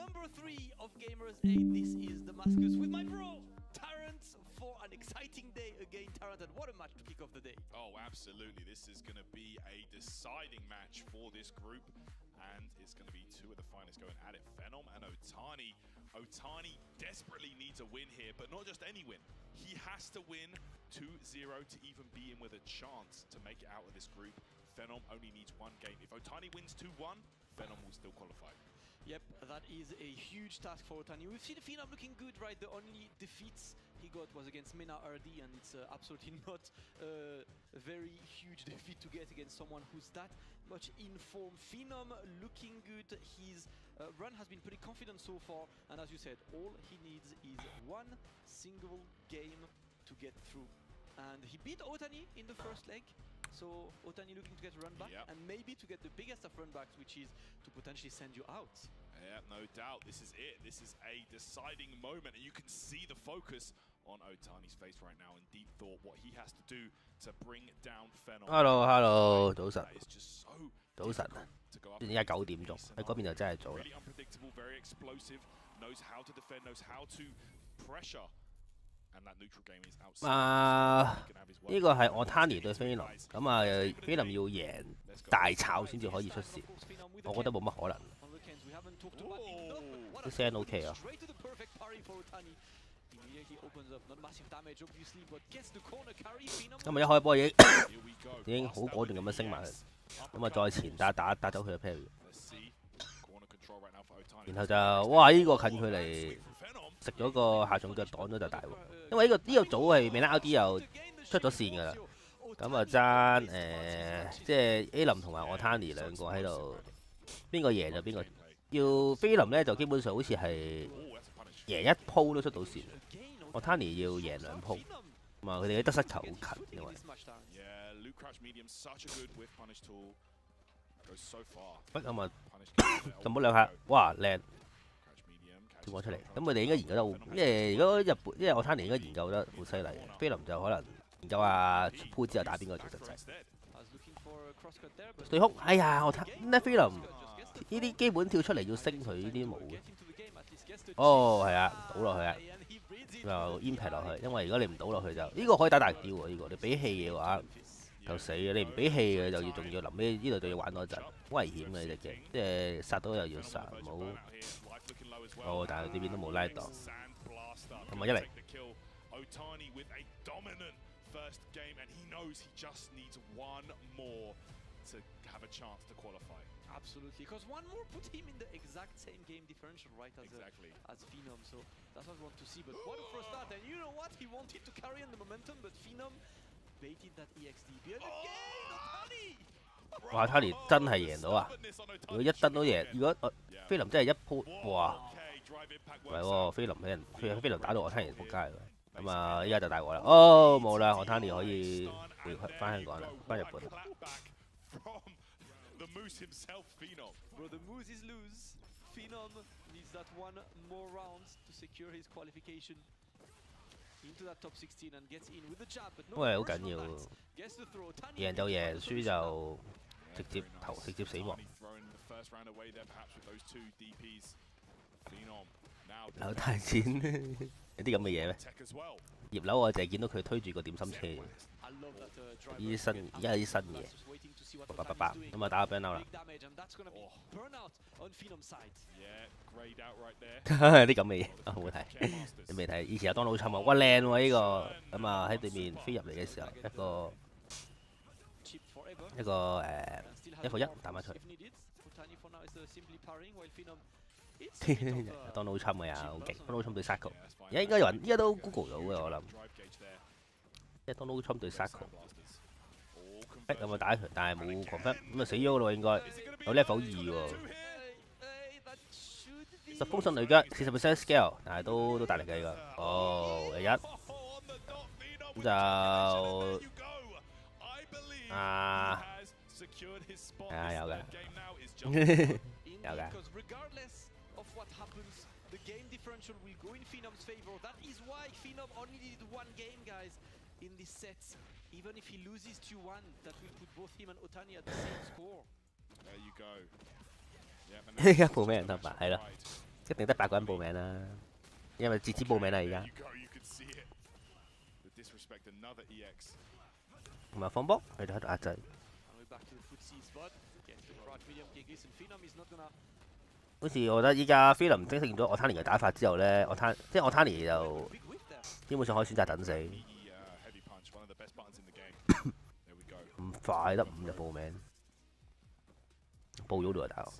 number 3 of Gamers 8. This is Damascus with my bro, Tarrant, for an exciting day again. Tarrant, and what a match to kick off the day. Oh, absolutely. This is going to be a deciding match for this group. And it's going to be two of the finalists going at it, Phenom and Otani. Otani desperately needs a win here, but not just any win. He has to win 2-0 to even be in with a chance to make it out of this group. Phenom only needs one game. If Otani wins 2-1, Phenom will still qualify. Yep, that is a huge task for Otani. We've seen Phenom looking good, right? The only defeats he got was against Mena RD, and it's absolutely not a very huge defeat to get against someone who's that much in form. Phenom looking good. His run has been pretty confident so far, and as you said, all he needs is one single game to get through. And he beat Otani in the first leg. So Otani looking to get a run back, and maybe to get the biggest of run backs, which is to potentially send you out. Yeah, no doubt. This is it. This is a deciding moment, and you can see the focus on Otani's face right now in deep thought. What he has to do to bring down Phenom. Hello， 早晨。早晨啊！而家9點鐘，喺嗰邊就真係早啦。呢個係Otani對菲林，咁啊菲林要贏大炒先至可以出線，我覺得冇乜可能。啲聲 OK 啊。咁啊一開波已經好果斷咁樣升埋去，咁啊再前打走佢嘅 parry， 然後就哇呢個近距離食咗個下重腳擋咗就大鑊，因為呢個組係未拉 RD 又出咗線㗎啦，咁啊爭即係 A 林同埋Otani兩個喺度，邊個贏就邊個。要菲林咧就基本上好似係贏一鋪都出到線，Otani要贏2鋪，咁啊佢哋嘅得失球好近，因為咁啊就冇兩下，哇靚跳我出嚟，咁佢哋應該研究得好，因為如果因為Otani應該研究得好犀利，菲林就可能研究下出鋪之後打邊個最實際。對哭，哎呀我菲林。呢啲基本跳出嚟要升佢呢啲冇嘅。哦，係啊，倒落去啊，就 impact 落去。因為如果你唔倒落去就呢個可以打大雕喎。呢個你俾氣嘅話就死嘅，你唔俾氣嘅就要仲要臨尾呢度就要玩多陣，好危險嘅呢隻嘅，即係殺到又要殺，唔好。哦，但係呢邊都冇拉檔，同埋一嚟。Absolutely, because one more put him in the exact same game differential, right, as Phenom, so that's what we want to see, but what a first start, and you know what, he wanted to carry on the momentum, but Phenom baited that EXD, and again, Otani! 哇！Otani 真係贏到啊！如果一燈都贏，如果菲林真係一鋪，哇！唔係喎，菲林打到Otani仆街啦，咁啊依家就大鑊啦，哦冇啦，Otani可以回翻香港啦，翻日本。The Moose himself, Phenom. Bro, the Moose is loose. Phenom needs that one more round to secure his qualification into that top 16 and gets in with the jab, but no. 因為好緊要，贏就贏，輸就直接死亡。扭大戰有啲咁嘅嘢咩？葉劉我淨係見到佢推住個點心車，而家有啲新嘢。咁啊打個 burnout 啦，有啲咁嘅嘢好好睇，你未睇？以前有當老侵啊，哇靚喎呢個，咁啊喺對面飛入嚟嘅時候，一個1-1打埋出去，當老侵嘅呀，好勁，當老侵對 Sako， 而家應該有人依家都 Google 到嘅我諗，即係當老侵對 Sako。咁啊打一場，但係冇 confirm， 咁啊死咗咯應該，有 level 2喎。10封信女腳40% scale， 但係都大力嘅呢個。哦，1，咁就有嘅，有嘅。The game differential will go in Phenom's favor. That is why Phenom only needed one game, guys, in this set. Even if he loses 2-1, that will put both him and Otani at the same score. There you go. 一部咩人得吧？係咯，一定得8個人報名啦，因為截止報名啦而家。同埋放波，佢哋喺度壓制。好似我覺得依家菲林精適咗我攤尼嘅打法之後咧，我攤尼就基本上可以選擇等死。唔快得5就報名，報咗度啊大佬。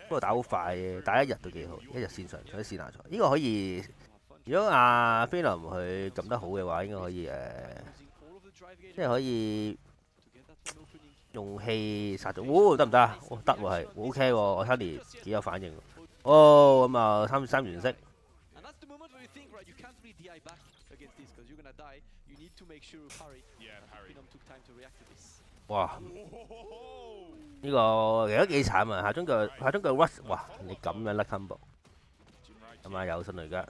不過打好快嘅，打1日都幾好，1日線上喺線下賽。呢個可以，如果阿菲林佢撳得好嘅話，應該可以即係可以用氣殺咗。得唔得啊？得喎係 ，OK 喎，我睇年幾有反應。哦咁啊，3連式。哇！呢個其實都幾慘啊！下中腳 rush， 哇！你咁樣甩 combo， 咁啊有迅雷腳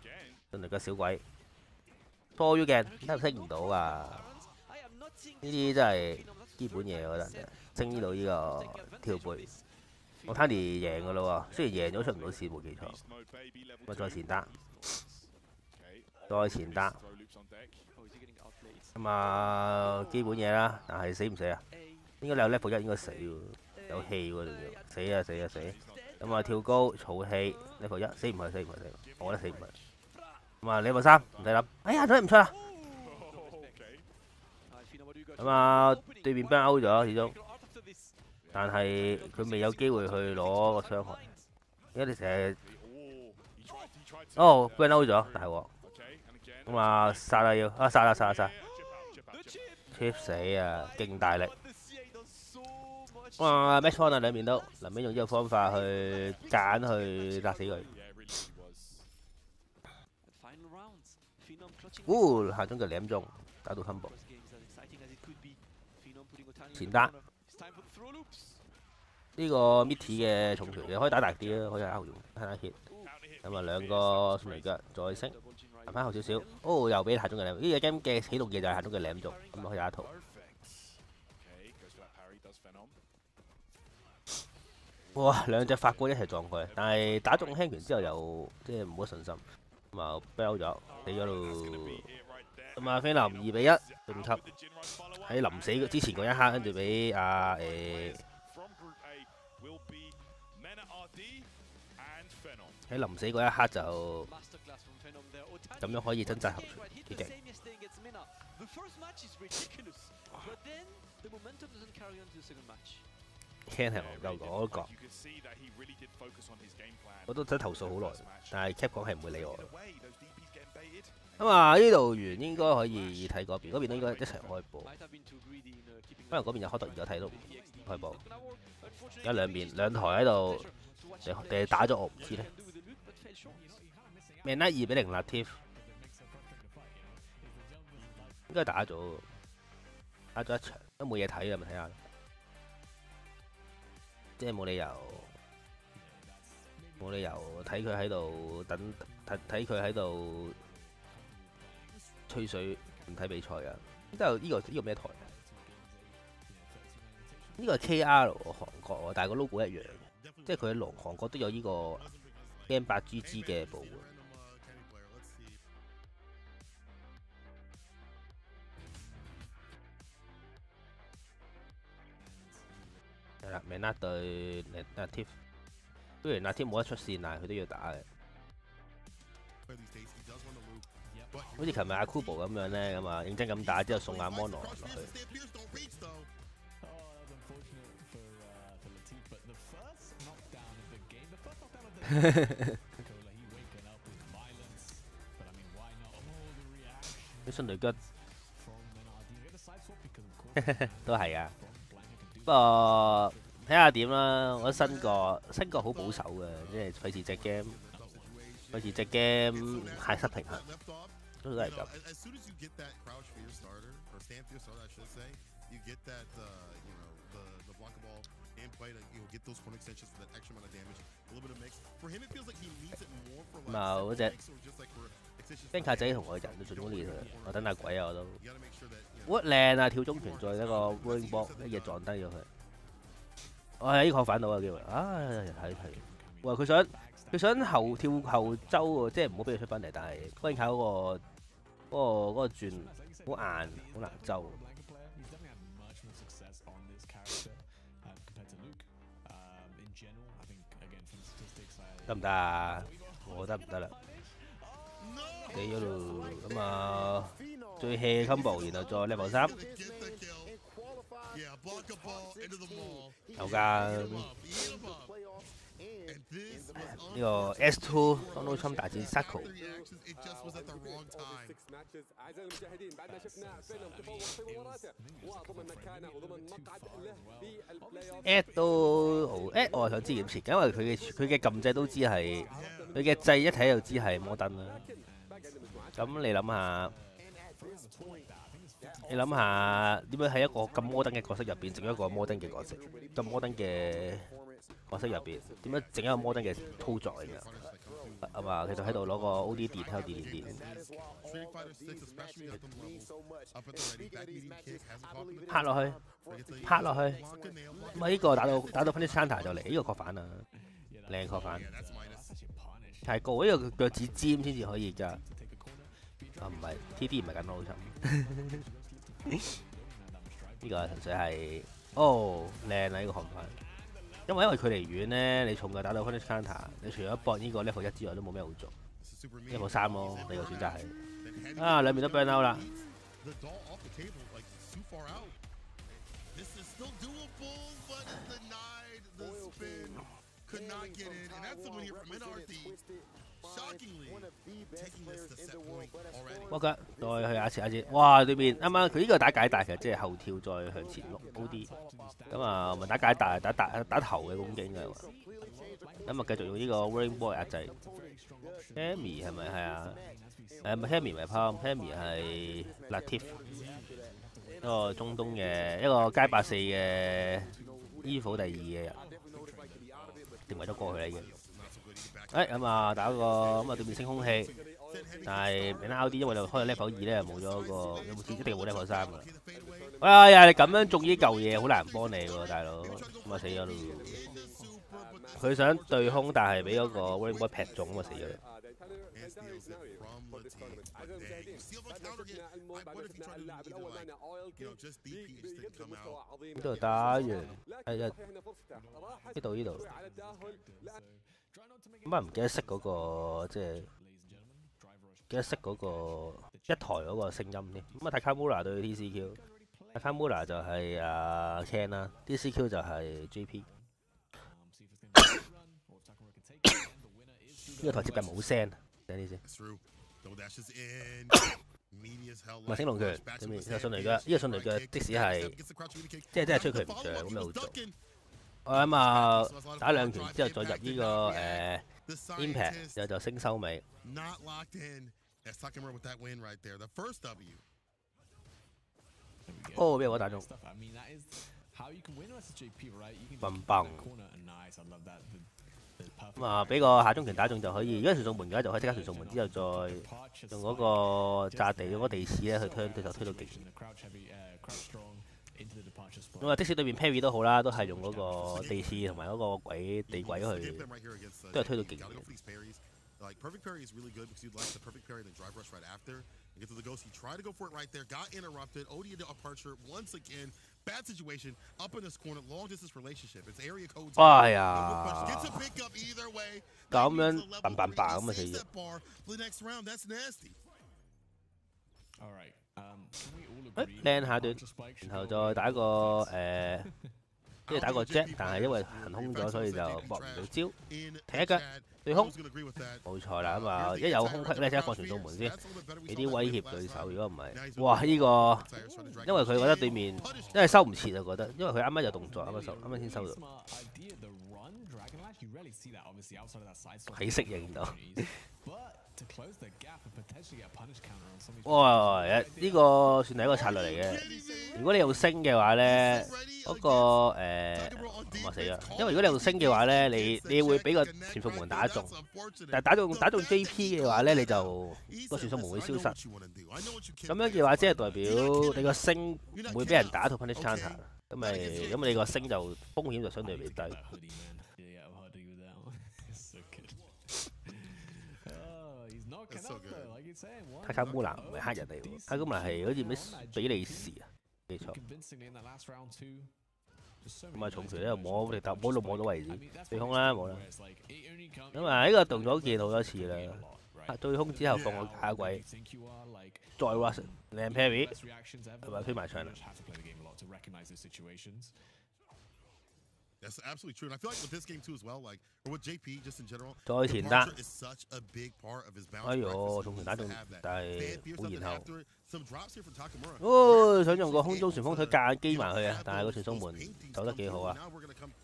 小鬼，拖 U 鏡真係升唔到啊！呢啲真係基本嘢，我覺得升到呢個跳背，我 Tiny 贏噶啦喎，雖然贏咗出唔到線冇記錯，咁啊再前單，咁啊基本嘢啦，但係死唔死啊？應該你有 level 1應該死喎，有氣喎，死啊死啊死！咁啊跳高儲氣 level 1死唔係，我覺得死唔係。咁啊 level 3唔使諗，哎呀睇唔出啊！咁啊對面 burn out 咗始終，但係佢未有機會去攞個傷害，因為你成日burn out 咗大鑊。咁啊殺啦要殺！Trip 死啊！勁大力！哇 match point 啊兩邊都，臨尾用呢個方法去揀去殺死佢。下中腳2中，打到 combo。前單呢個 Mitty 嘅重錘嘅可以打大啲啊，可以打後用睇下 hit。咁啊兩個迅雷腳再升，行翻後少少。又俾下中腳2，呢個 game 嘅起動嘅就係下中腳2中，咁可以打一套。哇！兩隻法官一齊撞佢，但係打中輕拳之後又即係冇乜信心，咁啊 fail 咗，死咗咯。咁啊菲林2比1晉級，喺臨死之前嗰一刻，跟住俾喺臨死嗰一刻就咁樣可以掙扎後傳，幾勁！Ken 係戇鳩講，我都覺。我都想投訴好耐，但係 Cap 講係唔會理我。咁啊呢度完應該可以睇嗰邊，嗰邊都應該一齊開播。可能嗰邊有HotDog而家睇到開播。而家兩台喺度，定係打咗我唔知咧。Man 2比0 Latif， 應該打咗一場，都冇嘢睇啊！咪睇下。即係冇理由睇佢喺度等，睇佢喺度吹水，唔睇比賽啊！呢個咩台？呢個係 KR 韓國，但係個 logo 一樣嘅，即係佢喺韓國都有呢個 Game 8GG 嘅部門。係啦 ，Man 對 Latif， 雖然 Latif 冇得出線，但係佢都要打嘅。好似琴日阿 Kubo 咁樣咧，咁啊認真咁打之後送阿 Mono 落去。啲迅雷腳都係啊。不過睇下點啦，我覺得新國好保守嘅，即係費事隻 game 太失平衡，都係咁。咁啊嗰隻 Ben 卡仔同我人都最中意佢，我等下鬼啊我都。好靚啊！跳中拳再一個 rolling ball 一嘢撞低咗佢。哇！呢個反到嘅機會，睇。哇！佢想後跳後周喎，即係唔好俾佢出翻嚟，但係關鍵靠嗰個轉好硬，好難周。得唔得啊？我覺得唔得啦。你嗰度咁啊，最 hea combo， 然後再 level 3。有㗎。呢個 S2 Donald Trump 大戰 Sako。at 都好 at， 我係想知點設計，因為佢嘅撳掣都知係佢嘅掣一睇就知係摩登啦。咁你諗下點樣喺一個咁摩登嘅角色入邊整一個摩登嘅角色，咁摩登嘅角色入邊點樣整一個摩登嘅操作嚟㗎？係嘛？佢就喺度攞個 OD 電喺度電。拍落去。咁啊呢個打到 Punish Counter 就嚟，呢個確反啊，靚確反。太高，呢個腳趾尖先至可以㗎。啊唔係 ，TD 唔係咁好沉。呢個純粹係靚啊！呢個學法，因為距離遠咧，你重嘅打到 Punish Counter， 你除咗搏呢個 level 1之外都冇咩好做。level 3咯，你個選擇係啊兩邊都 burn out 啦。我覺得再去下一次，哇！對面啱啱佢呢個打解大，其實即係後跳再向前碌高啲，咁啊咪打解大打頭嘅攻擊嘅喎，咁啊繼續用呢個 Rolling Ball 壓制。Hammy 係咪係啊？唔係 Hammy 咪 Palm，Hammy 係 Latif， 一個中東嘅一個街84嘅衣服第2嘅人，定位咗過去啦已經。咁啊打個咁啊對面升空氣，但係俾 RD 因為就開咗 level 2咧，冇咗個一定冇 level 3噶啦。哎呀你咁樣中呢嚿嘢好難幫你喎大佬，咁啊死咗咯。佢想對空，但係俾嗰個 Rolling Ball 劈中，咁啊死咗啦。呢度打完，呢度。咁啊唔記得熄嗰個即係記得熄嗰個一台嗰個聲音添。咁啊，Takamura 對 TCQ，Takamura 就係Ken 啦 ，TCQ 就係 JP。呢個台接近冇聲，睇啲先。唔係升龍拳，對面呢個迅雷腳，呢個迅雷腳即使係即係真係吹佢唔脹咁又做。我諗啊，打2拳之後再入呢個impact， 然後就升收尾。俾我打中，笨笨。咁啊，俾個下中拳打中就可以，如果傳送門嘅話就可以即刻傳送門，之後再用嗰個炸地，用嗰個地刺咧去推對手推到極限。咁啊，即使對面 parry 都好啦，都係用嗰個地刺同埋嗰個地鬼去，都係推到極限。哎呀！咁樣嘭咁啊死咗！靚下段，然後再打個跟住打個 jet， 但係因為行空咗，所以就搏唔到招，踢一腳對空，冇錯啦。咁啊，一有空隙咧，即刻放傳送門先，俾啲威脅對手。如果唔係，哇！呢個因為佢覺得對面因為收唔切啊，覺得因為佢啱啱有動作，啱啱先收到，係適應到。哇！呢個算係一個策略嚟嘅。如果你用星嘅話咧，嗰個我死啦！因為如果你用星嘅話咧，你會俾個傳送門打中，但係打中 JP 嘅話咧，你就個傳送門會消失。咁樣嘅話，即係代表你個星唔會俾人打到 Punish Counter。咁你個升就風險就相對比低。塔卡烏蘭唔係黑人嚟喎，塔卡烏蘭係好似咩比利時啊，記錯。咁啊，重拳咧摸你摸到位置，對空啦冇啦。咁啊，呢個動作見好多次啦。對空之後放個假鬼，再 rush 靚 parry， 係咪推埋牆啦？That's absolutely true, and I feel like with this game too as well, like or with JP just in general, 再前單，is such a big part of his bounce. 哎呦，重拳打中，但係好然後， some drops here from Takamura. 哦，想用個空中旋風腿夾硬機埋去啊，但係個傳送門走得幾好啊，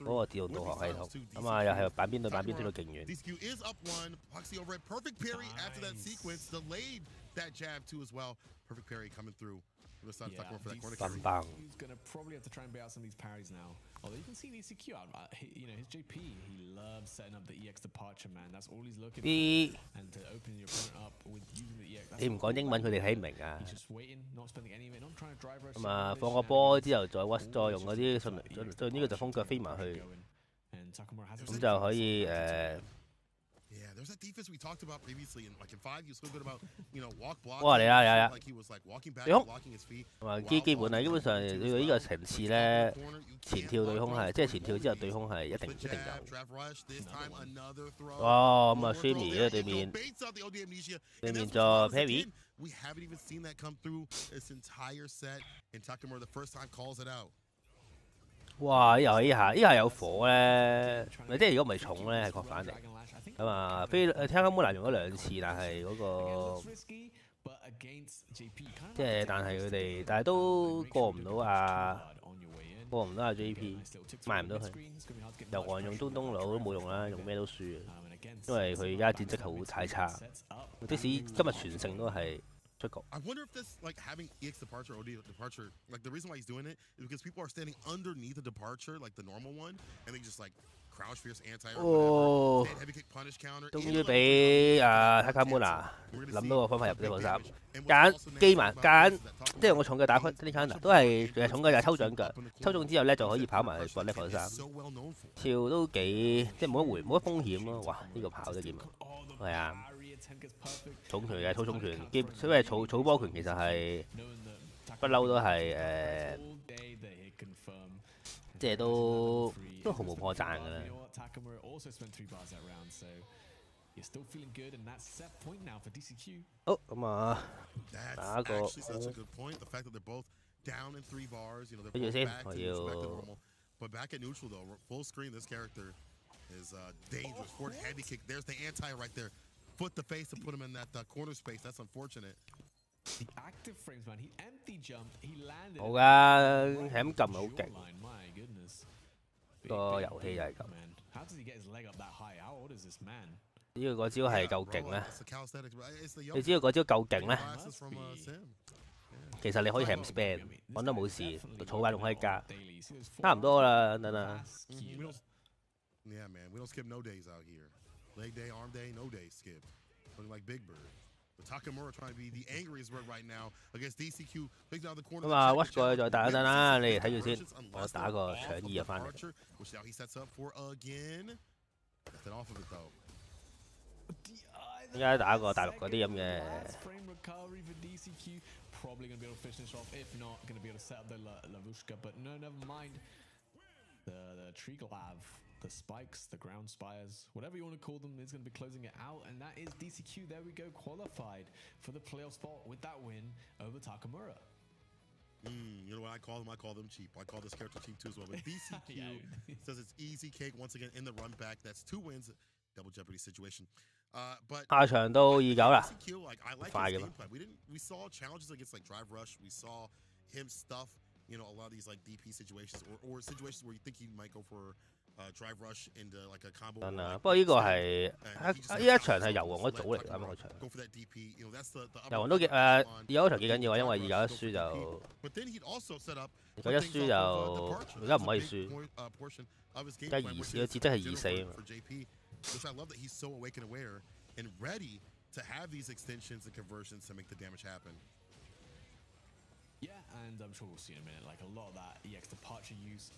嗰個自動導航系統，咁啊又係板邊對板邊推到勁遠。DCQ is up one. Poxy over at perfect parry after that sequence delayed that jab too as well. Perfect parry coming through. Bang bang. He's gonna probably have to try and bail out some of these parries now. Although you can see DCQ out, you know, his JP, he loves setting up the EX departure, man. That's all he's looking for. And to open your opponent up with using the EX. 你唔講英文，佢哋睇唔明啊。He's just waiting, not spending any of it, not trying to drive rush. 咁啊，放個波之後再用嗰啲順呢個就風腳飛埋去，咁就可以Yeah, there's that defense we talked about previously, and like in 5, he was so good about, you know, walk block. 哇嚟啦， like he was like walking back, 對空 blocking his feet. 同埋基本啊，基本上你到呢個層次咧，前跳對空係即係前跳之後對空係一定有。哦，咁啊 ，Shimmy 咧對面做 parry。 We haven't even seen that come through this entire set, and Takamura the first time calls it out. 哇！又係呢下有火咧，即係如果唔係重咧係確反嚟。咁啊，聽金毛蘭用咗2次，但係嗰個即係但係都過唔到啊 JP， 賣唔到佢。又還用東佬都冇用啦，用咩都輸，因為佢而家戰績好太差。即使今日全勝都係。 I wonder if this, like having EX departure, OD departure, like the reason why he's doing it is because people are standing underneath the departure, like the normal one, and they just like crouch fierce anti or whatever. Heavy kick punish counter. 終於俾塔卡姆拿諗到個方法入呢個3，揀機埋揀，即係用個重腳打呢 counter 都係重腳就係抽獎腳，抽中之後咧就可以跑埋去搏 level 3，跳都幾即係冇乜風險咯。哇！呢個跑得幾慢，係啊。 重拳嘅操重拳，因為草波拳其實係不嬲都係即係都毫無破綻㗎啦。好咁啊，打個跟住先，我要。 But back at neutral though, full screen. This character is dangerous. Forward heavy kick. There's the anti right there. Foot the face to put him in that corner space. That's unfortunate. The active frames, man. He empty jumped. He landed. 好㗎，係咁撳好勁。個遊戲就係咁。How does he get his leg up that high? How old is this man? 只要嗰招係夠勁咧，你知道嗰招夠勁咧，其實你可以係咁 spam， 揾都冇事，草板仲可以加，差唔多啦，等等。Yeah, man. We don't skip no days out here. Leg day, arm day, no day skip. Looking like Big Bird. But Takamura trying to be the angriest bird right now against DCQ. Takes down the corner. 咁啊 ，watch 過去再打一陣啦，你哋睇住先，我打個搶2翻嚟。Which now he sets up for again. Nothing off of it though. 依家打個大陸嗰啲咁嘅。 Probably going to be able to finish this off. If not, going to be able to set up the Lavushka. But no, never mind. The tree glaive, the spikes, the ground spires, whatever you want to call them, is going to be closing it out. And that is DCQ. There we go, qualified for the playoff spot with that win over Takamura. You know what I call them? I call them cheap. I call this character cheap too as well. But DCQ says it's easy cake once again in the run back. That's 2 wins, double jeopardy situation. But 下場到29啦，快嘅嘛。 We saw challenges against like drive rush. We saw him stuff, you know, a lot of these like DP situations or situations where you think he might go for drive rush into like a combo. 不過呢個係呢一場係油王嗰組嚟㗎嘛，嗰場。油王都幾有一場幾緊要啊，因為29一輸就29一輸就而家唔可以輸，而家個節則係2-4啊嘛。 Which I love that he's so awake and aware and ready to have these extensions and conversions to make the damage happen. Yeah, and I'm sure we'll see in a minute. Like a lot of that EX departure use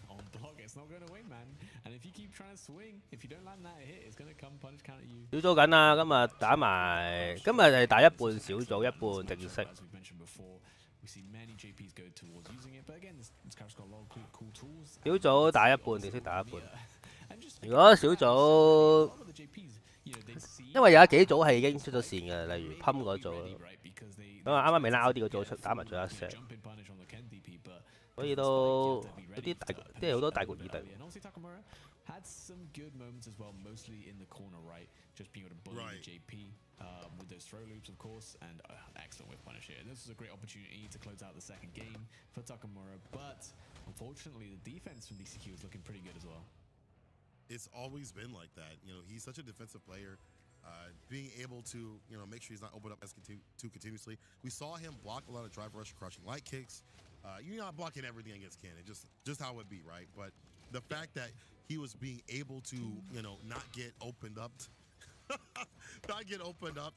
on block, it's not going to win, man. And if you keep trying to swing, if you don't land that hit, it's going to come punch counter you. 小組緊啦，今日打埋，今日係打一半小組，一半正式。 As we've mentioned before, we see many JPs go towards using it, but again, this character's got a lot of cool tools. 小組打一半，正式打一半。如果小組，因為有幾組係已經出咗線嘅，例如 Pump 嗰組咯。咁啊，啱啱未拉 out 啲嗰組出打埋最後一 set， 所以都有啲大，即係好多大局已定。 Had some good moments as well, mostly in the corner, right? Just being able to bully the JP with those throw loops, of course, and excellent with punish here. And this was a great opportunity to close out the second game for Takamura, but unfortunately, the defense from DCQ is looking pretty good as well. It's always been like that. You know, he's such a defensive player. Being able to, you know, make sure he's not opened up too continuously. We saw him block a lot of drive rush, crushing light kicks. You're not blocking everything against Ken. It's just how it be, right? But the fact that he was being able to, you know, not get opened up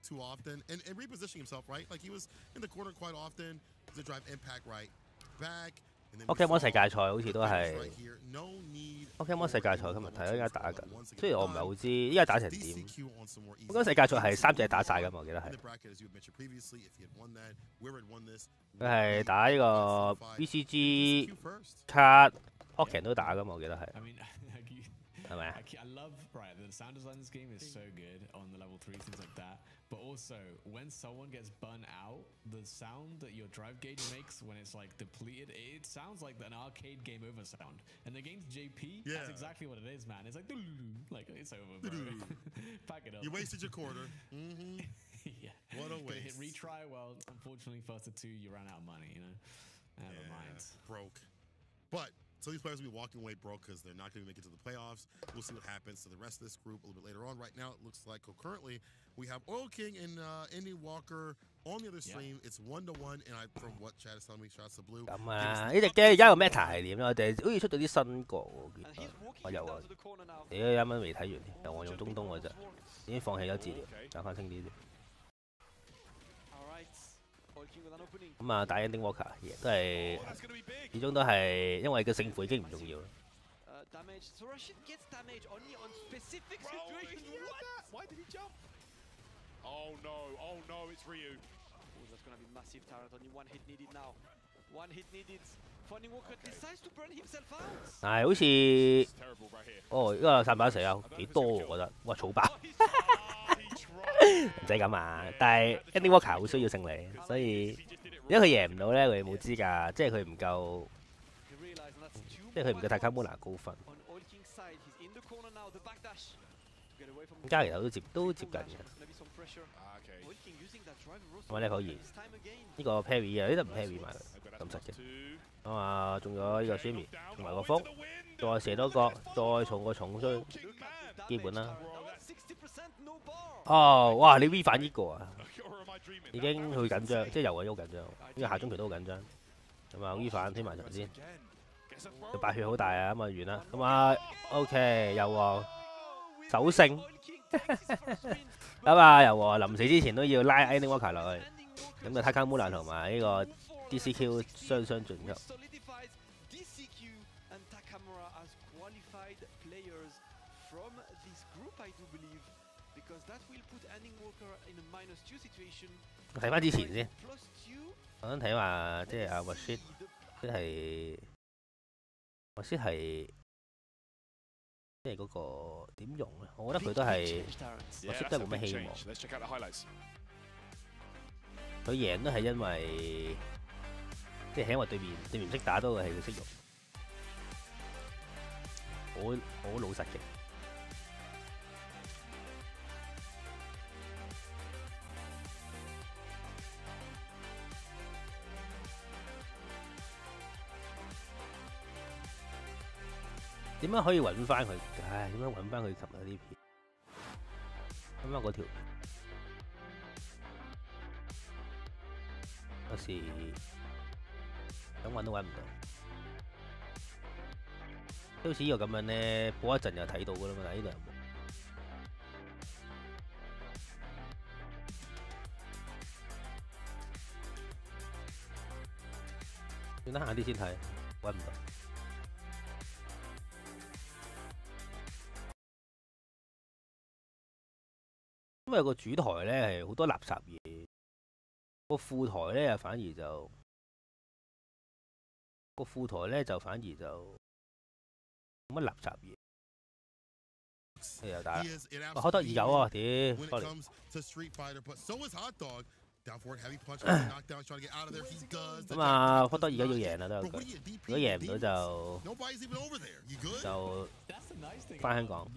too often and repositioning himself, right? Like he was in the corner quite often to drive impact right back. Pokemon 世界賽好似都係 Pokemon 世界賽，今日睇依家打緊，雖然我唔係好知依家打成點。Pokemon 世界賽係3隻打晒㗎嘛，我記得係。佢係打呢個 BCG 卡 Pokémon 都打㗎嘛，我記得係。係咪啊？ I love the sound design in this game is so good on the level 3 things like that. But also when someone gets burned out, the sound that your drive gauge makes when it's like depleted, it sounds like an arcade game over sound. And against JP, that's exactly what it is, man. It's like it's over, bro. Pack it up. You wasted your quarter. Yeah. What a waste. Hit retry. Well, unfortunately, first to 2, you ran out of money. You know. Never mind. Broke. But. So these players will be walking away broke because they're not going to make it to the playoffs. We'll see what happens to the rest of this group a little bit later on. Right now, it looks like concurrently we have Oil King and Indy Walker on the other stream. It's 1-1, and from what Chad is telling me, shots to blue. 咁啊，呢隻 game 而家個 meta 係點咧？我哋好似出咗啲新角喎，我有啊。屌，啱啱未睇完，由我用中東嗰隻，已經放棄咗治療，打翻清啲啲。咁啊，打 Ending Walker 都係，始終都係因為個勝負已經唔重要啦。Oh no, it's Ryu. That's gonna be massive turret. Only one hit needed now. One hit needed. Funny Walker decides to burn himself out. 係好似，哦，呢個散把死啊，幾多我覺得，哇，草爆！唔使咁啊，但係 Ending Walker 好需要勝利，所以如果佢贏唔到咧，佢冇資格，即係佢唔夠，即係佢唔夠Takamura高分。咁加其實都接近嘅。我 level 2，呢個 parry 啊，呢度唔 parry 埋佢，咁實嘅。咁啊，中咗呢個 Shimmy，同埋個風，再射多個，再重個重傷，基本啦。哦，哇！你 V 反呢個啊，已經好緊張，即係遊戲好緊張，因為下中期都好緊張。咁啊 V 反推埋場先，佢白血好大啊，咁啊完啦。咁啊 OK 又王首勝，咁啊又王臨死之前都要拉 Ending Walker 落去，咁就 Takamura 同埋呢個 DCQ 雙雙晉級。睇翻之前先，我想睇話即係阿 Rashid， 即係 Rashid 係即係嗰個點用咧？我覺得佢都係 Rashid 都係冇乜希望。佢贏都係因為即係因為對面唔識打多過係佢識用，好老實嘅。點樣可以揾翻佢？唉，點樣揾翻佢琴日啲片？揾翻嗰條，有時想揾都揾唔到。好似呢個咁樣咧，播一陣就睇到噶啦嘛，但係呢度又冇。要得閒啲先睇，揾唔到。因為個主台咧係好多垃圾嘢，個副台咧反而就冇乜垃圾嘢。又打啦！哇，好得意有啊！屌，sorry。咁啊，好得意而家要贏啦都有佢。如果贏唔到就翻香港，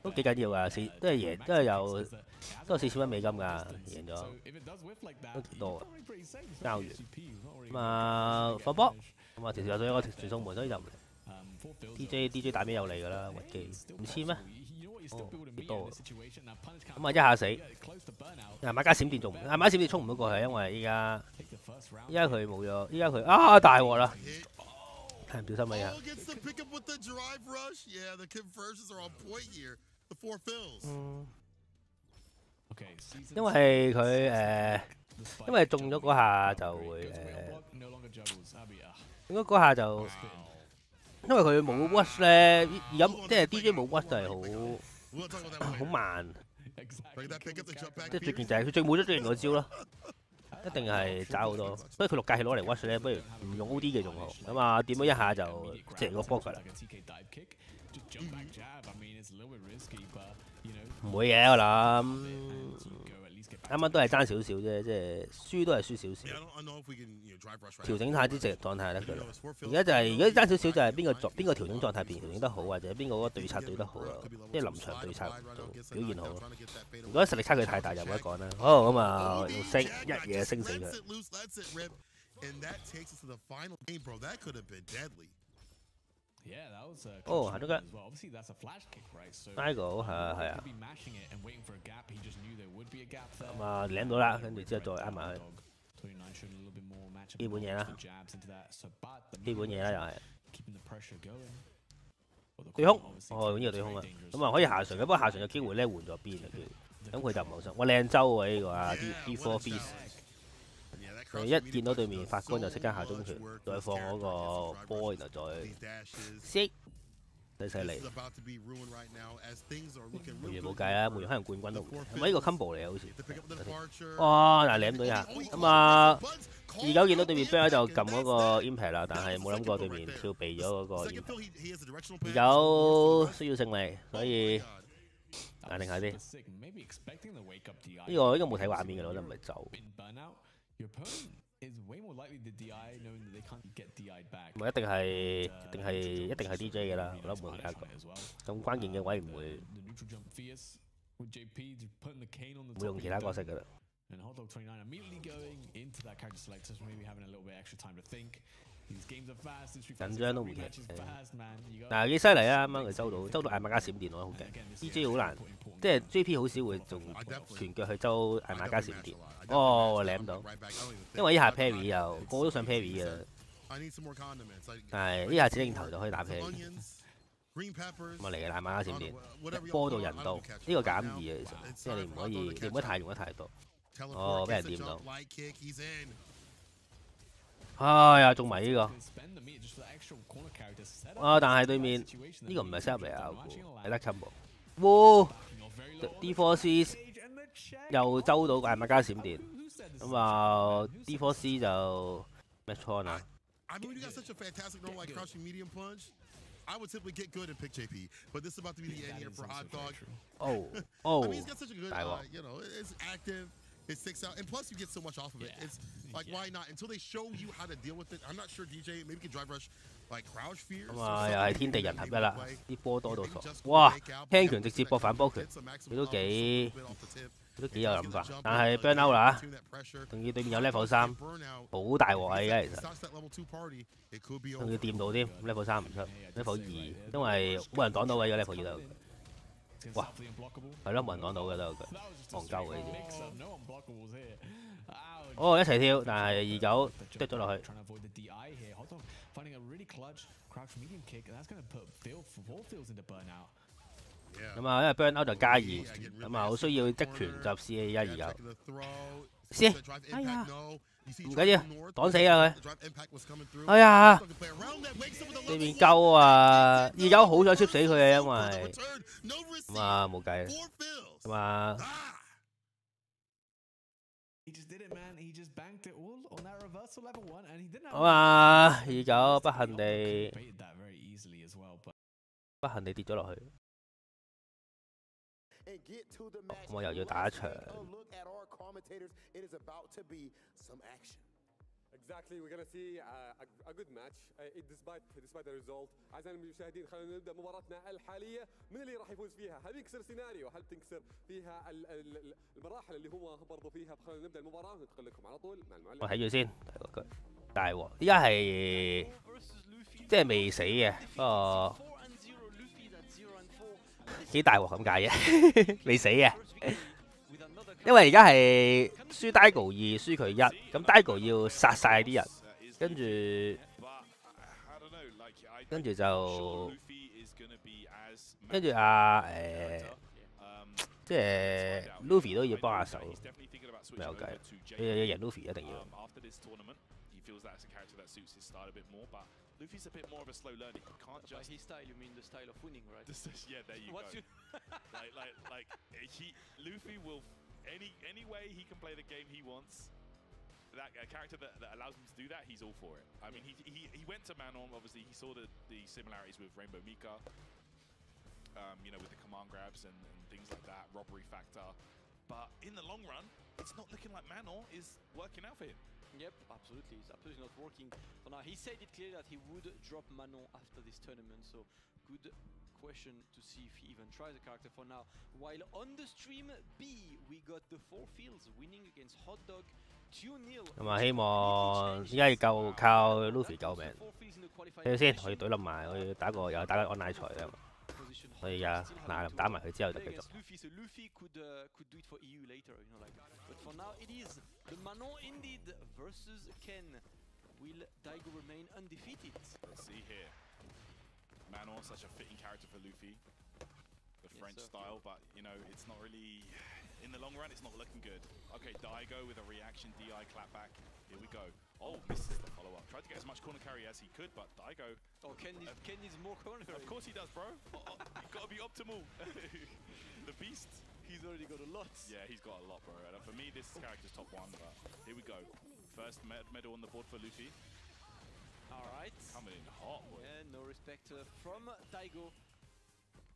都幾緊要噶，都係贏，都係有4000蚊美金㗎，贏咗都幾多㗎，交完。咁啊，放波，咁啊條條有咗一個傳送門，所以就唔嚟。DJ 打咩有嚟㗎啦，屈機5000咩？哦，幾多？咁啊一下死，馬家閃電仲馬家閃電衝唔到過去，因為依家佢冇咗，依家佢啊大鑊啦！太唔小心啦！因為佢因為中咗嗰下就會應該嗰下就。因為佢冇 watch 咧，而家即係 DJ 冇 watch 就係好慢，即係最勁就係佢最冇咗最勁嗰招咯，一定係渣好多。所以佢6格係攞嚟 watch 咧，不如唔用 OD 嘅仲好。咁啊掂咗一下就成個波㗎啦。唔會嘅我諗，啱啱都係爭少少啫，即係輸都係輸少少。調整下啲狀態得㗎啦。而家就係而家爭少少就係邊個調整狀態調整得好，或者邊個嗰個對策對得好咯，即係臨場對策表現好咯。如果實力差距太大就冇得講啦。好咁啊，用升一嘢升死佢。哦，行咗嘅。Nigel 係啊。咁啊，舐到啦，跟住之後再挨埋去。基本嘢啦，基本嘢啦又係。對空，用呢個對空啊，咁啊可以下船嘅，不過下船有機會咧換咗邊啊，咁佢就唔好想。哇靚周喎呢個啊 ，D4 Beast。一見到對面發光就即刻下中拳，再放嗰個波，然後再識，真犀利。梅園冇計啦，梅園可能冠軍都唔係。係咪呢個 combo 嚟啊？好似。哇！嗱舐到一下，咁啊29見到對面 Bear 就撳嗰個 impact 啦，但係冇諗過對面跳避咗嗰個 impact。29需要勝利，所以難定下啲。呢個冇睇畫面嘅，我覺得唔係走。唔係一定係 DJ 嘅啦，我諗冇其他個。咁關鍵嘅位唔會用其他角色嘅啦。緊張都唔奇，但係幾犀利啊！啱啱佢周到艾瑪加閃電我好勁 ，DJ 好難，即係 JP 好少會用拳腳去周艾瑪加閃電。哦，舐到，因為呢下 parry 又個個都想 parry 嘅，但係呢下指令頭就可以打 parry。咁嚟嘅艾瑪加閃電，波到人到，呢個減2嘅其實，即係你唔可以用得太多。哦，俾人掂到。哎呀，中埋呢個。啊，但係對面呢個唔係 set 嚟啊，係得 combo。哇 ！D4C 又周到艾瑪加閃電，咁啊 D4C 就 Metron 啊。I would typically get good and pick JP, but this is about to be the end here for HotDog. Oh, I mean, he's got such a good, it's active, it sticks out, and plus you get so much off of it. It's like, why not? Until they show you how to deal with it, I'm not sure DJ maybe can drive rush like crouch fear. 咁啊，又係天地人合一啦，啲波多到傻。哇，輕拳直接搏反波拳，佢都幾有諗法，但係 burn out 啦，仲要對面有 level 3，好大鑊啊！而家其實仲要掂到添 ，level 3唔出 ，level 2，因為冇人擋到嘅，而家 level 2都有。哇，係咯，冇人擋到嘅都有佢，戇鳩嘅呢啲。哦，一齊跳，但係29跌咗落去。咁啊，因為 burn out 就加2，咁啊好需要即拳集 CA129。C， 哎呀，唔緊要，擋死啊佢！哎呀，呢邊鳩啊，29好想 chip 死佢啊，因為咁啊冇計，咁啊。好啊，29不幸地跌咗落去。咁我又要打一場。Exactly, we're gonna see a good match despite the result. أعزائي المشاهدين خلينا نبدأ مباراتنا الحالية. من اللي راح يفوز فيها؟ هل يكسر سيناريو؟ هل تكسر فيها المراحل اللي هو برضو فيها؟ خلينا نبدأ المباراة وندخل لكم على طول مع المعلم. 我睇住先，睇嗰句大鑊，依家係即係未死嘅，不過幾大鑊咁解啫，未死嘅。因為而家係輸 Daigo 2，輸佢1，咁 Daigo 要殺晒啲人，跟住就即係 Luffy 都要幫下手，咪有計，你贏 Luffy 一定要。Luffy's a bit more of a slow learner. He can't just. By his style, you mean the style of winning, right? Yeah, there you What's go. Luffy will any way he can play the game he wants. That a character that allows him to do that, he's all for it. I mean, he went to Manon. Obviously, he saw the similarities with Rainbow Mika. You know, with the command grabs and things like that, robbery factor. But in the long run, it's not looking like Manon is working out for him. Yep, absolutely. It's absolutely not working. So now he said it clearly that he would drop Manon after this tournament. So good question to see if he even tries the character for now. While on the stream B, we got the 4 fields winning against HotDog 2-0. 咁啊，希望依家要靠 Luffy 救命。睇下先，我要懟冧埋，我要打個 online 賽啊。所以而家打埋佢之後就繼續。Luffy could do it for EU later, you know, like. But for now, it is the Manon indeed versus Ken. Will Daigo remain undefeated? Let's see here. Manon, such a fitting character for Luffy. The French style, but you know, it's not really. In the long run, it's not looking good. Okay, Daigo with a reaction DI clapback. Here we go. Oh, misses the follow-up. Tried to get as much corner carry as he could, but Daigo. Oh, Ken needs more corner carry. Of course he does, bro. You've got to be optimal. The beast. He's already got a lot. Yeah, he's got a lot, bro. And for me, this character's top 1, but here we go. First medal on the board for Luffy. Alright. Coming in hot, boy. Yeah, no respect from Daigo.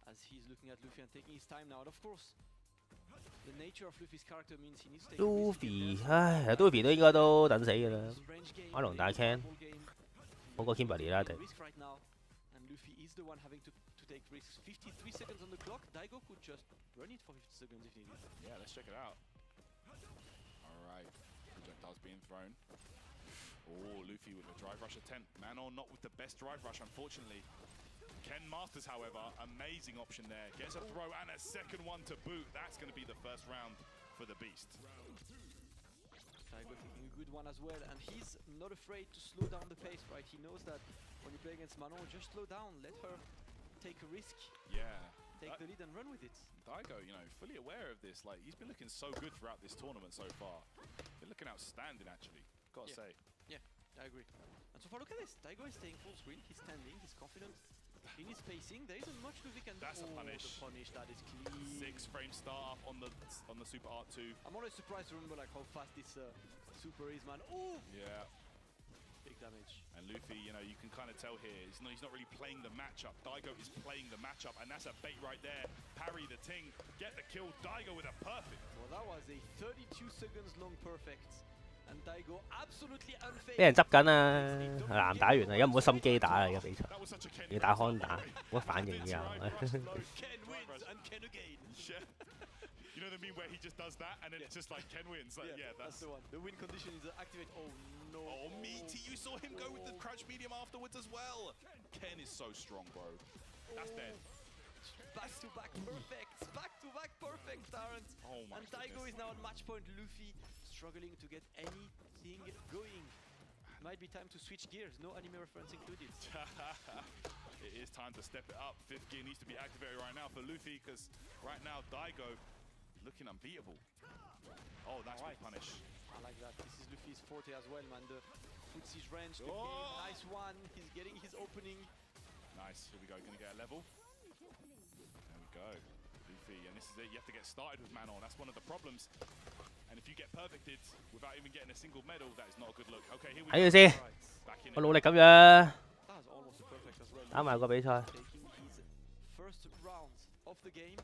As he's looking at Luffy and taking his time now. And of course, the nature of Luffy's character means he needs to take Luffy， 唉 ，Luffy 都應該都等死㗎啦。阿龍打 Ken， 好過 Kimberly 啦，一定。And Luffy is the one having to take risks. 53 seconds on the clock. Daigo could just run it for 50 seconds if needed. Yeah, let's check it out. All right, projectiles being thrown. Oh, Luffy with a drive rush attempt. Manon not with the best drive rush, unfortunately. Ken Masters, however, amazing option there. Gets a throw and a second one to boot. That's going to be the first round for the Beast. Daigo taking a good one as well, and he's not afraid to slow down the pace, right? He knows that when you play against Manon, just slow down, let her take a risk. Yeah. Take the lead and run with it. Daigo, you know, fully aware of this. Like, he's been looking so good throughout this tournament so far. Been looking outstanding, actually. Gotta say. Yeah, I agree. And so far, look at this. Daigo is staying full screen. He's standing. He's confident in his pacing. There isn't much Luffy can do. That's a punish. The punish, that is clean. 6 frame start up on the Super Art 2. I'm always surprised to remember like how fast this Super is, man. Oh! Yeah. Big damage. And Luffy, you know, you can kind of tell here, he's not really playing the matchup. Daigo is playing the matchup, and that's a bait right there. Parry the ting, get the kill. Daigo with a perfect. Well, that was a 32 seconds long perfect. And Daigo absolutely unfair. 俾人執緊啊！男打完啦，而家冇乜心機打啦，而家比賽要打康打，冇乜反應而家。Ken wins and Ken again. You know the meme where he just does that and then it's just like Ken wins. Like, yeah, that's the one. The win condition is activate. Oh no. Oh, meaty. You saw him go with the crouch medium afterwards as well. Ken is so strong, bro. That's dead. Back to back perfect. Back to back perfect, Tarrant. Oh my And Daigo is now on match point. Luffy struggling to get anything going. Might be time to switch gears. No anime reference included. It is time to step it up. Fifth gear needs to be activated right now for Luffy because right now Daigo looking unbeatable. Oh, that's right. Punish. I like that. This is Luffy's forte as well, man. The foot siege range, the game, nice one. He's getting his opening. Nice. Here we go. Gonna get a level. There we go. Luffy, and this is it. You have to get started with Manon. That's one of the problems. And if you get perfected without even getting a single medal, that is not a good look. Okay, here we go. 睇住先， Back in 我 it. 努力咁樣 That was almost perfect as well. 打埋個比賽。 Taking his first round of the game.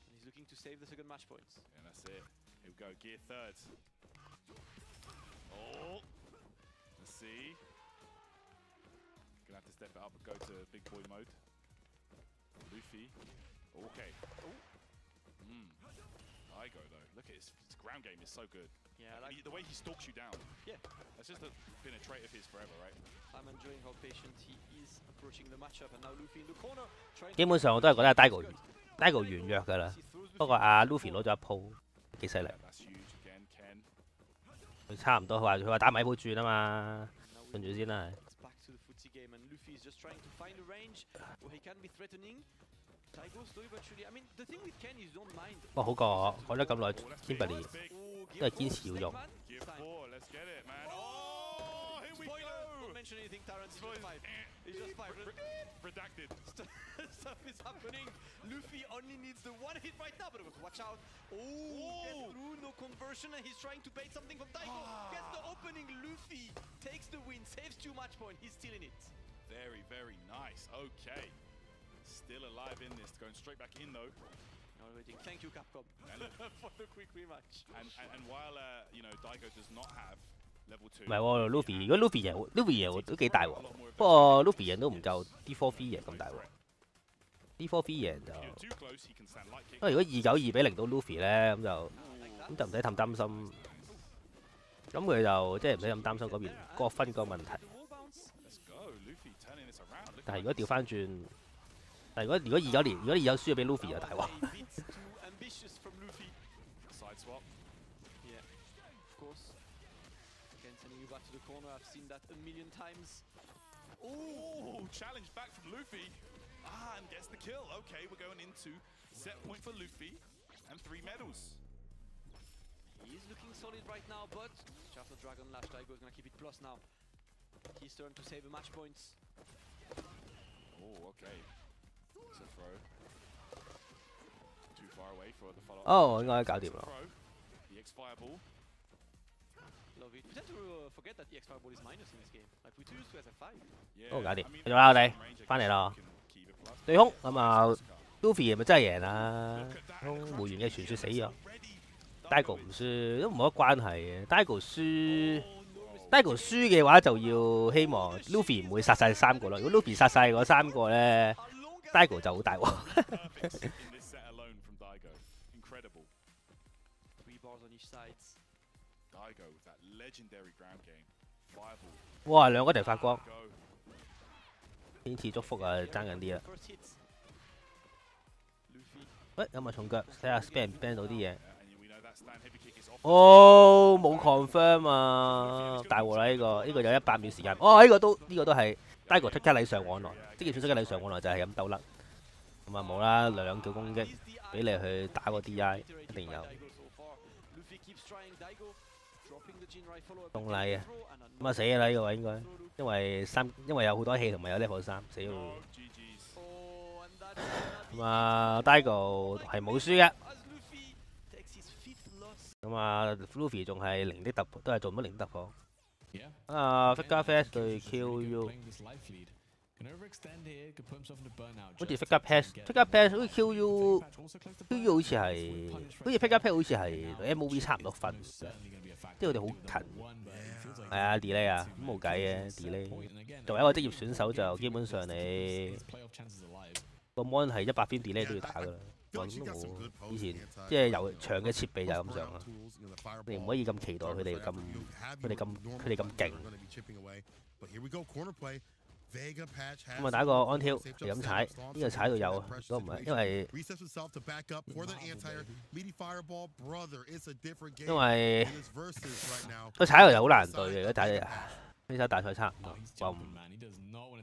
And he's looking to save the second match points. And that's it. Here we go. Gear third. Oh. Let's see. Gonna have to step it up and go to big boy mode. Luffy. Okay. Daigo though. Look at his ground game is so good. Yeah, Like, the way he stalks you down. Yeah. That's just been a trait of his forever, right? I'm enjoying how patient he is approaching the matchup, and now Luffy in the corner. 基本上我都係覺得係 Daigo 軟弱㗎啦。不過阿 Luffy 攞咗一鋪，幾犀利。 That's huge again, Ken. 佢差唔多，佢話打米鋪轉啊嘛，順住先啦。 Back to the footsie game, and Luffy is just trying to find a range where he can be threatening. Daigo slowly but surely. I mean, the thing with Ken is don't mind. 哇，好過講咗咁耐 Kimberly Oh, 都係堅持要用。 Gear 4, let's get it, man. Oh, here we Spoiler! Don't go. mention anything, Terrence. It's just 5. It's just 5. Redacted. Stuff is happening. Luffy only needs the one hit right now, but watch out. Oh, gets through, no conversion, and he's trying to bait something from Daigo. Gets the opening. Luffy takes the win, saves 2 match points. He's still in it. Very, very nice. Okay. Still alive in this. Going straight back in though. Now waiting. Thank you, Capcom, for the quick rematch. And while you know Daigo does not have level 2. 唔係喎，Luffy 如果 Luffy 贏都幾大喎，不過 Luffy 贏都唔夠 D4 贏咁大喎。D4 贏就， Too close, he can stand light kick. 因為如果292-0到 Luffy 咧，咁就唔使咁擔心。咁佢就即係唔使咁擔心嗰邊個分個問題。 Let's go. Luffy turning this around. Look 但係如果調翻轉，但係如果29輸咗俾 Luffy 就大鑊。 Bit too ambitious from Luffy. side swap. Yeah, of course. Again, sending you back to the corner. I've seen that a million times. Oh, challenge back from Luffy. And gets the kill. Okay, we're going into set point for Luffy and 3 medals. He is looking solid right now, but Shaft of Dragon Lash Daigo is gonna keep it plus now. His turn to save the match points. Oh, okay. It's a throw. Too far away for the follow-up. 哦，應該搞掂啦。 Throw. The X Fireball. Love it. We tend to forget that the X Fireball is minus in this game. Like we too used to SF5. Yeah, 都搞掂， I mean, 繼續啦我哋 range, I 翻嚟 guess 啦 you。can keep it plus. 對空咁啊，Luffy 咪真係贏啦，無緣嘅傳說死咗。Daigo 唔輸都冇乜關係嘅，Daigo 輸嘅話就要希望 Luffy 唔會殺晒3個啦。如果 Luffy 殺晒嗰3個咧，Daigo 就好大鑊。 Perfect in this set alone from Daigo. Incredible. 3 bars on each side. Daigo with that legendary ground game. Fireball. 哇，兩個一齊發光， Go. 天賜祝福啊，爭緊啲啦。 First hit. Luffy. 喂，有冇重腳？睇下 ban 到啲嘢。 And we know that stand heavy kick is off. 哦，冇 confirm 啊，大鑊啦！呢個有100秒時間。哦，呢個都係 Daigo 即刻禮尚往來，職業選手嘅禮尚往來就係咁鬥甩。咁啊冇啦，兩叫攻擊俾你去打個 DI， 一定有。動禮啊，咁啊死啦呢個位應該，因為有好多氣同埋有 level 3，死咗。 GG's. 咁啊 Daigo 係冇輸嘅。 咁啊 Luffy 仲係0的突破，都係做唔到0突破。 Yeah. 啊 Figure Pass 對 QU。 Playing this life lead. Can overextend here, could put himself into burnout. 好似 Figure Pass 好似 QU 好似係，好似 Figure Pass 好似係 MOV 差唔多分，即係佢哋好近。係啊 delay 啊，咁冇計嘅 delay。作為一個職業選手就基本上你個 mon 係100 frame delay 都要打㗎啦。揾都冇，以前即係有長嘅設備就係咁上啦。你唔可以咁期待佢哋咁勁。咁啊打個安挑就咁踩，呢個踩到有啊，如果唔係因為佢踩到又好難對嘅，如果睇呢手大賽差唔多，話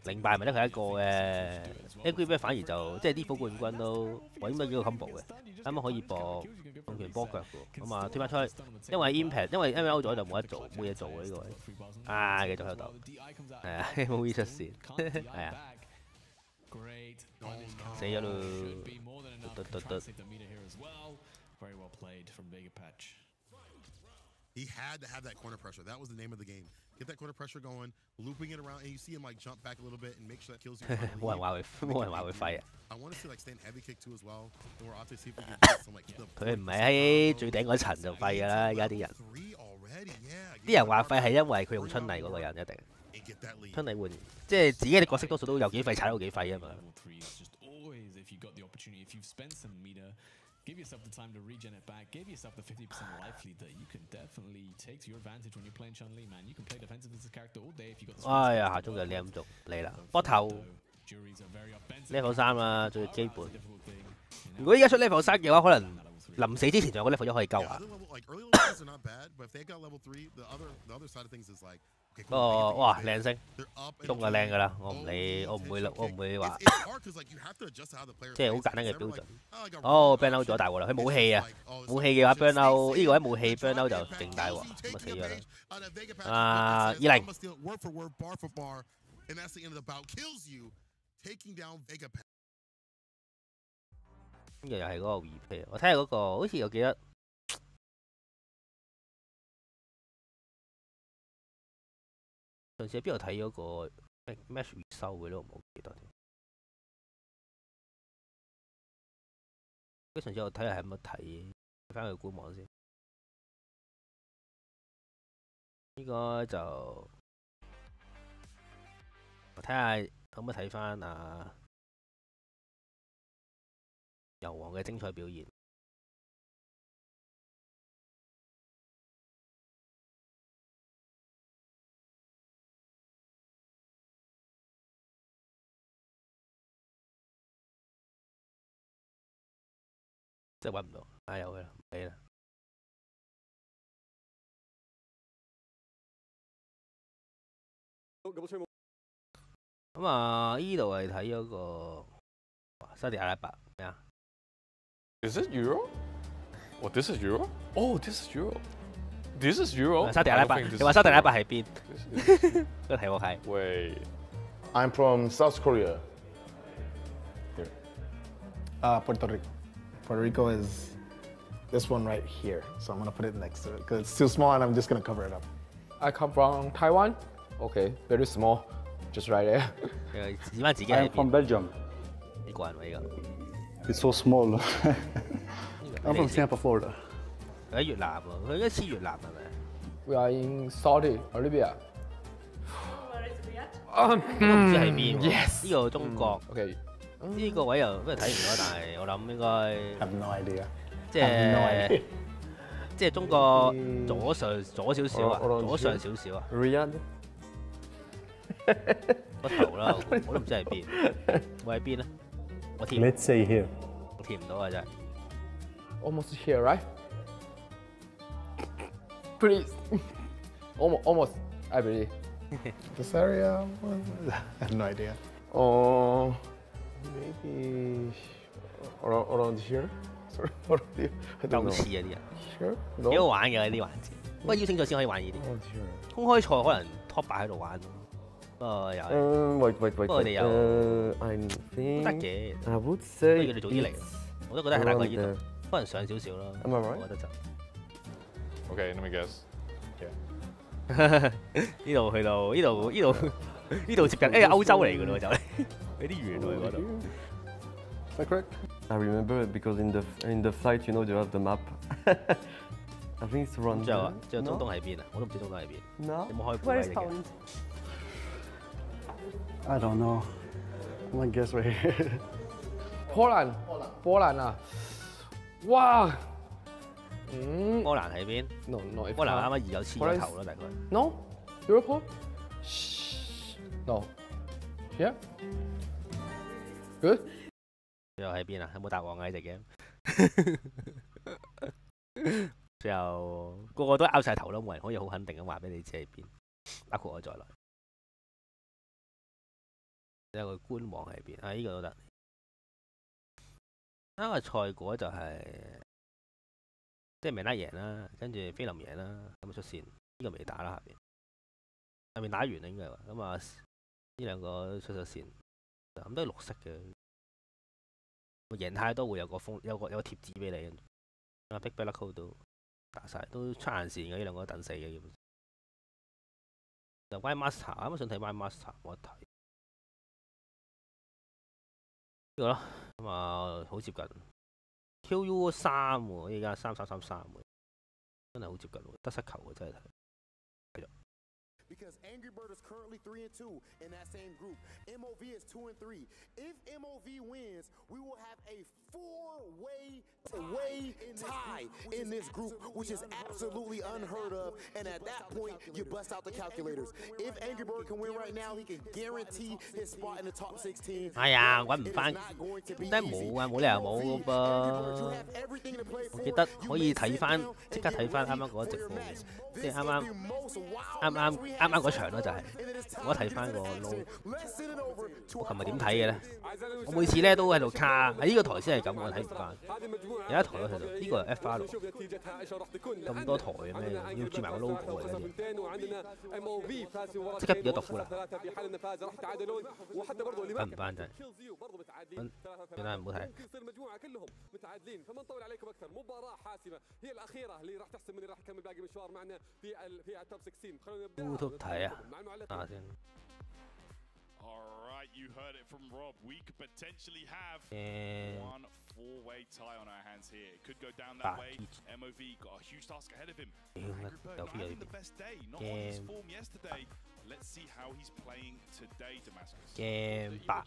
零敗咪得佢一個嘅。ENG 反而就即係啲冠軍都揾咗幾個 combo 嘅，啱啱可以搏重拳波腳嘅。咁啊推翻出去，因為 impact， 因為 ML 咗就冇得做，冇嘢做呢個位。啊，繼續喺度，係啊，冇 V 出線，係啊，死咗咯，He had to have that corner pressure. That was the name of the game. Get that corner pressure going, looping it around, and you see him like jump back a little bit and make sure that kills you. 冇人話佢廢啊！ I want to see like stand heavy kick too as well. And we're off to see if we can get some like. 佢唔係喺最頂嗰層就廢㗎啦，而家啲人。啲人話廢係因為佢用春麗嗰個人一定。春麗換，即係自己嘅角色多數都有幾廢踩到幾廢啊嘛。Give yourself the time to regen it back. Give yourself the 50% life lead that you can definitely take to your advantage when you're playing Chun-Li, man. You can play defensive as a character all day if you got the. 哎呀，下中就你咁做嚟啦，波頭 level 3啦，最基本。如果依家出 level 3嘅話，可能臨死之前仲有個 level 1可以救下。哦，哇，靚聲，中就靚㗎啦，我唔理，我唔會話，即係好簡單嘅標準。哦 ，burn out 咗大鑊啦，佢冇氣啊，冇氣嘅話 burn out 呢個位冇氣 burn out 就勁大鑊，咁啊死咗啦。啊，20。跟住又係嗰個 replay， 我睇下嗰個好似我記得。上次喺邊度睇嗰個 match 回收嘅咧？我唔好記得添。跟上次我睇下係乜睇，翻去官網先。應該就我睇下可唔可以睇翻啊油王嘅精彩表現。真係揾唔到，啊有佢啦，唔理啦。咁啊，依度係睇嗰個沙地阿拉伯咩啊 ？Is it Euro? Oh, this is Euro? Oh, this is Euro. This is Euro. 沙地阿拉伯，你話沙地阿拉伯喺邊？個題目係。Wait. I'm from South Korea. Here. Puerto Rico. Puerto Rico is this one right here. So I'm gonna put it next to it because it's too small and I'm just gonna cover it up. I come from Taiwan. Okay, very small. Just right there. 指翻自己 I'm from Belgium. 呢個人喎呢個。It's so small. I'm from Tampa, Florida. 佢喺越南喎，佢應該黐越南係咪 ？We are in Saudi Arabia. 我唔知係邊喎。Yes. 呢個中國。Okay. 呢個位又真係睇唔到，但係我諗應該 have no idea， 即係中國左少少啊，左上少少啊。Riyadh 個頭啦，我都唔知係邊，會喺邊咧？我填。Let's say here。我填唔到啊真係。Almost here, right? Please. Almost, I believe. This area? I have no idea. Maybe around here. Sorry, around here. 鳩似啊啲人。Sure. 幾好玩嘅呢啲環節，不過邀請咗先可以玩呢啲。公開賽可能 top 8喺度玩咯。不過又係。Wait. 不過佢哋又 I 得 think 嘅。 I would 不如 say 佢哋早啲嚟，我都覺得係大過呢度，可能上少少咯。Am I right? 我覺得就。Okay, let me guess. 呢度去到呢度接近歐洲嚟㗎咯就，有啲遠喎嗰度。Is that correct? I remember it because in the flight, you know, you have the map. I think it's around. 最後中東喺邊啊？我都唔知中東喺邊。No. 有冇開盤位？ I don't know. I'm gonna guess right here. 波蘭啊！哇！波蘭喺邊 No. 波蘭啱啱有黐咗頭咯，大概。No. Europe? No. Yeah. Good. 最後喺邊啊？有冇答案啊？呢隻 game？ 最後個個都拗晒頭咯，冇人可以好肯定咁話俾你知喺邊，包括我在內。有個官網喺邊？呢個都得。啱個賽果就係即係明拉贏啦，跟住菲林贏啦，咁出線。呢個未打啦，下邊打完啦應該係話。咁啊，呢兩個都出咗線，咁都係綠色嘅。贏太多會有個貼紙俾你。啊 ，Big Black Hole 都打晒，都出硬線嘅，呢兩個都等死嘅基本上。就 Y Master， 啱啱想睇 Y Master， 冇得睇。呢個咯，咁啊好接近 QU 3喎，依家3333喎，真係好接近喎，得失球喎真係。繼續。Because Angry Bird is currently 3-2 in that same group. MOV is 2-3. If MOV wins, we will have a four-way tie in this group, which is absolutely unheard of. And at that point, you bust out the calculators. If Angry Bird can win right now, he can guarantee his spot in the top 16. 係啊，揾唔翻，真係冇啊，冇理由冇噃。我記得可以睇翻，即刻睇翻啱啱嗰個直播，即係啱啱嗰場咯，就係我睇翻個 low。我琴日點睇嘅咧？我每次咧都喺度卡，喺呢個台先係咁，我睇唔翻。有一台我睇到，呢個係 F6，咁多台嘅咩？要轉埋個 logo 嚟嘅，即刻變咗毒夫啦！揾唔翻真係，算啦，唔好睇。YouTube 睇啊，等下先。Alright, you heard it from Rob. We could potentially have one four-way tie on our hands here. It could go down that way. MOV got a huge task ahead of him. Angry Bird not having the best day, not on his form yesterday. Let's see how he's playing today, Damascus. Game 8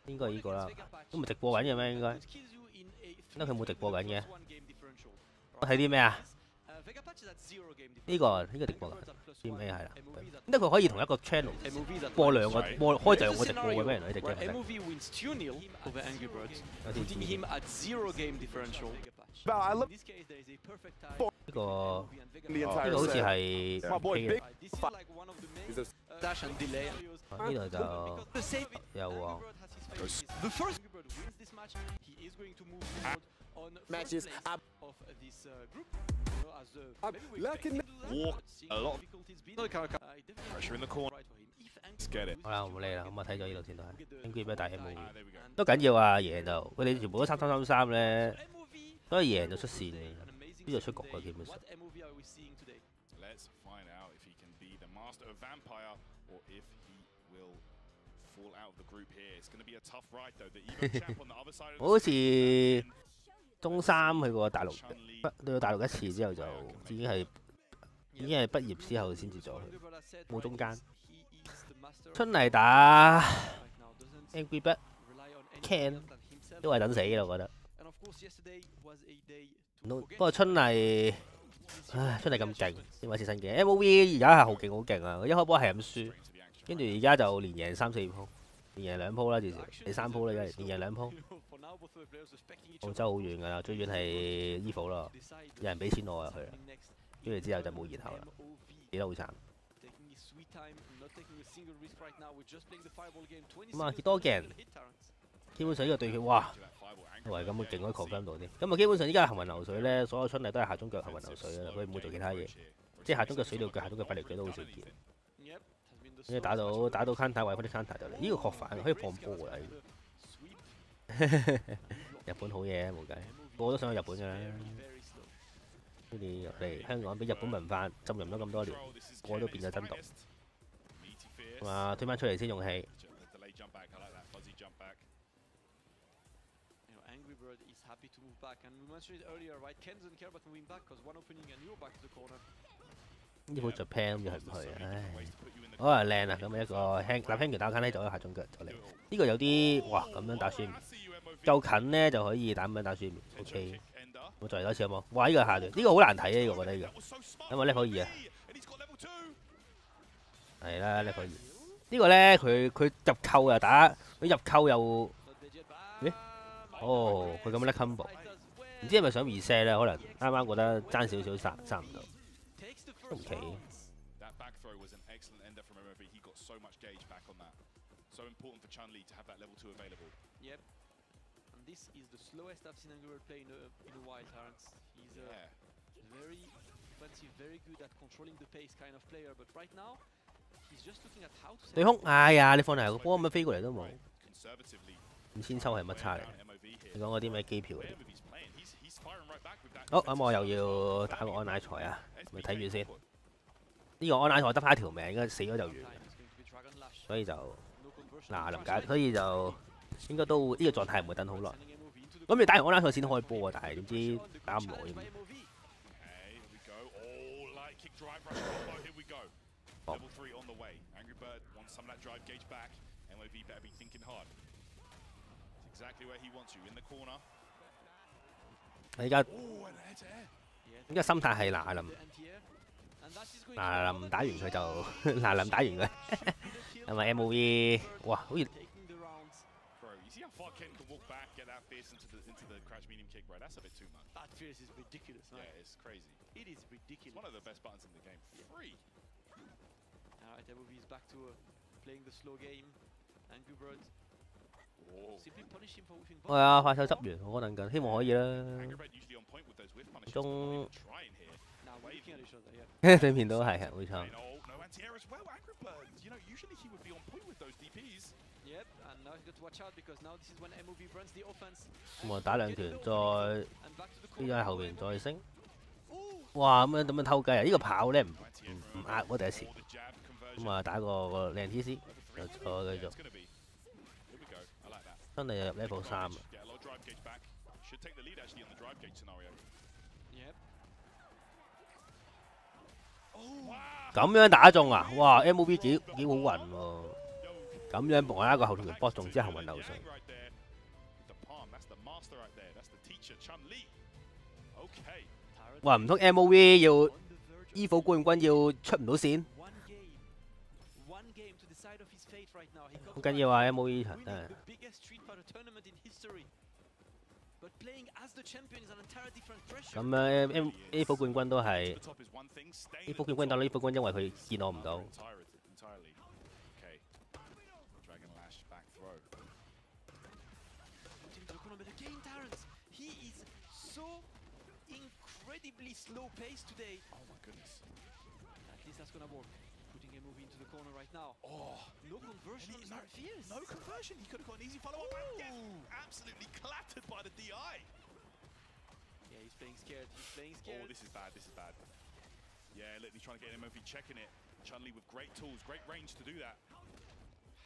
應該呢個啦，都唔直播緊嘅咩？應該，因為佢冇直播緊嘅。我睇啲咩啊？呢個直播㗎，啲咩係啦？因為佢可以同一個 channel 播兩個開兩個直播嘅咩？原來呢隻 game 呢個好似係呢度就有喎。Matches. لكن walk a lot pressure in the corner. Let's get it. 好啦，我冇理啦，咁我睇咗呢度先都係。Angry Bird 大 MOV 都緊要啊，贏就佢哋全部都3333咧，所以贏就出線嘅，呢度出局嘅基本上。Let's find out if he can be the master of vampire or if he will fall out of the group here. It's going to be a tough ride though. The Evo champ on the other side. 我好似中三去過大陸，去到大陸一次之後就已經係畢業之後先至做，冇中間。春嚟打 Angry Bird Can 都係等死啦，我覺得。不過春麗，唉，春麗咁勁，點解試新嘅 MOV 而家係好勁啊！佢一開波係咁輸，跟住而家就連贏3-4鋪，連贏2鋪啦，至少第3鋪啦，而家連贏2鋪。澳洲好遠㗎啦，最遠係 EVO 咯，有人俾錢我入去啦，跟住之後就冇然後啦，死得好慘。咁啊，幾多嘅人？基本上呢個對決，哇！喂，咁佢勁可以 confirm 到啲。咁啊，基本上依家行雲流水咧，所有春麗都係下中腳行雲流水嘅，佢唔會做其他嘢，即係下中腳水料腳、下中腳發力腳都好少見。跟住打到 counter 位，嗰啲 counter 就嚟，呢個確反可以放波㗎。日本好嘢冇計，個個都想去日本㗎啦。佢哋嚟香港俾日本文化浸淫咗咁多年，個個都變咗真毒。推翻出嚟先用氣。呢鋪 Japan 咁就係唔去，唉。好啊，靚啊！咁一個立輕橋打緊呢度，下中腳就嚟。呢個有啲哇咁樣打書面，夠近咧就可以咁樣打書面。OK， 我再嚟多次好冇？哇！呢個下段，呢個好難睇啊！呢個我覺得呢個，因為呢可以啊，係啦，呢可以。呢個咧佢入扣又打，佢入扣又，咦？哦，佢咁樣叻 combo， 唔知係咪想 reset 咧？可能啱啱覺得爭少少殺唔到，都唔奇。back throw was an excellent ender from MOV. He got so much gauge back on that. So important for Chun-Li to have that level 2 available. Yep. And this is the slowest I've seen Angry Bird play in a while, Terrence. He's very offensive, very good at controlling the pace kind of player. But right now, he's just looking at how to... 對空，哎呀！你放嚟個波咁樣飛過嚟都冇。5000抽係乜叉嚟？你講嗰啲咩機票嗰啲？好，咁我又要打個安奶賽啊！咪睇住先。呢個安奶賽得翻一條命，應該死咗就完。所以就嗱臨解，所以就應該都呢個狀態唔會等好耐。咁你打完安奶賽先開波啊，但係點知打唔耐咁。Level 3 on the way. Angry Bird wants some of that drive gauge back. MOV better be thinking hard. It's exactly where he wants you, in the corner. 而家心態係嗱臨打完佢就嗱臨打完佢，係咪 MOV？ 哇，好似 Bro, you see how far Ken can walk back, get that fierce into the crouch medium kick, bro? That's a bit too much. That fierce is ridiculous, man. Yeah, it's crazy. It is ridiculous. It's one of the best buttons in the game. Free. Alright, MOV is back to playing the slow game. Angry Bird. Simply punish him for whiffing both. 係啊，快手執完，我等緊，希望可以啦。中對面都係冇錯。咁我打兩拳，再呢喺後邊再升。哇！咁樣偷雞啊！呢個跑咧唔壓我第一次。咁啊，打個靚 TC， 就再繼續。真係入 level 3啊！咁樣打中啊！哇 ！MOV 幾好運喎！咁樣搏一個後條搏中之後運流上。哇！唔通 MOV 要衣服冠軍要出唔到線？好緊要啊 ！MOV 真係。咁樣 A 副冠軍都係 A 副冠軍，但係 A 副冠軍因為佢見我唔到。Incredibly slow pace today. Oh my goodness. At least that's gonna work. Putting a move into the corner right now. Oh, no conversion. He's not fierce. No conversion. He could have got an easy follow-up and get absolutely clattered by the DI. Yeah, he's playing scared. He's playing scared. Oh, this is bad. This is bad. Yeah, look, he's trying to get MOV checking it. Chun-Li with great tools, great range to do that.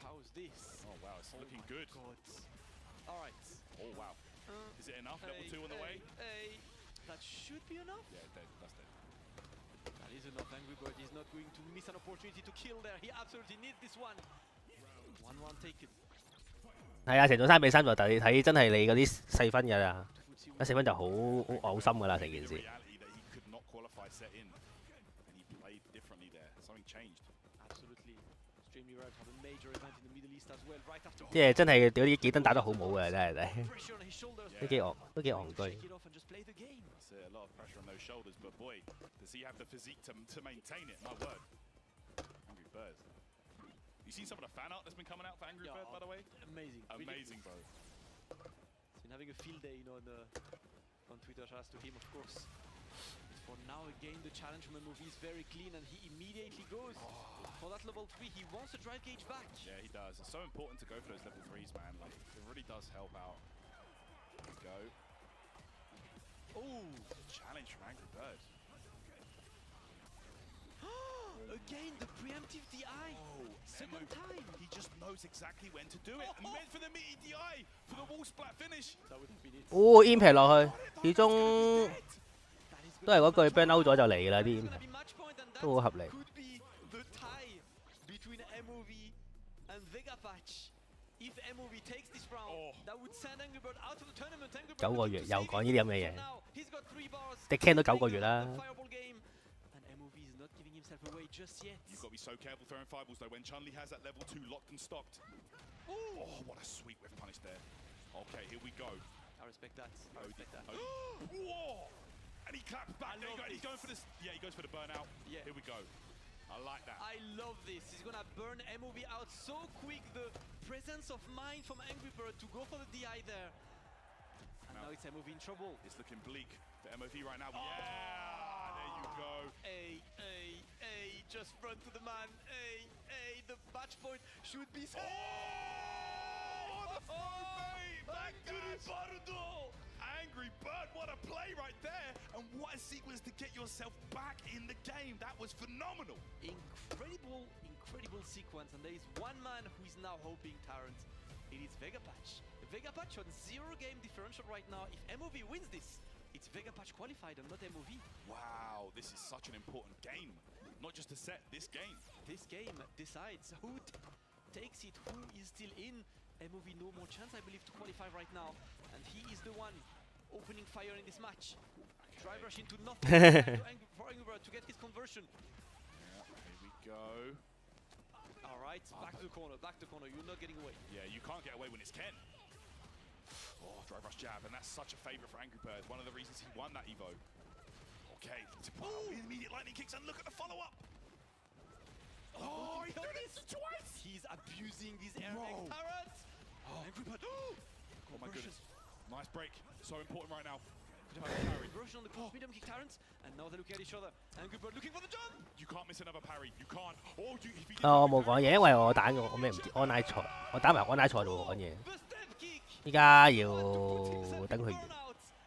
How's this? Oh wow, it's looking good. God. All right. Oh wow. Is it enough? Level 2 on the way. That should be enough. Yeah, dead. That's dead. That is enough. Angry Bird is not going to miss an opportunity to kill there. He absolutely needs this one. 1-1 taken. 係啊，成咗3-3就睇真係你嗰啲細分㗎啦，一4分就好嘔心㗎啦成件事。即係真係屌啲幾燈打得好冇嘅，真係都幾戇居。A lot of pressure on those shoulders, but boy, does he have the physique to maintain it? My word. Angry Bird. You seen some of the fan art that's been coming out for Angry Bird, by the way? Amazing. Amazing, bro. He's been having a field day, you know, on Twitter. Shout out to him, of course. For now, again, the challenge from MOV is very clean, and he immediately goes for that level 3. He wants the drive gauge back. Yeah, he does. It's so important to go for those level 3s, man. Like, it really does help out. There we go. Oh, challenge from Angry Bird. Again, the preemptive DI. Second time. He just knows exactly when to do it. And went for the meaty DI for the wall splat finish. That would have been it. 哦 ，impact 落去，始終都係嗰句 burn out 咗就嚟啦啲 impact， 都好合理。9個月又講呢啲咁嘅嘢，迪 Ken 都9個月啦。You've got to be so careful throwing fireballs though when Chun-Li has that level 2 locked and stocked. Oh, what a sweet whiff punish there. Okay, here we go. I respect that. I respect that. Whoa! And he claps back. There you go. He's going for this. Yeah, he goes for the burnout. Yeah. Here we go. I like that. I love this. He's gonna burn MOV out so quick. The presence of mind from Angry Bird to go for the DI there. And now it's MOV in trouble. It's looking bleak for MOV right now. Yeah, there you go. Just run to the man. The match point should be. Back to the Bardo! Angry Bird, what a play right there, and what a sequence to get yourself back in the game. That was phenomenal. Incredible sequence, and there is one man who is now hoping Tarrant. It is Vegapatch. Vegapatch on 0-game differential right now. If MOV wins this, it's Vegapatch qualified and not MOV. Wow, this is such an important game. Not just a set, this game. This game decides who takes it, who is still in. MOV no more chance, I believe, to qualify right now. And he is the one opening fire in this match. Okay. Drive rush into nothing for Angry Bird to get his conversion. Yeah, here we go. All right, back to the corner, You're not getting away. Yeah, you can't get away when it's Ken. Oh, drive rush jab, and that's such a favorite for Angry Bird. One of the reasons he won that Evo. Okay, wow, immediate lightning kicks, and look at the follow-up. Oh, he did it twice! He's abusing his air Tarrant! Angry Bird! Oh my goodness. Nice break. So important right now. Conversion on the cross medium kick Tarrant, and now they look at each other. Angry Bird looking for the jump! You can't miss another parry. You can't. Oh, if he 我冇講嘢，因為我打我咩唔知安拉賽，我打埋安拉賽度講嘢。依家要等佢完。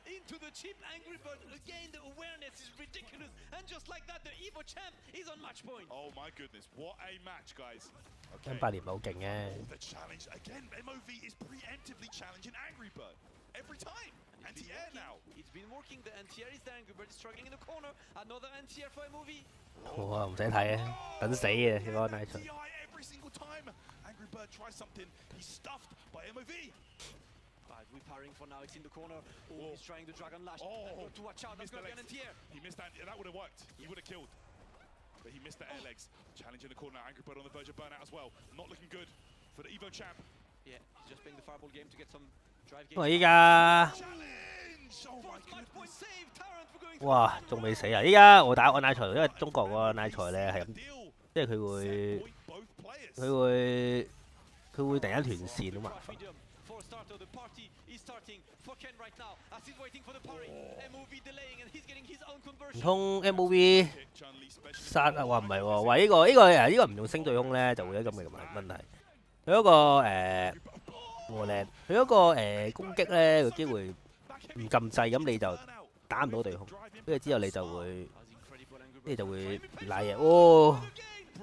Into the chip, Angry Bird again. The awareness is ridiculous, and just like that, the Evo champ is on match point. Oh my goodness, what a match, guys! Okay. 8年冇勁嘅。The challenge again. MOV is preemptively challenging Angry Bird every time. Anti-air now. It's been working. The anti-air is there. Angry Bird is struggling in the corner. Another anti-air for MOV. 哇，唔使睇啊，等死啊！呢個安拉賽。Every single time Angry Bird tries something, he's stuffed by MOV. We're parrying for now. It's in the corner. Oh, he's trying the Dragon Lash. Oh, to watch out. That's going to be an anti-air. He missed that. That would have worked. He would have killed. But he missed the air legs. Challenging the corner. Angry Bird on the verge of burnout as well. Not looking good for the Evo champ. Yeah, he's just playing the fireball game to get some drive game. 依家哇，仲未死啊！依家我打安拉賽，因為中國嗰個安拉賽咧係咁，即係佢會突然間斷線好麻煩。唔通 MOV 殺啊？話唔係喎，話呢個唔用星對空咧，就會有咁嘅問題。佢嗰個和靚，佢嗰個攻擊咧個機會唔撳掣，咁你就打唔到對空，跟住之後你就會賴嘢。哦，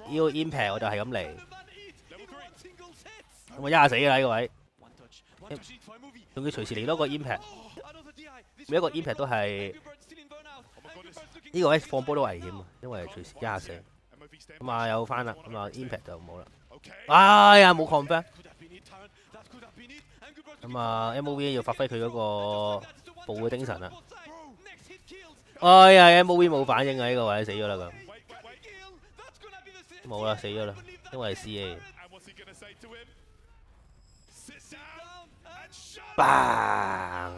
呢個 impact 我就係咁嚟，我一下死啦呢個位。仲要隨時嚟多個 impact， 每一個 impact 都係呢個位放波都危險啊，因為隨時一下死。咁啊有翻啦，咁啊 impact 就冇啦。哎呀冇 confirm。咁啊 MOV 要發揮佢嗰個暴嘅精神啦。哎呀 MOV 冇反應啊，呢個位死咗啦咁。冇啦，死咗啦，因為係 CA。bang！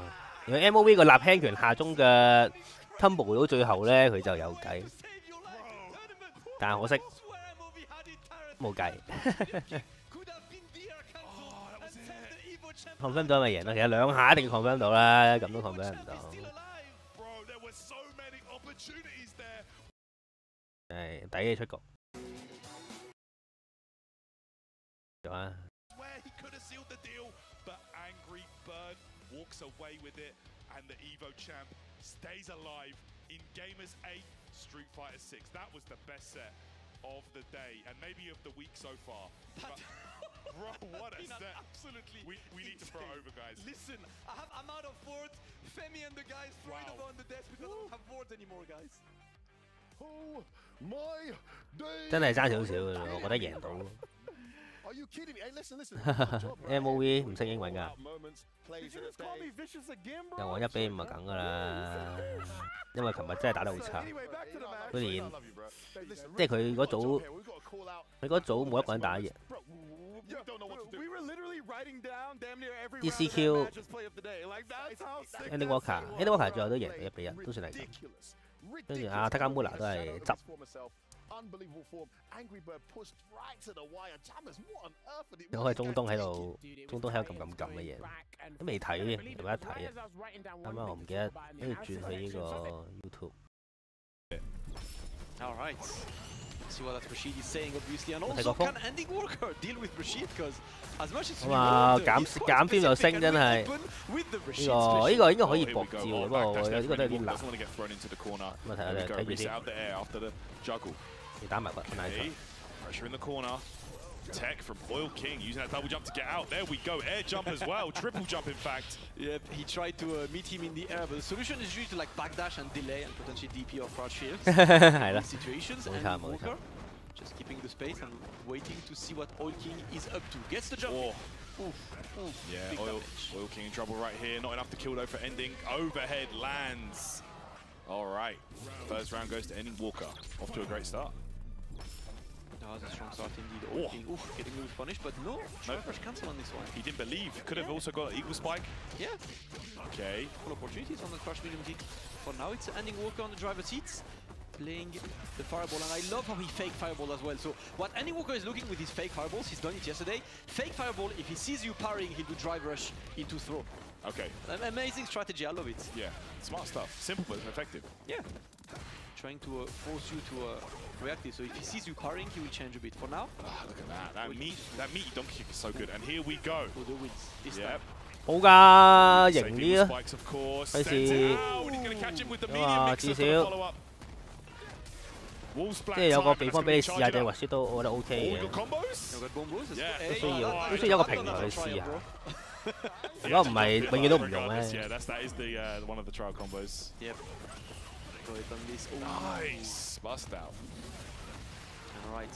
如果 MOV 個立輕拳下中嘅 combo 到最後咧，佢就有計，但係可惜冇計。confirm 到咪贏咯，其實兩下一定要 confirm 到啦，咁都 confirm 唔到。係抵嘅出局。做啊！ Walks away with it, and the Evo champ stays alive in Gamers 8, Street Fighter 6. That was the best set of the day, and maybe of the week so far. But, bro, what a set! Absolutely. We need to throw it over, guys. Listen, I'm out of words. Femi and the guys throwing over on the desk because I don't have words anymore, guys. Oh my day! 真係爭少少嘅，我覺得贏到。Are you kidding me? Hey, listen. MOV 唔識英文㗎。又我1比5就梗㗎啦，因為琴日真係打得好差。佢連即係佢嗰組冇一個人打贏。DCQ Ending Walker 最後都贏1比1，都算係咁。跟住阿塔加穆拿都係執。unbelievable form. Angry Bird pushed right to the wire. Jammers, what on earth are they? 我係中東喺度撳嘅嘢，都未睇嘅，有冇得睇啊？啱啱我唔記得，跟住轉去呢個 YouTube。All right. See what that Rashid is saying, obviously, and also can Ending Worker deal with Rashid? Because as much as 哇，減邊又升真係，呢個應該可以搏照嘅，不過我呢個都有啲難。咁啊睇下睇住先，你打埋個奶頭。Pressure in the corner. Tech from Oil King using that double jump to get out. There we go. Air jump as well. Triple jump, in fact. Yep, he tried to meet him in the air, but the solution is usually to like backdash and delay and potentially DP or crouch shield. 係啦，situations and Walker just keeping the space and waiting to see what Oil King is up to. Gets the jump. Oh. Yeah, Oil King in trouble right here. Not enough to kill though for Ending. Overhead lands. All right. First round goes to Ending Walker. Off to a great start. That was a strong start indeed. Oil King, getting a little punished, but no fresh cancel on this one. He didn't believe. Could have also got an Eagle Spike. Yeah. Okay. Full opportunities on the crush medium kick. For now, it's Ending Walker on the driver's seats, playing the fireball, and I love how he fake fireball as well. So what Ending Walker is looking with his fake fireballs, he's done it yesterday. Fake fireball, if he sees you parrying, he'll do drive rush into throw. Okay. An amazing strategy, I love it. Yeah, smart stuff. Simple but effective. Yeah. Trying to force you to react it. So if he sees you parrying, he will change a bit. For now, look at that. That meaty donkey kick is so good. And here we go. For the wins this time. 好㗎，型啲啊！費事哇，至少即係有個地方俾你試下隻滑雪都，我覺得 OK 嘅。都需要一個平台去試下。如果唔係，永遠都唔用咧。Nice! Bust out. Alright,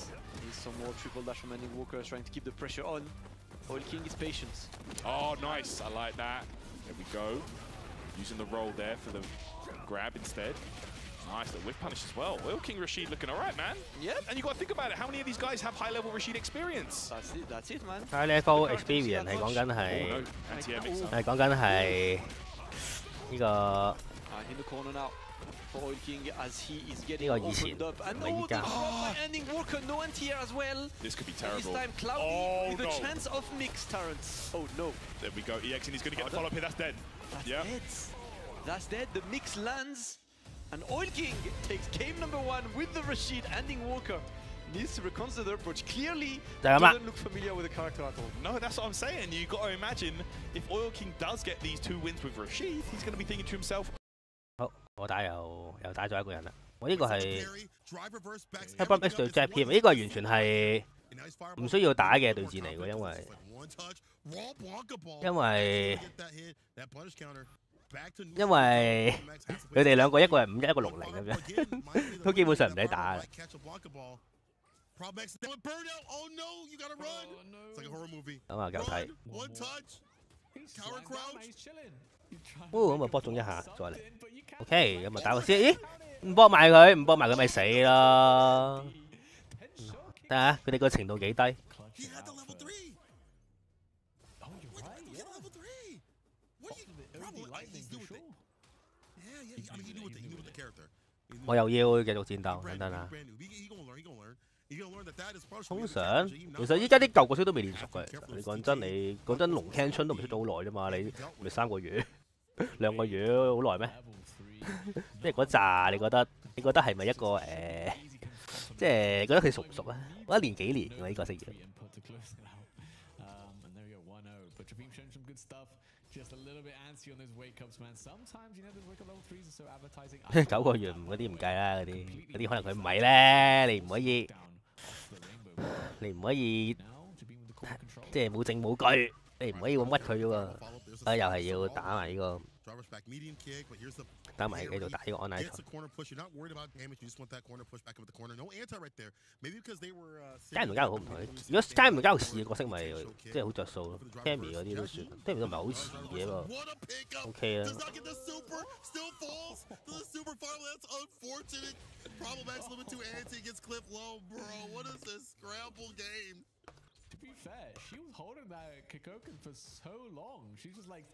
needs some more triple dash from Ending Walker, trying to keep the pressure on. Oil King is patient. Oh, nice. I like that. There we go. Using the roll there for the grab instead. Nice, the whiff punish as well. Oil King Rashid looking alright, man. Yeah. And you got to think about it. How many of these guys have high-level Rashid experience? That's it, man. High level experience 係講緊係講緊係呢個。In the corner now. For Oil King as he is getting opened up. And no, the Ending Walker, no anti-air as well. This could be terrible. This time Cloudy with a chance of mixed turrets. Oh no. There we go. EX and he's going to get the follow-up here. That's dead. That's dead. The mix lands. And Oil King takes game number 1 with the Rashid. Ending Walker needs to reconsider approach. Clearly doesn't look familiar with the character at all. No, that's what I'm saying. You got to imagine if Oil King does get these 2 wins with Rashid, he's going to be thinking to himself, 好，我打又打咗一個人啦。我呢個係 Headbump X 對 Jab 添，呢個係完全係唔需要打嘅對戰嚟嘅，因為佢哋兩個一個係5-1，一個60咁樣，都基本上唔使打啦。咁啊，夠睇。哦，咁啊搏中一下，再嚟。OK， 咁啊打個先。咦？唔搏埋佢咪死咯。睇下佢哋個程度幾低。我又要繼續戰鬥，等等啊！通常其實依家啲舊角色都未練熟嘅。你講真龍 Can 春都唔出咗好耐啫嘛，你咪3個月、2個月好耐咩？即係嗰扎你覺得係咪一個即係覺得佢熟唔熟啊？我一年幾年喎呢個職業。9個月嗰啲唔計啦，嗰啲可能佢唔係咧，你唔可以即係冇證冇據，你唔可以咁屈佢嘅喎。啊，又係要打埋呢個。打埋繼續打呢個 online 賽。加唔加好唔同，如果加唔加試嘅角色咪即係好着數咯。Tammy 嗰啲都算 ，Tammy 都唔係好似嘅喎。OK 啦。To be fair, she was holding that Kikoken for so long. She's just like,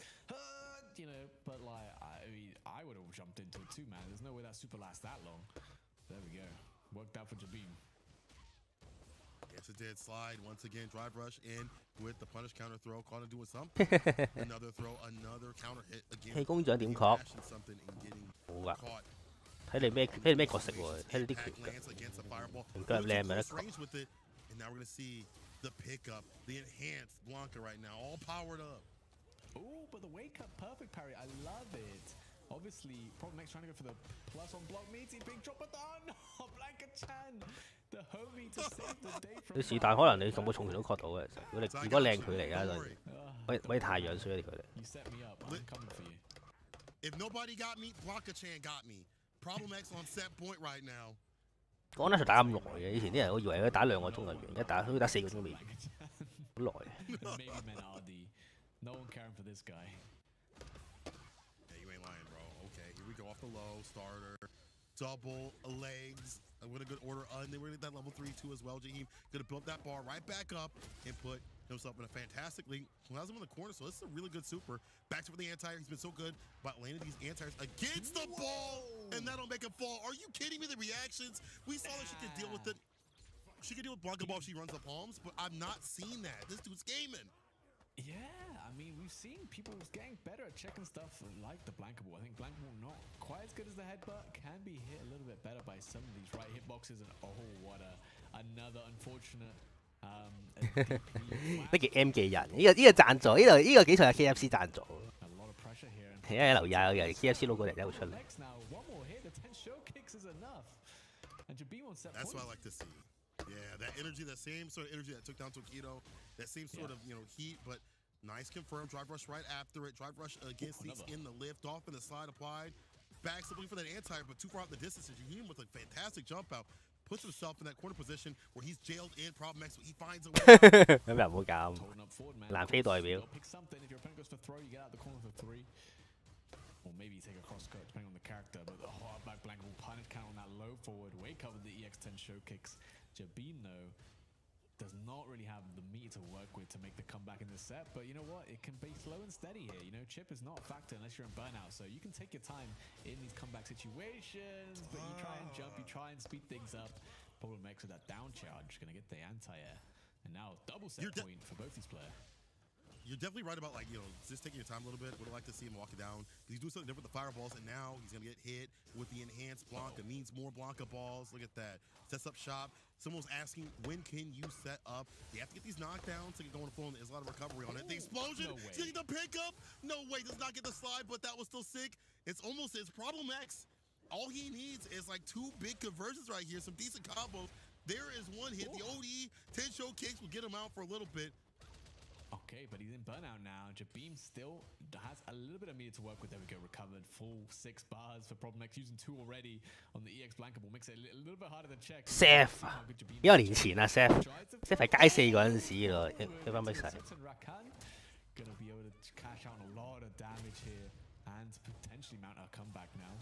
you know, but like, I mean, I would have jumped into it too, man. There's no way that super lasts that long. There we go. Worked out for Jabim. Yes, it did slide once again. Drive rush in with the punish counter throw. Caught him doing something. Another throw, another counter hit again. 氣功長點確？冇㗎。睇你咩角色喎？睇你啲拳腳。拳腳靚咪得確。And now we're gonna see the pickup, the enhanced Blanca right now, all powered up. Oh, but the wake up perfect parry. I love it. Obviously, Problem X trying to go for the plus on block meets. He's being dropped, but oh, Blanca Chan, the homie to save the day from. 你是但可能你咁個重拳都確到嘅，其實如果靚距離啊，喂太樣衰啲佢哋。You set me up. I'm coming for you. If nobody got me, Blanca Chan got me. Problem X on set point right now. 講得就打咁耐嘅，以前啲人我以為佢打2個鐘就完，一打佢打4個鐘未完，好耐。No one caring for this guy. Yeah, you ain't lying, bro. Okay, here we go off the low starter, double legs. With a good order, and then we're gonna get that level 3-2 as well. Jaheim gonna build that bar right back up and put himself in a fantastic lead. Allows him in the corner, so this is a really good super. Back to the anti-air. He's been so good about landing these anti-airs against the ball, and that'll make him fall. Are you kidding me? The reactions. We saw that she could deal with it. She could deal with Blanca Ball if she runs the palms, but I've not seen that. This dude's gaming. Yeah, I mean, we've seen people getting better at checking stuff like the Blanca Ball. I think Blanca Ball not quite as good as the headbutt, can be hit a little bit better by some of these right hitboxes. And oh, what another unfortunate. 呢個 M 記人，呢個贊助，呢個幾場係 KFC 贊助。睇下留意下，有 KFC logo 嚟一路出嚟。That's what I like to see. Yeah, that energy, that same sort of energy that took down Tokido, that same sort of heat, but nice confirmed. Drive rush right after it. Drive rush against these in the lift off and the slide applied. Back looking for that anti, but too far out the distance. Jaheim with a fantastic jump out. Puts himself in that corner position where he's jailed in Problem X, but he finds a way. 咁又唔好咁，南非代表。Or maybe take a cross cut depending on the character, but the hard back blank will punish count on that low forward. Wake up with the EX10 show kicks. Jabin though does not really have the meter to work with to make the comeback in this set, but you know what? It can be slow and steady here. You know, chip is not a factor unless you're in burnout, so you can take your time in these comeback situations, but you try and jump, you try and speed things up. Problem X with that down charge, gonna get the anti-air. And now double set point for both these players. You're definitely right about, like, just taking your time a little bit. Would have liked to see him walk it down. He's doing something different with the fireballs, and now he's going to get hit with the enhanced Blanca. Needs more Blanca balls. Look at that. Sets up shop. Someone was asking, when can you set up? You have to get these knockdowns to get going full, and there's a lot of recovery on it. The explosion. No way. The pickup. No way. Does not get the slide, but that was still sick. It's almost his Problem X. All he needs is, like, 2 big conversions right here. Some decent combos. There is one hit. The OD 10 show kicks will get him out for a little bit. Okay, but he's in burnout now. Jabim still has a little bit of meter to work with. There we go, recovered. Full 6 bars for Problem X, using 2 already on the EX Blanca Ball. Makes it a little bit harder to check. Seth 幾個年前啊 ，Seth 係街4嗰陣時咯，一翻咪齊。Gonna be able to cash out a lot of damage here and potentially mount a comeback now.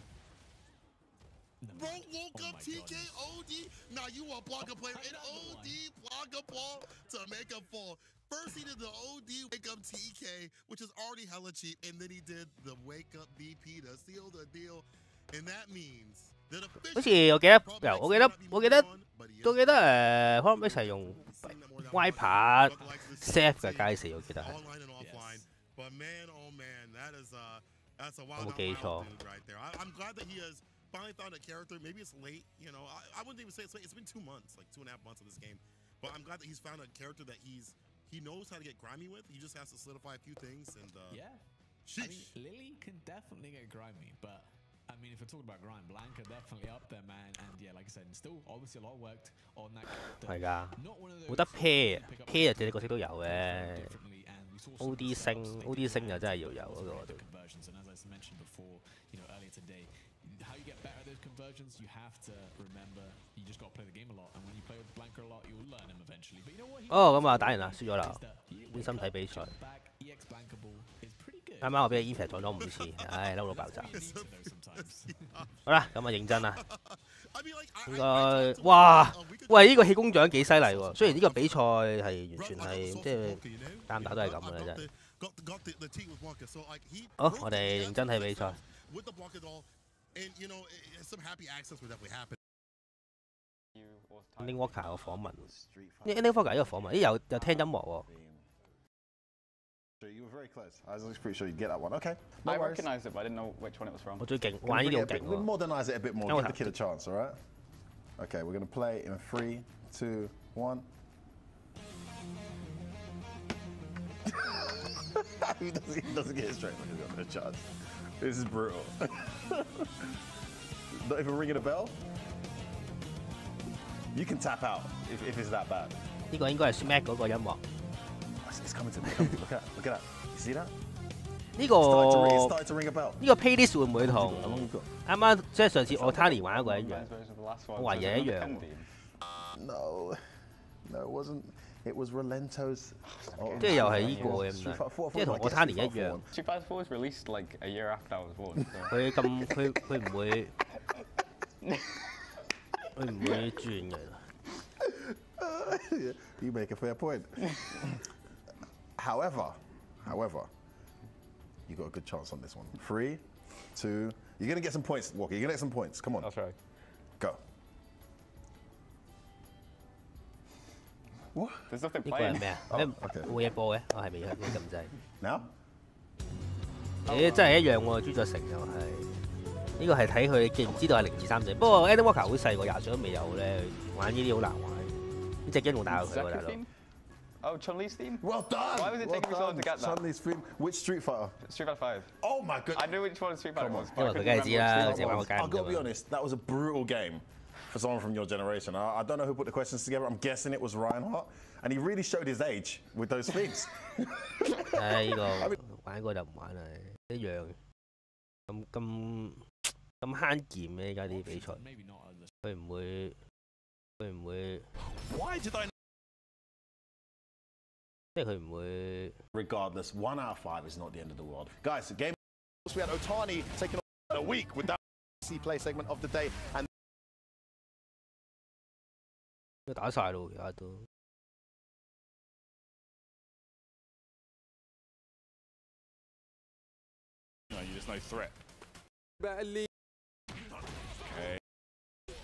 Bro, woke up TK OD. Now you want Blanca player in OD Blanca ball to make him fall. First he did the OD wake up TK, which is already hella cheap, and then he did the wake up BP to seal the deal, and that means that 好似我記得都記得可能一齊用 Wiper Seth 嘅街4，我記得係。But man, oh man, that's a wild dude right there. I'm glad that he has finally found a character. Maybe it's late, I wouldn't even say it's late. It's been 2 months, like 2.5 months of this game. But I'm glad that he's found a character that he knows how to get grimy with. He just has to solidify a few things. And yeah, I mean, Lily can definitely get grimy, but I mean, if we're talking about grime, Blanca definitely up there, man. And yeah, like I said, still obviously a lot worked on that character. 係㗎，冇得 pair 隻角色都有嘅。OD 星就真係要有嗰個。How you get better at those conversions, you have to remember you just got to play the game a lot, and when you play with Blanca a lot, you'll learn him eventually. But you know what? 哦，咁啊，打完啦，輸咗啦，專心睇比賽。啱啱我俾 Impact 撞咗5次，唉，嬲到爆炸。好啦，咁啊認真啦。應該，哇，喂，呢個氣功獎幾犀利喎！雖然呢個比賽係完全係即係打唔打都係咁嘅啦，真係。好，我哋認真睇比賽。And some happy accents would definitely happen. Ending Walker 個訪問，呢 Ending Walker 呢個訪問，咦有聽音樂喎。You were very close. I was pretty sure you'd get that one. Okay. No I recognised it, but I didn't know which one it was from. 我最勁，玩呢啲好勁喎。 We'll modernise it a bit more. Give the kid a chance, all right? Okay, we're gonna play in 3, 2, 1. he doesn't get it straight because he's got no chance. This is brutal. Not even ringing a bell. You can tap out if it's that bad. 呢個應該係 Smack 嗰個音樂。 It's coming to me. Look at that. You see that? 呢個 started to ring a bell. 呢個 playlist 會唔會同啱啱即係上次 Otani 玩嗰個一樣？我懷疑係一樣。No, it wasn't. It was Relento's. 即係又係呢個嘅咁樣，即係同 Otani 一樣。Street Fighter 4 was released like a year after I was born. 佢唔會轉嘅。You make a fair point. However, you got a good chance on this one. 3, 2. You're gonna get some points, Walker. You're gonna get some points. Come on. I'll try. Go. What? There's nothing 呢個 playing. 係咩啊？冇嘢播嘅，我係咪要撳掣 ？Now？ 咦，真係一樣喎，朱作成又係。呢個係睇佢記唔知道係0至3隻。不過 Ending Walker 好細個，20歲都未有咧，玩呢啲好難玩。呢隻 game 仲大過佢喎，大佬。Oh, Chun-Li's theme? Well done! Why was it taking me so long to get that? Chun-Li's theme. Which Street Fighter? Street Fighter 5. Oh my goodness. I knew which one Street Fighter was. 因為佢梗係知啦，佢淨玩個 game I've got to be honest, that was a brutal game for someone from your generation. I don't know who put the questions together. I'm guessing it was Reinhardt. And he really showed his age with those things. 唉，呢個玩過就唔玩啦，一樣。咁慳劍嘅而家啲比賽，佢唔會。 Why did I? 即係佢唔會。 Regardless, 1 out of 5 is not the end of the world, guys. The game. We had Otani taking a week with that play segment of the day, and 都打晒咯，而家都。There's no threat. Okay.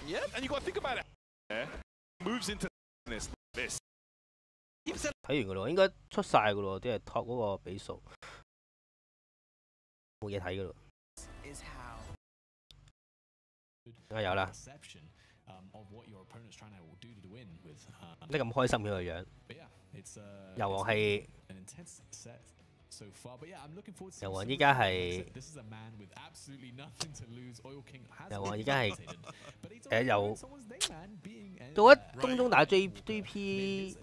Yeah, and you got to think about it. Yeah. Moves into this. 睇完噶咯，應該出晒噶咯，即係 top 嗰個比數，冇嘢睇噶咯。啊有啦，你咁開心嘅個樣，油王係。 油王依家係，油王依家係由到咗東中打 JP，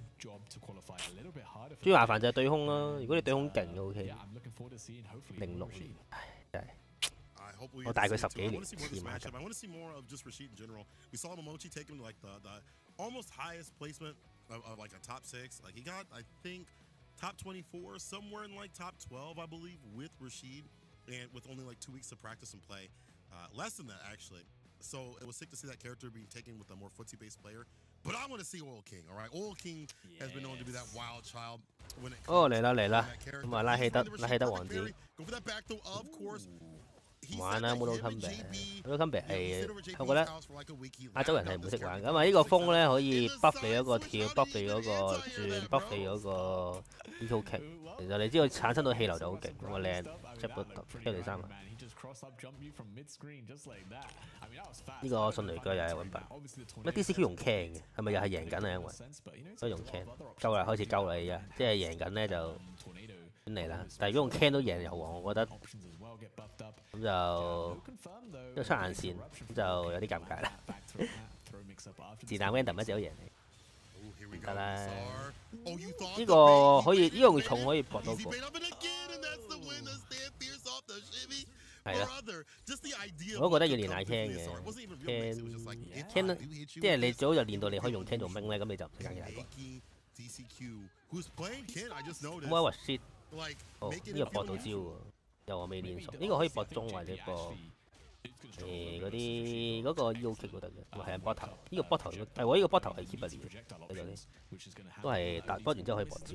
最麻煩就係對空啦。如果你對空勁就 OK。06年，真係。 我大佢10幾年，黐孖筋。 I want to see more of just Rashid in general. We saw Momochi take him to like the almost highest placement of like a top 6. Like he got, I think, top 24, somewhere in like top 12, I believe, with Rashid, and with only like 2 weeks to practice and play. Less than that, actually. So it was sick to see that character being taken with a more footsie-based player. But I want to see Oil King, all right? Oil King has been known to be that wild child when it comes to that character. 咁啊拉希德王子。 Go for that back throw, of course. 玩啦，冇到 comeback，冇到 comeback 係，我覺得亞洲人係唔識玩。咁啊，呢個風咧可以 buff 你嗰個跳 ，buff 你嗰個轉 ，buff 你嗰個 eco kick。其實你知道產生到氣流就好勁，咁啊靚，執到1、2、3啊！呢個順雷腳又係揾白。乜 DCQ 用 can 嘅，係咪又係贏緊啊？因為所以用 can， 鳩啦，開始鳩啦而家，即係贏緊咧就嚟啦。但係如果用 can 都贏油王，我覺得。 咁就出眼線，咁就有啲尷尬啦。自彈 random 一隻都贏你，得啦。呢個可以，呢個重可以搏到個。係啦，我都覺得要練下 can 嘅 can 即係你最好就練到你可以用 can 做兵咧，咁你就唔使揀其他個。咁我話 shit， 哦呢個搏到招喎。 又我未練熟，呢個可以搏中或者搏嗰啲嗰個 U kick 都得嘅，係搏頭。呢個搏頭係我呢個搏頭係 keep 不練嘅，喺度啲都係打搏完之後可以搏招。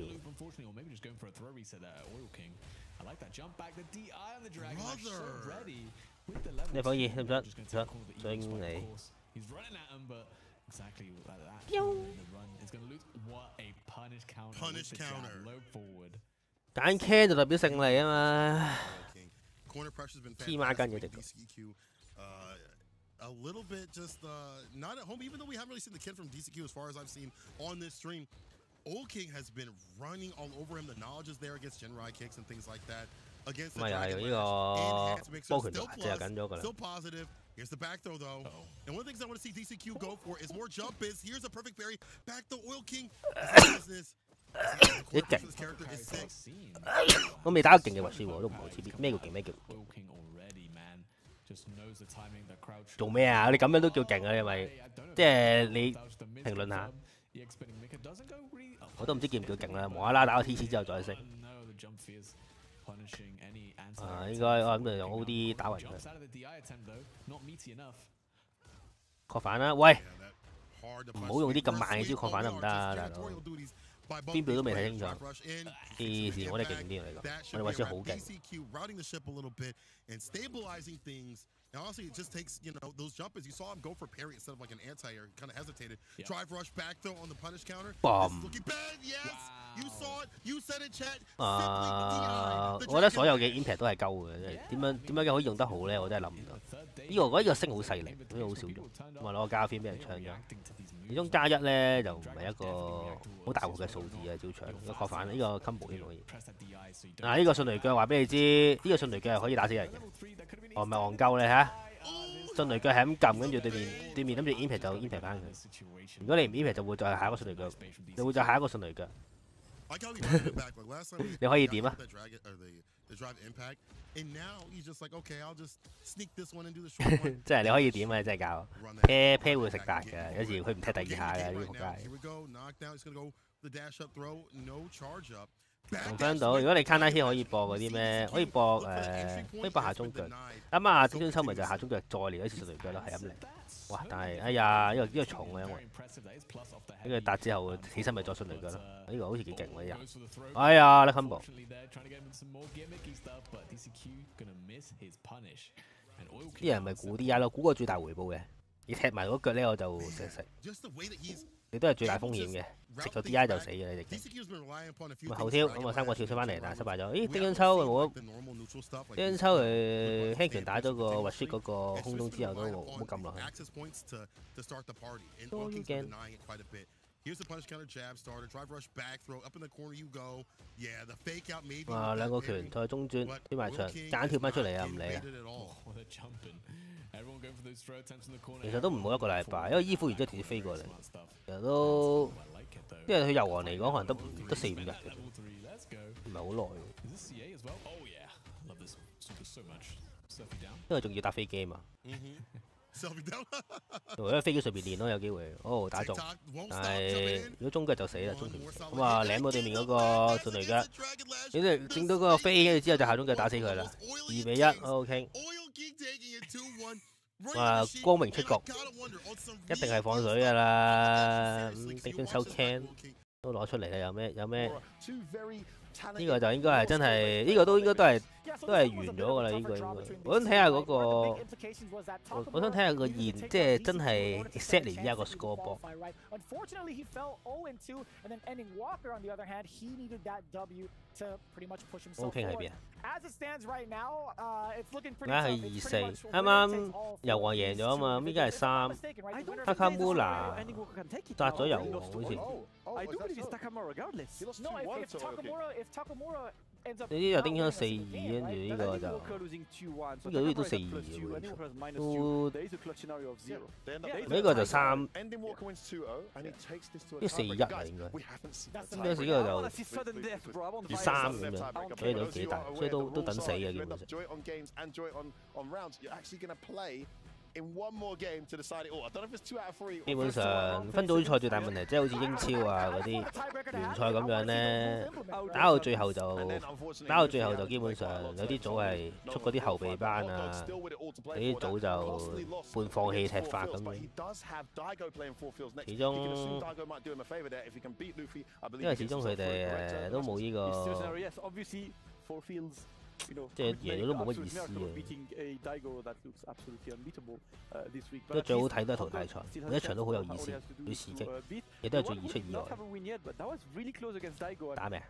你可以得唔得？追你。Exactly like that. The run is going to lose. What a punish counter. Punish counter. Low forward. 揀 can 就代表勝利啊嘛。 Corner pressure's been黐孖筋嘅隻。 DCQ, a little bit just not at home, even though we haven't really seen the kid from DCQ as far as I've seen on this stream. Old King has been running all over him. The knowledge is there against Genrai kicks and things like that. Against the Dragon still positive. Here's the back throw though. And one of the things I want to see DCQ go for is more jump is. Here's a perfect parry. Back throw Oil King. Business. 你勁，我未打過勁嘅滑雪喎，都唔好知咩叫勁咩叫。做咩啊？你咁樣都叫勁啊？你咪即係你評論下，我都唔知叫唔叫勁啦。無啦啦打個 TC 之後再升。應該我諗就用 OD 打暈佢。確反啦，喂！唔好用啲咁慢嘅招確反得唔得啊，大佬？ 邊表都未睇清楚，黐線！我哋勁啲嚟講，我哋滑雪好勁。And honestly, it just takes, those jumpers. You saw him go for parry instead of like an anti-air. Kind of hesitated. Yeah. Drive rush back though on the punish counter. Looking bad. Yes, wow. You saw it. You said it, chat. 我覺得所有嘅 impact 都係鳩嘅，點樣可以用得好咧？我真係諗唔到。我覺得呢個升好細力，所以好少用。咁啊攞個加分俾人搶咗。其中加1咧就唔係一個好大鑊嘅數字啊，照搶。如果確反呢個 combo 先可以。嗱呢個迅雷腳話俾你知，呢個迅雷腳係可以打死人嘅。我唔係戇鳩咧嚇，迅雷腳係咁撳，跟住對面諗住 impact 就 impact 翻佢。如果你唔 impact 就會再下一個迅雷腳，你會再下一個迅雷腳。你可以點啊？即係你可以點啊？真係教 pair 會食達嘅，有時佢唔踢第二下嘅呢個仆街。同分到，如果你 counter hit 可以播嗰啲咩？可以播可以播下中腳。啱啊，點抽咪就下中腳再嚟一次迅雷腳咯，係咁嚟。哇！但係哎呀，呢個重啊，因為呢個達之後起身咪再迅雷腳咯。呢個好似幾勁喎呢日。哎呀，你 combo。啲人咪估啲呀咯，估個最大回報嘅。你踢埋嗰腳咧，我就食。你都係最大風險嘅，食咗 DI 就死嘅你哋。咪後挑咁啊，3個跳出翻嚟，但係失敗咗。咦，丁恩秋冇，丁恩秋輕拳打咗個滑雪嗰個空中之後都冇撳落去。都驚。哇！兩個拳再中轉，跳埋牆，揀跳翻出嚟啊！唔理啊。其實都唔好一個禮拜，因為依夫然之後直接飛過嚟，其實都因為佢遊王嚟講，可能得4-5日嘅，唔係好耐。因為仲要搭飛機啊嘛。如果喺飛機上邊練咯，有機會。哦，打中，但係如果中腳就死啦，中拳咁啊，舐到對面嗰個迅雷腳，你哋整到嗰個飛，跟住之後就下中腳打死佢啦。2-1 ，OK。哇！光明出局，一定係放水㗎啦。丁丁抽 can 都攞出嚟啦，有咩？呢個就應該係真係，呢個都應該都係完咗㗎啦。呢個應該，我想睇下嗰個，我想睇下個現，即係真係 exactly 而家個 scoreboard。OK 喺邊啊？而家係2-4，啱啱油王贏咗啊嘛，咁依家係3。哈卡穆拿殺咗油王好似。你呢就叮咗4-2，跟住呢個就好似都4-2嘅喎，呢個就3，呢4-1啊應該，呢時呢個就3咁樣，所以都幾大，所以都等死嘅基本上。基本上分組賽最大問題即係好似英超啊嗰啲聯賽咁樣咧，打到最後就基本上有啲組係出嗰啲後備班啊，有啲組就半放棄踢法咁樣。始終因為始終佢哋都冇呢個。即係贏咗都冇乜意思嘅。即係最好睇都係淘汰賽，每一場都好有意思，最刺激，亦都係最易出意外。打咩？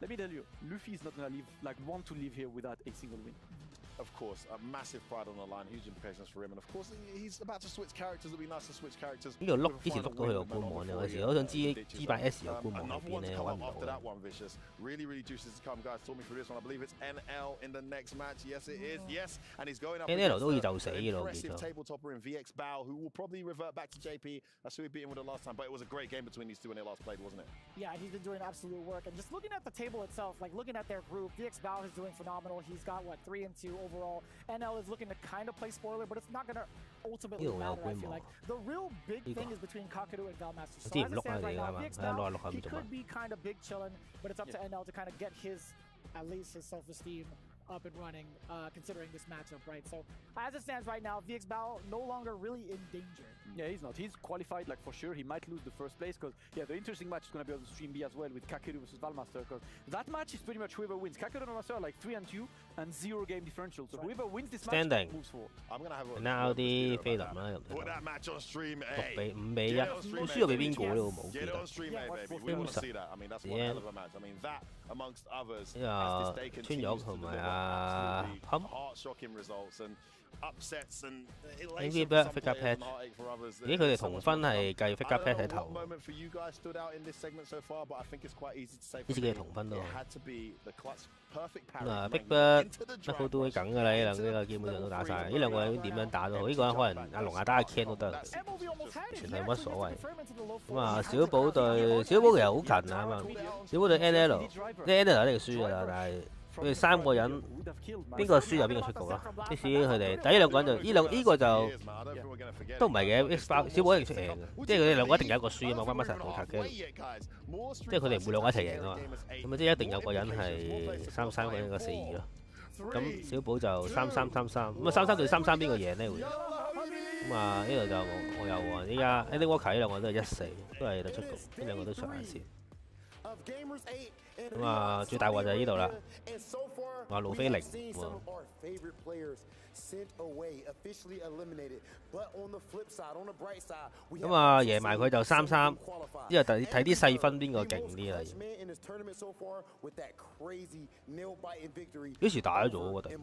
Of course, a massive pride on the line, huge implications for him, and of course he's about to switch characters. It'll be nice to switch characters. 呢度碌之前碌到佢個官網有時我想知 G8S 個官網喺邊咧，揾唔到。 Really, really juices to come, guys. Talk me through this one. I believe it's NL in the next match. Yes, it is. Yes, and he's going up. NL 都好似就死嘅咯，我記 aggressive 得。 table topper in VX Bao, who will probably revert back to JP. That's who he beat him with the last time, but it was a great game between these two when they last played, wasn't it? Yeah, he's been doing absolute work. And just looking at the table itself, like looking at their group, VX Bao is doing phenomenal. He's got what 3-2 overall. NL is looking to kind of play spoiler, but it's not going to ultimately matter. I feel like the real big thing is between Kakadu and Valmaster. So as it stands right now, VX Bao, he could be kind of big chilling, but it's up to NL to kind of get his, at least his self-esteem up and running, considering this matchup, right? So as it stands right now, VX Bao no longer really in danger. Yeah, he's not. He's qualified, like for sure. He might lose the first place because, yeah, the interesting match is going to be on the stream B as well with Kakeru versus Valmaster because that match is pretty much whoever wins. Kakeru and Valmaster are like 3-2 and 0 game differential. So whoever wins this match moves forward. I'm going to have a now 啲菲林啦， put that match on stream 6 比 A. 5比1，都輸咗俾邊個咧？我冇記 Get 得 it。on stream A, baby. We want to see that. I mean, that's one hell of a match. I mean, that amongst others, 呢 as this day 個 continues 川玉 to 同 deliver 埋阿 absolutely heart-shocking results and upsets and MVP figure pad 咦，佢哋同分係計 figure pad 喺頭。 moment for you guys stood out in this segment so far, but I think it's quite easy to say 呢次佢哋同分咯。 it had to be the clutch perfect parry. 咁啊，Big Bird 乜好都會梗㗎啦，呢個基本上都打晒。呢兩個人點樣打都好，呢個人可能阿龍亞打阿 Ken 都得，完全係乜所謂。咁啊，小寶對小寶其實好近啊嘛，小寶對 NL， 即係 NL 一定輸㗎啦，但係。 佢哋3個人，邊個輸就邊個出局啦。即使佢哋第一兩個人就呢個就都唔係嘅，小寶一定出贏嘅，即係佢哋兩個一定有一個輸啊嘛。關乜神同塔嘅，即係佢哋唔會兩個一齊贏啊嘛。咁啊，即係一定有個人係3-3，個人個4-2咯。咁小寶就3-3-3-3，咁啊3-3對3-3邊個贏呢會？咁啊呢度就我有喎，依家 Andy Walker 呢兩個都係1-4，都係得出局，呢兩個都上眼線。 咁啊，最大鑊就係呢度啦。話路飛0喎。咁啊，贏埋佢就3-3，之後睇啲細分邊個勁啲啦。幾時打咗我覺得？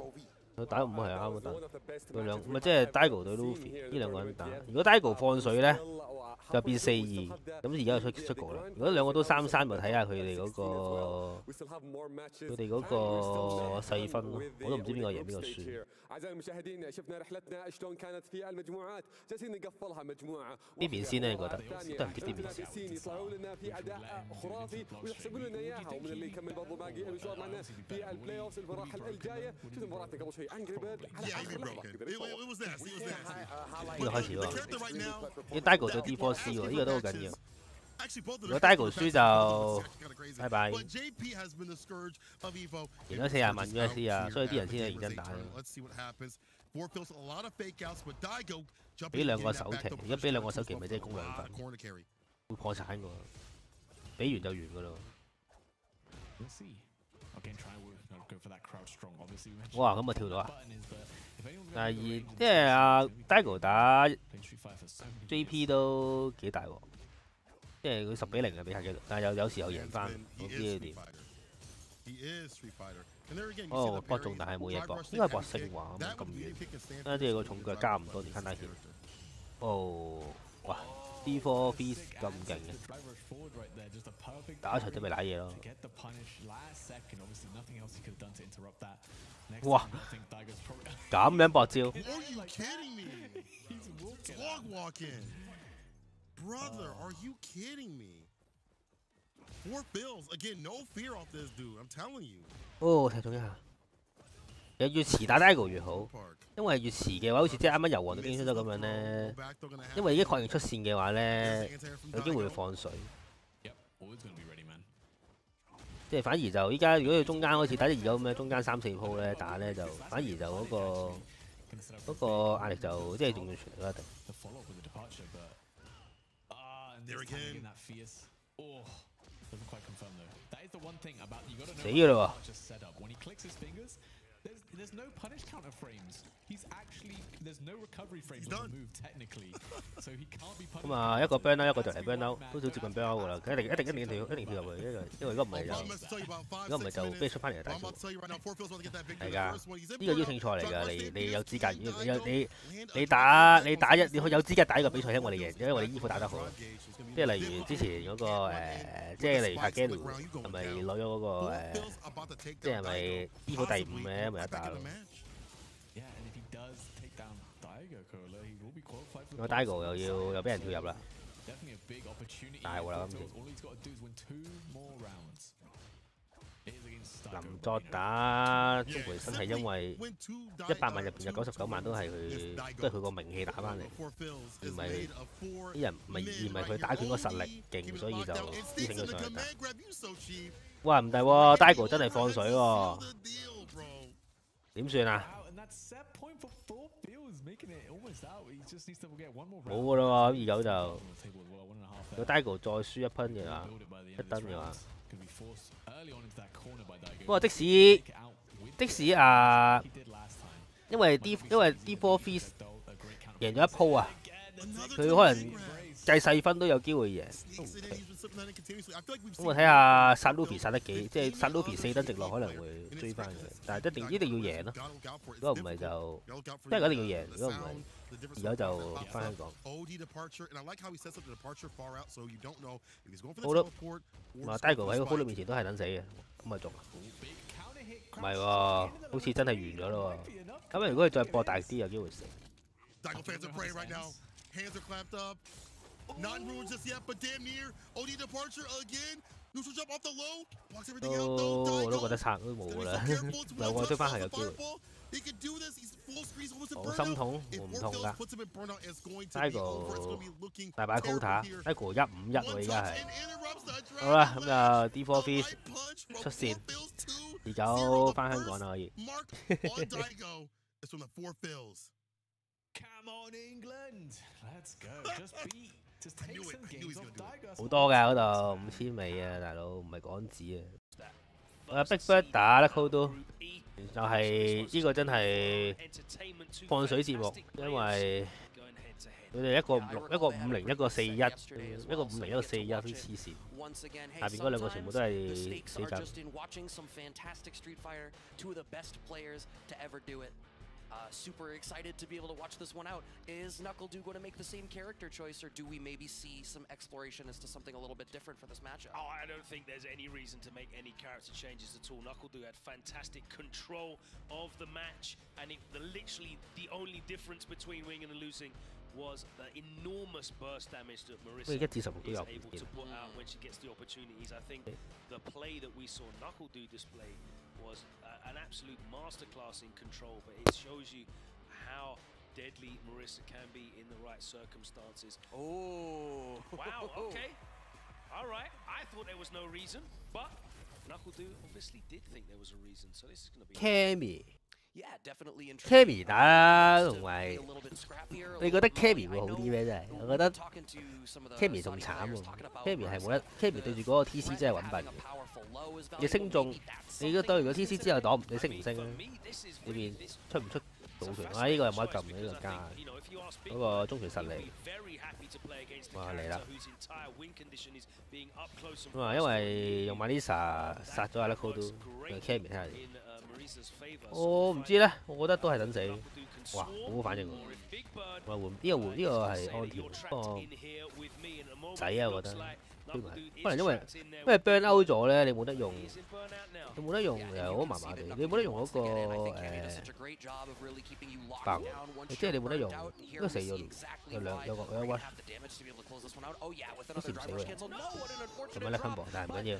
佢打唔係啱打，佢兩咪即係 Daigo 對 Luffy 呢兩個人打。如果 Daigo 放水咧，就變4-2，咁而家就出局啦。如果兩個都3-3，咪睇下佢哋嗰個細分咯。我都唔知邊個贏邊個輸。呢邊先咧？你覺得都唔知邊邊先。呢個開始喎，呢 Daigo 對 D4C 喎，呢個都好緊要。如果 Daigo 輸就拜拜，贏咗40萬 USD 啊，所以啲人先係認真打。俾兩個首期，而家俾兩個首期咪即係攻2分，會破產㗎喎，俾完就完㗎咯。 哇！咁啊跳到啊！但係即係阿 Daigo 打 JP 都幾大喎，即係佢10比0嘅比下幾，但係有時候贏翻，我知佢點。哦，搏中但係冇嘢搏，應該係搏勝華咁遠，啊！即係個重腳加唔多，連 Kanda 哦，哇！ D4 fees 咁勁嘅，打一場真係賴嘢咯。哇！咁樣搏招。Brother, are you kidding me? 4 bills again, no fear off this dude. I'm telling you. 哦，睇中一下。越遲打 Daigo 越好，因為越遲嘅話，好似即係啱啱遊王對經出咗咁樣咧。因為已經確認出線嘅話咧，有機會放水。即係反而就依家如果佢中間開始打啲2-9咁樣，中間3-4鋪咧打咧就反而就嗰個壓力就即係仲要全力一定。死㗎啦喎！ punish counter frames. He's actually there's no recovery frames on the move technically, so he can't be punished. 咁啊，一個 burn out， 一個就嚟 burn out， 都少接近 burn out 㗎啦。佢一定跳入去，因為如果唔係就俾佢出翻嚟就大數。係㗎，呢個邀請賽嚟㗎，你有資格，你有資格打呢個比賽，因為我哋贏，因為我哋衣服打得好。即係例如之前嗰個即係例如卡基魯係咪攞咗嗰個即係咪衣服第5嘅，咪一打咯。個 Daigo 又俾人跳入啦，大鑊啦今次。林作打鍾培生係因為100萬入邊有99萬都係佢個名氣打翻嚟，而唔係啲人而唔係佢打拳個實力勁，所以就邀請佢上去打。哇唔係喎 ，Daigo 真係放水喎，點算啊？冇噶啦喎，29就如果 Daigo 再輸1分嘅話，1燈嘅話。不過的士啊，因為 D4 Feast 贏咗一鋪啊，佢可能計細分都有機會贏，都唔奇。咁我睇下殺 Luffy 殺得幾，即係殺 Luffy 4燈直落可能會追翻嘅，但係一定要贏咯。如果唔係就，即係一定要贏。如果唔係，而家就翻香港。好咯，嘛 Daigo 喺個 Holo 面前都係等死嘅，咁咪中。唔係喎，好似真係完咗咯喎。咁如果佢再搏大啲，有機會死。我都覺得拆都冇㗎啦，兩個追翻係有機會。我心痛，我唔痛㗎。Daigo 大把 quota，Daigo 151喎，而家係。好啦，咁就 D4 Feast 出線，29翻香港啦可以。好多㗎嗰度5000尾啊，大佬唔係港紙啊！Big Bird 打 Knuckle 都就係呢個真係放水節目，因為佢哋一個56，一個50，一個41，一個50，一個41都黐線。下邊嗰兩個全部都係死緊。Super excited to be able to watch this one out. Is NuckleDu going to make the same character choice, or do we maybe see some exploration as to something a little bit different for this matchup? Oh, I don't think there's any reason to make any character changes at all. NuckleDu had fantastic control of the match, and literally the only difference between winning and losing was the enormous burst damage that Marissa is able to put out when she gets the opportunities. I think the play that we saw NuckleDu display was an absolute masterclass in control, but it shows you how deadly Marissa can be in the right circumstances. Oh, wow, okay. All right, I thought there was no reason, but NuckleDu obviously did think there was a reason, so this is going to be... Cammy 打同埋，你覺得 Cammy 會好啲咩？真係，我覺得 Cammy 仲慘喎。Cammy 係冇得 ，Cammy 對住嗰個 TC 真係揾笨嘅。你升中，你都對完個 TC 之後擋，你升唔升咧？裏面出唔出倒拳？啊，呢個又冇得撳嘅，呢個加嗰個中拳實力。哇嚟啦！咁啊，因為用 Marissa 殺咗阿 Luckle 都，用 Cammy 睇下點。我唔知咧，我覺得都係等死。哇，好反應喎！我換呢個係安條，不過仔啊，我覺得可能因為 burn out 咗咧，你冇得用，又好麻麻地，你冇得用嗰個爆，即係你冇得用，應該死咗有個屈，都死唔死喎，咁樣咧 combo， 但係唔緊要。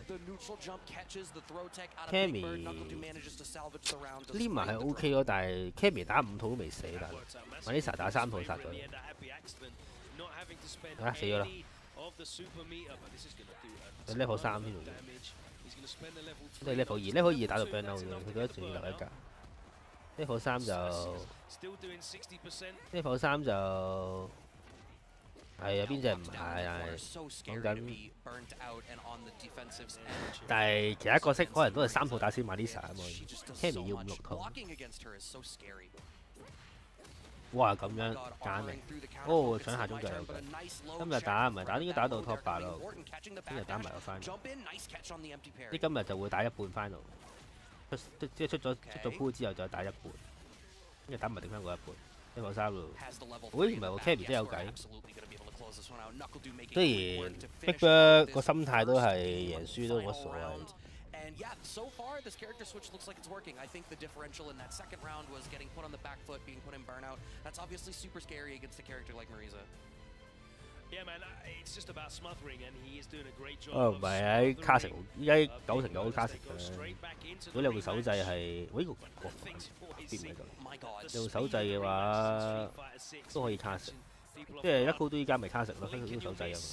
Cammy 黏埋係 OK 咯，但係 Cammy 打5套都未死，但係 Marissa 打3套殺咗，啊死咗啦！佢 level 3添喎，都係 level 2打到 burn out 嘅，佢覺得仲要留一格。level 3就係啊，邊隻唔係係講緊。但係其他角色可能都係3套打先買 Lisa 啊嘛 ，Cammy 要5、6套。哇咁樣揀嚟，哦搶下中腳有腳。今日打唔係打，應該打到 Top 8咯。聽日打埋個 final。啲今日就會打一半 final。即係出咗pool之後再打一半，跟住打埋定翻嗰一半。1.3咯。喂，唔係喎 ，Cammy 真係有計。雖然 Big Bird 個心態都係贏輸都冇乜所謂。And yeah, so far this character switch looks like it's working. I think the differential in that second round was getting put on the back foot, being put in burnout. That's obviously super scary against a character like Marisa. Yeah, man, it's just about smothering, and he is doing a great job. 唔係喺卡城，依家9成9卡城嘅。如果你用手掣係，喂個邊唔係咁？你用手掣嘅話都可以卡城，即係一高都依家咪卡城咯，跟住手掣啊嘛。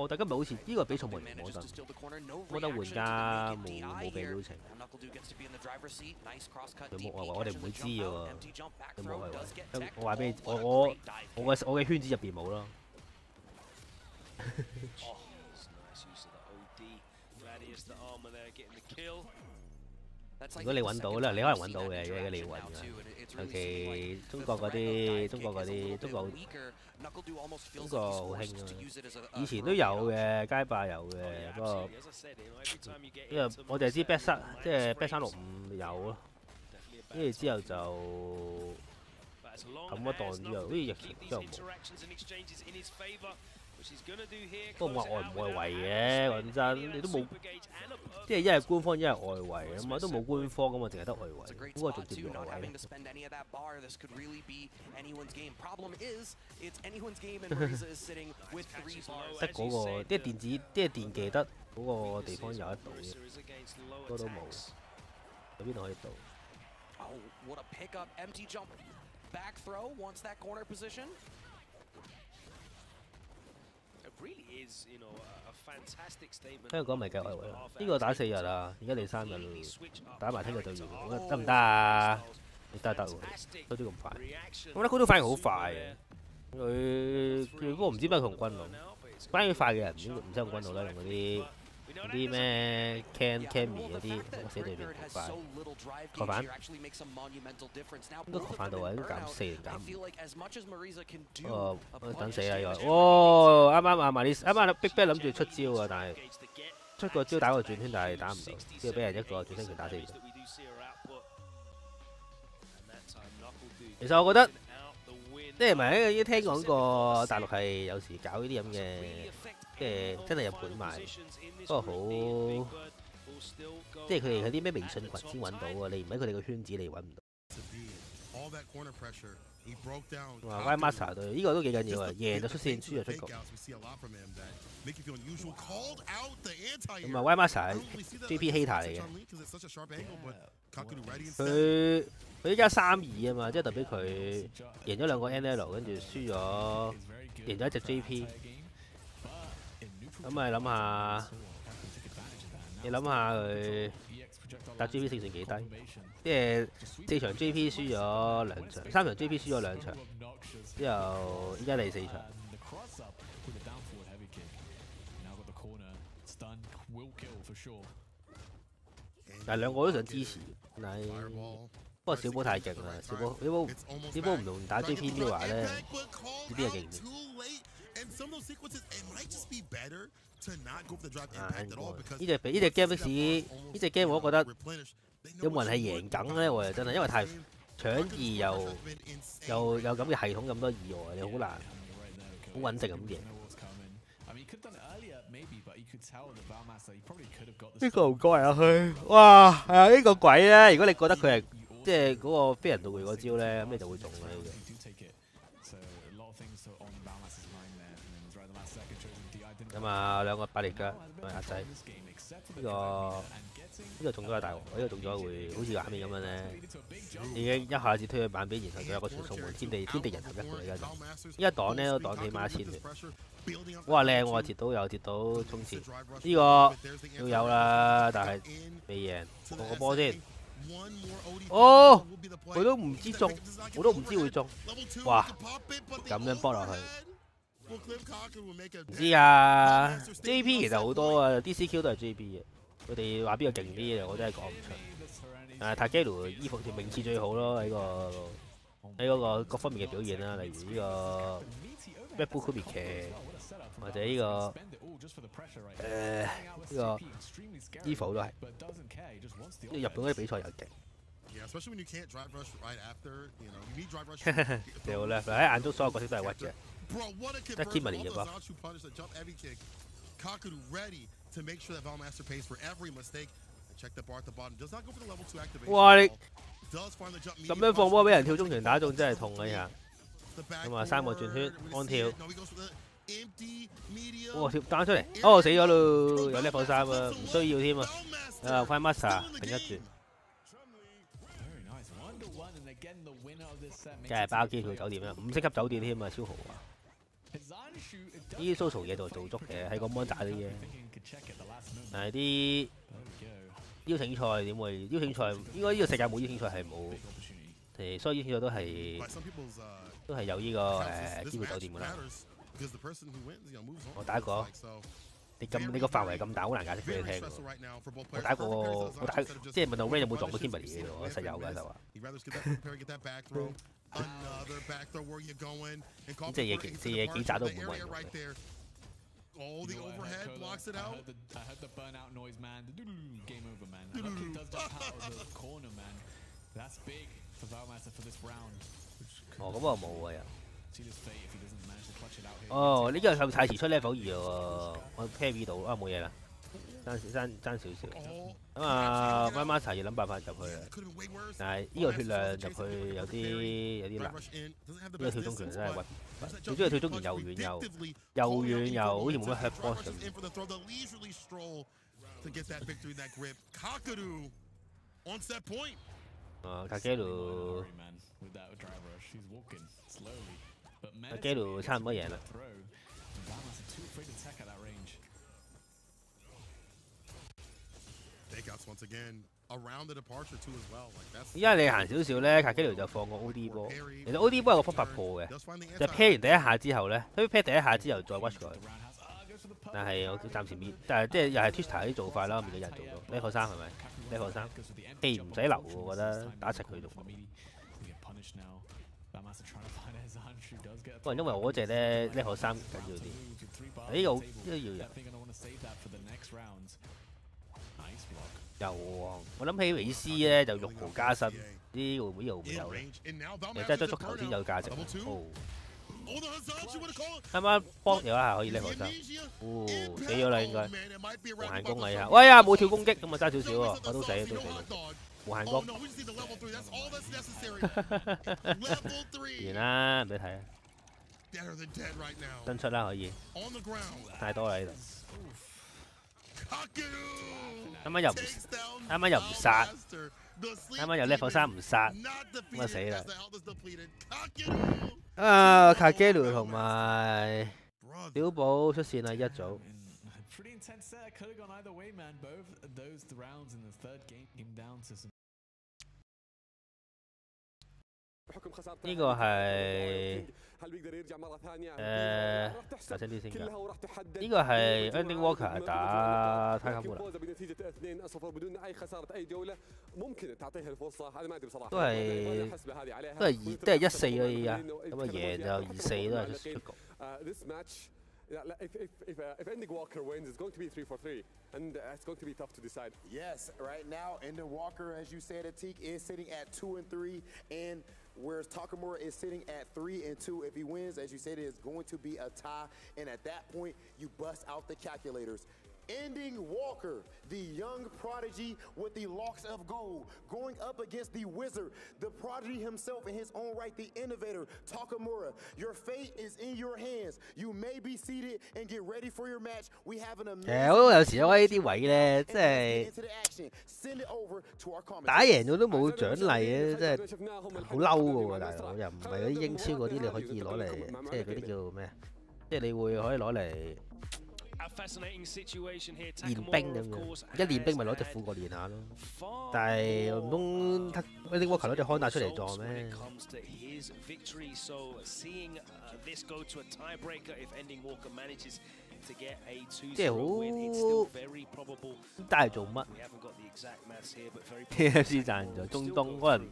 但今日好似呢個比賽冇人摸得，摸得玩家冇俾表情。佢冇外圍，我哋唔會知嘅喎。佢冇外圍，我話俾你，我嘅圈子入邊冇咯。如果你揾到咧，你可能揾到嘅，如果你揾嘅。尤其中國好興啊！以前都有嘅，街霸有嘅，不過因為我哋知 Back 即係 Back 365有咯，跟住之後就冚一檔之後，好似疫情之後冇。不過我話外唔外圍嘅，講真，你都冇，即係一係官方一係外圍咁啊，都冇官方咁啊，淨係得外圍，嗰個仲叫外圍咧。得嗰個，即係電子，即係電技得嗰個地方有得到嘅，嗰個都冇。有邊度可以到？ 香港咪計外圍咯，呢個打4日啊，而家第3日咯，打埋聽日就完，得唔得啊？你得喎，都啲咁快，我覺得佢都反應好快嘅。佢不過唔知咩同軍佬，反應快嘅人唔使用軍佬啦，用嗰啲咩 Cammy 嗰啲，我死對面快。確反，應該確反到啊，應該減4定減5。等死啦又，啱啱阿Marisa啱啱 Big Bang 諗住出招啊，但係出個招打個轉圈，但係打唔到，之後俾人一個轉身拳打死咗。其實我覺得，即係咪已經聽講過大陸係有時搞呢啲咁嘅，即係真係有盤賣，不過好，即係佢哋嗰啲咩微信群先揾到啊，你唔喺佢哋個圈子你揾唔到。哇 ，Y Master 對呢個都幾緊要啊！贏就出線，輸就出局。咁啊 ，Y Master 係 JP Hater 嚟嘅，佢依家3-2啊嘛，即係代表佢贏咗2個 NL， 跟住輸咗，贏咗1隻 JP。咁咪諗下，你諗下佢打 JP 勝算幾低？即係4場 JP 輸咗2場，3場 JP 輸咗2場，之後依家第4場。但係2個都想支持，但係不過小寶太勁啦，小寶唔同打 JP Mirror 咧，呢啲係勁啲。呢隻 game 的士，呢隻 game 我都覺得有冇人係贏緊咧？我又真係，因為太搶二又有咁嘅系統咁多意外，你好難好穩定咁贏。呢個唔該啊佢，哇係啊呢個鬼咧！如果你覺得佢係即係嗰個飛人道具嗰招咧，咁你就會中啦呢個。咁啊2個8力㗎，壓制呢個中咗係大鑊，呢個中咗會好似畫面咁樣咧，已經一下子推去板邊，然後仲有個傳送門，天地人合一㗎而家就，依家擋咧都擋起碼1000嘅，哇靚喎，截到衝刺，呢個要有啦，但係未贏，過個波先，哦，佢都唔知中，我都唔知會中。哇！咁樣搏落去，唔知啊。JP 其實好多啊 ，DCQ 都係 JP 嘅。佢哋話邊個勁啲嘅，我真係講唔出。塔基魯衣服條名次最好咯，喺嗰個各方面嘅表現啦，例如呢個 Red Bull Kubi 嘅，或者呢個呢個衣服都係。日本嗰啲比賽又勁。掉咧，喺眼中所有角色都係屈嘅，得 Kimberly 嘅噃。哇！你咁樣放波俾人跳中場打中真係痛啊！下咁啊，3個轉圈安跳，哇！跳彈出嚟，哦死咗咯！有 level 3啊，唔需要添啊！Fine Master 頂一轉，梗係包機票酒店啦，5星級酒店添啊，超豪華！呢啲 social 嘢做足嘅，喺個 mon 打啲嘢，但係啲邀請賽點會？邀請賽應該呢個世界冇邀請賽係冇，所以邀請賽都係有呢個機票酒店㗎啦。我打過，你個範圍咁大，好難解釋俾你聽㗎。我打即係問到 Ray 有冇撞到 Kimberly 嘅喎，我實有㗎就話。咁隻嘢幾炸都唔會人用嘅。All the overhead blocks it out. I heard the burnout noise, man. Game over, man. Lucky does jump out of the corner, man. That's big for Valmaster for this round. 哦，咁我冇啊又。See his fate if he doesn't manage to clutch it out here. 哦，呢個係太遲出 level 2喎，我 carry 到啊冇嘢啦，爭少少。咁啊 ，Valmaster 要諗辦法入去啦。但係呢個血量入去有啲難。呢個跳中拳真係屈。最中意跳中拳又遠又好似冇乜 hurt box 咁。卡基魯差唔多贏啦。依家你行少少咧，卡基魯就放個 OD 波。其實 OD 波有個方法破嘅，就 pair 完第一下之後咧，佢 pair 第一下之後再 watch 佢。但係我暫時面，但係即係又係 Twister 啲做法啦，面對人做到。level 3係咪？level 3，既然唔使留喎，我覺得打實佢仲好。不過因為我嗰隻咧 level 3緊要啲，呢個要人。又我諗起美斯咧就6毫加薪，呢個會唔會有咧？又真係得足球先有價值。哦，啱啱幫有一下可以level 3，哦死咗啦應該，無限攻嚟下，喂呀冇跳攻擊咁啊爭少少喎，我都死都死，無限攻，完啦唔俾睇啊，登出啦可以，太多啦呢度。啱啱又唔殺，啱啱又 level 3唔殺，咁啊死啦！啊，卡基魯同埋小寶出線啦一組。呢個係大聲啲先㗎。呢個係 Ending Walker 打泰卡夫啦，都係1-4咯依家，咁啊贏就2-4都係出局。If Ending Walker wins, it's going to be 3-3, and it's going to be tough to decide. Yes, right now, Ending Walker, as you said, Atik, is sitting at 2-3, and whereas Takamura is sitting at 3-2. If he wins, as you said, it is going to be a tie, and at that point, you bust out the calculators. Ending Walker, the young prodigy with the locks of gold, going up against the wizard, the prodigy himself in his own right, the innovator, Takamura. Your fate is in your hands. You may be seated and get ready for your match. We have an amazing... 我有時有呢啲位咧，即係打贏咗都冇獎勵嘅，真係好嬲嘅喎，大佬又唔係嗰啲英超嗰啲，你可以攞嚟，即係嗰啲叫咩？即係你會可以攞嚟。練兵咁樣，一練兵咪攞隻副過練下咯。但係唔通Ending Walker攞隻康達出嚟撞咩？即係好，但係做乜 ？KFC 賺咗中東可能。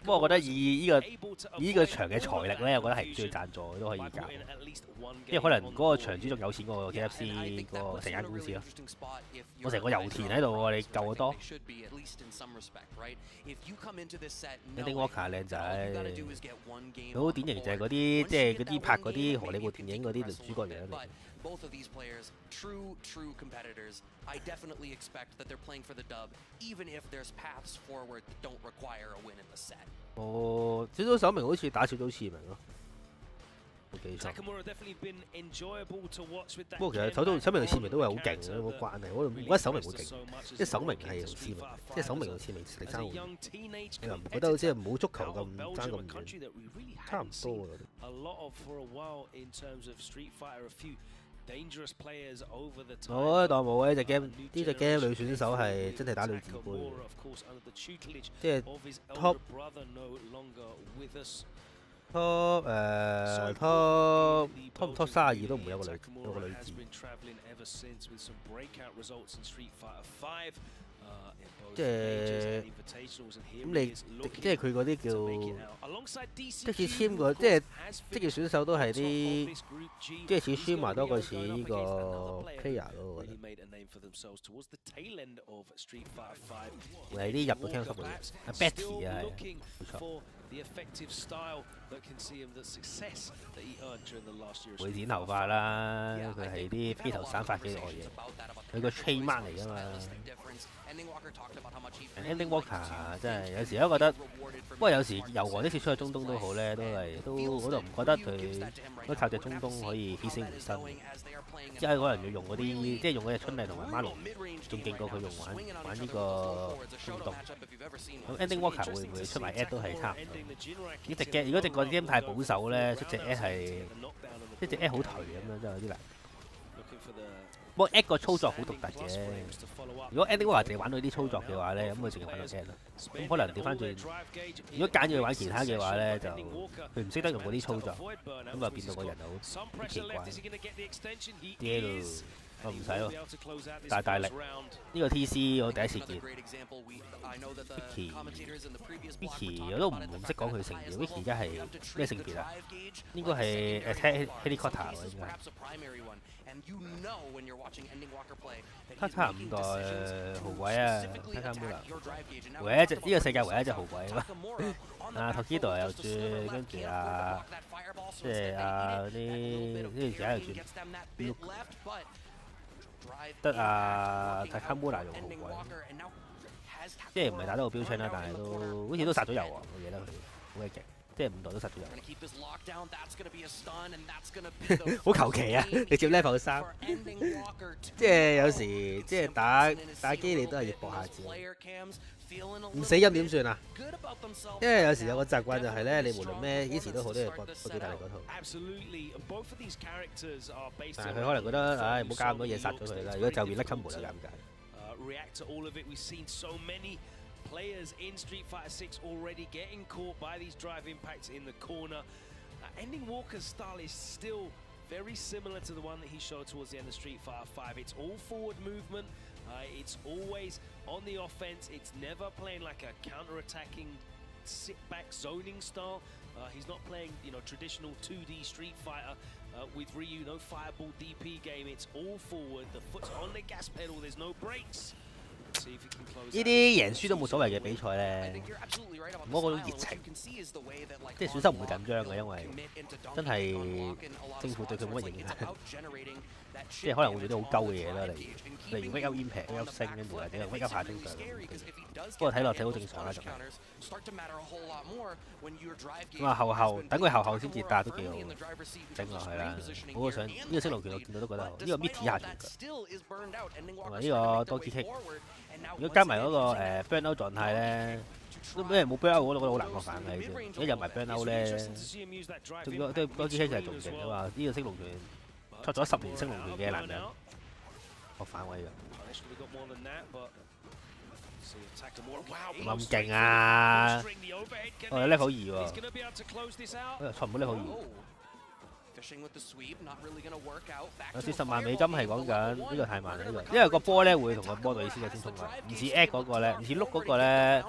不過我覺得以呢個場嘅財力咧，我覺得係唔需要贊助都可以搞，因為可能嗰個場主仲有錢過 KFC 個成間公司咯。我成個油田喺度喎，你夠我多。Ending Walker 靚仔，佢好典型就係嗰啲即係嗰啲拍嗰啲荷里活電影嗰啲女主角樣嚟。Both of these players, true competitors. I definitely expect that they're playing for the dub, even if there's paths forward that don't require a win in the set. 哦，小島首名好似打少咗次名咯，冇記錯。不過其實首名同次名都係好勁嘅，冇關係。我覺得首名好勁，即係首名係同次名，即係首名同次名實力爭好遠。我又唔覺得好似冇足球咁爭咁遠，差唔多我覺得。我當冇呢隻 game， 呢隻 game 女選手係真係打女子杯，即係 top 32都唔會有個女子。即係咁你即係佢嗰啲叫即係簽個即係職業選手都係啲即係似 streamer 多過似呢個 player 咯，我覺得。會係啲入到 K-12 嘅阿 Betty 啊，係冇錯。會剪頭髮啦，佢係啲披頭散髮嘅外嘢，佢個 trademark 嚟㗎嘛。Ending Walker 真係有時都覺得，不過有時油王呢次出去中東都好咧，我就唔覺得佢都靠隻中東可以起死回生，即係可能要用嗰啲，即係用嗰隻春麗同埋馬龍，仲勁過佢用玩呢個中東。咁 Ending Walker 會唔會出埋 ad 都係差唔多？如果隻個 game 太保守咧，出隻 ad 係一隻 ad 好頹咁樣，真係有啲難。不過 ad 個操作好獨特嘅，如果 Ending Walker 淨係玩到啲操作嘅話咧，咁佢淨係玩到 ad 咯。咁可能調翻轉，如果揀要玩其他嘅話咧，就佢唔識得用嗰啲操作，咁啊變到個人好奇怪。啲咯，我唔使喎，大力呢個 TC 我第一次見。Vicky 我都唔識講佢性別 ，Vicky 而家係咩性別啊？應該係Helicopter 喎，應該。卡卡5代豪鬼啊，卡卡姆拉，唯一隻呢個世界唯一隻豪鬼啊！啊 Tokido 又轉，跟住啊，即係啊嗰啲而家又轉，得啊卡卡姆拉用豪鬼，即係唔係打得好標槍啦，但係都好似都殺咗油王，我記得佢好鬼勁。即係5代都殺咗人，好求其啊！直接 level 3，即係有時即係打機你都係要搏下字，唔死音點算啊？因為有時有個習慣就係咧，你無論咩以前都好都係搏最大力嗰套，但係佢可能覺得唉唔好搞咁多嘢殺咗佢啦，如果就變甩 combo 就尷尬。Players in Street Fighter 6 already getting caught by these drive impacts in the corner. Ending Walker's style is still very similar to the one that he showed towards the end of Street Fighter 5. It's all forward movement. It's always on the offense. It's never playing like a counter-attacking, sit-back zoning style. He's not playing, traditional 2D Street Fighter with Ryu. No fireball DP game. It's all forward. The foot's on the gas pedal. There's no brakes. 呢啲贏輸都冇所謂嘅比賽咧，我嗰種熱情，即係選手唔會緊張嘅，因為真係政府對佢冇乜影響，即係可能會做啲好鳩嘅嘢啦，例如 wake up impact、wake up 升跟住或者 wake up 下正常。不過睇落睇好正常啦，就係。咁啊後等佢後先至打都幾好，整落去啦。我想呢個升龍拳我見到都覺得好，呢個 Mitty 下拳同埋呢個多機 kick。如果加埋嗰個burnout 狀態咧，都咩冇 burnout 我都覺得好難過反嘅先。一入埋 burnout 咧，仲有多機 kick 就係仲勁啊嘛！呢個升龍拳出咗10年升龍拳嘅男人，學反位㗎。咁勁啊！我有 level 2喎，錯唔到 level 2。有40萬美金係講緊呢個太慢啦，呢個，因為個波咧會同個波對先嘅先衝嘅，唔似 egg 嗰個咧，唔似碌嗰個咧，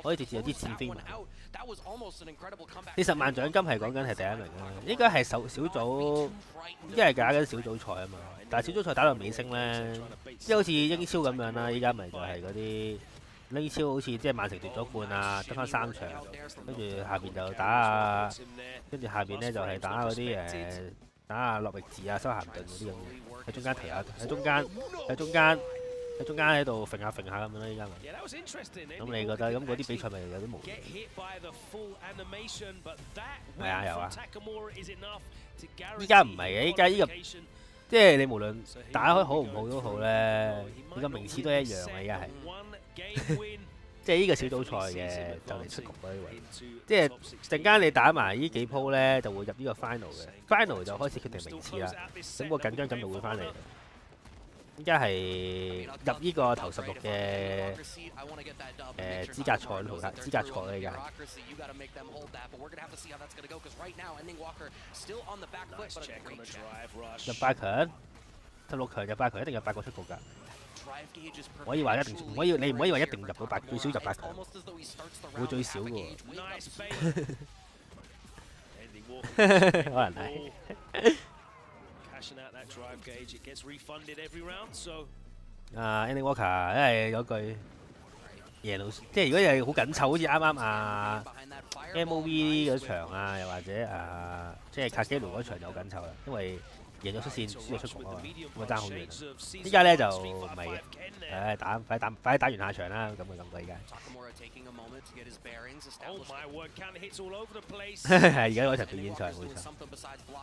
可以直接有啲錢飛埋。40萬獎金係講緊係第1名啦，應該係小組，應該係打緊小組賽啊嘛。但係小組賽打到尾聲咧，即係好似英超咁樣啦，依家咪就係嗰啲。英超好似即係曼城奪咗冠啊，得翻3場，跟住下邊就打下，跟住下邊咧就係打嗰啲打下諾域治啊、修咸頓嗰啲咁嘅，喺中間提下，喺中間喺度揈下咁樣啦，依家咪。咁你覺得咁嗰啲比賽咪有啲無聊？係啊，有啊。依家唔係嘅，依家呢個即係你無論打開好唔好都好咧，你個名次都一樣嘅，依家係。即係呢個小組賽嘅就嚟出局啦呢位，即係陣間你打埋呢幾鋪咧，就會入呢個 final 嘅 ，final 就開始決定名次啦。咁個緊張感就會翻嚟。依家係入呢個頭16嘅資格賽啦，依家。入8強，16強入8強一定有8個出局㗎。可以話一定唔可以，你唔可以話一定入到最少入8強，會最少嘅喎。可能係。Andy Walker， 因為有句贏老，即係如果係好緊湊，好似啱啱MOV 嗰場啊，又或者即係卡基魯嗰場就好緊湊啦，因為。贏咗出線，輸咗出局啊嘛，咁啊爭好遠。依家咧就唔係嘅，快打完下場啦，咁嘅感覺依家。係而家嗰場表演賽冇錯。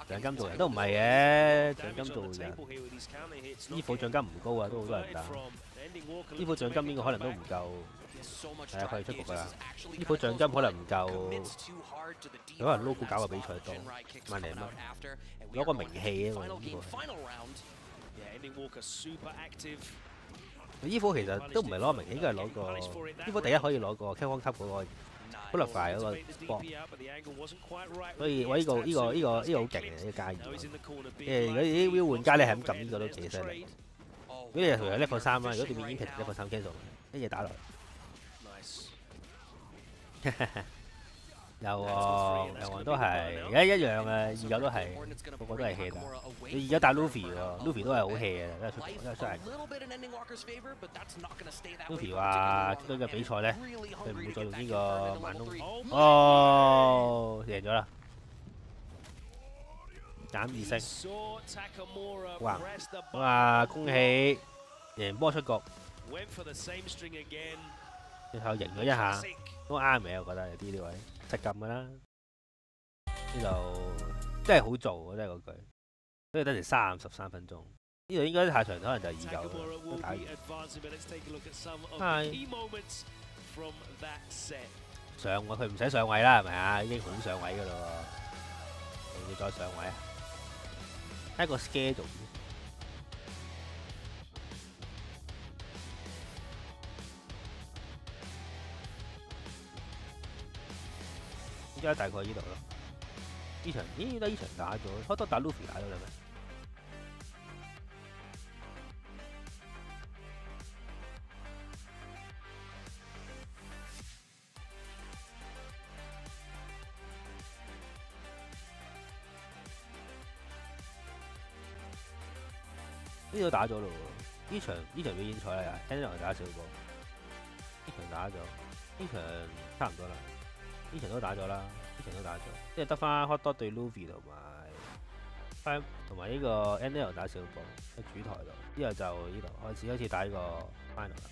獎金做人都唔係嘅，獎金做人。衣服獎金唔高啊，都好多人打。衣服獎金應該可能都唔夠。係啊，佢係出局㗎啦。衣服獎金可能唔夠，可能 logo 搞個比賽多，10,000蚊。攞個名氣啊嘛！衣服其實都唔係攞名氣，應該係攞個衣服第一可以攞個 K1 級嗰個 qualify 嗰個波，所以我呢個好勁嘅呢個加2。如果啲 Will 玩家你係咁撳呢個都幾犀利。如果你係同樣 level 3啊，如果對面已經level 3 cancel， 一嘢打落嚟。有喎，有喎，都係而家一樣嘅，29都係，個個都係 hea 㗎。你而家打 Luffy 喎 ，Luffy 都係好 hea 嘅，都係出嚟。Luffy 話今個比賽咧，佢唔會再用呢個慢窿。哦，贏咗啦，減2星。哇！咁啊，恭喜贏波出局。最後贏咗一下，都啱嘅，我覺得有啲呢位。實撳㗎啦，呢度真係好做，真係嗰句，所以得成33分鐘。呢度應該下場可能就29都打完。係上位，佢唔使上位啦，係咪啊？已經好上位㗎啦喎，仲要再上位啊？睇個 schedule。依家大概呢度咯。呢場咦？呢場打咗，開多打 Luffy 打咗啦咩？呢度打咗咯喎。呢場表演賽啦，N 打少個。呢場打咗，呢場差唔多啦。呢場都打咗啦，呢場都打咗，即係得翻 HotDog 對 Luffy 同埋呢個 NL 打小波喺主台度，之後就呢度開始打呢個 final 啦。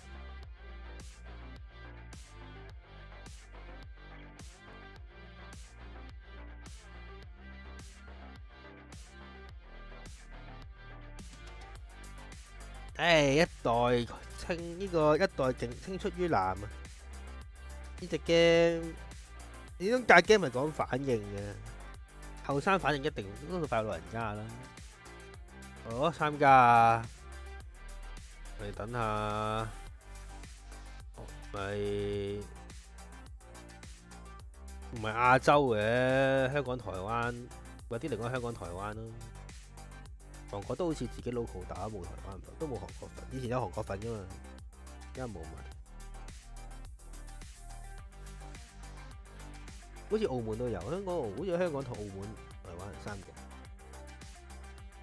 一代稱呢個一代勁青出於藍啊！呢隻 game。呢種格 game 係講反應嘅，後生反應一定都快老人家啦。哦，參加，我哋等下，咪唔係亞洲嘅，香港、台灣，有啲另外香港、台灣咯。韓國都好似自己 local 打，冇台灣份，都冇韓國份。以前有韓國份噶嘛，而家冇埋。好似澳門都有，香港好似香港同澳門、台灣係3個。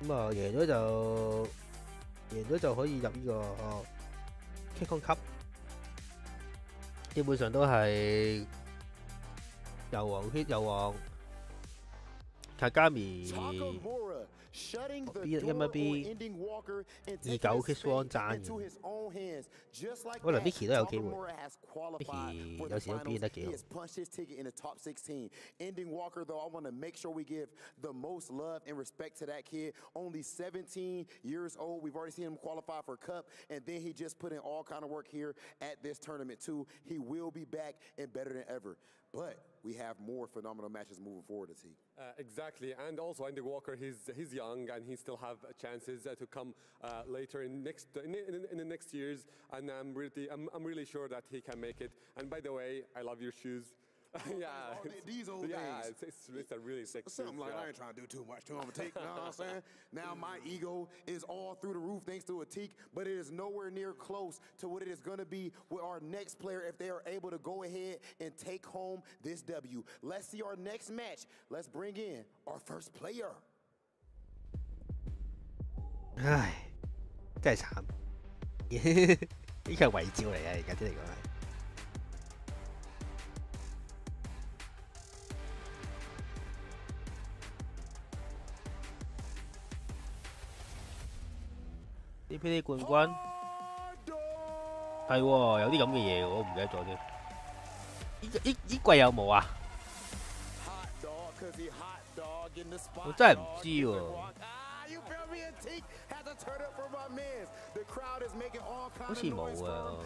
咁啊，贏咗就可以入呢個King Kong Cup，基本上都係油王Kagami。B29 Kiss One 爭嘅，可能 Vicky 都有機會 ，Vicky 有時都表現得幾好。Ending Walker, though, I want to make sure we give the most love and respect to that kid. Only 17 years old. We've already seen him qualify for Cup, and then he just put in all kind of work here at this tournament too. He will be back and better than ever. But we have more phenomenal matches moving forward, as he. Exactly, and also Andy Walker, he's young and he still have chances to come later in the next years. And I'm really sure that he can make it. And by the way, I love your shoes. Yeah, these old days. It's a really sick something like I ain't trying to do too much to him. You know what I'm saying? Now my ego is all through the roof thanks to Atik, but it is nowhere near close to what it is going to be with our next player if they are able to go ahead and take home this W. Let's see our next match. Let's bring in our first player. 唉，真係慘，呢個係遺照嚟嘅，而家啲嚟講係。DPD 冠軍係喎，有啲咁嘅嘢我唔記得咗添。呢季有冇啊？我真係唔知喎。好似冇啊。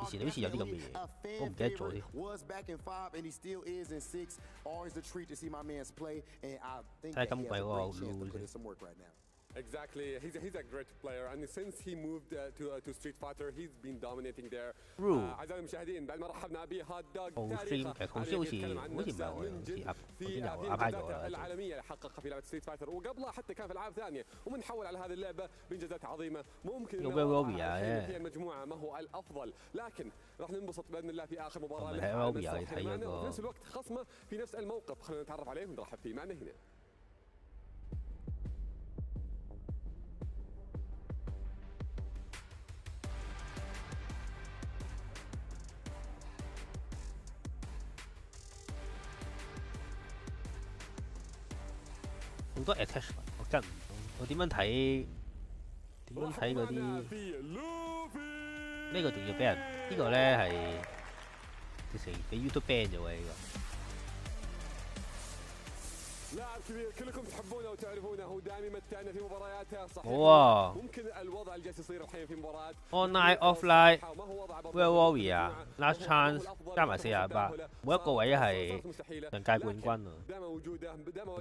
以前好似有啲咁嘅嘢，我唔記得咗添。睇下今季嗰個 Exactly, he's a great player, and since he moved to Street Fighter, he's been dominating there. أعزائي المشاهدين بعد ما رحبنا بهوت دوغ في الإنجازات العالمية حققها في لعبة ستريت فايتر وقبلها حتى كان في ألعاب ثانية ومنحول على هذه اللعبة بإنجازات عظيمة ممكن في المجموعة ما هو الأفضل لكن راح ننبسط بإذن الله في آخر مباراة له وفي نفس الوقت خصمه في نفس الموقف خلينا نتعرف عليه ونرحب فيه معنا هنا.好多 attachment 我跟唔到，我點樣睇嗰啲？呢個仲要俾人呢個咧係直情俾 YouTube ban 咗喎呢個。لاعب كبير كلكم تحبونه وتعرفونه هو دائما يمتعنا في مبارياته صحيح ممكن الوضع اللي جالس يصير الحين في مباراة online offline World Warrior Last Chance 加埋48，每一個位係人界冠軍啊！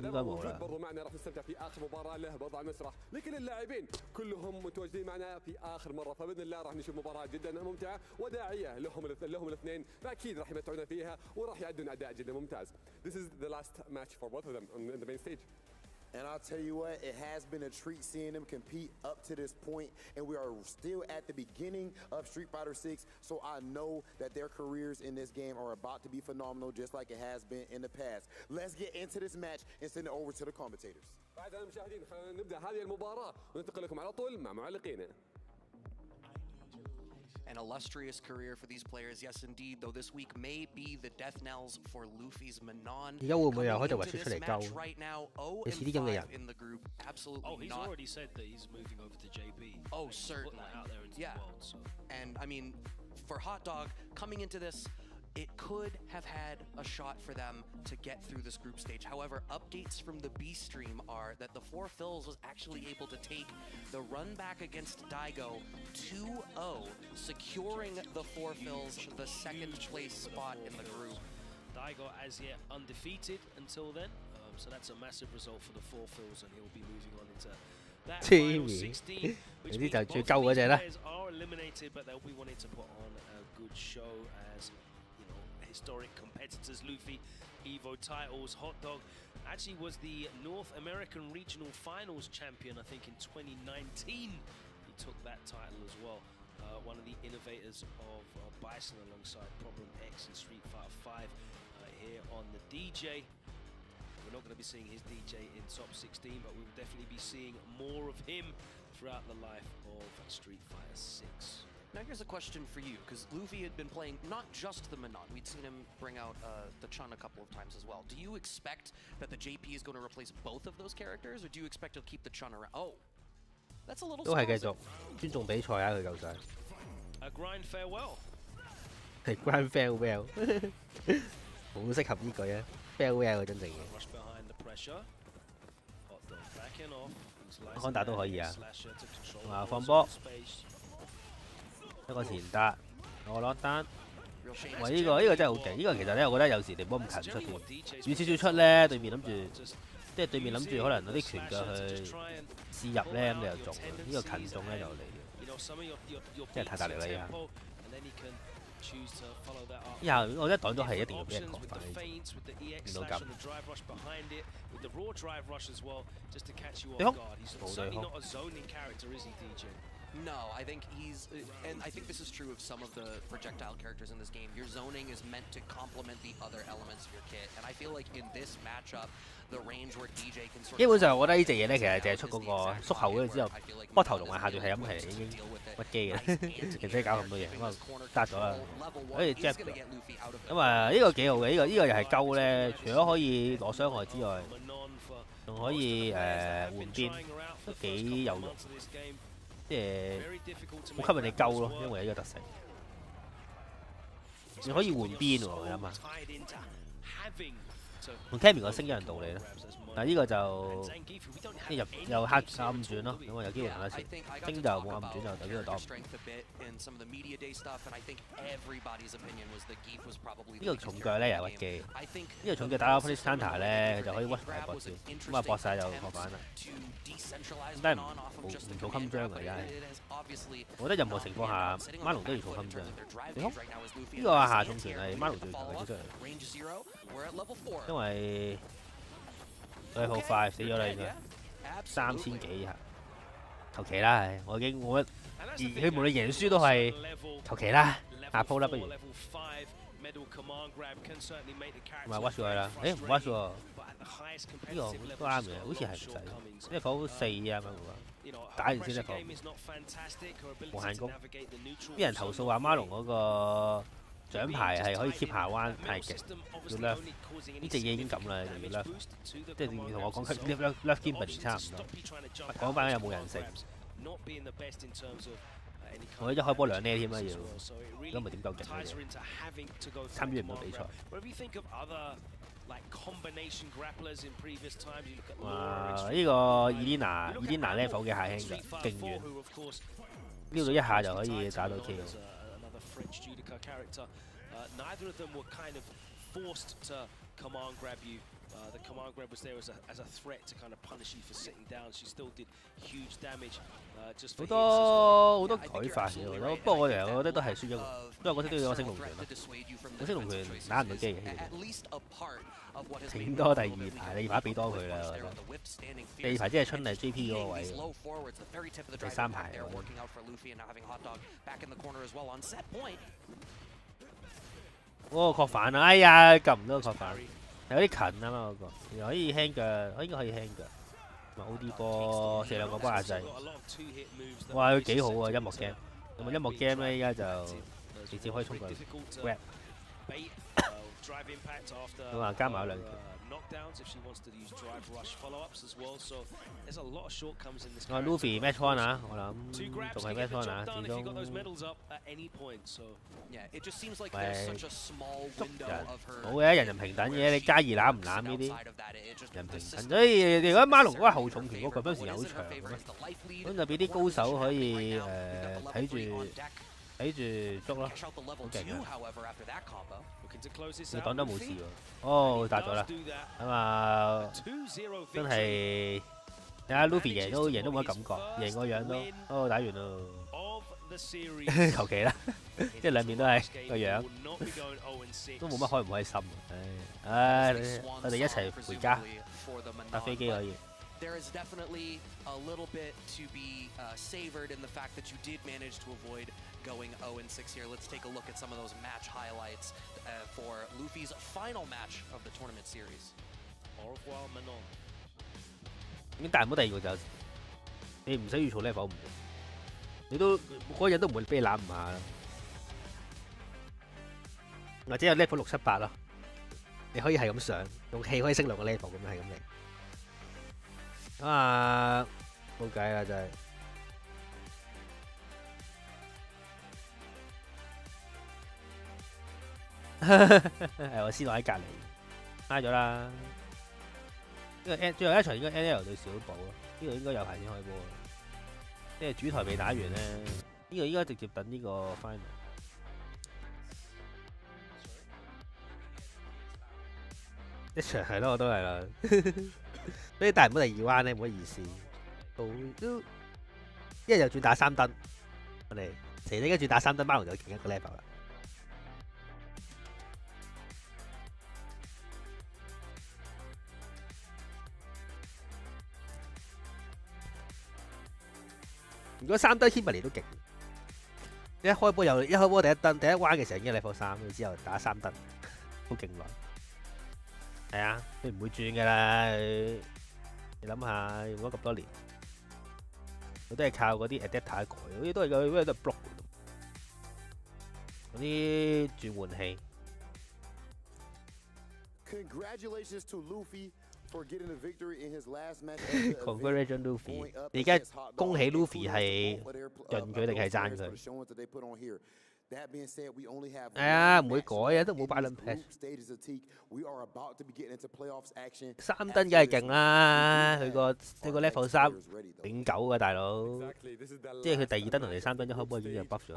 應該冇啦。برضو معنا راح نستمتع في آخر مباراة له بوضع المسرح لكن اللاعبين كلهم متواجدين معنا في آخر مرة فبإذن الله راح نشوف مباراة جدا ممتعة وداعية لهم الاثنين فأكيد راح يمتعونا فيها وراح يأدون أداء جدا ممتاز. This is the last match for both of them in the main stage. And I'll tell you what, it has been a treat seeing them compete up to this point, and we are still at the beginning of Street Fighter 6, so I know that their careers in this game are about to be phenomenal, just like it has been in the past. Let's get into this match and send it over to the commentators. أعزائي المشاهدين خلينا نبدأ هذه المباراة وننتقل لكم على طول مع معلقينا. An illustrious career for these players, yes indeed, though this week may be the death knells for Luffy's Manon. 而家會唔會又開隻圍出嚟救？你似啲咁嘅人。Oh, he's already said that he's moving over to JP. Oh, certainly. Out there into the world, so. And I mean, for HotDog coming into this, it could have had a shot for them to get through this group stage. However, updates from the B stream are that the 4 Fills was actually able to take the run back against Daigo 2-0, securing the 4 Fills the second place spot in the group. Daigo as yet undefeated until then. So that's a massive result for the four fills, and he'll be moving on into that 黐 final 線， 16, 你 which 啲 means 就最 both 鳩 of 嗰 these 只啦。 players are eliminated, but they'll be wanting to put on a good show as historic competitors. Luffy, Evo titles, HotDog actually was the North American Regional Finals champion, I think, in 2019. He took that title as well. One of the innovators of Bison alongside Problem X in Street Fighter 5 here on the DJ. We're not going to be seeing his DJ in top 16, but we will definitely be seeing more of him throughout the life of Street Fighter 6. Now here's a question for you, because Luffy had been playing not just the Manon, we'd seen him bring out the Chun a couple of times as well. Do you expect that the JP is going to replace both of those characters, or do you expect to keep the Chun around? Oh, that's a little 都係繼續尊重比賽啊！佢夠晒。A grind farewell. 係 grind farewell，好適合呢句啊 ！farewell 真正嘅。康達都可以啊。啊，放波，一個前達，我攞單。喂，呢個真係好勁！呢個其實咧，我覺得有時你唔好咁近出添，遠少少出咧，對面諗住，即係對面諗住可能攞啲拳腳去試入咧，咁你又中。呢個近中咧就嚟嘅，真係太大力啦！依家。以後我覺得擋都係一定要俾人講翻，見到咁。對空，冇對空。No, I think he's, and I think this is true of some of the projectile characters in this game. Your zoning is meant to complement the other elements of your kit, and I feel like in this matchup, the range where DJ can sort of 基本上我覺得呢隻嘢咧，其實淨係出嗰個縮後嗰之後，波頭同埋下段係咁係已經屈機嘅，其實使搞咁多嘢，咁啊揸咗啦，可以 jab 咁啊呢個幾好嘅，呢個又係鳩咧，除咗可以攞傷害之外，仲可以換邊，都幾有用。即係好吸引你鳩咯，因為呢個特性，你可以換邊喎，你諗下，同 Cammy 個升一樣道理啦。但係呢個就又黑暗轉咯，咁我有機會行得前，升就冇暗轉就有機會擋。呢個重腳咧又屈機，呢個重腳打到 Police Counter 咧，佢就可以屈埋搏先，咁啊搏晒就破板啦。咁但係唔做襟章嘅，而家係。我覺得任何情況下，馬龍都要做襟章。你好，呢個下重拳係馬龍最強嘅出嚟，因為佢好快死咗啦，應該3000幾下，求其啦，我已經佢無論贏輸都係求其啦，下鋪啦不如。唔係屈咗佢啦，誒唔屈喎，呢個都啱嘅，好似係唔使，因為佢4啊嘛會話，打完先得個無限攻。啲人投訴話馬龍嗰個獎牌係可以 keep 下彎太勁，要 left 呢隻嘢已經咁啦，就要 left， 即係同我講 left Kimberly 差唔多。講翻有冇人性？我一開波2呢添啦要，如果唔係點夠勁嘅？參與唔到比賽。哇！呢個 Elena level 嘅下輕就勁遠，撩到一下就可以打到 K。Neither of them were kind of forced to command grab you. The command grab was there as a threat to kind of punish you for sitting down. She still did huge damage. Just 好多改法嘅，不過我哋覺得都係輸咗個，因為我覺得都要有個升龍拳啦。個升龍拳打唔到機嘅，整多第二排，你把俾多佢啦，我覺得。第二排即係春麗 JP 嗰個位，第3排我覺得。嗰個確反啊！哎呀，撳唔到個確反，有啲近啊嘛嗰個，又可以輕腳，應該可以輕腳。咪 OD 波射2個波壓制，哇！佢幾好啊音樂 game， 咁啊音樂 game 咧依家就直接可以衝過去 grab， 咁啊加埋2拳。我 Luffy match one 啊，我諗仲係 match one 啊，始終係捉人冇嘅，人人平等嘅，你加2攬唔攬呢啲人平等，所以如果馬龍嗰個後重拳嗰個嗰陣時又好長嘅，咁就俾啲高手可以睇住睇住捉咯，好勁啊！你擋得冇事喎，哦，打咗啦，咁啊，真係睇下 Luffy 贏都冇乜感覺，贏個樣都，哦，打完咯，求其啦，即係兩邊都係個樣，都冇乜開唔開心，唉，我哋一齊回家搭飛機可以。There is definitely a little bit to be savored in the fact that you did manage to avoid going 0-6 here. Let's take a look at some of those match highlights for Luffy's final match of the tournament series. Au revoir, Manon. 咁但係唔好第二個就你唔使要做 level 5，你都嗰人都唔會俾你攬唔下啦，或者有 level 6、7、8咯，你可以係咁上，用氣可以升兩個 level 咁樣係咁嚟。啊，冇計啦，真係。係我先落喺隔離，拉咗啦。呢個最後一場應該 NL 對小寶咯，呢個應該有排先開波。即係主台未打完咧，呢個應該直接等呢個 final。一場係咯，我都係啦。所以但係唔好第二彎咧，唔好意思，都一日又轉打3燈，我哋成日跟住打3燈，馬龍就勁一個 level 啦。如果3燈 Kimberly 都勁，一開波第一燈第一彎嘅時候已經 level 3，之後打3燈，好勁耐。係啊，佢唔會轉噶啦，你諗下用咗咁多年，佢都係靠嗰啲 adapter 改，嗰啲都係嗰啲 block 嗰啲轉換器。Congratulations to Luffy for getting a victory in his last match. Congratulations Luffy！ 你而家恭喜 Luffy 係潤佢定係讚佢？係啊，唔會改啊，都冇擺輪 patch。3燈梗係勁啦，佢個level 3永久嘅大佬，即係佢第2燈同第3燈一開波已經有 buff 咗。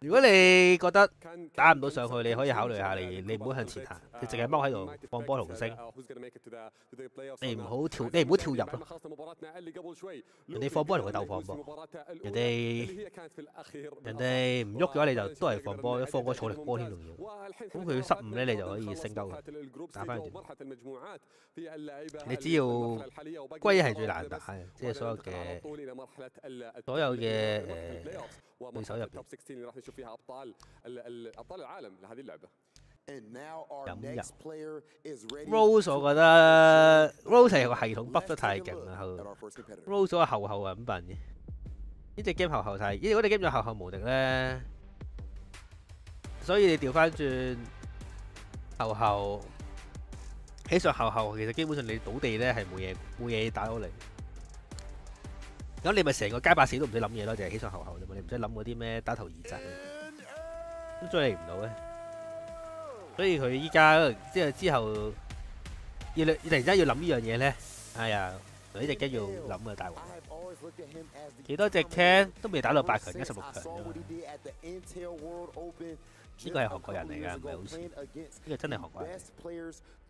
如果你覺得打唔到上去，你可以考慮下你唔好向前行，你淨係踎喺度放波同星，你唔好跳入咯。人哋放波同佢鬥放波。人哋唔喐嘅話，你就都係放波，一放波坐力波添仲要。咁佢失誤咧，你就可以升鳩佢，打翻佢。你只要龜係最難打嘅，即係所有嘅對手入邊。飲入 Rose 我覺得 Rose 係個系統 buff 得太勁啦，Rose 嗰個後係咁笨嘅。呢隻 game 後太，如果你 game 咗後無敵咧，所以你調翻轉後起上後，其實基本上你倒地咧係冇嘢打到你。咁你咪成個街霸死都唔使諗嘢咯，就係起上後啫嘛，你唔使諗嗰啲咩打頭二陣，都追你唔到嘅。所以佢依家即係之後要突然之間要諗呢樣嘢咧，哎呀，呢隻 game 要諗啊大鑊！幾多隻 can 都未打到8強，16強啫嘛。呢個係韓國人嚟㗎，唔係好似呢個真係韓國人。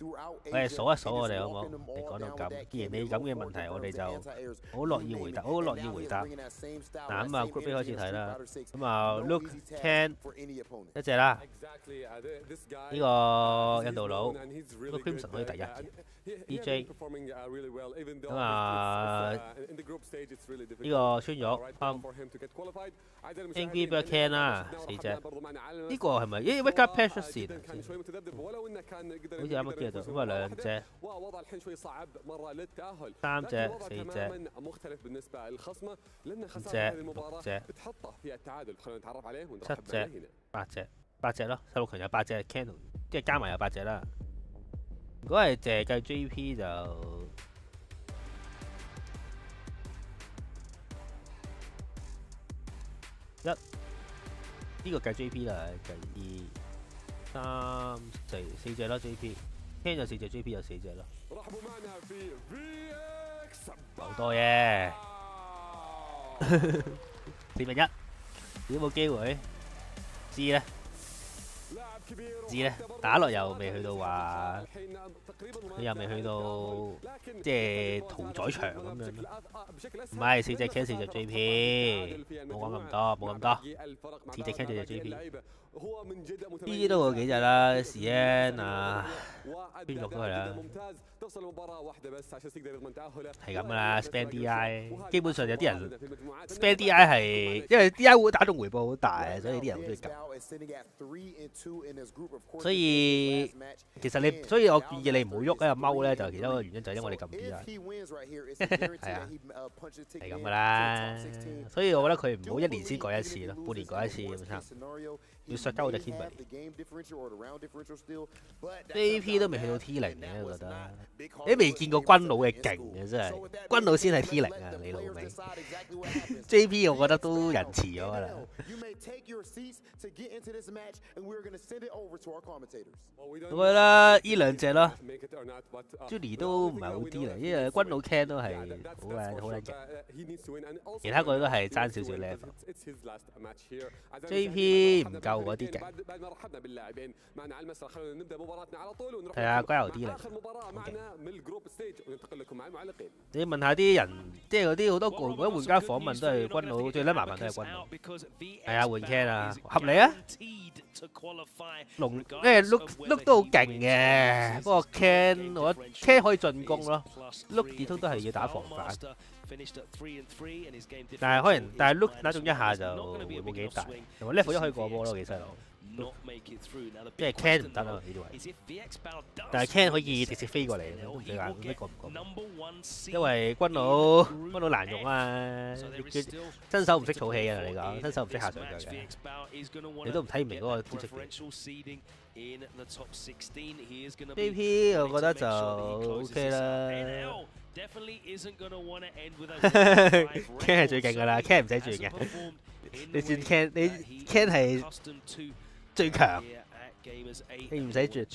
我哋數一數我哋好唔好？你講到咁，既然你咁嘅問題，我哋就好樂意回答，好樂意回答。嗱咁啊 ，group A 開始睇啦。咁啊 ，Look Can 一隻啦。呢個印度佬，呢個 Crimson 可以第一。DJ 咁啊，呢個穿咗 Angry Bird Can 啦，4隻。呢個係咪？咦 ，Wake Up Patch 出線啊！好似啱啱見到，咁啊2隻、3隻、4隻、5隻、6隻、7隻、8隻咯，16強有8隻 Can， 即係加埋有8隻啦。如果係淨係計 JP 就呢個計 JP 啦，計2、3、4隻啦 JP， 聽有4隻 JP 有4隻啦，好多嘢。4-1，有冇機會？知咧。知咧，打落又未去到話，你又未去到即係屠宰場咁樣咯。唔係4隻 can 4隻 JP， 冇講咁多，冇咁多，4隻 can 4隻 JP。呢啲都有幾隻啦，CN 啊，邊個都係啦。係咁噶啦 ，spend DI， 基本上有啲人 spend DI 係因為 DI 會打中回報好大，所以啲人好中意撳。所以其實你，所以我建議你唔好喐喺度踎咧，就其中一個原因就係因為你撳 DI。係啊，係咁噶啦。所以我覺得佢唔好1年先改一次咯，半年改一次咁差。要削鳩隻 Kimberly。JP 都未去到 T0嘅，我覺得。你未見過軍佬嘅勁嘅真係，軍佬先係 T0啊！你老味。JP 我覺得都仁慈咗啦。我覺得呢兩隻咯 ，Julie 都唔係好啲嚟，因為軍佬 Ken 都係好撚勁，其他個都係爭少少 level。JP 唔夠嗰啲勁，係啊，龜油啲嚟。你問下啲人，即係嗰啲好多嗰啲玩家訪問都係軍佬，最撚麻煩都係軍佬。係啊，換 Ken 啊，合理啊。龍，因為 look 都好勁嘅，不過 Ken 我覺得 Ken 可以進攻咯 ，look 始終都係要打防反。但係可能，但係 look 打中一下就冇幾大，同埋 level 1可以過波咯，幾細路。即係 Ken 唔得啊呢啲位，但係 Ken 可以直接飛過嚟，最難咩過唔過？因為軍佬難用啊，真手唔識儲氣啊！你講真手唔識下上腳嘅，你都唔睇唔明嗰個招式嘅。JP 我覺得就 OK 啦。Ken 係最勁㗎啦 ，Ken 唔使轉嘅。你轉 Ken， 你 Ken 係最強，你唔使轉，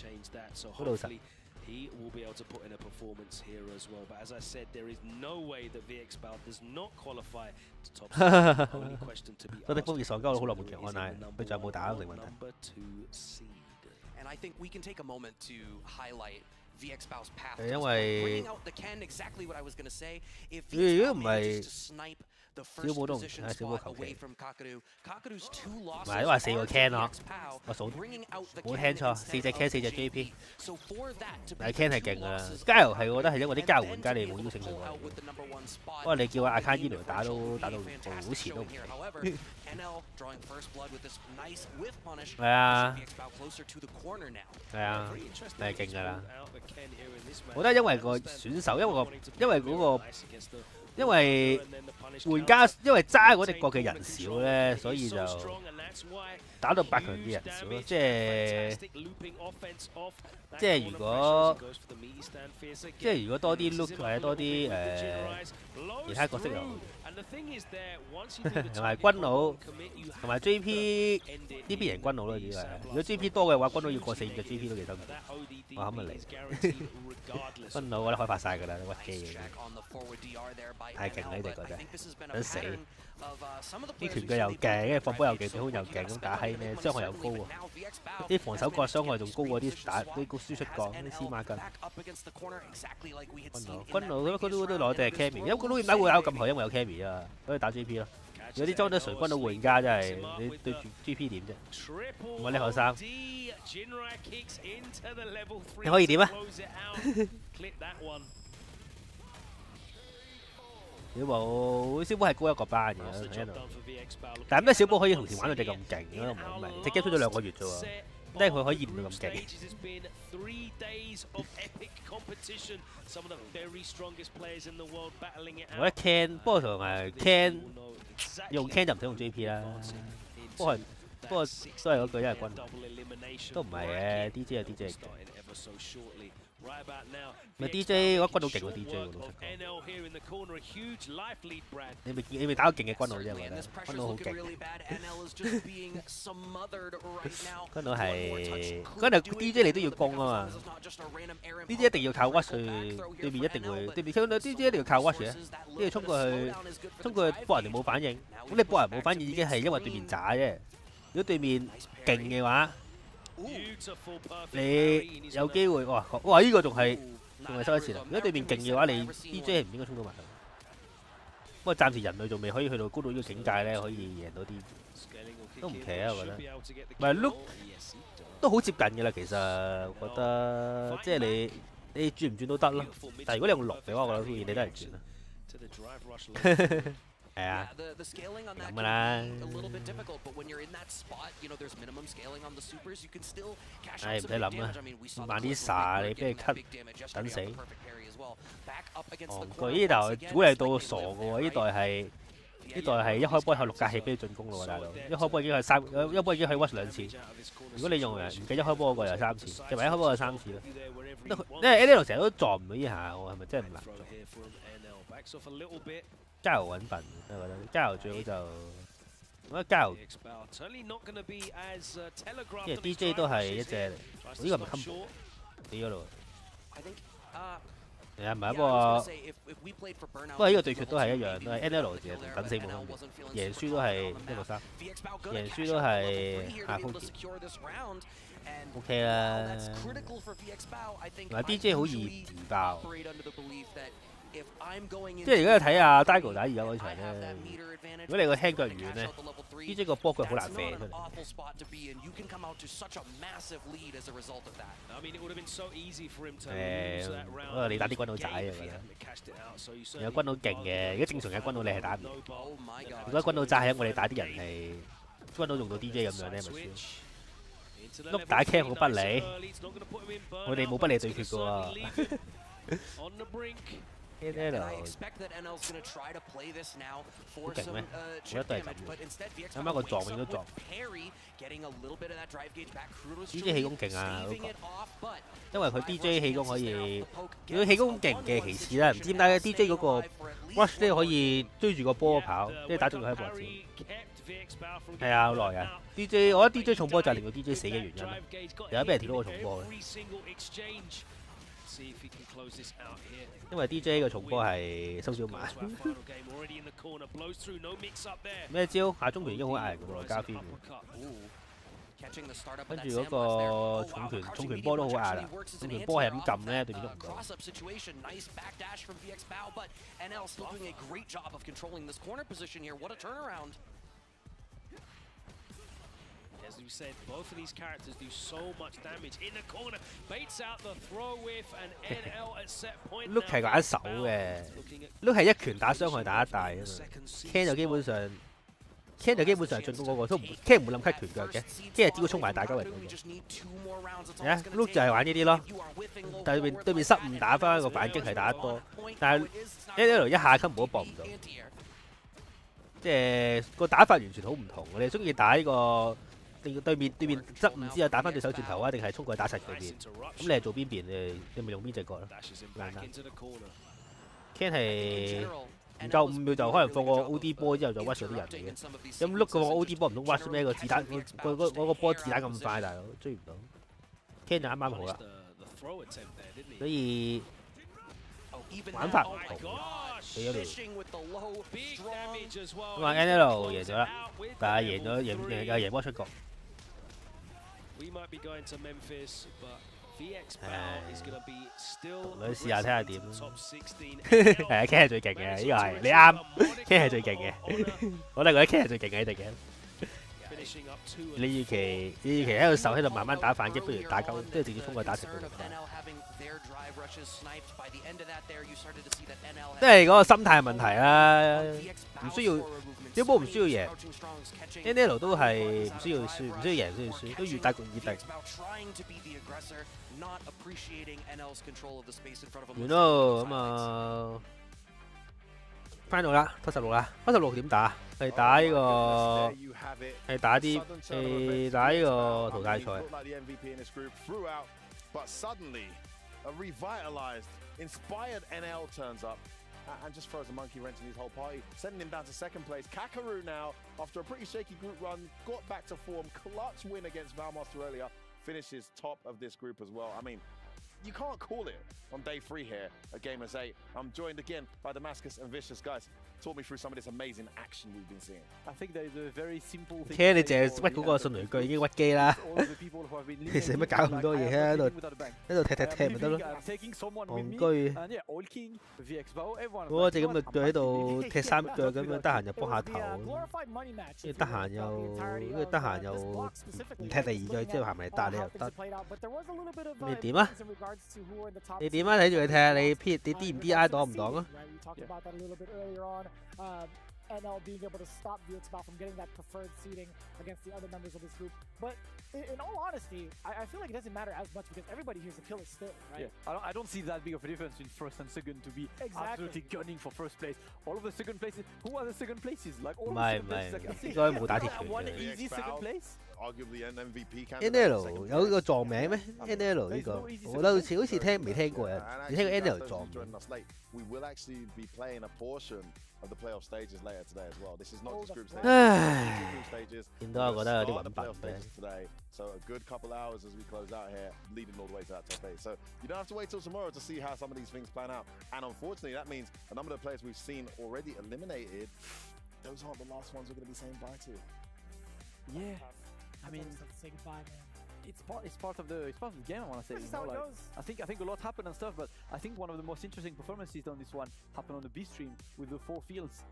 好老實。He will be able to put in a performance here as well. But as I said, there is no way that VXBAL does not qualify to top 6. Only question to be asked. 嗰啲風熱喪鳩好耐冇見我奶，佢仲有冇打成問題 ？And I think we can take a moment to highlight VXBAL's path. 因為 bringing out the Ken, exactly what I was going to say. If 如果唔係 小寶都唔係小寶求其，唔係都話4個 Ken 咯，我數冇聽錯，4隻 Ken 4隻 JP， 但係 Ken 係勁啊！加油係我覺得係因為啲加油玩家你冇邀請佢過嚟，不過你叫阿 Akan 醫療打到好前都唔奇。係啊，係啊，係勁㗎啦！我覺得因為個選手，因為玩家因為揸嗰隻角嘅人少咧，所以就打到8強啲人少咯。即係如果多啲 look 或者多啲其他角色又好，同埋軍佬同埋 JP 呢邊人軍佬咯，只係如果 JP 多嘅話，軍佬要過4隻 JP 都幾得唔得？我咁咪嚟，軍佬我覺得開發晒㗎啦，屈機嘅，太勁啦呢隻角仔，想死！啲拳腳又勁，跟住放波又勁，對空又勁，咁打閪咩？傷害又高喎，啲防守角傷害仲高過啲打啲輸出角，啲黐孖筋。軍佬佢都攞隻 Cammy， 因為軍佬點解會打咁好？因為有 Cammy 啊，所以打 JP 咯。有啲裝咗純軍佬玩家真係，你對住 GP 點啫？唔係呢學生，你可以點啊？小寶係高一個班嘅喺度，但係咩小寶可以同時玩到隻咁勁嘅都唔係好明，隻 game 出咗2個月啫喎，即係佢可以練到咁勁。我覺得 Ken， 不過同埋 Ken 用 Ken 就唔使用 JP 啦，不過都係嗰句，因為軍都唔係嘅 ，DJ 有 DJ 嘅。咪 DJ 我覺得軍佬勁過 DJ 喎，老實講。你未打過勁嘅軍佬啫，我覺得軍佬好勁。軍佬係軍佬 DJ 你都要攻啊嘛 ，DJ 一定要靠 watch 去對面一定會對面聽到 DJ 一定要靠 watch 嘅，跟住衝過去搏人哋冇反應，咁你搏人冇反應已經係因為對面渣啫。如果對面勁嘅話，你有機會哇！呢個仲係收一次啦。如果對面勁嘅話，你 DJ 係唔應該衝到埋去。不過暫時人類仲未可以去到高到呢個境界咧，可以贏到啲都唔奇啊！我覺得，唔係 look 都好接近嘅啦。其實我覺得即係你轉唔轉都得咯。但係如果你用6嘅話，我覺得好似你都係轉啦。係啊，咁噶啦。唉，唔使諗啦，慢啲撒你俾佢 cut， 等死。哦，呢代鼓勵到傻嘅喎，呢代係一開波係6格氣俾你進攻咯喎，大佬。一開波已經係一波已經可以 watch 2次。如果你用人唔計一開波嗰個又3次，計埋一開波就3次咯。因為 L 成日都撞唔到呢下，我係咪真係唔難做？加油揾笨，我覺得加油最好就，我覺得加油，因為 DJ 都係一隻，呢個唔係 combo 死咗咯。係啊，唔係不過呢個對決都係一樣，都係 NL 字等死冇分別，贏輸都係1-3，贏輸都係下鋪字。OK 啦，同埋 DJ 好易自爆。即係而家睇下 Daigo 打而家嗰場咧，如果你個輕腳遠咧 ，DJ 個波腳好難射出嚟。不過你打啲軍佬仔啊，我覺得。有軍佬勁嘅，如果正常嘅軍佬你係打唔到。如果軍佬仔係因為你打啲人係軍佬用到 DJ 咁樣咧，咪輸。碌打 cam 好不利，我哋冇不利對決嘅喎。NL 好勁咩？我覺得都係咁嘅。啱啱個撞應都撞。DJ 氣功勁啊！因為佢 DJ 氣功可以，如果氣功勁嘅其次啦，唔知點解 DJ 嗰個 rush 咧可以追住個波跑，即係打中佢喺脖子。係啊，好耐啊 ！DJ 我覺得 DJ 重波就係令到 DJ 死嘅原因啦，有得俾人跳到個重波嘅。因為 DJ 個重波係收少慢。咩招？下中拳已經好壓人嘅喎，加邊。跟住嗰個重拳波都好壓啦，重拳波係咁撳咧，對面都唔到。As you said, both of these characters do so much damage in the corner. Baits out the throw with an NL at set point. Look 係玩手嘅 ，Look 係一拳打傷害打得大啊嘛。Ken 就基本上係進攻嗰個，都 Ken 唔會諗 cut 拳腳嘅 ，Ken 係只會衝埋大鳩人嘅。係啊 ，Look 就係玩呢啲咯。但係對面失誤打翻個反擊係打得多，但係 NL 一下級冇都搏唔到。即係個打法完全好唔同。我哋中意打呢個。對面執唔知啊，打翻對手轉頭啊，定係衝過去打實對面？咁你係做邊邊？你咪用邊隻角咯？簡單。Ken 係唔夠5秒就可能放個 OD 波之後就 watch 咗啲人嚟嘅。咁碌個 OD 波唔通 watch 咩？個子彈嗰個波子彈咁快，大佬追唔到。Ken 就啱啱好啦，所以玩法唔同。俾咗你。咁啊 NL 贏咗啦，但係贏波出局。唉，獨女試下睇下點咯。係啊 ，Ken 係最勁嘅，呢個係你啱 ，Ken 係最勁嘅。我都覺得 Ken 係最勁嘅呢隻 game。你與其喺度守喺度慢慢打反擊，不如打鳩，即係直接衝過去打直佢。即係嗰個心態問題啦，唔需要，啲波唔需要贏 ，NL 都係唔需要輸，唔需要贏先要輸，都越大局越大。完咯，咁啊，翻到啦，16啦，16點打？係打呢個，係打啲，係打呢個淘汰賽。a revitalized, inspired NL turns up and just throws a monkey wrench in his whole party, sending him down to second place. Kakaru now, after a pretty shaky group run, got back to form. Clutch win against Valmaster earlier, finishes top of this group as well. I mean, you can't call it on day 3 here at Gamers 8. I'm joined again by Damascus and Vicious. Guys, talk me through some of this amazing action we've been seeing. I think there is a very simple thing. 車你淨係屈嗰個迅雷腳已經屈機啦，你使乜搞咁多嘢喺度踢咪得咯？戇居，嗰隻咁嘅腳喺度踢3腳咁樣，得閒就幫下頭，跟住得閒又唔踢第2腳之後行埋嚟搭你又得，你點啊？你點啊？睇住佢踢，你 D 唔 DI 擋唔擋啊？ NL being able to stop VXBAO from getting that preferred seating against the other members of this group. But in all honesty, I feel like it doesn't matter as much because everybody here is a killer still, right? Yeah, I don't see that big of a difference in first and second to be absolutely gunning for first place. All of the second places, who are the second places? Like all of the second places. 應該冇打鐵拳 one easy second place. Arguably an MVP candidate. NL 有呢個撞名咩 ？NL 呢個，我覺得好似未聽過啊，未聽過 NL 撞名。 We will actually be playing a portion of the playoff stages later today as well. This is not just group stages. Group stages. 見到我覺得有啲揾笨嘅。 Today, so a good couple hours as we close out here, leading all the way to that top 8. So you don't have to wait till tomorrow to see how some of these things plan out. And unfortunately, that means a number of players we've seen already eliminated. Those aren't the last ones we're going to be saying bye to. Yeah, I mean, say goodbye, man. It's part of the game. I want to say. This is how it goes. I think a lot happened and stuff, but I think one of the most interesting performances on this one happened on the B stream with the 4 fields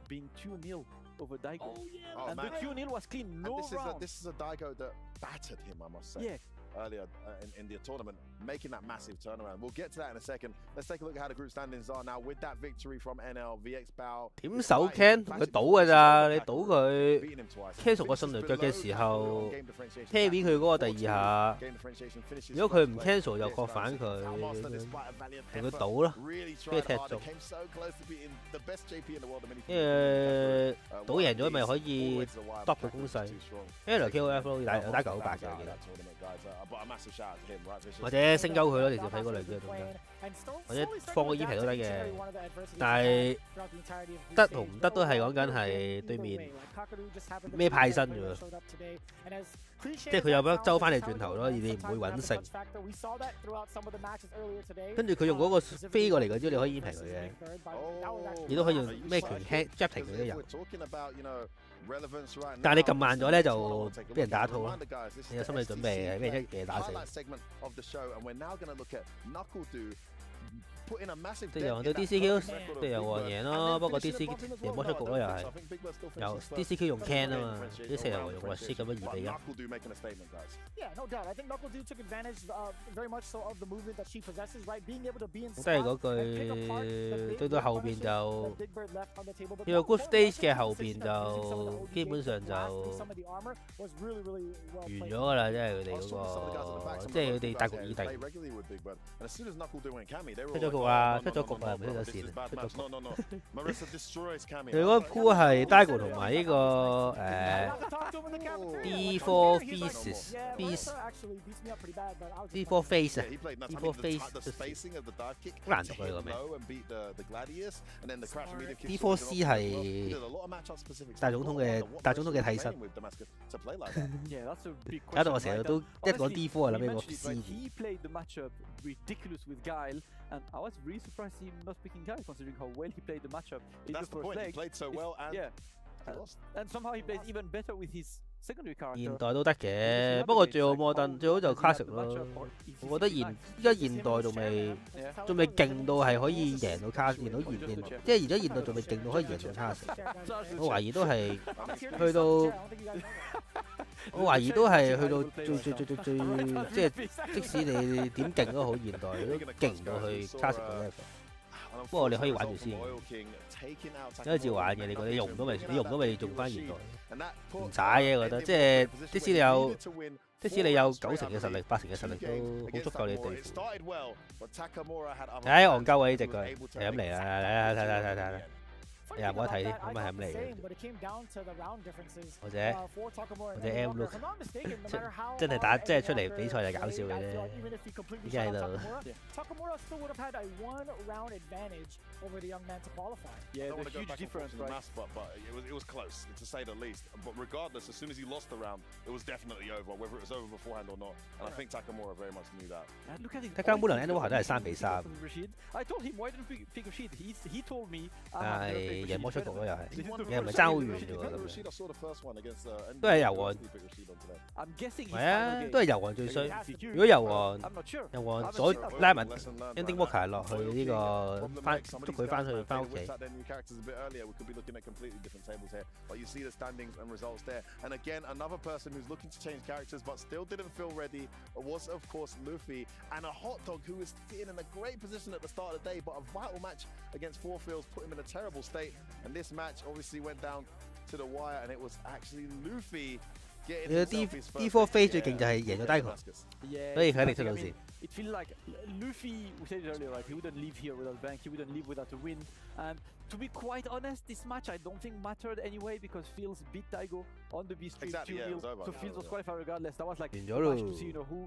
being 2-0 over Daigo. Oh yeah. And the 2-0 was clean. No round. This is a Daigo that battered him, I must say. Yeah. Earlier in the tournament, making that massive turnaround. We'll get to that in a second. Let's take a look at how the group standings are now with that victory from NL VXBAO. 點手 can 同佢賭㗎咋？你賭佢 cancel 個迅雷腳嘅時候 ，carry 佢嗰個第2下。如果佢唔 cancel 就確反佢，同佢賭咯，跟住踢中。因為賭贏咗咪可以 stop 佢攻勢。因為KOF 咯，打900嘅記得。 或者升鳩佢咯，直接睇嗰兩隻動作，或者放個 E 皮都得嘅，但係得同唔得都係講緊係對面咩派身嘅喎，即係佢有得周翻你轉頭咯，而你唔會穩勝。跟住佢用嗰個飛過嚟嗰招，你可以 E 皮佢嘅，你都可以用咩拳 jab 停佢都有。 但係你撳慢咗咧，就俾人打套咯。你有心理準備係咩一嘢打死。隊友對 DCQ 隊友和贏咯，不過 DCQ 贏波出局咯又係。有 DCQ 用 can 啊嘛，啲四人和用 Rush 咁樣2-1。都係嗰句，對到後邊就呢個 good stage 嘅後邊就基本上就完咗㗎啦，即係佢哋嗰個，即係佢哋大局已定。出咗局啊！出咗局啊！唔出咗線啊！出咗局。佢嗰個 pool 係 Daigo 同埋呢個D4 Faces D4 Face 啊 ，D4 Face 好難讀佢個名。D4C 係大總統嘅替身。搞到我成日都一講 D4 啊，諗起個 C。 And I was really surprised him not picking Guile, considering how well he played the matchup in That's the first leg. He played so well, and yeah, and somehow he plays even better with his secondary character. 現代都得嘅，不過最好摩登，最好就 classic 咯。我覺得依家現代仲未勁到係可以贏到卡，贏到即係而家現代仲未勁到可以贏到卡士。我懷疑都係去到，我懷疑都係去到最，即係即使你點勁都好，現代都勁到去卡士嗰 level。 不過你可以玩住先，有得照玩嘅。你覺得用唔到咪用翻現代，唔渣嘅我覺得。即係即使你有9成嘅實力、8成嘅實力都好足夠你對付。唉，戇鳩啊呢隻腳，係咁嚟啦，睇。又冇得睇添，咁咪係咁嚟嘅。或者 M look 真係打，即係出嚟比賽就搞笑嘅啫。依家喺度。Yeah, there's a huge difference in the mass, but it was close, to say the least. But regardless, as soon as he lost the round, it was definitely over, whether it was over beforehand or not. And I think Takamura very much knew that. Look at it. Takamura 呢個都係3-3。I told him why didn't pick Rashid. He told me. 係贏魔出局咯，又係，你係咪爭好遠啫喎？都係油王。係啊，都係油王最衰。如果油王左拉埋 Ending Walker 落去呢個捉佢翻屋企。But you see the standings and results there. And again, another person who's looking to change characters but still didn't feel ready was, of course, Luffy. And a HotDog who was sitting in a great position at the start of the day, but a vital match against Four Fields put him in a terrible state. And this match obviously went down to the wire, and it was actually Luffy getting himself his first D4 飛最勁就係贏咗Daigo，所以佢一定出到線。It feels like Luffy, we said it earlier, right? He wouldn't leave here without bank, he wouldn't leave without a win. And to be quite honest, this match I don't think mattered anyway because Fields beat Daigo on the B street 2-0. So Fields was qualified regardless. That was like the match to see, who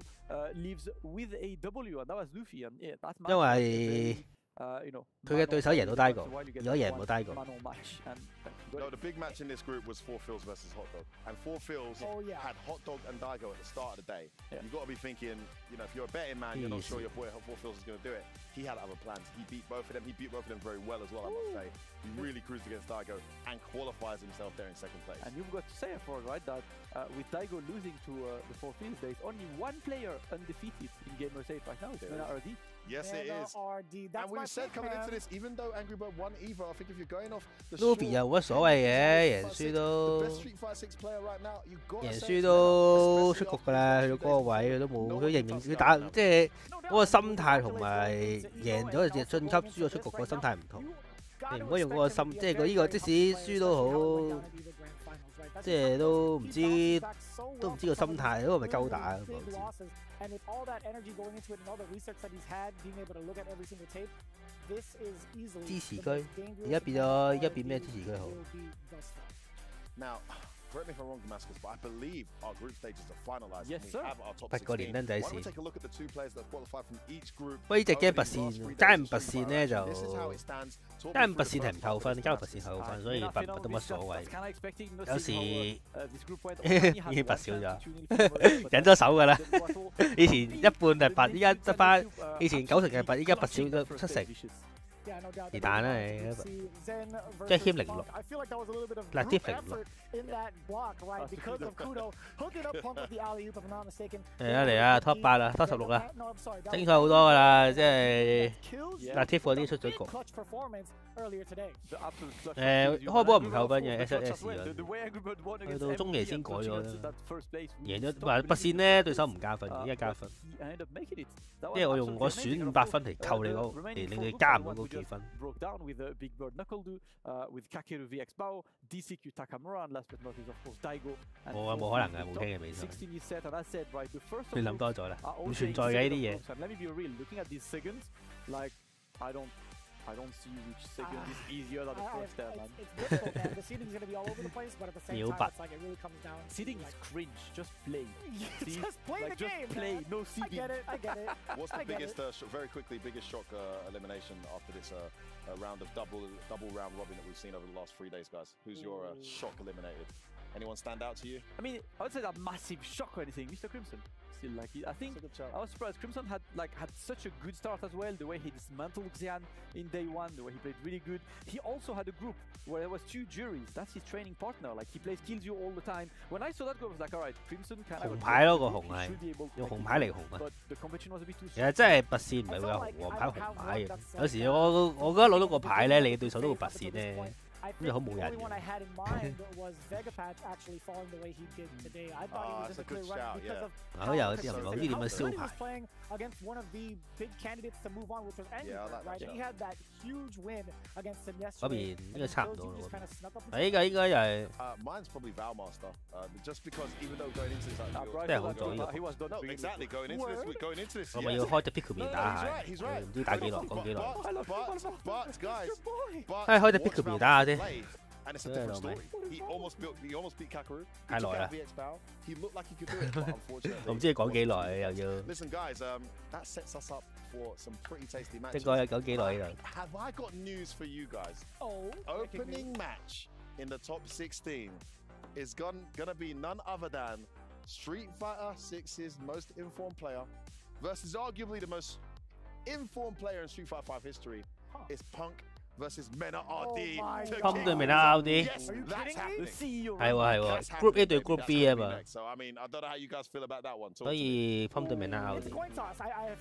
leaves with a W, and that was Luffy. And yeah, that match 因為佢嘅對手贏到Daigo，如果贏唔到Daigo。No, the big match in this group was Four Fields versus HotDog. And Four Fields had HotDog and Daigo at the start of the day. You've got to be thinking, if you're a betting man, you're not sure your boy Four Fields is going to do it. He had other plans. He beat both of them. He beat both of them very well as well, I must say. He really cruised against Daigo and qualifies himself there in second place. And you've got to say, right, that with Daigo losing to the Four Fields, there is only one player undefeated in Gamer's 8 right now. It's RD. Yes, it is. And we said coming into this, even though Angry Bird won EVO, I think if you're going off the Luffy 又冇乜所謂嘅，贏輸都出局㗎啦，去到嗰個位佢都冇，佢佢打即係嗰個心態同埋贏咗就晉級，輸咗出局個心態唔同。你唔可以用嗰個心，即係佢呢個即使輸都好，即係都唔知個心態，嗰個咪鳩打。And with all that energy going into it and all the research that he's had, being able to look at every single tape, this is easily 支持區，而家變咩支持區好 ？Now, correct me if I'm wrong, Damascus, but I believe our group stages are finalized. Yes, sir. We have our top 8個連登仔線。Why don't we take a look at the two players that qualified from each group? 不過呢隻 game 拔線，加唔拔線咧就加唔拔線係唔扣分，加唔拔線扣分，所以拔都冇乜所謂。有時已經拔少咗，忍咗手㗎啦。以前一半係拔，依家得翻。以前90係拔，依家拔少咗70%。是但啦，你即係添06，嗱添06。嚟啊 Top 8啦 Top 16啦，精彩好多㗎啦，即係嗱 Tiff 嗰啲出咗局。開波唔扣分嘅 SS 啦，去到中期先改咗啦，贏咗話拔線咧對手唔加分，而家加分，因為我選500分嚟扣你嗰，嚟令你加唔到嗰幾分。Broke down with Big Bird Knuckle with Kakeru VX Bao, DCQ Takamura, and last but not least, of course, Daigo. 冇可能嘅，冇傾嘅比賽。16 set, and I said, right, the first. 你諗多咗啦，唔存在嘅呢啲嘢。Let me be real. Looking at these seconds, like I don't see which second is easier than the first there, man. It's difficult, man. The seeding is going to be all over the place, but at the same time, it's like it really comes down. Seeding is cringe. Just play. Just play the game. Just play. No seeding. I get it. What's the biggest, very quickly, biggest shock elimination after this round of double round robin that we've seen over the last 3 days, guys? Who's your shock eliminated? Anyone stand out to you? I mean, I would say that massive shock or anything, Mr. Crimson. Still, like, I think I was surprised. Crimson had such a good start as well. The way he dismantled Xian in day 1, the way he played really good. He also had a group where there was 2 juries. That's his training partner. Like he kills you all the time. When I saw that group, I was like, all right, Crimson can. 紅牌咯個紅係用紅牌嚟紅啊！ But the competition was a bit too. 其實真係拔線唔係會有黃牌紅牌嘅。有時我覺得攞到個牌咧，你嘅對手都會拔線咧。咁就好冇人。我有啲人唔知點樣燒牌。嗰邊應該差唔多咯。呢個應該又係。即係好早呢個。我咪要開隻 Pickle 面打下，唔知打幾耐，講幾耐。開隻 Pickle 面打下先。play, and it's a different story. He almost beat Kakaru. He took out VX Bao. He looked like he could do it, but unfortunately. 我唔知你講幾耐又要。 Listen, guys, that sets us up for some pretty tasty matches. 即係講幾耐呢度 Have I got news for you guys? Oh. Opening match in the top 16 is gonna be none other than Street Fighter 6's most informed player versus arguably the most informed player in Street Fighter 5 history. It's Punk versus Mena RD. Punk 對 Mena RD。 Yes, that's happening. 係喎 ，Group A 對 Group B 啊嘛。 So I mean, I don't know how you guys feel about that one. 所以 Punk 對 Mena RD。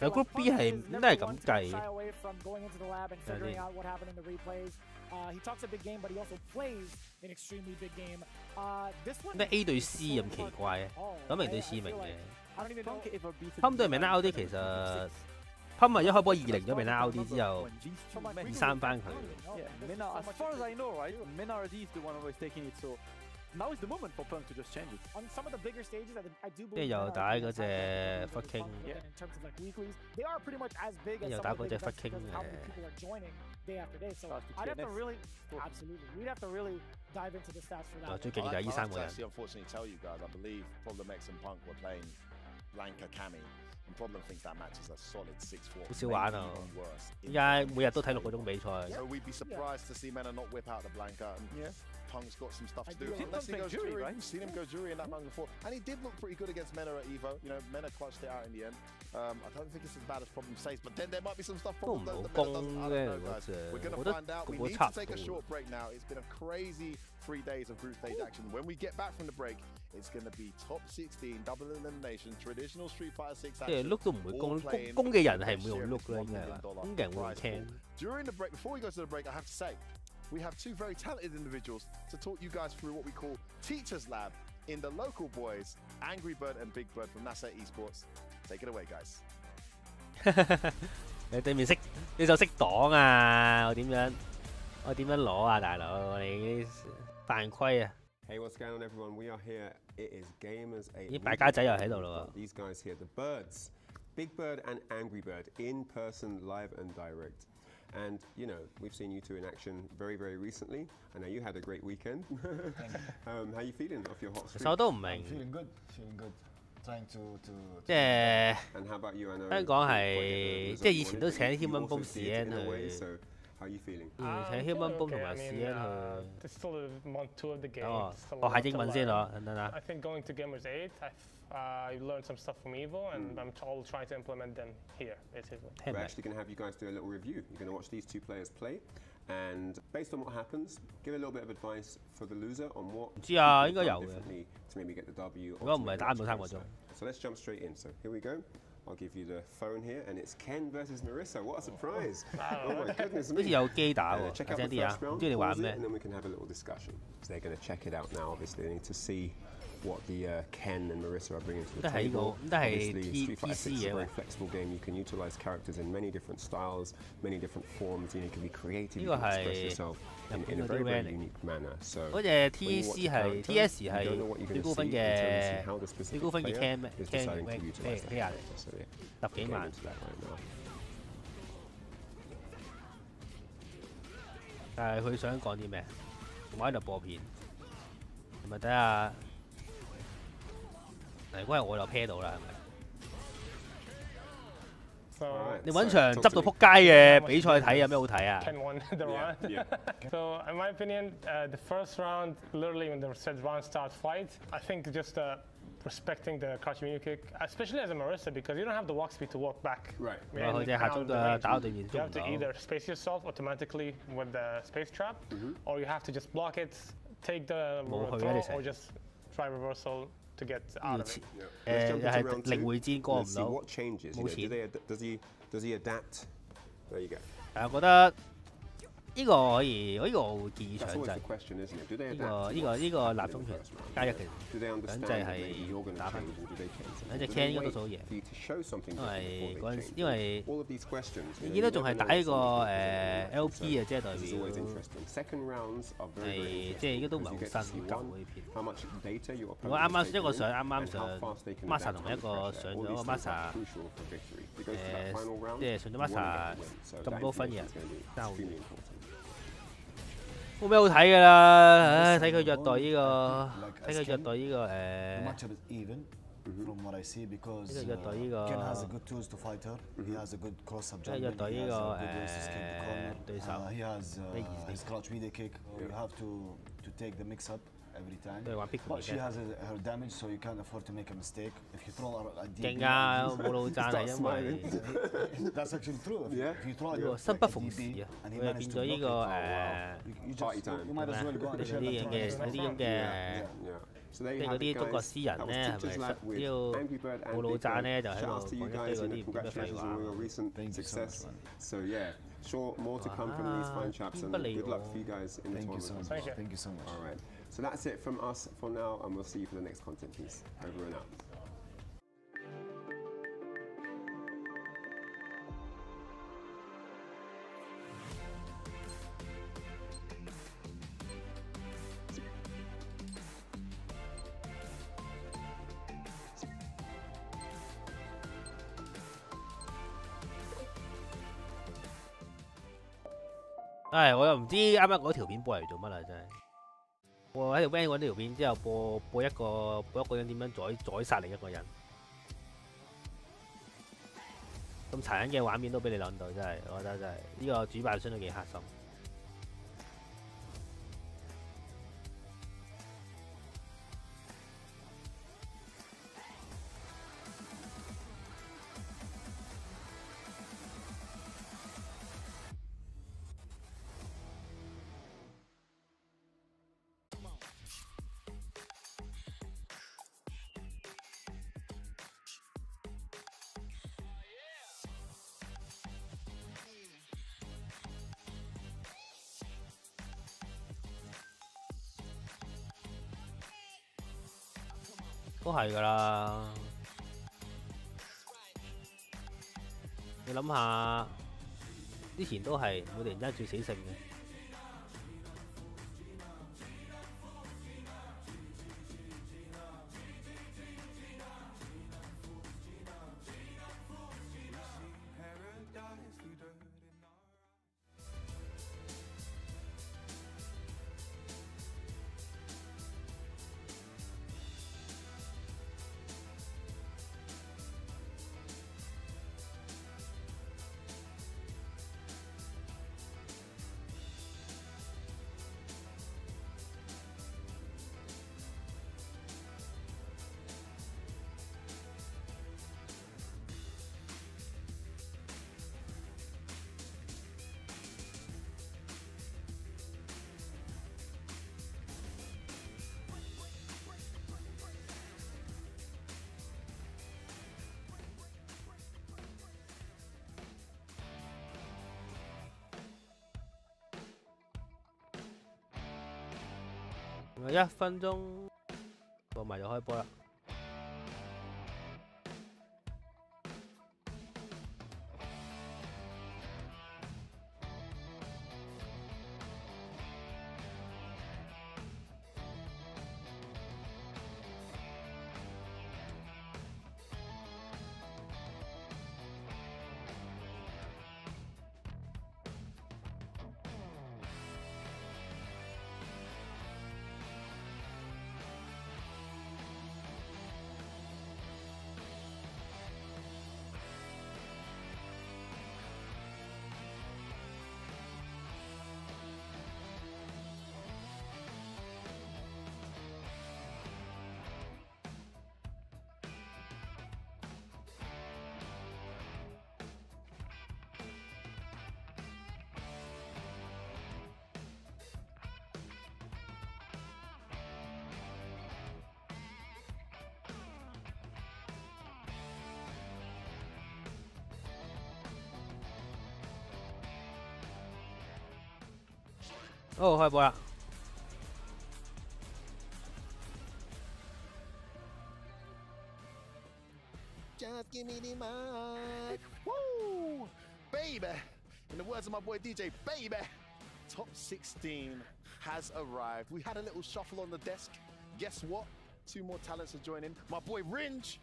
有 Group B 係應該係咁計。 He talks a big game, but he also plays an extremely big game. This one. 咩 A 對 C 咁奇怪嘅？咁明對 C 明嘅。 Pump 對 Mena RD 其實 Pump 係一開波2-0咗 Mena RD 之後2-3翻佢。 As far as I know, right, Mena RD is the one always taking it. So now is the moment for Punk to just change it. On some of the bigger stages, I do believe. 即係又打嗰隻 fucking。 In terms of like weeklies, they are pretty much as big as 又 some 打 of the 嗰隻 big events fucking because of how many people are joining day after day. So I'd have to really, absolutely, we'd have to really dive into the stats for that. 最勁就係呢3個人。 Unfortunately, tell you guys, I believe Problem X and Punk were playing Blanca Kami. And Problem thinks that match is a solid 6-4. 好少玩啊！依家每日都睇6個鐘比賽。 So we'd be surprised to see Mena not whip out the Blanca. And Punk's got some stuff to do. Unless he goes jury, right? We've seen him go jury in that match before, and he did look pretty good against Mena at Evo. You know, Mena clutched it out in the end. I don't think it's as bad as Problem says, but then there might be some stuff Problem does that Mena doesn't. I don't know, guys. We're gonna find out. We need to take a short break now. It's been a crazy 3 days of group stage action. When we get back from the break, it's going to be top 16 double elimination traditional Street Fighter 6 action. 即係 look 都唔會攻嘅人係唔會用 look 啦，應該係嘛？攻嘅人會用 can。 During the break, before we go to the break, I have to say, we have 2 very talented individuals to talk you guys through what we call Teachers Lab in the local boys, Angry Bird and Big Bird from NASA Esports. Take it away, guys. 你對面你就識擋啊！我點樣攞啊，大佬？你犯規啊！ Hey, what's going on, everyone? We are here. It is Gamers 8. 咦，敗家仔又喺度咯 These guys here, the Birds, Big Bird and Angry Bird, in person, live and direct. And you know, we've seen you two in action very, very recently. I know you had a great weekend. How are you feeling off your hot streak? 其實我都唔明。 Feeling good, feeling good. Trying to. 即係 And how about you? I know 香港係即係以前都請 Human Bomb 試 N 去。 How are you feeling? 請 Human Bomb 同埋試 N 去。 It's still month 2 of the game. 學下英文先咯，等等啊。 I think going to Gamers 8, I learned some stuff from Evo, and I'll try to implement them here, basically. We're actually going to have you guys do a little review. You're going to watch these 2 players play, and based on what happens, give a little bit of advice for the loser on what 唔知啊，應該有嘅。 to maybe get the W. 如果唔係打唔到3個鐘。 So let's jump straight in. So here we go. I'll give you the phone here, and it's Ken versus Marissa. What a surprise! Oh my goodness me! 好似有機打喎， check out the first round, pause it, and then we can have a little discussion. So they're going to check it out now. Obviously, they need to see what the Ken and Marissa are bringing to the table. Obviously, Street Fighter 6 is a very flexible game. You can utilize characters in many different styles, many different forms. You can be creative. You can express yourself in a very, very unique manner. So 嗰隻 TC 係 TS 係最高分嘅最高分嘅 Can 咩 Can 咩飛下嚟10幾萬。但係佢想講啲咩？我喺度播片，係咪睇下？如果係我就 pair 到啦，係咪？ 你揾場執到撲街嘅比賽睇有咩好睇啊 Ken won the round. So in my opinion, the first round, literally when the round starts fight, I think just respecting the crouch menu kick, especially as a Marissa, because you don't have the walk speed to walk back. Right. You have to either space yourself automatically with the space trap, or you have to just block it, take the throw, or just try reversal. To get out of it. Let's jump into round 2. Let's see what changes. Does he adapt? There you go. 我覺得呢個可以，呢個我會建議搶制。呢個立中拳加1拳，搶制係打翻。兩隻 Can 應該多數好贏。因為你見到仲係打呢個LP 啊，即係代表係即係應該都唔係好新舊呢片。我啱啱一個上Masa 同一個上咗個 Masa， 即係上咗 Masa 咁高分嘅人爭好遠。冇咩好睇㗎啦，唉，睇佢虐待呢個，睇佢虐待呢個From what I see, because Ken has a good tools to fight her. He has a good cross-up jump. He has虐待呢個對手。He has his crouch media kick. You have to take the mix-up every time. But she has her damage, so you can't afford to make a mistake. If you throw her at DB, 勁啊！冇腦賺係因為 that's actually true. If you throw her 生不逢時啊，佢係變咗呢個you might as well go on the shell and try to 嗰啲咁嘅。即係嗰啲中國詩人咧，係咪只要冇腦賺咧，就喺度講一堆嗰啲唔嘅廢話。So yeah, sure, more to come from these fine chaps, and good luck for you guys in the tournament. Thank you so much. All right, so that's it from us for now, and we'll see you for the next content piece. Over and out.唉，我又唔知啱啱嗰條片播嚟做乜啦，真係。我喺條 van 揾呢條片之後，播一個人點樣宰殺另一個人，咁殘忍嘅畫面都俾你諗到，真係，我覺得真係呢個主辦商都幾黑心。都係㗎啦，你諗下，之前都係每年爭住死性嘅。1分鐘播埋就開波啦。開波啦！ Just give me the mic. Woo! Baby! In the words of my boy DJ, baby! Top 16 has arrived. We had a little shuffle on the desk. Guess what? 2 more talents are joining. My boy Ringe.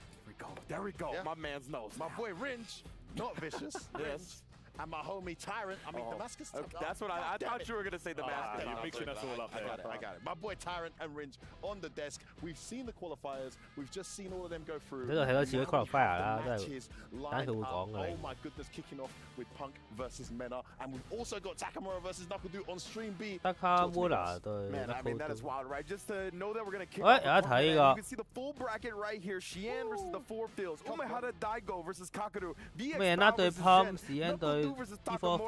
There we go. Yeah. My man's knows. My boy Ringe. Not Vicious. Yes. and my homie Tyrant. I mean, Damascus. That's what I thought you were going to say, Damascus. You're mixing us all up. I got it. My boy Tyrant and Ringe on the desk. We've seen the qualifiers. We've just seen all of them go through. 呢度睇多次啲 qualifier 啦，真係等佢會講嘅。Oh my goodness, kicking off with Punk versus Mena, and we've also got Takamura versus Knuckle on stream B. Takamura 對 Man, I mean that is wild, right? Just to know that we're gonna kick 喂， off 有得睇㗎。 You can see the full bracket right here. Xian versus the four fields. Umehara Daigo versus Kakaru. Mena 對 Pump， Xian 對 D4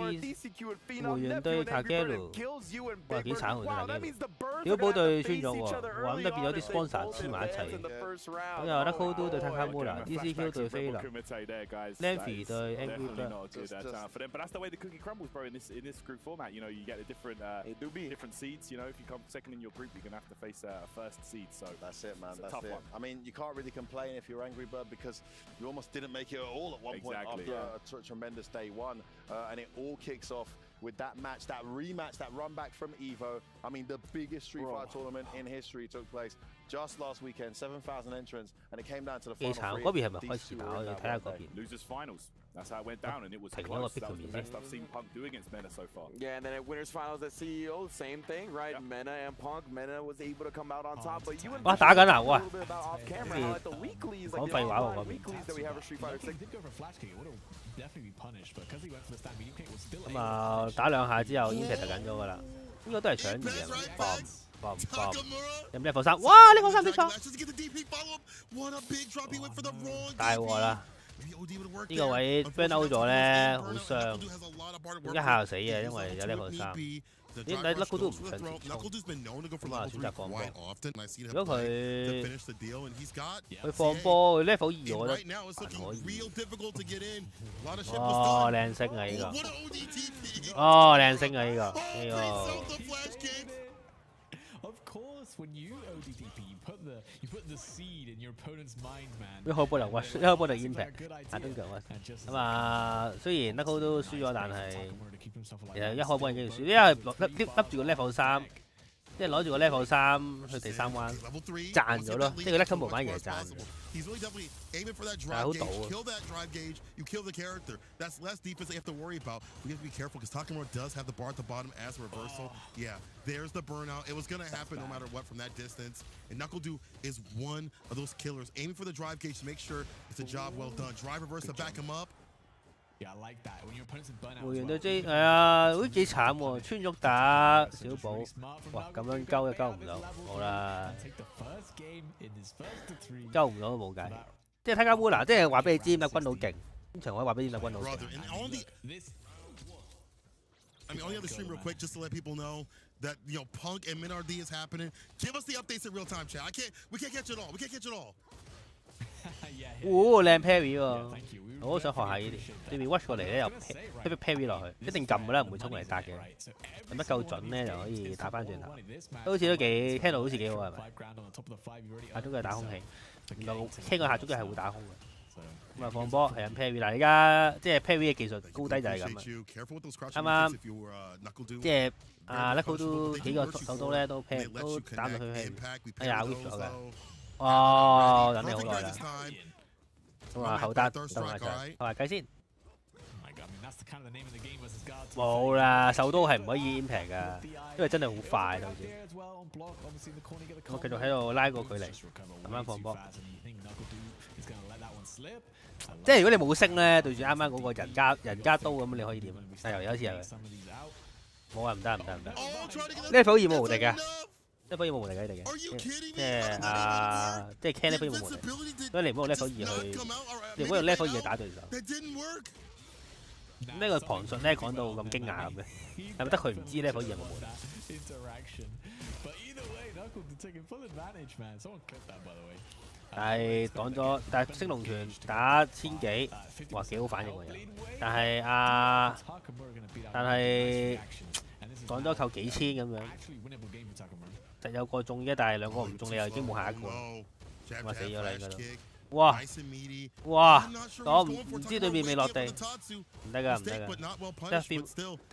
Fizz， 湖源對 Kagelu。哇，幾慘喎真係 Kagelu。小寶對穿咗喎，哇咁就變咗啲 sponsor 黐埋一齊。咁又 Knuckle 對 Takamura，DCQ 對飛林 ，Lamphy 對 Angry But that's the way the cookie crumbles, bro. In this group format, you know, you get a different seeds. You know, if you come second in your group, you're gonna have to face a first seed. So that's it, man. That's it. I mean, you can't really complain if you're Angry Bird because you almost didn't make it at all at one point after a tremendous day one, and it all kicks off with that match, that rematch, that run back from Evo. I mean, the biggest Street Fighter tournament in history took place just last weekend. 7,000 entrants, and it came down to the final three. 嗰邊係咪開始打？你睇下嗰邊。 Losers finals. That's how it went down, and it was close. That was the best I've seen Punk do against Mena so far. Yeah, and then at winners finals at CEO, same thing, right? Mena and Punk. Mena was able to come out on top, but you and 哇打緊啊！哇， a little bit about off camera. How at the weeklies, like 講廢話喎嗰邊。 weeklies that we have a Street Fighter 6. He did go for a flash kick. It would have definitely be punished, but because he went for the stand medium kick, was still 咁啊打兩下之後已經踢緊咗㗎啦，應該都係搶二啊！有咩level 3？哇！level 3冇錯，大鑊啦！ 呢個位 burn out 咗咧，好傷，一下就死嘅，因為有 level 3。你 Knuckle 都唔想直衝，咁啊選擇放波。如果佢放波，佢 level 2，我覺得還可以。哦，靚星啊呢個！哦，靚星啊呢個！呢個。 Of course, when you ODTP, you put the seed in your opponent's mind, man. 一開波就屈，一開波就 impact， 下中腳屈。咁啊，雖然 Knuckle 都輸咗，但係其實一開波已經輸，因為笠住個 level 3，即係攞住個 level 3去第3彎賺咗咯，即係個 level 無反而係賺。 He's really definitely aiming for that drive gauge. Kill that drive gauge. You kill the character. That's less defense they have to worry about. We have to be careful because Takamura does have the bar at the bottom as a reversal. Yeah, there's the burnout. It was going to happen no matter what from that distance. And Knuckle is one of those killers. Aiming for the drive gauge to make sure it's a job well done. Drive reverse to back him up. Yeah, I like that. When your opponent's in burnout. 回完對 J 係啊，好似幾慘喎，穿喐打小寶，哇咁樣鳩都鳩唔到，好啦，鳩唔到都冇計。即係睇下 Wula， 即係話俾你知點解軍佬勁，經常可以話俾你知點解軍佬勁。I mean, on the other stream real quick, just to let people know that, you know, Punk and MinRD is happening. Give us the updates in real time, chat. We can't catch it all. We can't catch it all. 靚 parry 喎，我好想學下呢啲。對面 watch 過嚟咧又 parry 落去，一定撳㗎啦，唔會衝嚟打嘅。撳得夠準咧就可以打翻轉頭。好似都幾聽到好似幾好係咪？下中腳打空氣，原來聽過下中腳係會打空嘅。咁啊放波係咁 parry 嗱，而家即係 parry 嘅技術高低就係咁啊。啱啱即係Knuckle都幾個手刀咧都打到佢氣，哎呀 whip 咗嘅。 哦，等你好耐啦。咁啊，後單鬥下場，鬥下計先。冇啦，手刀係唔可以 impact 㗎，因為真係好快到時。我繼續喺度拉個距離，慢慢放波。即係如果你冇升咧，對住啱啱嗰個人家刀咁，你可以點啊？係有一次係咪？冇啊，唔得。Level 2冇無敵㗎。 level 2冇無敵嘅，即係 can level 2冇無敵，所以你唔好用 level 2去，你唔好用 level 2去打對手。呢個旁述咧講到咁驚訝咁嘅，係咪得佢唔知 level 2有冇無敵？但係講咗，但係星龍團打1000幾，哇幾好反應喎又，但係講咗扣幾千咁樣。 實有個中嘅，但係兩個唔中，你又已經冇下一個，咁啊死咗啦應該都。哇！我唔知對面未落地，唔得㗎。第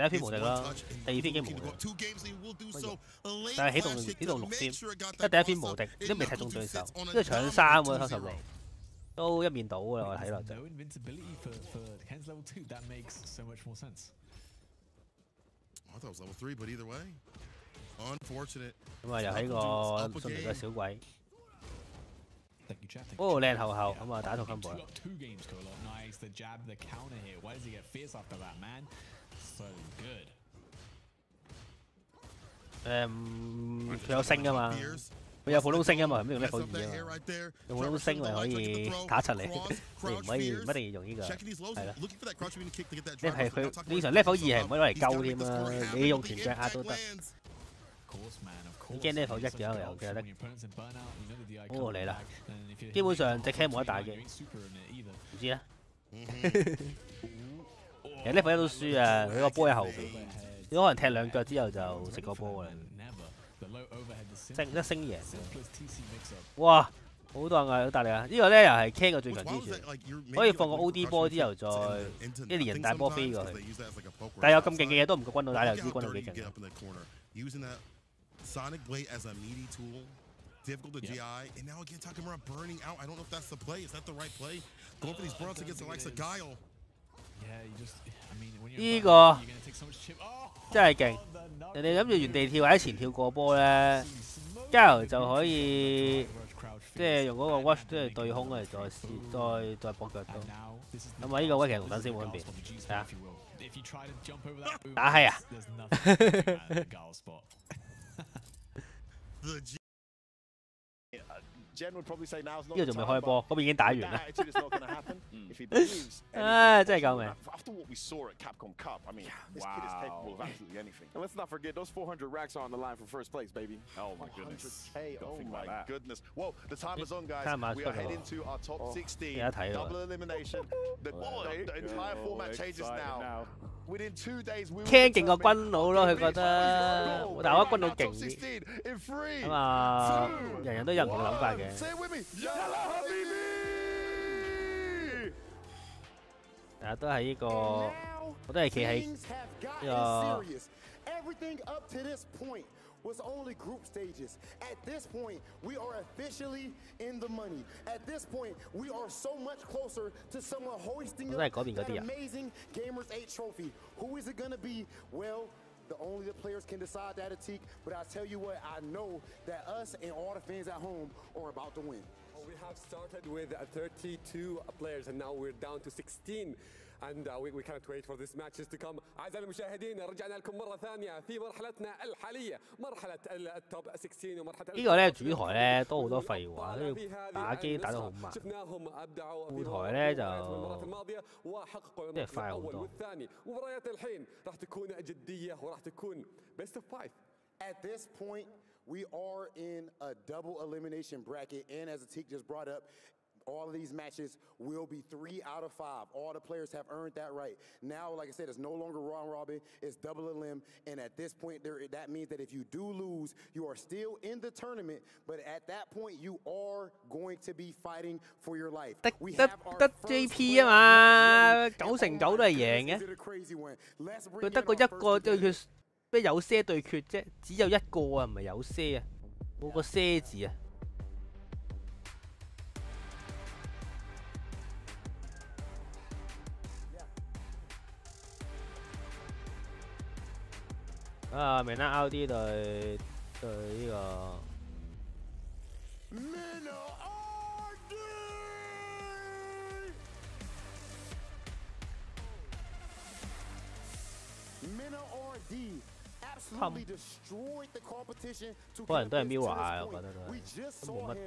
一篇無敵啦，第二篇已經無敵。但係起動6篇，因為第一篇無敵，都未踢中對手，因為搶3喎偷襲嚟。都一面倒㗎啦，我睇落就。 I thought it was level 3, but either way, unfortunate. 咁啊，又喺個順利嘅小鬼。哦，靚後後咁啊，打到 combo 啦。佢有星㗎嘛？佢有普通星㗎嘛？唔用 level 2啊嘛？用普通星咪可以打出嚟，你唔可以唔一定要用呢個，係啦。你係佢正常 level 2係唔可以攞嚟鳩添啦，你用全隻壓都得。你驚 level 1嘅話又記得。哦嚟啦，基本上隻 cam 冇得打嘅，唔知咧。其實 level 1都輸啊，佢個波喺後邊，你可能踢兩腳之後就食個波啦。 一星贏，哇！好多啊，好大力啊！呢個咧又係 Ken 嘅最強支持，可以放個 OD 波之後再一連人大波飛過去。但係有咁勁嘅嘢都唔夠軍佬打，又知軍佬幾勁。Difficult to GI, and now again Takamura burning out. I don't know if that's the play. Is that the right play? Going for these bronze against the likes of Guile. 呢個真係勁，人哋諗住原地跳或者前跳過波咧，Guile就可以即係用嗰個 watch 即係對空嚟再試再搏腳刀。咁啊呢個位其實同等先冇分別，睇下打閪啊！ Jen would probably say now's not 呢個仲未開波，嗰邊已經打完啦。 It's not going to happen. If he believes 真係救命！ After what we saw at Capcom Cup, I mean, this kid is capable of absolutely anything. And let's not forget those 400 racks are on the line for first place, baby. Oh my goodness! Oh my goodness! Well, the time is on, guys. We are heading to our top 16 double elimination. The entire format changes now. Within 2 days, we will Ken 勁過軍佬咯，佢覺得，但係我覺得軍佬勁啲。咁啊，人人都有唔同嘅諗法嘅。大家都係呢個，我都係企喺呢個。 was only group stages. At this point, we are officially in the money. At this point, we are so much closer to someone hoisting up that amazing Gamers 8 trophy. Who is it going to be? Well, only the players can decide that, Atik. But I tell you what, I know that us and all the fans at home are about to win. We have started with 32 players and now we're down to 16. And we can't wait for these matches to come. أعزائي المشاهدين رجعنا لكم مرة ثانية في مرحلتنا الحالية مرحلة التوب 16 ومرحلة 呢個咧主台咧多好多廢話，跟住打機打得好慢。副台咧就即係快好多。مباريات الحين راح تكون جدية وراح تكون best of 5. At this point, we are in a double elimination bracket, and as Atik just brought up. All of these matches will be 3 out of 5. All the players have earned that right. Now, like I said, it's no longer round robin, it's double elim. And at this point, that means that if you do lose, you are still in the tournament. But at that point, you are going to be fighting for your life. 得 JP 啊嘛，9成9都係贏嘅。佢得個一個對決，咩有些對決啫？只有一個啊，唔係有些啊，冇個些字啊。 啊，明啦 ，RD 對呢個。可能都係 Mirror 啊，我覺得都冇乜。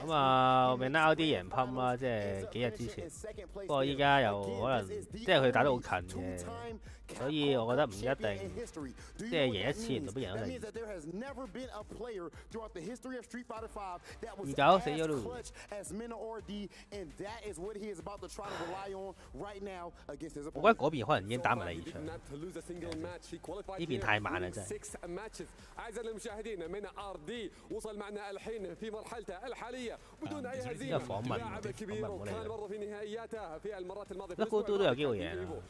咁啊，明啦 RD 贏噴啦，即係幾日之前。不過依家又可能，即係佢打得好近嘅，所以我覺得唔一定，即係贏一次唔代表贏一次。而搞死咗咯！我覺得嗰邊可能已經打埋第二場，呢邊太慢啦真係。 أعزائي المشاهدين من RD وصل معنا الحين في مرحلته الحالية بدون أي هزيمة لاعب كبير وكان برضه في نهائياته في المرات الماضية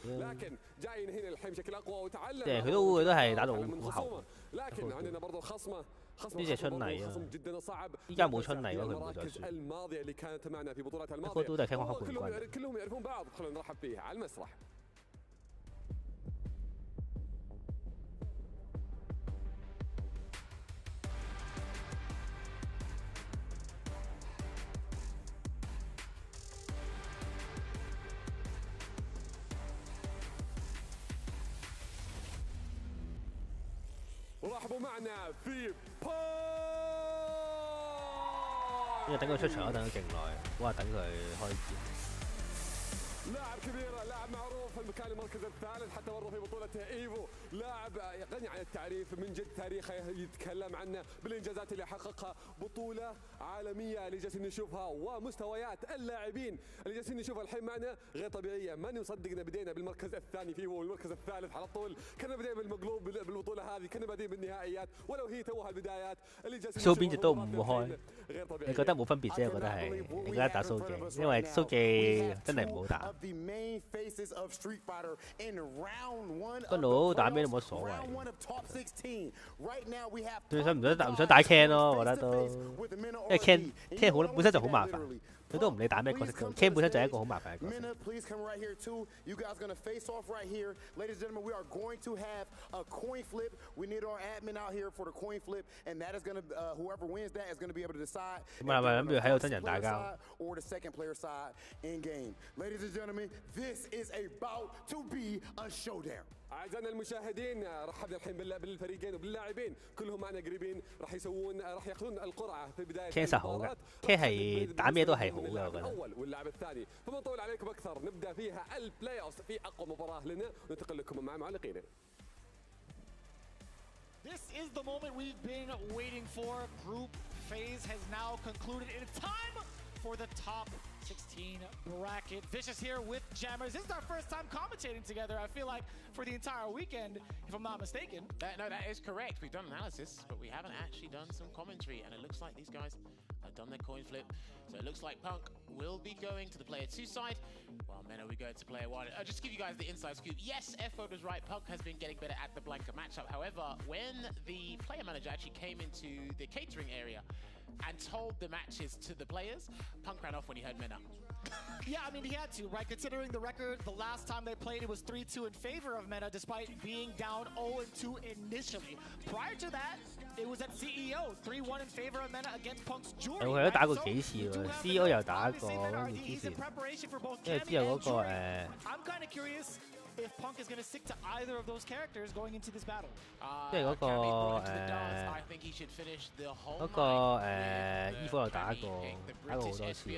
لكن جاي هنا الحين بشكل أقوى وتعلم佢都係打到好後。لكن عندنا برضه خصمه 呢隻春泥啊！依家冇春泥咯，佢唔會再輸。一個都係聽講黑冠軍。كلهم يعرفون بعض خلونا نرحب فيها على المسرح. 因為等佢出場都等咗勁耐，哇！等佢開戰。 لاعب كبير لاعب معروف في المكان المركز الثالث حتى برضه في بطولة ايفو لاعب غني عن التعريف من جد تاريخه يتكلم عنه بالانجازات اللي حققها بطولة عالمية اللي جالسين نشوفها ومستويات اللاعبين اللي جالسين نشوفها الحين معنا غير طبيعية ماني مصدقنا بدينا بالمركز الثاني في ايفو والمركز الثالث على طول كنا بدينا بالمقلوب بالبطولة هذه كنا بادئين بالنهائيات ولو هي توها البدايات اللي جالسين 蘇邊隻都唔開，你覺得冇分別啫？我覺得係你覺得打蘇記，因為蘇記真係唔好打。 個佬打咩都冇乜所謂，最想唔想打 Ken 咯，我覺得都，因為 Ken 好本身就好麻煩，佢都唔理打咩角色，Ken 本身就係一個好麻煩嘅角色。咁係咪諗住喺度真人打交？ This is about to be a showdown. أعزائنا المشاهدين رحبنا الحين بالفريقين وباللاعبين كلهم معنا قريبين راح ياخذون القرعة في بداية المباراة. Ken 係打咩都係好嘅，我覺得。الأول واللاعب الثاني فما نطول عليكم أكثر نبدأ فيها البلاي أوف في أقوى مباراة لنا وننتقل لكم مع معلقينا. This is the moment we've been waiting for. Group phase has now concluded. It's time for the top 16 bracket. Vicious here with Jammers. This is our first time commentating together, I feel like, for the entire weekend, if I'm not mistaken. No, that is correct. We've done analysis, but we haven't actually done some commentary, and it looks like these guys have done their coin flip. So it looks like Punk will be going to the player 2 side, while Mena will go to player 1. Just to give you guys the inside scoop, yes, F-Vote was right. Punk has been getting better at the Blanca matchup. However, when the player manager actually came into the catering area and told the matches to the players, Punk ran off when he heard Mena. Yeah, I mean, he had to, right? Considering the record, the last time they played, it was 3-2 in favor of Mena, despite being down 0-2 initially. Prior to that, it was at CEO, 3-1 in favor of Mena against Punk's Jury. 佢都打過幾次喎 ，CEO 又打過，跟住之前，因為之後嗰個I'm kind of curious if Punk is going to stick to either of those characters going into this battle. 即係嗰個衣服又打過好多次。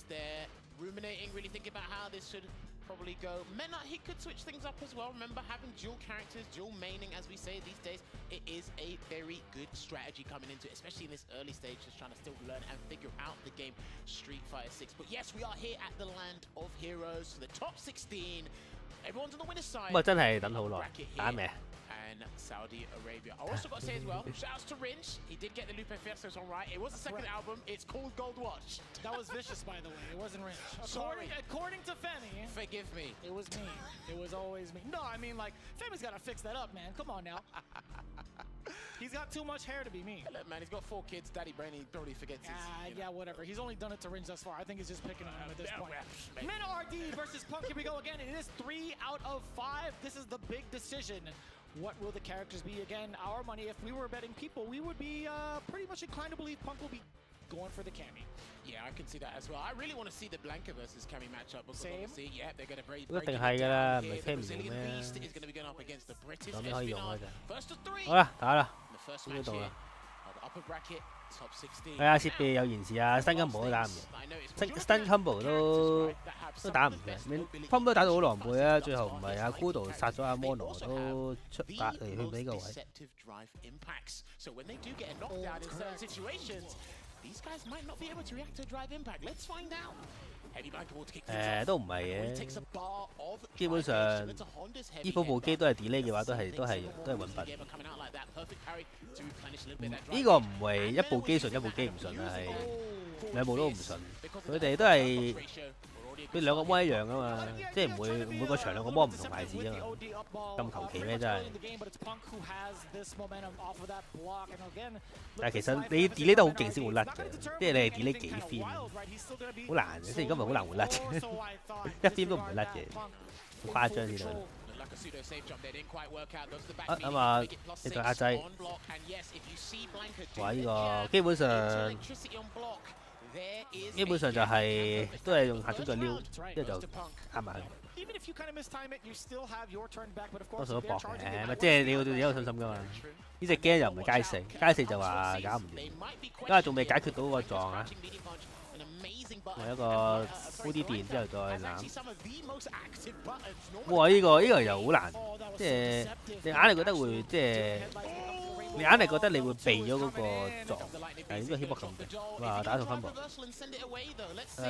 There, ruminating, really thinking about how this should probably go. Mena, he could switch things up as well. Remember, having dual characters, dual maining, as we say these days, it is a very good strategy coming into it, especially in this early stage, just trying to still learn and figure out the game Street Fighter 6. But yes, we are here at the land of heroes, the top 16. Everyone's on the winner's side. 咁啊，真係等好耐，打咩？ And Saudi Arabia. I also got to say as well, shouts to Rinch. He did get the Lupe Fiestas on right. It was the second album. It's called Gold Watch. That was Vicious, by the way. It wasn't Rinch. Sorry. According to Femi. Forgive me. It was me. It was always me. No, I mean, like, Femi's got to fix that up, man. Come on now. He's got too much hair to be me. Look, man, he's got 4 kids. Daddy Brain, he probably forgets his. Yeah, whatever. He's only done it to Rinch thus far. I think he's just picking on him at this point. Mena RD versus Punk. Here we go again. It is 3 out of 5. This is the big decision. What will the characters be? Again, our money, if we were betting people, we would be pretty much inclined to believe Punk will be going for the Cammy. Yeah, I can see that as well. I really want to see the Blanca versus Cammy matchup. Same. Yeah, they're going to break. 一定係㗎啦，唔係 Cammy 咩？有咩可以用啊？就好啦，打啦，邊度啦？係啊，設備有延遲啊，新 combo 都打唔贏，新 combo 都打唔贏 ，combo 打到好狼狽啊！最後唔係阿 Kudo 殺咗阿 Mono 都出打嚟去到呢個位。都唔係嘅，基本上依部機都係 delay 嘅話，都係揾笨。呢個唔係一部機順一部機唔順啊，係兩部都唔順。佢哋都係佢兩個魔一樣噶嘛，即係唔會每個場兩個魔唔同牌子啊嘛，咁求其咩真係？但係其實你 delay 得好勁先會甩嘅，即係你係 delay 幾 frame， 好難嘅，即係而家咪好難會甩嘅，一 frame 都唔會甩嘅，好誇張先得。咁啊，你再壓制，哇！呢個基本上就係都係用下中腳撩，之後就壓埋。多數都搏嘅，咪即係你要對自己有信心噶嘛。呢隻 game 又唔係街四就話搞唔掂，因為仲未解決到個撞啊。我一個鋪啲電之後再攬。哇！呢個又好難，即係你硬係覺得會即係。你硬係覺得你會避咗嗰個撞，但係應該 hitbox 咁嘅，哇！打一套 combo，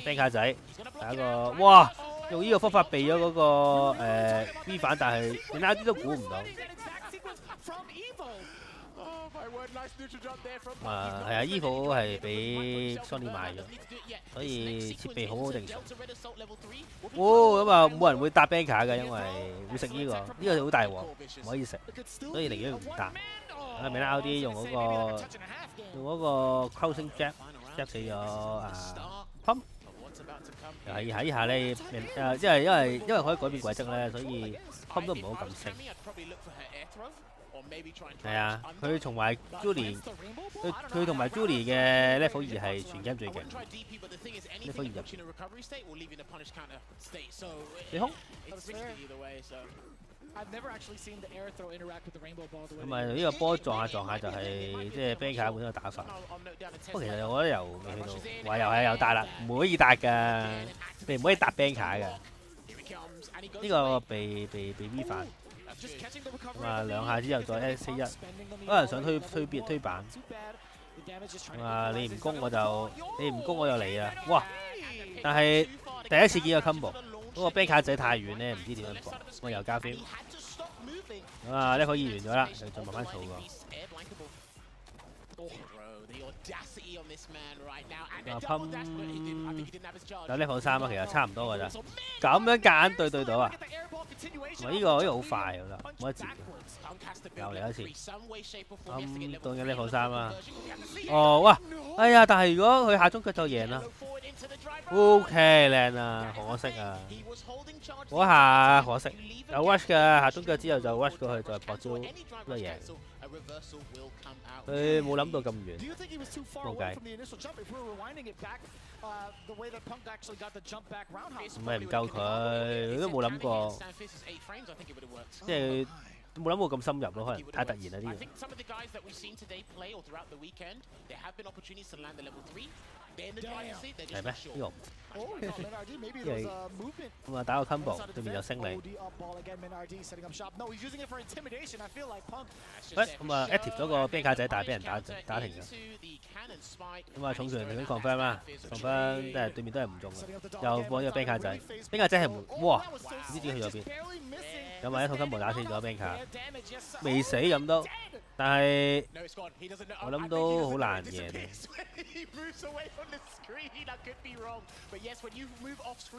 冰卡仔打一個，哇！用呢個方法避咗嗰個V 反，但係你啱啲都估唔到。係啊 ，Evo 係俾 Sony 買咗，所以設備好定常。咁啊，冇人會搭 banker 嘅，因為會食呢個就好大鑊，唔可以食，所以寧願唔搭。咪啦 ，LD 用嗰個 closing jab 死咗pump， 又係喺下咧因為可以改變軌跡咧，所以 pump 都唔好咁升。係啊，佢同埋 Julie， 佢同埋 Julie 嘅 level 2係全 game 最勁 ，level 2入邊。你空。咁咪呢個波撞下就係即係 banker 本身嘅打法。不過其實我覺得又未去到，話又係有搭啦，唔可以搭㗎，你唔可以搭 banker 㗎。呢個被 V 反。咁啊兩下之後再 S41， 可能想推板。咁啊你唔攻我就嚟啊！哇！但係第一次見個 combo， 嗰個 banker 仔太遠咧，唔知點樣搏，我又加 feel。咁啊呢個完咗啦，再慢慢掃個。噴有level 3啊，其實差唔多㗎咋。咁樣夾硬對到啊！呢個好快㗎啦，冇得接。又嚟一次。到緊level 3啊！哇！哎呀，但係如果佢下中腳就贏啦。OK， 靚啊，可惜啊！嗰下可惜，有 rush 㗎，下中腳之後就 rush 過去，再搏招都贏。佢冇諗到咁遠，冇計。唔係唔夠佢都冇諗過，即係冇諗過咁深入咯，可能太突然啦啲嘢。係咩？呢個唔知。咁啊打個 combo， 對面有升你。咁啊 active 咗個冰卡仔，但係俾人打停咗。咁啊重拳已經 confirm 啦 ，confirm 但係對面都係唔中嘅，又放咗個冰卡仔。冰卡仔係哇，唔知點去咗邊。咁啊一套 combo 打死咗冰卡，未死咁都。但係我諗都好難贏嘅。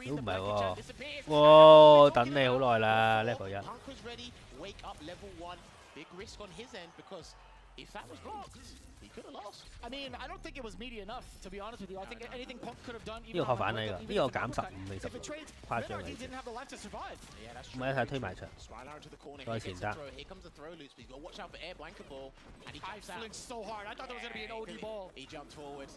都唔係喎，哇！等你好耐啦 ，level 1。If that was wrong, he could have lost. I mean, I don't think it was meaty enough, to be honest with you. I think anything Punk could have done. 呢個扣反嚟㗎，呢個減15未10，誇張嚟。唔係一睇推埋牆，再前得。So hard. I thought there was going to be an OD ball. He jumped forward.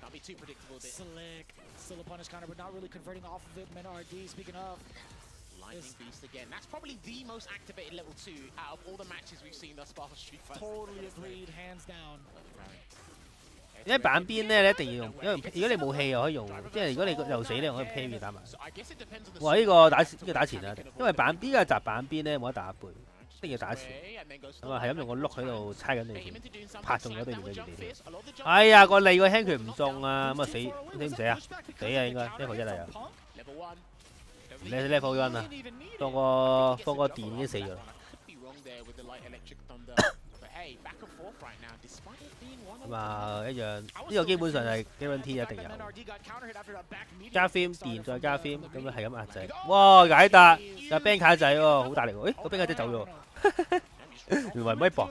Not be too predictable. Slick. Still a punish counter, but not really converting off of it. Men RD. Speaking of. Lightning Beast again. That's probably the most activated level 2 out of all the matches we've seen thus far for Street Fighter. Totally agreed, hands down. 因為板邊咧，你一定要用，因為如果你冇氣又可以用，即係如果你又死咧，可以 parry 打埋。哇！呢個打前啊，因為板邊嘅集板邊咧冇得打背，一定要打前。咁啊係咁用個碌喺度猜緊你條，拍中咗對面嘅原地添。哎呀，個脷個輕拳唔中啊，咁啊死唔死啊？死啊應該，level 1啊又。你 level 1啊，放個電已經死咗啦。咁啊一樣，呢個基本上係 guarantee 一定有。加 film 電再加 film， 咁樣係咁壓制。哇解達有 bank 卡仔喎，好大力喎！誒個 bank 卡仔走咗，原來唔可以搏。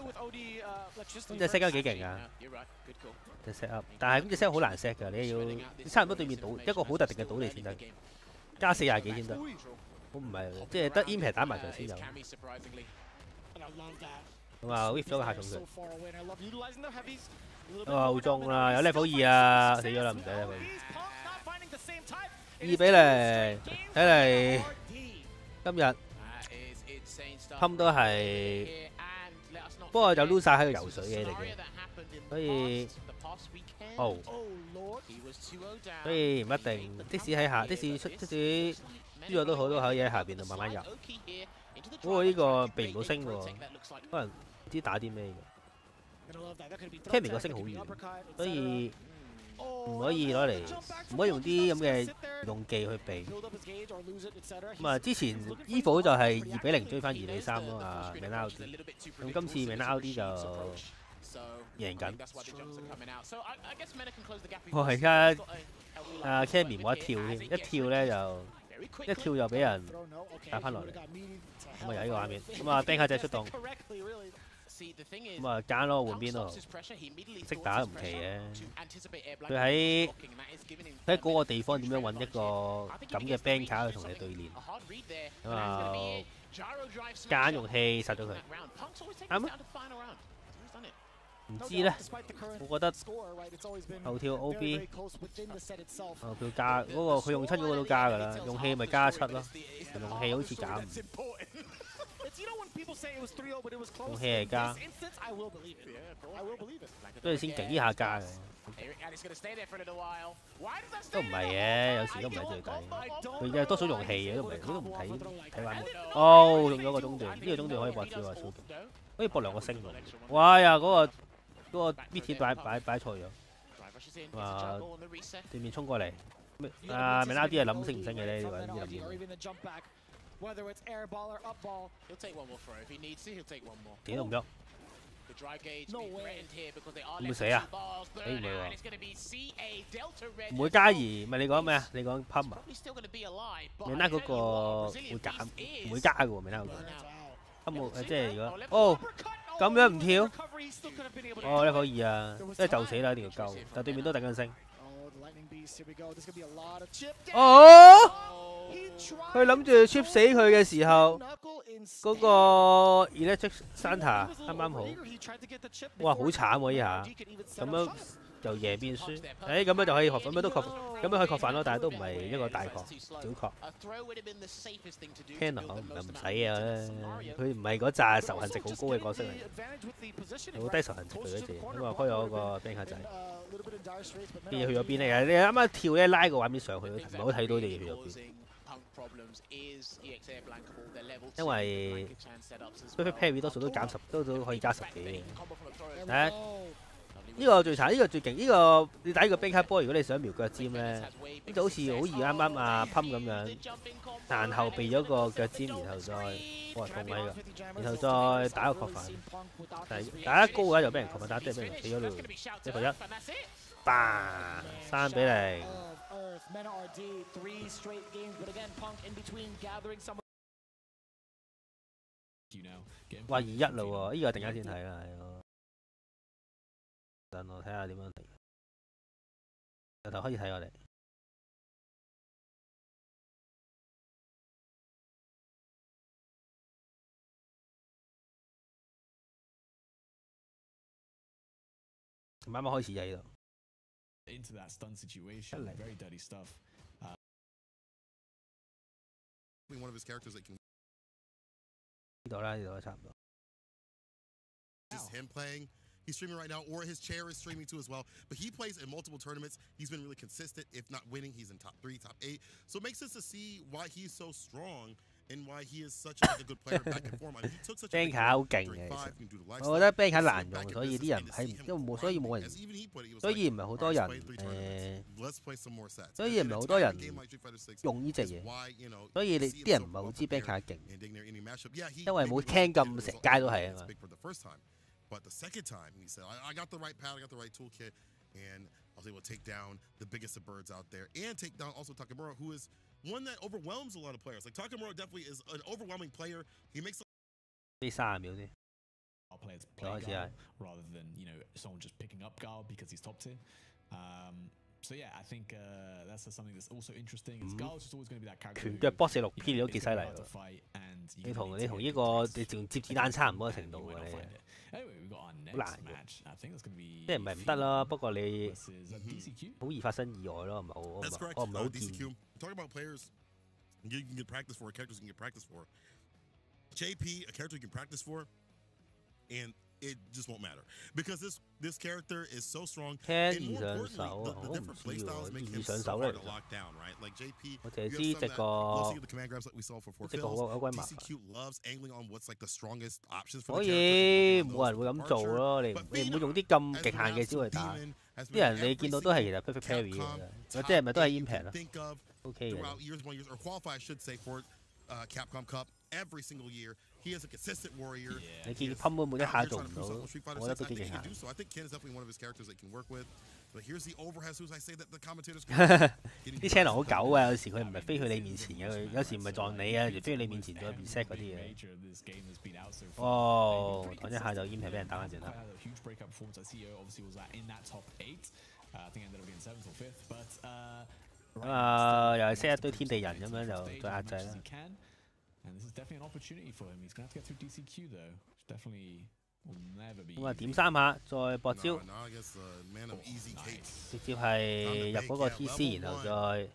咁隻 set 幾勁啊！隻 set up， 但係咁隻 set 好難 set 㗎，你差唔多對面賭一個好特定嘅賭嚟先得，加40幾先得。好唔係，即係得 impact 打埋場先有。咁啊 ，whip 咗個下重佢。好中啦，有 level 2啊，死咗啦，唔使 level 2。2比0，睇嚟今日冚都係，不過就 lose 晒喺個游水嘅嚟嘅，所以所以唔一定，即使喺下，即使輸咗都好，都可以喺下邊度慢慢入。不過呢個避唔到升喎，可能唔知打啲咩嘅。Cammy 個升好遠，所以唔可以攞嚟，唔可以用啲咁嘅用技去避。咁啊，之前 Evo 就係2比0追翻2比3咯啊 ，Menaldi。咁今次 Menaldi 就贏緊。我而家阿 Cammy 冇得跳添，一跳就俾人打翻落嚟。咁啊有呢個畫面，咁啊 bank 卡仔出動。咁啊揀咯換邊咯，識打都唔奇嘅。佢喺嗰個地方點樣揾一個咁嘅 bank 卡去同你對練，咁啊揀用氣殺咗佢，啱啊？唔知咧，我覺得後跳 OB 後跳加嗰個佢用親嗰個都加㗎啦，用氣咪加7咯，用氣好似減5。用氣係加，所以先勁呢下加嘅，都唔係嘅，有時都唔係最低。佢嘅多數用氣嘅都唔係，佢都唔睇玩。哦，用咗個中段，呢個中段可以搏招啊，超勁，可以搏2個星喎。哇呀，嗰個 BT 擺錯咗，哇！對面衝過嚟，啊明拉啲係諗升唔升嘅咧，呢個諗嘢。Whether it's air ball or up ball, he'll take one more throw if he needs to. He'll take one more. 點都唔喐。會唔會死啊？死唔會喎。唔會加移，咪你講咩啊？你講 pump 啊？明拉嗰個會減，唔會加嘅喎，明拉嗰個。pump 即係如果哦咁樣唔跳，哦level 2啊，即係就死啦！一定要救，但對面都等緊升。哦！佢諗住 chip 死佢嘅時候，嗰個 Electric Santa 啱啱好，哇好慘喎！依下咁樣就贏變輸，咁樣就可以確，咁樣都確，咁樣可以確反咯，但係都唔係一個大確，小確。Cannon 唔使啊，佢唔係嗰紮仇恨值好高嘅角色嚟，好低仇恨值佢嗰隻，咁啊開咗個 bank 卡仔。啲嘢去咗邊咧？你啱啱跳咧拉個畫面上去，唔係好睇到啲嘢去咗邊。因為 Perfect Parry 多數都減10，都可以加10幾嘅。睇呢個最慘，呢個最勁，呢個你打呢個冰卡波，如果你想瞄腳尖咧，呢就好似好易啱啱啊噴咁樣，彈後避咗個腳尖，然後再哇痛位㗎，然後再打個確反。但係打得高嘅話就俾人確反，打低俾人死咗咯，1-1。嘭，3比0。哇2-1啦喎，呢個突然間先睇啦，等我睇下點樣睇。由頭開始睇我哋。啱啱開始就喺度。Into that stun situation, very dirty stuff. One of his characters that can. 呢度啦，差唔多。Just him playing. He's streaming right now, or his chair is streaming too as well. But he plays in multiple tournaments. He's been really consistent. If not winning, he's in top 3, top 8. So it makes sense to see why he's so strong and why he is such a good player back in form. I mean, he took such a big hit during 5. 我覺得 bank 卡難用，所以啲人喺因為冇，所以冇人，所以唔係好多人所以唔係好多人用呢隻嘢，所以你啲人唔係好知 bank 卡勁，因為冇聽咁成街都係啊嘛。But the second time, he said, I got the right pad, I got the right toolkit, and I was able to take down the biggest of birds out there and take down also Takamura, who is one that overwhelms a lot of players. Like, Takamura definitely is an overwhelming player. He makes... 呢30秒先。 Our players play Gao rather than someone just picking up Gao because he's top tier. So yeah, I think that's something that's also interesting. Is Gao's just always going to be that character. 拳腳 boss 6P 你都幾犀利喎！你同呢個你仲接子彈差唔多嘅程度喎你。好難嘅，即係唔係唔得啦？不過你好易發生意外咯，唔係我唔係好建議。Talking about players you can get practice for, characters you can get practice for. JP, a character you can practice for, and it just won't matter because this character is so strong. And more importantly, the different playstyles make him so hard to lock down, right? Like JP, you have some that the command grabs that we saw for 4 fills. DCQ loves angling on what's like the strongest options for the character. 可以，冇人會咁做咯。你唔會用啲咁極限嘅招去打。啲人你見到都係其實 perfect parry 嘅，即係咪都係 impact 咯 ？OK 嘅。 Or qualify, I should say, for Capcom Cup every single year. He is a consistent warrior. 你見噴會每一下做唔到，我覺得都幾勁下。So I think Ken is definitely one of his characters that can work with. But here's the overhead. As soon as I say that, the commentators. 啲 channel 好狗啊！有時佢唔係飛去你面前嘅，佢有時唔係撞你啊，有時飛去你面前再 reset 嗰啲嘢。哦，講一下就 impact 俾人打翻轉頭。又係 set 一堆天地人咁樣就再壓制啦。 And this is definitely an opportunity for him. He's going to have to get through DCQ though, which definitely will never be. 咁啊點3下，再搏招，直接係入嗰個 TC， 然後再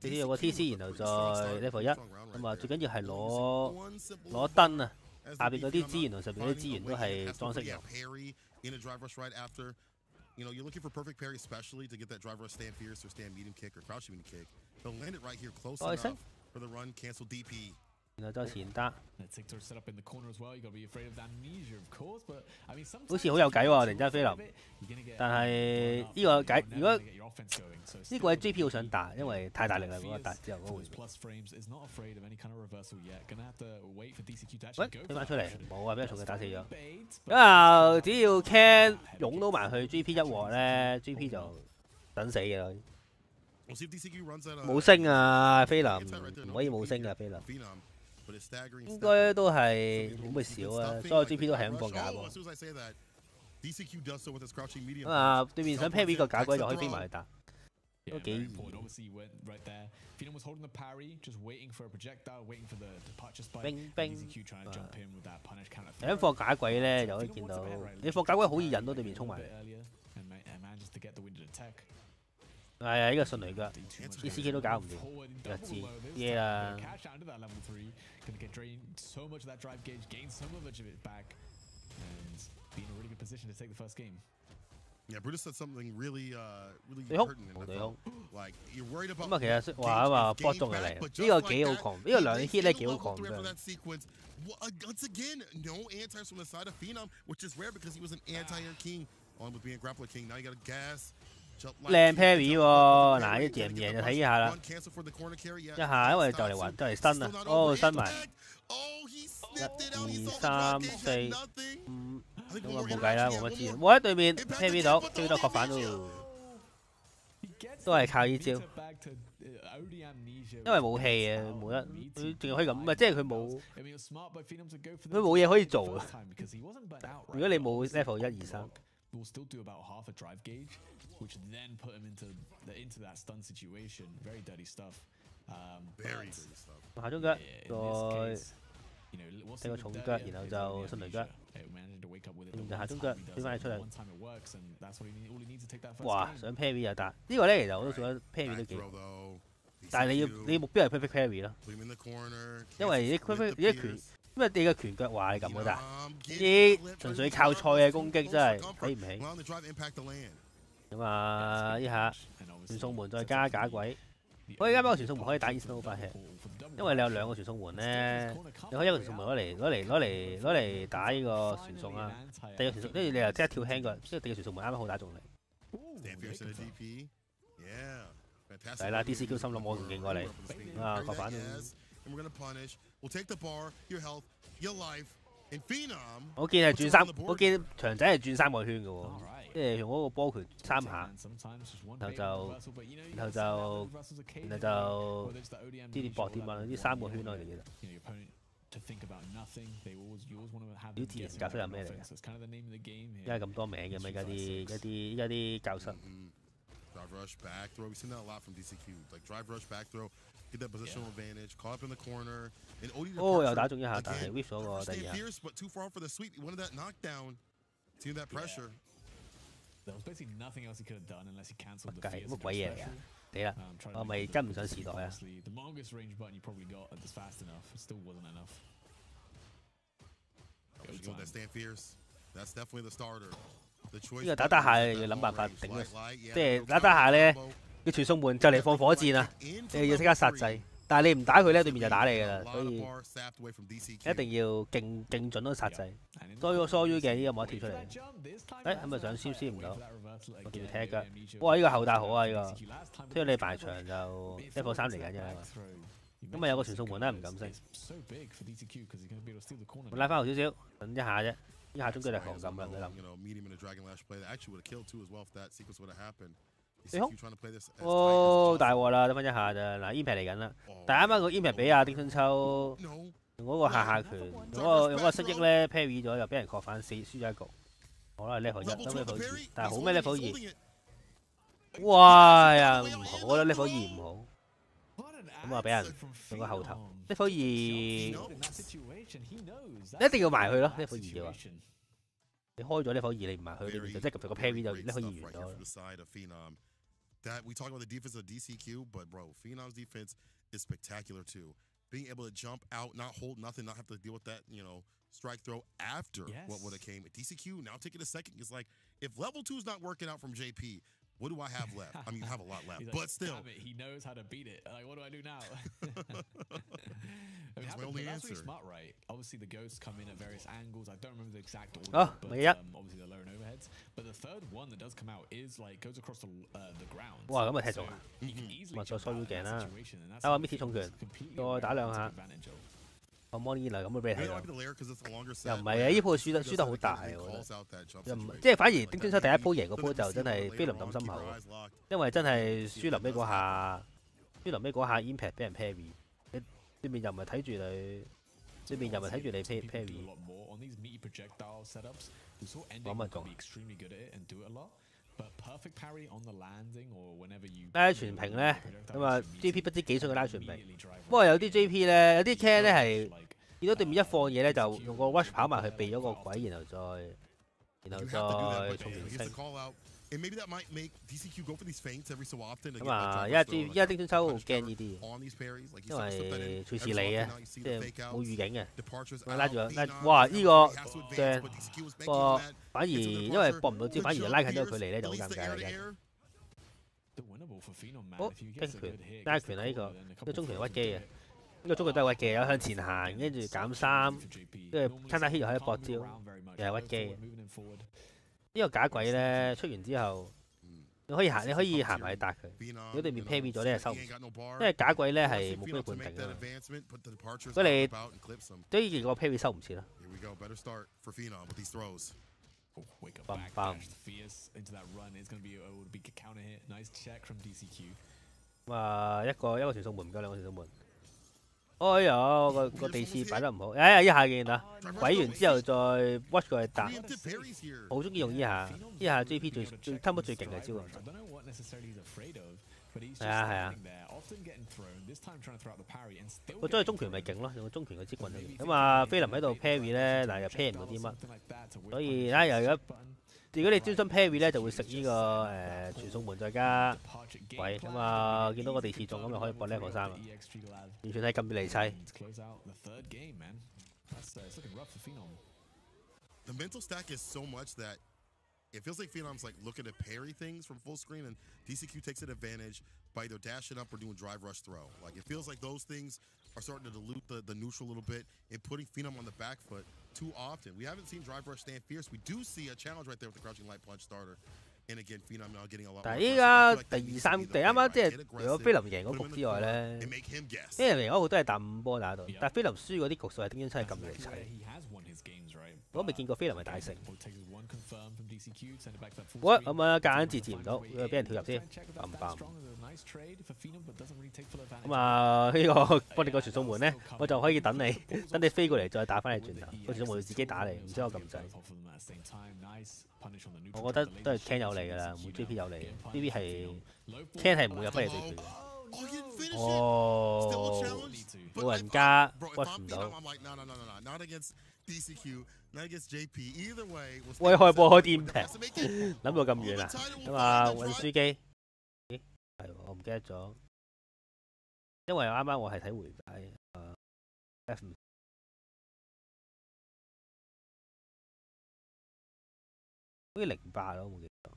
直接入個 TC， 然後再 level 1。咁啊最緊要係攞燈啊，下邊嗰啲資源同上邊嗰啲資源都係裝飾用。 You know, you're looking for perfect parry, especially to get that driver stand fierce or stand medium kick or crouch medium kick. He'll land it right here, close enough for the run, cancel DP. 然後再前打。好似好有計喎，突然間飛臨。但係呢個計，如果呢個喺 JP 好想打，因為太大力啦嗰個打之後嗰回。喂，推翻出嚟，冇啊，俾阿松佢打死咗。咁啊，只要 Ken 湧到埋去 JP 一鑊咧 ，JP 就等死嘅啦。冇升啊，菲林唔可以冇升㗎，菲林。 應該都係冇乜少啊，所有 GP 都係咁放假喎。咁啊，對面想 parry 個假鬼就可以飛埋去打，都幾易。冰冰，你一放假鬼咧，就可以見到你放假鬼好易引到對面衝埋嚟。 係啊，呢個迅雷腳，DCK 都搞唔掂，弱智嘢啦。Yeah, Brutus said something really, really 對空，冇對空。咁啊，其實話啊嘛，波中嘅嚟，呢個幾好狂，呢個兩 hit 咧幾好狂嘅。 Once again, no anti-airs from the side of Phenom, which is rare because he was an anti-air king, on with being a grappler king. Now you got a gas. 靚 parry 喎，嗱，呢贏唔贏就睇呢下啦。一下，因為就嚟還就嚟伸啦，哦，伸埋。1、2、3、4、5，咁啊冇計啦，冇乜資源。我喺對面 parry 到，追到確反咯，都係靠呢招。因為冇氣啊，冇得，佢仲可以咁，唔係即係佢冇嘢可以做啊。如果你冇 level 1、2、3。 will still do about half a drive gauge, which then put him into that stun situation. Very dirty stuff. Very dirty stuff. 下中腳，再踢個重腳，然後就迅雷腳，然後下中腳推翻你出嚟。哇！想 parry 又得，呢個咧其實我都覺得 parry 都幾，但係你目標係 perfect parry 咯，因為啲拳。 因為你嘅拳腳話係咁嘅咋，啲純粹靠菜嘅攻擊真係睇唔起。咁啊，呢下傳送門再加假鬼，我而家嗰個傳送門可以打 instant over hit， 因為你有2個傳送門咧，你可以一個傳送門攞嚟打呢個傳送啊。第二個傳送，跟住你又即刻跳輕腳，即係第二個傳送門啱啱好打中你。係啦 ，DCQ 心諗我仲勁過你，啊，確反。 And we're gonna punish. We'll take the bar, your health, your life. 我見係轉3，我見長仔係轉3個圈嘅喎，即係用嗰個波拳3下，然後就唔知點搏點啊，啲3個圈咯，你記得。小自然教室係咩嚟嘅？而家咁多名嘅咩？而家啲教室。Drive rush back throw. We've seen that a lot from DCQ. Like drive rush back throw, get that positional advantage, caught up in the corner. And OD 又打中一下，但係 whiff 咗個第二下。Fierce, but too far for the sweep. He wanted that knockdown. Seeing that pressure. There was basically nothing else he could have done unless he cancelled the fierce. 乜鬼嘢嚟啊？死啦！我咪跟唔上時代啊 ！The longest range button you probably got is fast enough. It still wasn't enough. That stand fierce. That's definitely the starter. 呢個打下要諗辦法頂佢，即係打下咧，要傳送門就嚟放火箭啦，你要即刻殺制。但係你唔打佢咧，對面就打你㗎啦，所以一定要勁準咯殺制。疏於嘅呢個冇得跳出嚟。咁咪想燒唔到，我仲要踢腳。哇！呢個後帶好啊，呢個推咗你埋牆就1-3嚟緊啫。咁咪有個傳送門啦，唔敢升。我拉翻後少少，等一下啫。呢下終極力狂咁啦，唔使諗。哦，大鑊啦，得翻一下咋。嗱 ，Impact 嚟緊啦。但係啱啱個 Impact 俾阿丁春秋用嗰個下拳，用嗰個失憶咧 parry 咗，又俾人確反輸咗一局。好啦 ，level 1，得 level 2，但係好咩 level 2？哇呀，唔好，我覺得 level 2唔好。咁啊，俾人用個後頭 level 2，一定要埋去咯 level 2嘅話。你開咗 level 2，你唔埋去，你就即係個 parry 就 level 2完咗。That we talk about the defense of DCQ, but bro, Phenom's defense is spectacular too. Being able to jump out, not hold nothing, not have to deal with that, strike throw after what would have came. DCQ now taking a second is like, if level 2 is not working out from JP, what do I have left? I mean, you have a lot left, but still. Damn it, he knows how to beat it. Like, what do I do now? That's my only answer. Smart, right? Obviously, the ghosts come in at various angles. I don't remember the exact order, but obviously the lower and overheads. But the third one that does come out is like goes across the ground. 哇，咁咪踢中啊！咪再疏於鏡啦，啊我搣鐵重拳，再打2下。我摩尼嚟咁會俾你睇到，又唔係啊！呢鋪輸得好大，我覺得又唔即係反而丁春秋第一鋪贏嗰鋪就真係菲林抌心口，因為真係輸臨尾嗰下 impact 俾人 parry， 你對面又唔係睇住你，對面又唔係睇住你 parry， 咁咪中。拉全屏咧，咁啊 JP 不知幾歲嘅拉全屏，不過有啲 JP 咧，有啲 can 咧係見到對面一放嘢咧，就用個 rush 跑埋去避咗個鬼，然後再重拳升。咁啊，而家丁春秋好驚呢啲嘢，因為隨時嚟嘅，即係冇預警嘅。拉住哇！呢個嘅個反而因為搏唔到招，反而就拉近咗距離咧，就好尷尬啦。好，冰拳拉拳啊！呢個中拳屈機嘅，呢個中拳都係屈機，有向前行，跟住減3，跟住 counter hit 又可以搏招，又係屈機嘅。呢個假鬼咧出完之後。你可以行埋去搭佢。如果對面 parry 咗咧，收唔，因為假鬼咧係冇機半定啊嘛。所以個 parry 收唔切啦。哇！一個傳送門唔夠2個傳送門。哎呀，個地刺擺得唔好，一下見啦，鬼完之後再 watch 過去搭，好中意用呢下 JP 最差唔多最勁嘅招啊！係啊，個中中拳咪勁咯，用個中拳個支棍咁啊，菲林喺度 parry 咧，嗱又 parry 唔到啲乜，所以如果你專心 parry 咧，就會食呢個傳送門再加鬼咁啊！見到個地刺中咁就可以搏 level 3啦，完全係咁離砌。The mental stack is so much that it feels like Phenom's like looking to parry things from full screen, and DCQ takes an advantage by either dashing up or doing drive rush throw. Like it feels like those things are starting to dilute the neutral a little bit and putting Phenom on the back foot too often. We haven't seen drive rush stand fierce. We do see a challenge right there with the crouching light punch starter. And again, Phenom now getting a lot. 但係依家第2、3局啱啱即係除咗菲林贏嗰局之外咧，菲林贏嗰局都係打5波打到，但係菲林輸嗰啲局數係點樣真係咁離砌？我都未見過飛林係大勝。喂，咁啊，夾硬截唔到，俾人跳入先，唔啱。咁啊，呢個幫你個傳送門咧，我就可以等你，等你飛過嚟再打翻你轉頭。個傳送門會自己打你，唔使我撳掣。我覺得都係 Ken 有利㗎啦，唔會 JP 有利。JP 係 Ken 係唔會入翻嚟對決嘅。哦，老人家屈唔到。喂，開波開啲平，諗到咁遠啦。咁啊，運輸機，咦，係我唔記得咗，因為啱啱我係睇回擺，F5，好似08咯，冇記錯。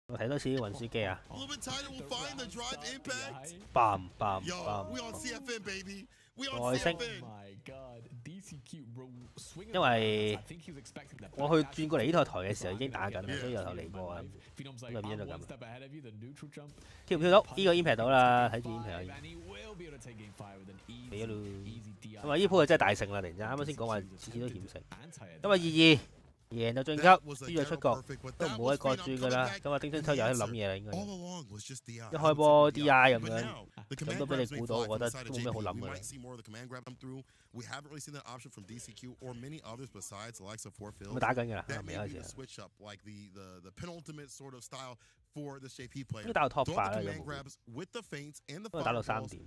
我睇多次運輸機啊！嘭嘭嘭！外星，因為我去轉過嚟呢台台嘅時候已經打緊啦，所以由頭嚟過啊，咁就變咗咁。跳唔跳到？呢個 impact 到啦，睇住 impact 俾咗咯。咁啊，呢鋪係真係大勝啦！突然之間，啱啱先講話次次都險勝。咁啊，2-2。贏就晉級，輸咗出局，都唔好喺角轉噶啦。咁啊，丁春秋又喺度諗嘢啦，應該。一開波 DI 咁樣，咁都俾你估到，我覺得都冇咩好諗噶啦。咁打緊㗎啦，未開始。都打到 top 8啦，都打到3點。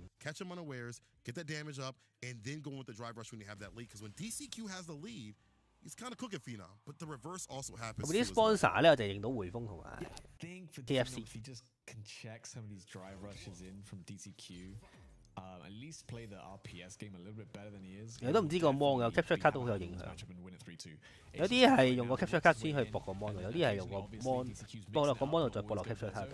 He's kind of cooking Phenom, but the reverse also happens. 啲 sponsor 咧，我就認到匯豐同埋 KFC。有都唔知個 mon 有 capture card 都好有影響。有啲係用個 capture card 先去駁個 mon， 有啲係用個 mon 駁落個 mon 度再駁落 capture card。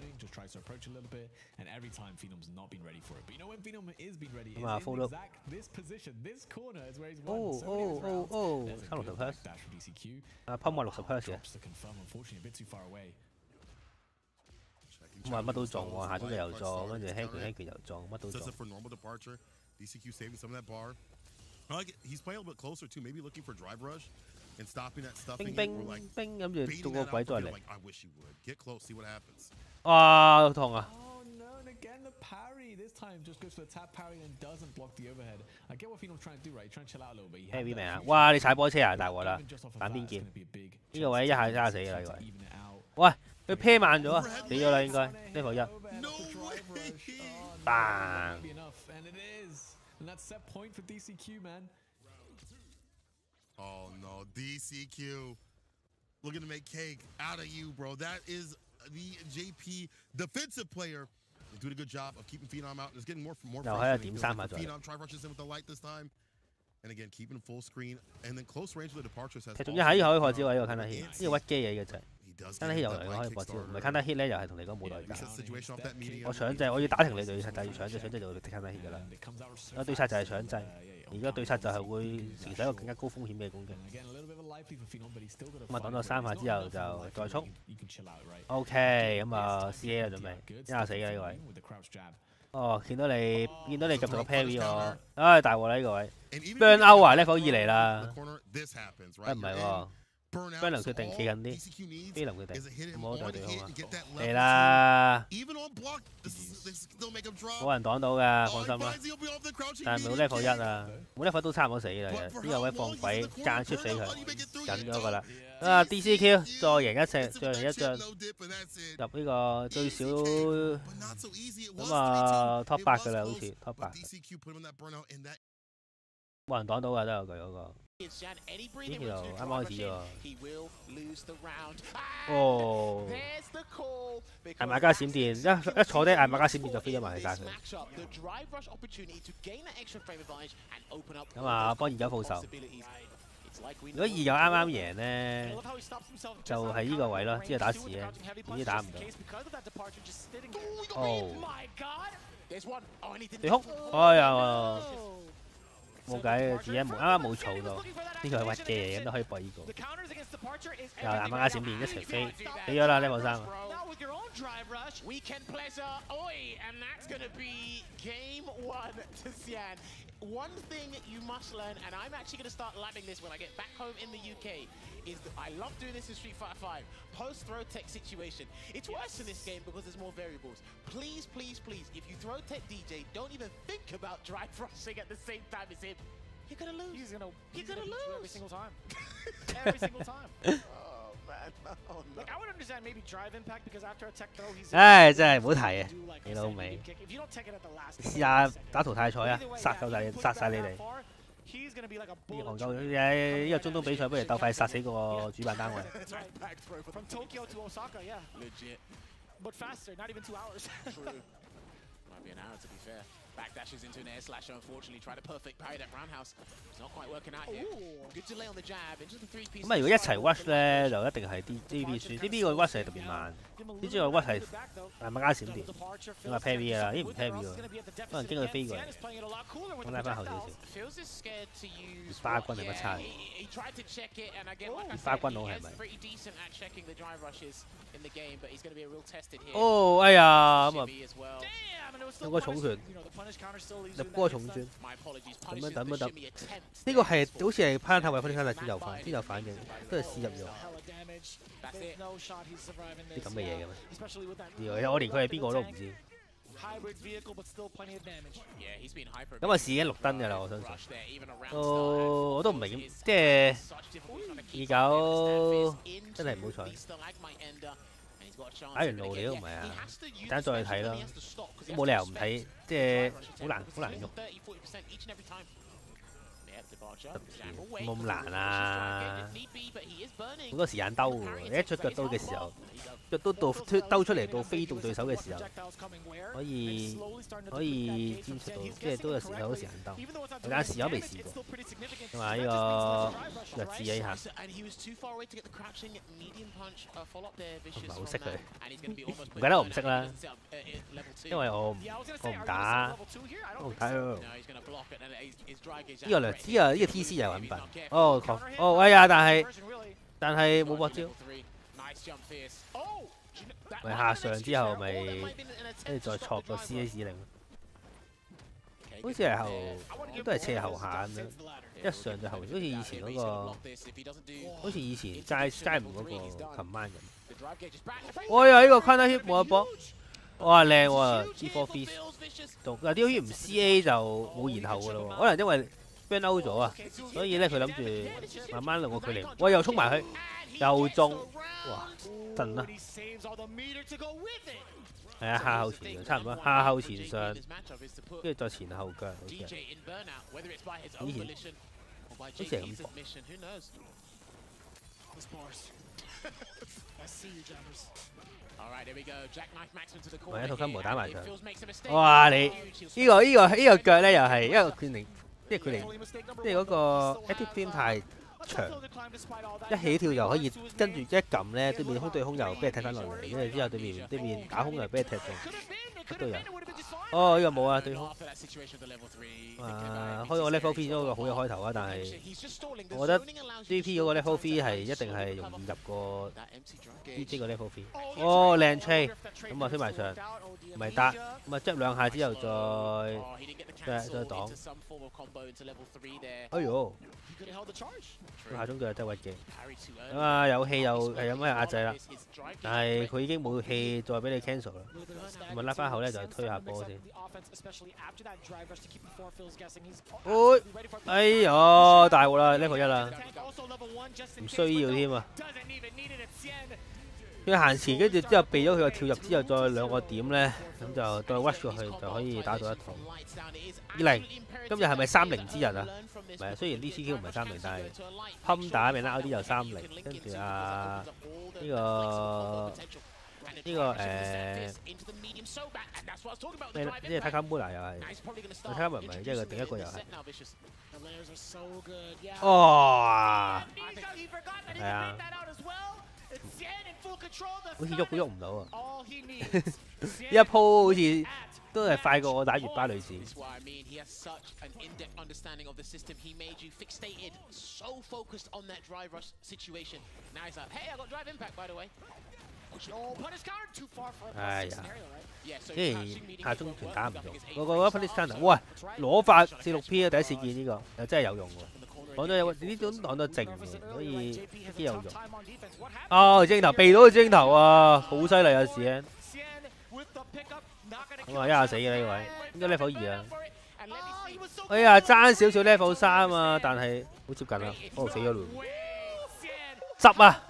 咁啊 ，follow。36 hertz。啊 ，pump 話60 hertz 嘅。咁啊，乜都撞喎，下中就又撞，跟住輕拳又撞，乜都撞。冰冰，諗住到個鬼再嚟。哇，好痛啊！Heavy 未啊？哇，你踩波車啊，大鑊啦！反邊劍？呢個位一下揸死㗎啦，呢個位。喂！佢 pair 慢咗啊，死咗啦應該。level 1。bang！ Oh no, DCQ looking to make cake out of you, bro. That is the JP defensive player. He's doing a good job of keeping Phenom out. Just getting more又喺度點3下再。Phenom try rushes in with the light this time. And again, keeping full screen, and then close range of the departures has. 仲要喺呢個可以破招啊！呢個 counter hit，呢個屈機嘅呢個就係。counter hit 又嚟可以破招，唔係 counter hit 咧，又係同你講冇代價。我搶制，我要打停你對策，但係要搶制就會 counter hit 㗎啦。我對策就係搶制，而家對策就係會承受一個更加高風險嘅攻擊。咁啊，擋咗3下之後就再衝。OK， 咁啊 CA 啦準備，一下死嘅呢個位。哦，見到你撳到個 parry 我，唉大鑊啦呢個位 ，burn out 啊 level 2嚟啦，唔係喎 ，burn 決定企緊啲，飛林決定，唔好再對空啊，嚟啦，冇人擋到㗎，放心啦，但係冇 level 1啊，冇 level 都差唔多死啦，呢個位放鬼間 chip 死佢，緊咗㗎啦。啊 DCQ 再贏一隻，再贏一仗，入呢個最少咁啊 top 8㗎啦，好似 top 8。冇人擋到㗎，都有佢嗰個。呢條啱啱開始喎。哦，艾瑪加閃電，一坐低艾瑪加閃電就飛咗埋去殺佢。咁啊，幫2-9報仇。如果2-9啱啱贏咧，就係呢個位咯，之後打士咧，點知打唔到。哦，地空，哎呀，冇計嘅，自己啱啱冇嘈到。呢個係屈機嚟嘅，都可以搏呢個。又啱啱閃電一齊飛，俾咗啦level 3。Drive rush, weekend pleasure, oi, and that's going to be game 1 to Xian. One thing you must learn, and I'm actually going to start labbing this when I get back home in the UK, is that I love doing this in Street Fighter 5, post-throw tech situation. It's worse in this game because there's more variables. Please, please, please, if you throw tech DJ, don't even think about drive rushing at the same time as him. You're going to lose. You're going to lose. Every single time. Every single time. Oh, man. Oh, no. Like, I would understand maybe drive impact because after a tech throw, he's... 唉，真係唔好提啊！你老味。試下打淘汰賽啊，殺晒你哋。呢個戇鳩呢個中東比賽，不如鬥快殺死個主辦單位。From Tokyo to Osaka, yeah. Legit. But faster, not even 2 hours. True. Might be an hour to be fair. Backdashes into an air slasher, unfortunately. Tried a perfect parry that roundhouse. It's not quite working out here. Good delay on the jab. Into the 3 pieces. 咁啊，如果一齊 rush 咧，就一定係 DB 輸。DB 個 rush 係特別慢，呢支個 rush 係馬加閃電，你話 parry 㗎啦，呢唔 parry 喎，可能經佢飛過嚟。咁拉翻後少少。花軍係乜差？花軍佬係咪？哦，哎呀，咁啊，有個重拳，入波重轉，等。呢個係好似係攀塔位分卡先有反應，都係試入咗。啲咁嘅嘢嘅咩？我連佢係邊個都唔知。咁啊，試緊綠燈㗎啦，我相信。我都唔明，即係29真係唔好彩。打完路你都唔係啊，等陣再去睇啦。冇理由唔睇，即係好難喐。冇咁難啊！好多時間兜喎，你一出腳刀嘅時候，腳刀兜出嚟到飛動對手嘅時候，可以煎出到，即係都有好多時間兜。我間時我未試過，同埋呢個弱智一下，唔係好識佢，唔緊得我唔識啦，因為我唔打，我唔睇咯。呢個 TC 又揾笨，哎呀，但係冇搏招，咪下上之後咪跟住再錯個 CS 令，好似係都係斜後下咁樣，一上就後，好似以前嗰個，好似以前齋唔嗰個 command 咁。哎呀，呢個 counter hit 冇得搏，哇靚喎 ，G4 Feast， 嗱啲好似唔 CA 就冇然後噶咯喎，可能因為 burn out 咗啊，所以咧佢諗住慢慢令個距離，喂又衝埋去，又中，哇震啦！係啊，下後前差唔多，下後前上，跟住再前後腳，好似係。以前好似係咁搏。喂，一套金毛打埋場，哇你呢個腳咧又係一個決定。即係佢哋，即係嗰個 active frame 太長，一起跳就可以跟住一撳咧，對面空對空又俾人踢翻落嚟，跟住之後對面打空又俾人踢中，都有。哦，呢個冇啊，對空。開個 level 3都個好嘅開頭啊，但係我覺得 GP 嗰個 level 3係一定係容易入過 DJ 個 level 3。哦，靚 trade， 咁啊推埋上，唔係得，咁啊執兩下之後再擋。哎呦！下種腳真係屈嘅。咁啊有氣又係咁樣壓制啦，但係佢已經冇氣再俾你 cancel 啦。咁啊甩翻後咧就推下波先。哎呀大鑊啦 level 1啦，唔需要添啊！佢行前跟住之後避咗佢個跳入之後，再兩個點咧，咁就再 rush 過去就可以打到一套。20，今日係咪30之日啊？唔係，雖然 DCQ 唔係30，但係冚打咪拉啲又30，跟住啊呢個咩呢？即係 Takamura 又係 ，Takamura 唔係，即係佢第一個又係。哦，係啊。好似喐都喐唔到啊！呢一鋪好似都係快過我打月巴女士。That's what I mean. He has such an in-depth understanding of the system. He made you fixated, so focused on that drive rush situation. Now he's like, hey, I got drive impact, by the way. Oh, punish counter too far for a scenario, right? Yeah, so 即係下中團打唔到，我覺得 punish counter， 喂，攞法46P 啊，第一次見呢個，又真係有用喎。講咗呢種講得正嘅，所以幾有用。哦，鏡頭避到個鏡頭啊，好犀利啊！史恩。咁啊，一下死嘅呢位，應該 level 2啊。哎呀，爭少少 level 3啊，但係好接近啦，哦死咗咯。10啊！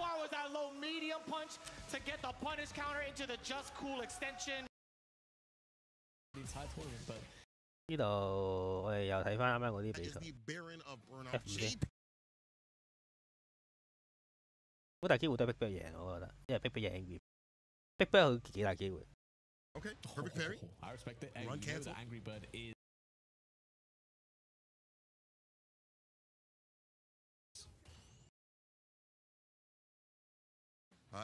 呢度我哋又睇翻啱啱嗰啲比賽。F5好大機會都係逼贏，我覺得，因為逼贏 Angry， 逼佢幾大機會。Okay, perfect parry. I respect it. Run cancel. Angry Bird is.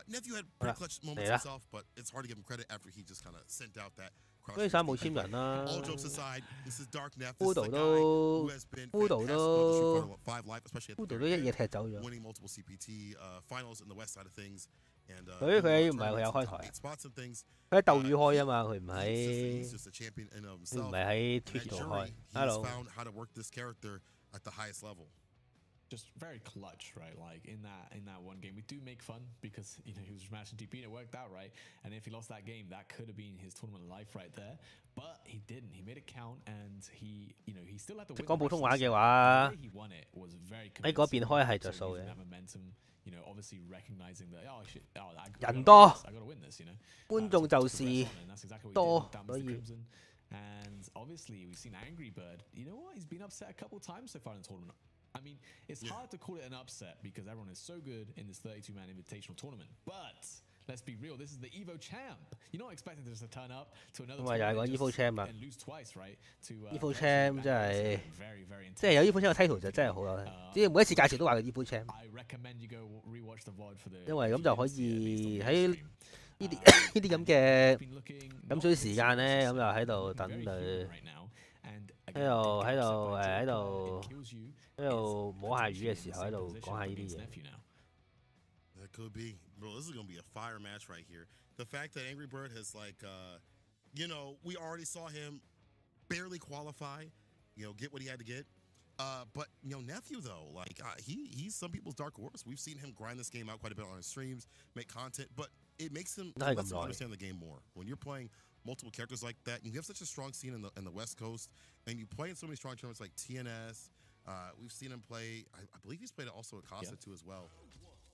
Nephew had pretty clutch moments himself, but it's hard to give him credit after he just kind of sent out that. 嗰啲衫冇簽人啦。All jokes aside, this is Dark Neff. Poodle 都一夜踢走咗。Winning multiple CPT finals in the West side of things. 佢唔係佢有開台，佢喺鬥魚開啊嘛，佢唔喺Twitch 度開。Hello。Just very clutch, right? Like in that one game, we do make fun because he was smashing DP and it worked out, right? And if he lost that game, that could have been his tournament life right there. But he didn't. He made it count, and he still had to win. 講普通話嘅話，喺嗰邊開係着數嘅。Obviously recognizing that shit, 人多， I gotta win this, 觀眾就是多，所以。 And obviously we've seen Angry Bird. You know what? He's been upset a couple times so far in the tournament. I mean, it's hard to call it an upset because everyone is so good in this 32-man invitational tournament. But let's be real, this is the Evo champ. You're not expecting this to turn up to another tournament and lose twice, right? Evo champ 真係，即係有 Evo champ 嘅 title 就真係好有，只要每一次介紹都話佢 Evo champ。因為咁就可以喺呢啲咁嘅飲水時間咧，咁就喺度等佢，喺度摸下魚嘅時候，喺度講下呢啲嘢。That could be, bro. This is gonna be a fire match right here. The fact that Angry Bird has we already saw him barely qualify, get what he had to get. But Nephew though, he's some people's dark horse. We've seen him grind this game out quite a bit on his streams, make content, but it lets him understand the game more. When you're playing multiple characters like that, and you have such a strong scene in the West Coast, and you play in so many strong tournaments like TNS. We've seen him play. I believe he's played it also at Costa too as well.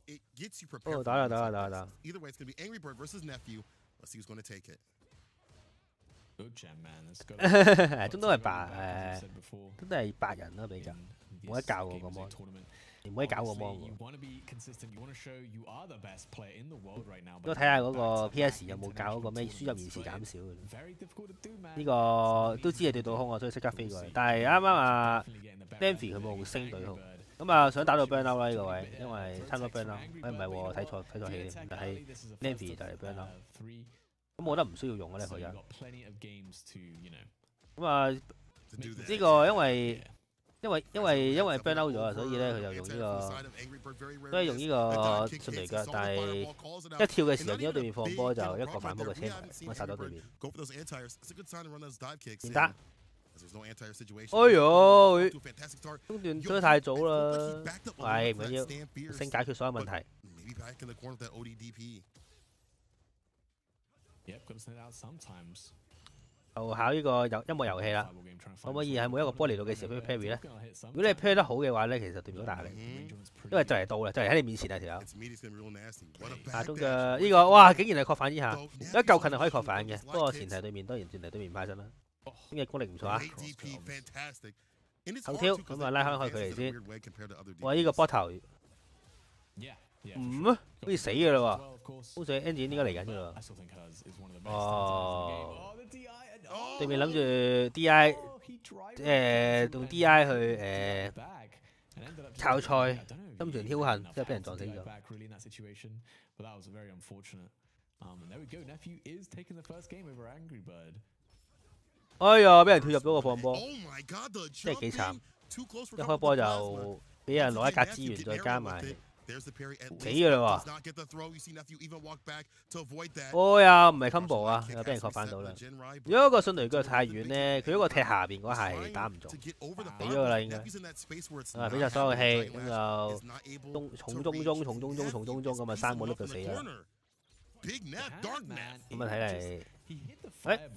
It gets you prepared. Either way, it's gonna be Angry Bird versus Nephew. Let's see who's gonna take it. Good jam, man. 都係都係白人啦，比較冇得教我個魔，唔可以搞個魔喎。都睇下嗰個 PS 有冇教嗰個咩輸入延時減少嘅。呢個都知係對到空啊，所以即刻飛過嚟。但係啱啱啊 Nancy 佢冇升對空，咁啊想打到 burn out 啦呢個位，因為差唔多 burn out。唔係喎，睇錯戲，但係 Nancy 就嚟 burn out。咁我覺得唔需要用嘅咧，佢有。咁啊呢個因為 burn out 咗啊，所以咧佢就用呢個，所以用呢個順嚟腳，但係一跳嘅時候見到對面放波就一個反波嘅車埋，咁殺咗對面。連打。哎呦，中段追得太早啦，係唔緊要，升解決所有問題。就考呢個音樂遊戲啦，可唔可以喺每一個波嚟到嘅時候俾佢 parry 咧？如果你 parry 得好嘅話咧，其實對唔到大壓力，因為就嚟到啦，就嚟喺你面前啦條友。下中嘅呢個哇，竟然係確反之下，一嚿近係可以確反嘅，不過前提對面當然前提對面派身啦。今日功力唔錯啊！後挑咁啊，拉開距離先。哇！呢個波頭好似死嘅啦喎，好似 engine 應該嚟緊嘅啦。哦，對面諗住 DI 用 DI 去炒菜，心存僥倖，之後俾人撞死咗。哎呀，俾人跳入咗個放波，真係幾慘。一開波就俾人攞一格資源，再加埋死㗎啦喎！哎呀，唔係 combo 啊，又俾人確翻到啦。如果個迅雷腳太遠咧，佢嗰個踢下邊嗰下係打唔中，死咗㗎啦應該。啊，俾晒所有氣，咁就重中中咁啊3個碌就死啦。咁啊睇嚟。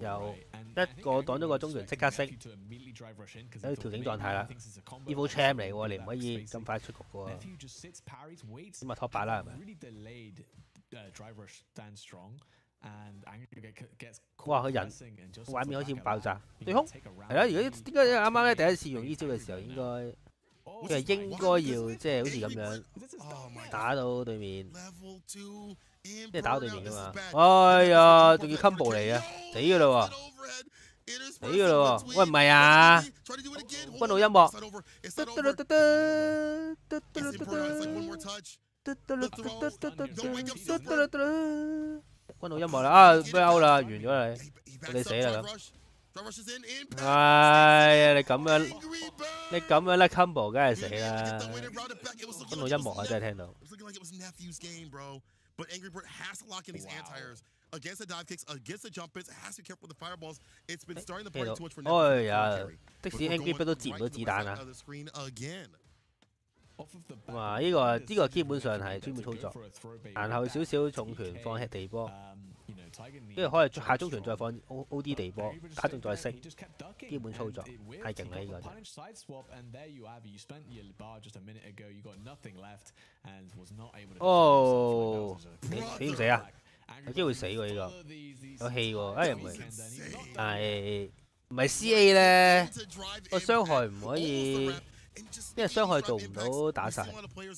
又一個擋咗個中段，即刻升，有調整狀態啦。Evil Champ 嚟喎，你唔可以咁快出局嘅喎。咁啊 top 8啦，係咪？哇！佢人畫面開始爆炸，對空係啦。如果點解啱啱咧第一次用呢招嘅時候，應該要即係好似咁樣打到對面。即係打到對面噶嘛，哎呀，仲要 combo 嚟啊，死噶啦喎，死噶啦喎，喂唔係啊，軍路音樂，軍路音樂啦，啊 fail 啦，完咗你死啦咁，哎呀你咁樣甩 combo 梗係死啦，軍路音樂啊真係聽到。But Angry Bird has to lock in these anti-airs against the dive kicks, against the jump hits, has to be careful with the fireballs. It's been starting to play too much for Nephew. 哎呀，即使 Angry Bird 都接唔到子彈啊！哇！呢個基本上係專門操作，然後少少重拳放吃地波，跟住可以下中拳再放 OD 地波，打中再升，基本操作太勁啦呢個真。哦，死唔死啊？有機會死喎呢個，有氣喎，哎唔係，但係唔係 CA 咧，個傷害唔可以，因為傷害做唔到打晒。如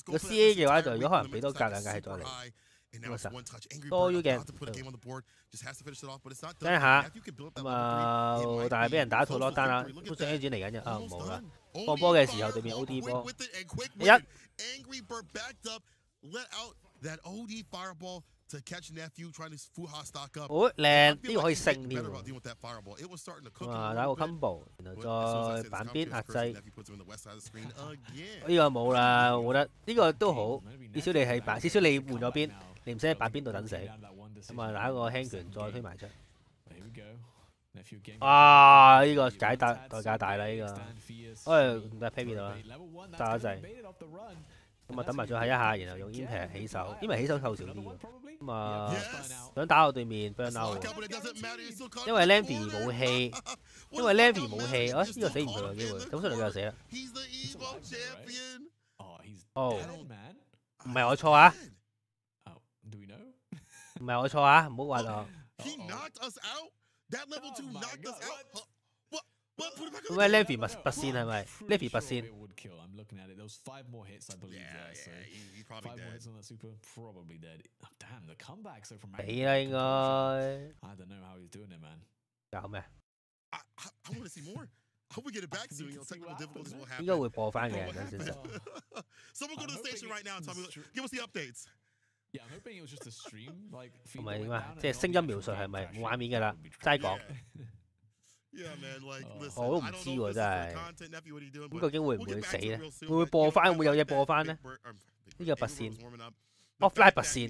果 CA 嘅話就如果可能俾多格2格係再嚟。多 U 嘅，等一下咁啊！但係俾人打套 lock down 啦，都上 A 轉嚟緊嘅啊冇啦！放波嘅時候對面 OD 波，好靚，呢個可以勝添喎！哇，打個 combo， 然後再板邊壓制，呢個冇啦，我覺得呢個都好，至少你係板，至少你換咗邊。你唔使喺白邊度等死，咁啊打個輕拳再推埋出。啊！呢個解答代價大啦呢個，哎唔得 pay 邊度啦，揸咗掣。咁啊等埋最後一下，然後用 impact 起手，因為起手扣少啲嘅。咁啊想打我對面 burn out， 因為 Lampy 冇氣，啊呢個死唔去嘅機會，咁出嚟佢就死啦。哦，唔係我錯啊！唔係我錯啊！唔好話我。喂 ，Levy 拔線係咪 ？Levy 拔線。死啦應該。搞咩？應該會播翻嘅，等陣先。唔係點啊？即係聲音描述係咪冇畫面㗎啦？齋講。我都唔知喎，真係。咁究竟會唔會死咧？會唔會播翻？會唔會有嘢播翻咧？呢個拔線 ，offline 拔線，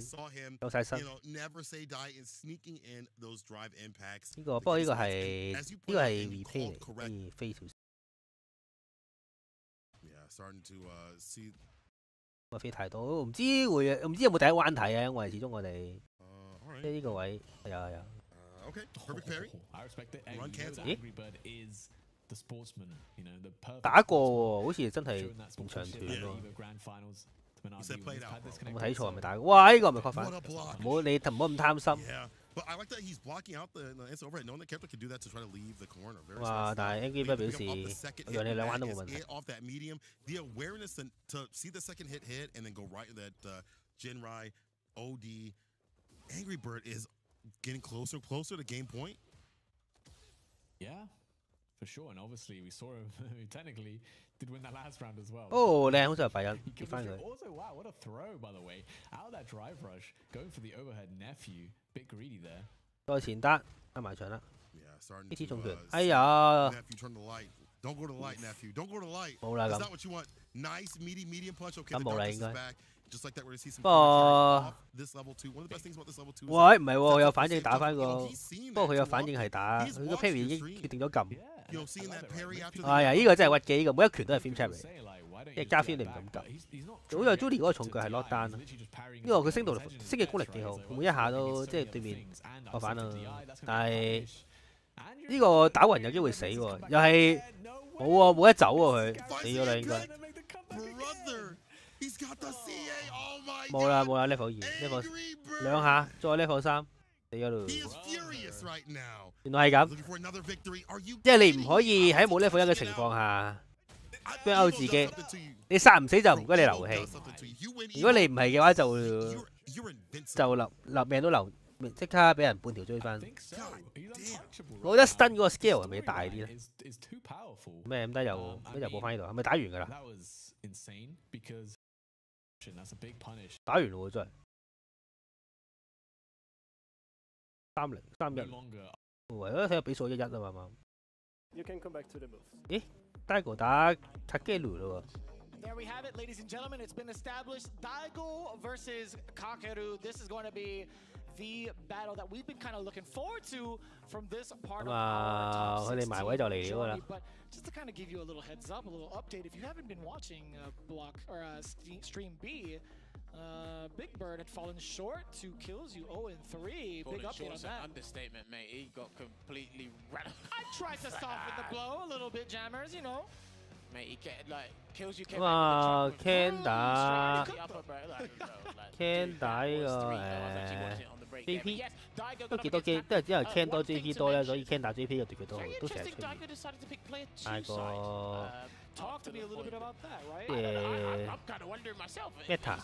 有晒身。呢個不過呢個係 replay 嚟，可以飛少少。我飛太多，唔知有冇第一彎睇啊？因為始終我哋即係呢個位有。咦？打過喎，好似真係長斷喎。有冇睇錯係咪打過？哇！呢個係咪確反？唔好咁貪心。哇！但係 Angry Bird 表示，讓你兩彎都冇問題。Angry Bird is getting closer to game point. Yeah, for sure. And obviously, we saw him technically did win that last round as well. 哦，靚，好似係白人接翻佢。Also, wow, what a throw by the way! Out of that drive rush, going for the overhead nephew, bit greedy there. 再前單，加埋場啦。呢次重拳，哎呀！ Don't go to the light, nephew. Don't go to the light. 冇啦咁。 Is that what you want? Nice, medium punch. Okay, 咁冇啦應該。 Just like that, we're gonna see some. 不過 this level 2. One of the best things about this level 2. 喂，唔係喎，有反應打翻個，不過佢有反應係打，佢個 parry 已經決定咗撳。哎呀，呢個真係屈機，呢個每一拳都係 film trap 嚟，即係加 film 你唔敢撳。好在 Julie 嗰個重腳係 lock down，因為佢升嘅功力幾好，每一下都即係對面學反啦。但係呢個打暈有機會死喎，又係冇喎，冇得走喎佢，死咗啦應該。冇啦 level 2 level 兩下，再 level 3，死咗咯。原來係咁，即係你唔可以喺冇 level 1嘅情況下 burn out 自己，你殺唔死就唔該你留氣。如果你唔係嘅話就命都留。 即刻俾人半條追翻，我覺得 stun 嗰個 scale 係咪大啲咧？咩咁低又播翻呢度，係咪打完㗎啦？打完喎真係3-0 為咗睇下比數1-1啊嘛。咦 ，Daigo 打 Kakeru 咯喎。 There we have it, ladies and gentlemen. It's been established. Daigo versus Kakeru. This is going to be the battle that we've been kind of looking forward to from this part of our top 16 journey. But just to kind of give you a little heads up, a little update, if you haven't been watching Stream B, Big Bird had fallen short, 2 kills, you 0-3. Big update on that. Understatement, mate. He got completely I tried to soften the blow a little bit, Jammers, you know. Mate, he get like kills you. Ken 打 Ken 打呢個JP 都幾多機，都係只係 Ken 多 JP 多咧，所以 Ken 打 JP 嘅奪佢都成日出現。但係個 meta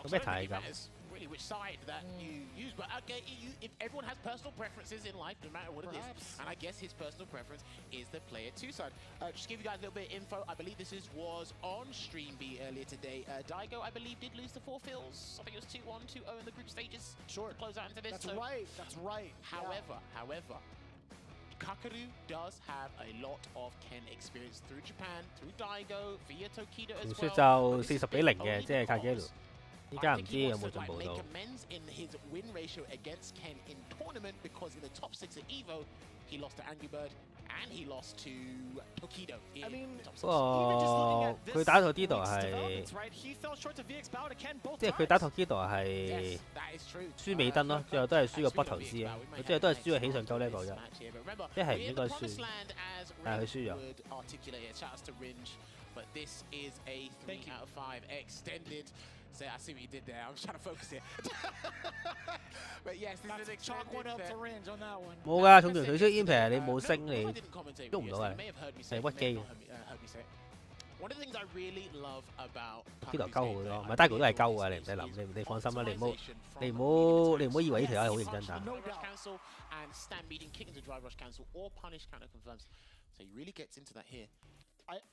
個 meta 係咁。 which side that you use, but okay, if everyone has personal preferences in life, no matter what it is, and I guess his personal preference is the player 2 side. Just give you guys a little bit of info. I believe this was on Stream B earlier today. Daigo, I believe, did lose to 4 fills. I think it was 2-1, 2-0 in the group stages. Sure. To close out into this. That's right. That's right. However, Kakeru does have a lot of Ken experience through Japan, through Daigo, via Tokido as well. 就40-0嘅，即係 Kakeru。 依家唔知有冇進步到。 in his win ratio against Ken in tournament because in the top 6 at Evo, he lost to Angry Bird and he lost to Tokido. I mean, 不過佢打 Tokido 係，即係佢打 Tokido 係輸美登咯，最後都係輸個波頭師啊，即係都係輸個起上鳩 level 啫，即係唔應該輸，但係佢輸咗。 But this is a 3 out of 5 extended. So I see what you did there. I was trying to focus here. But yes, this is an chalk one up to range on that one. 冇㗎，重拳佢出 impact 你冇升你喐唔到啊，係屈機。 One of the things I really love about 呢度鳩好咯，唔係 Daigo 都係鳩㗎，你唔使諗，你放心啦，你唔好以為呢條友係好認真打。 And stand meeting, kick into drive rush cancel or punish counter confirms. So he really gets into that here.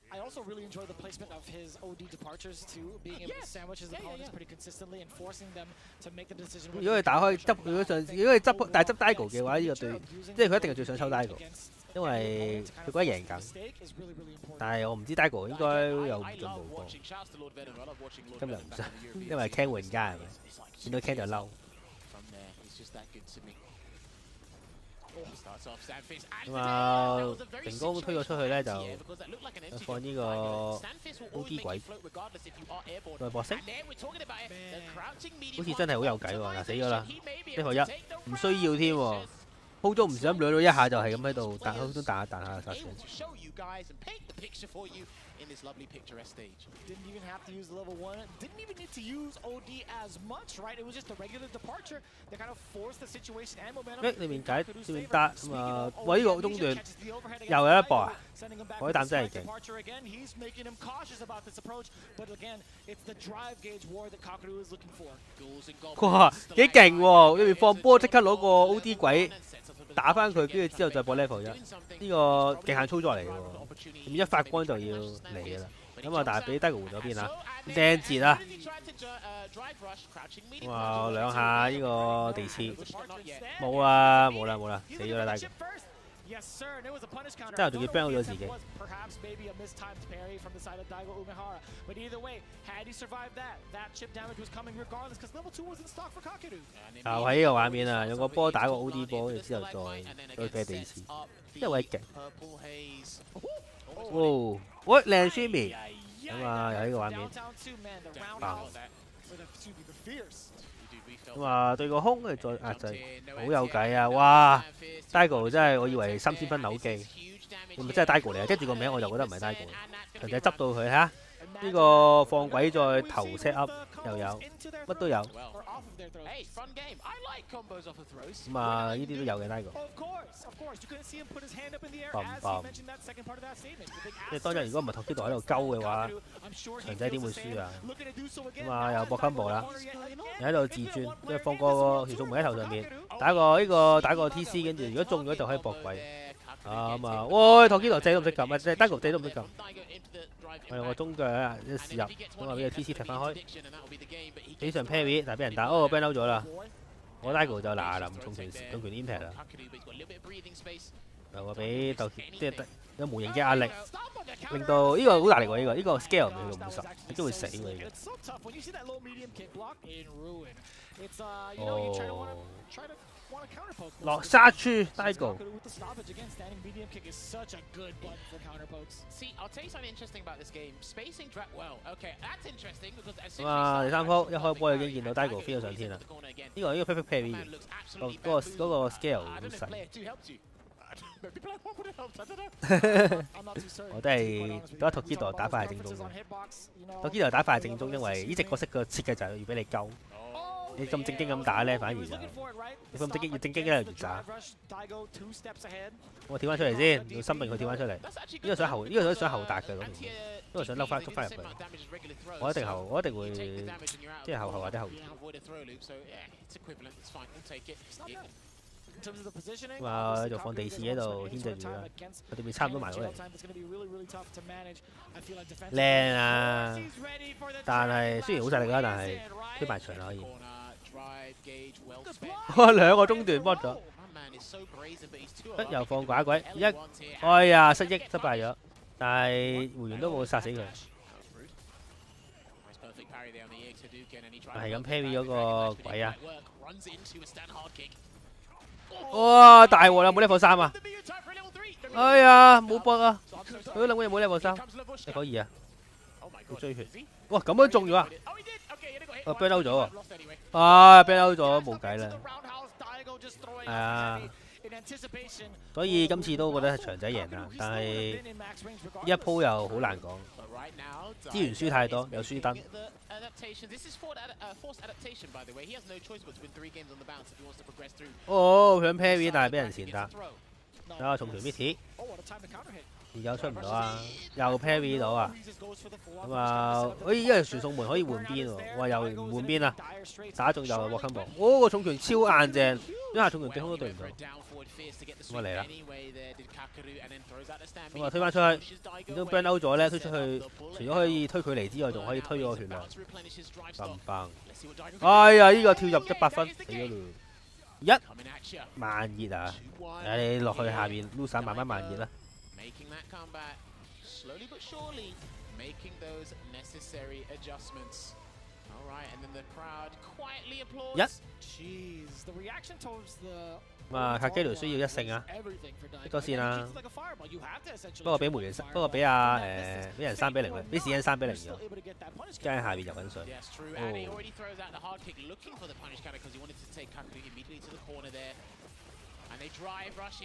I also really enjoy the placement of his OD departures too, being able to sandwich his opponents pretty consistently and forcing them to make the decision. 如果佢打開執，如果佢執 Daigo 嘅話，呢個對，即係佢一定係最想抽 Daigo，因為佢覺得贏緊。但係我唔知 Daigo 應該有進步過。今日唔想，因為 Ken 換家係咪？見到 Ken 就嬲。 咁啊，成功推咗出去咧就放呢個 OD 鬼再搏升，好似真係好有計喎！嗱死咗啦，1-1唔需要添喎 ，hold 咗唔想兩到一下就係咁喺度彈，都彈下殺死。 In this lovely picturesque stage. Didn't even have to use level 1. Didn't even need to use OD as much, right? It was just a regular departure that kind of forced the situation and momentum. 你面解對面得咁啊！喂，呢個中段又有一搏啊！海膽真係勁。He's making him cautious about this approach, but again, it's the drive gauge war that Kakeru is looking for. 哇，幾勁喎！裏面放波即刻攞個 OD 鬼打翻佢，跟住之後再播 level 1，呢個極限操作嚟嘅喎。 一發光就要嚟嘅啦，咁啊，但係俾 Daigo 換咗邊啊？掟截啊！哇，兩下呢個地刺冇啦，死咗啦 Daigo。之後仲要 ban 咗自己。就喺呢個畫面啊，用個波打個 OD 波，之後再啤地次，真係位勁。哇！喂，靚 Shimmy 咁啊，有呢個畫面。咁啊，對個空跟住再壓制，好有計啊！哇 ，Daigo 真係我以為3000分扭機，會唔會真係 Daigo 嚟啊？跟住個名我就覺得唔係 Daigo， 人哋執到佢嚇，呢個放鬼再頭 set up 又有，乜都有。咁啊，呢啲都有嘅 Daigo。即係當日如果唔係托基度喺度鳩嘅話，長仔點會輸啊？咁啊，又搏 combo 啦，又喺度自轉，即係放個條數門喺頭上面，打個 TC， 跟住如果中咗就可以搏鬼。啊咁啊，喂，托基度掣都唔識撳啊，即係 Daigo 掣都唔識撳。我用個中腳一試入，咁啊俾個 TC 踢翻開，幾上 parry， 但係俾人打，哦 ban out 咗啦。我 Daigo 就嗱臨重拳 impact 啦，又話俾鬥即係有無形嘅壓力，令到呢個好大力喎，呢個 scale 唔去到50，你都會死喎呢個。哦。落沙處 Daigo。咁啊，第3鋪一開波已經見到 Daigo 飛咗上天啦。呢個 perfect parry 嗰個 scale 好細。我都係覺得托基度打法係正宗嘅。托基度打法係正宗，因為呢隻角色嘅設計就係要俾你鳩。你咁正經咁打咧，反而就你咁正經咧就越渣。我跳翻出嚟先，用生命去跳翻出嚟。呢個想後達嘅嗰條，因為想撈翻入去。我一定會即係後或者後。咁啊，就放地刺喺度牽制住啦，佢哋咪差唔多埋到嚟。靚啊！但係雖然好細力啦，但係推埋場啦可以。哇！2個中段剝咗，又放寡鬼哎呀失憶失敗咗，但係回員都冇殺死佢。係咁 parry 嗰個鬼啊！哇！大鑊啦，冇 level 3啊！哎呀，冇搏啊！佢都諗緊有冇 level 3，你可以啊！要追血，哇！咁樣中咗啊！ban out 咗喎，ban out 咗冇計啦，係啊，所以今次都覺得係長仔贏啦，但係呢一鋪又好難講，資源輸太多，有輸燈。哦，佢想 parry 但係俾人前打，睇下重拳 miss。而家出唔到啊，又 parry 到啊，咁啊，因為傳送門可以換邊喎，哇又唔換邊啦，打中又獲 combo， 哦個重拳超硬淨，一下重拳對空都對唔到，咁啊嚟啦，咁啊推翻出去，如果 ban out 咗咧，推出去除咗可以推距離之外，仲可以推咗個血量，棒！哎呀呢個跳入100分，死咗咯，慢熱啊，你落去下邊 loser 慢慢慢熱啦。Making that comeback slowly but surely, making those necessary adjustments. All right, and then the crowd quietly applauds. Jeez, the reaction towards the 卡基雷需要1勝啊，一個線啊。不過俾人3比0啦，俾史恩3比0咗，加喺下邊入緊水。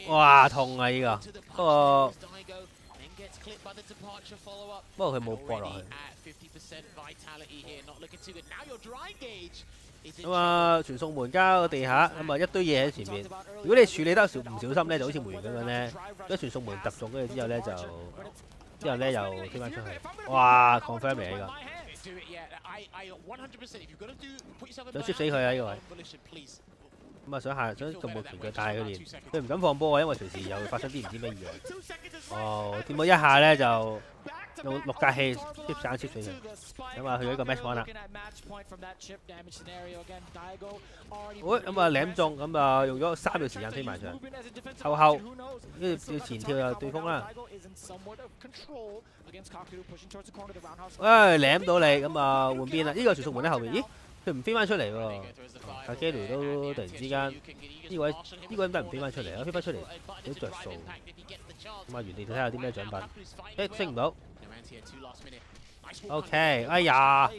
哇痛啊呢個，不過佢冇搏落去。咁啊，傳送門加個地下，咁啊一堆嘢喺前面。如果你處理得唔小心咧，就好似梅園咁樣咧，一傳送門揼中跟住之後咧又推翻出去。哇 confirm 嚟呢個，想 shoot 死佢啊呢個位。咁啊想做冇拳腳，但係佢唔敢放波啊，因為隨時又會發生啲唔知咩意外。哦，掂到一下咧就用6格氣 keep 上 keep 死佢。咁啊，去咗一個 match point 啦。喂，咁啊舐中，咁啊用咗3秒時間飛埋上，後跟住要前跳又對風啦。舐到你，咁啊換邊啦。呢個傳送門喺後面，咦？佢唔飛翻出嚟喎。阿基雷都突然之間呢位點解唔飛翻出嚟啊？飛翻出嚟幾着數。咁啊原地睇下有啲咩獎品。誒升唔到。OK， 哎呀！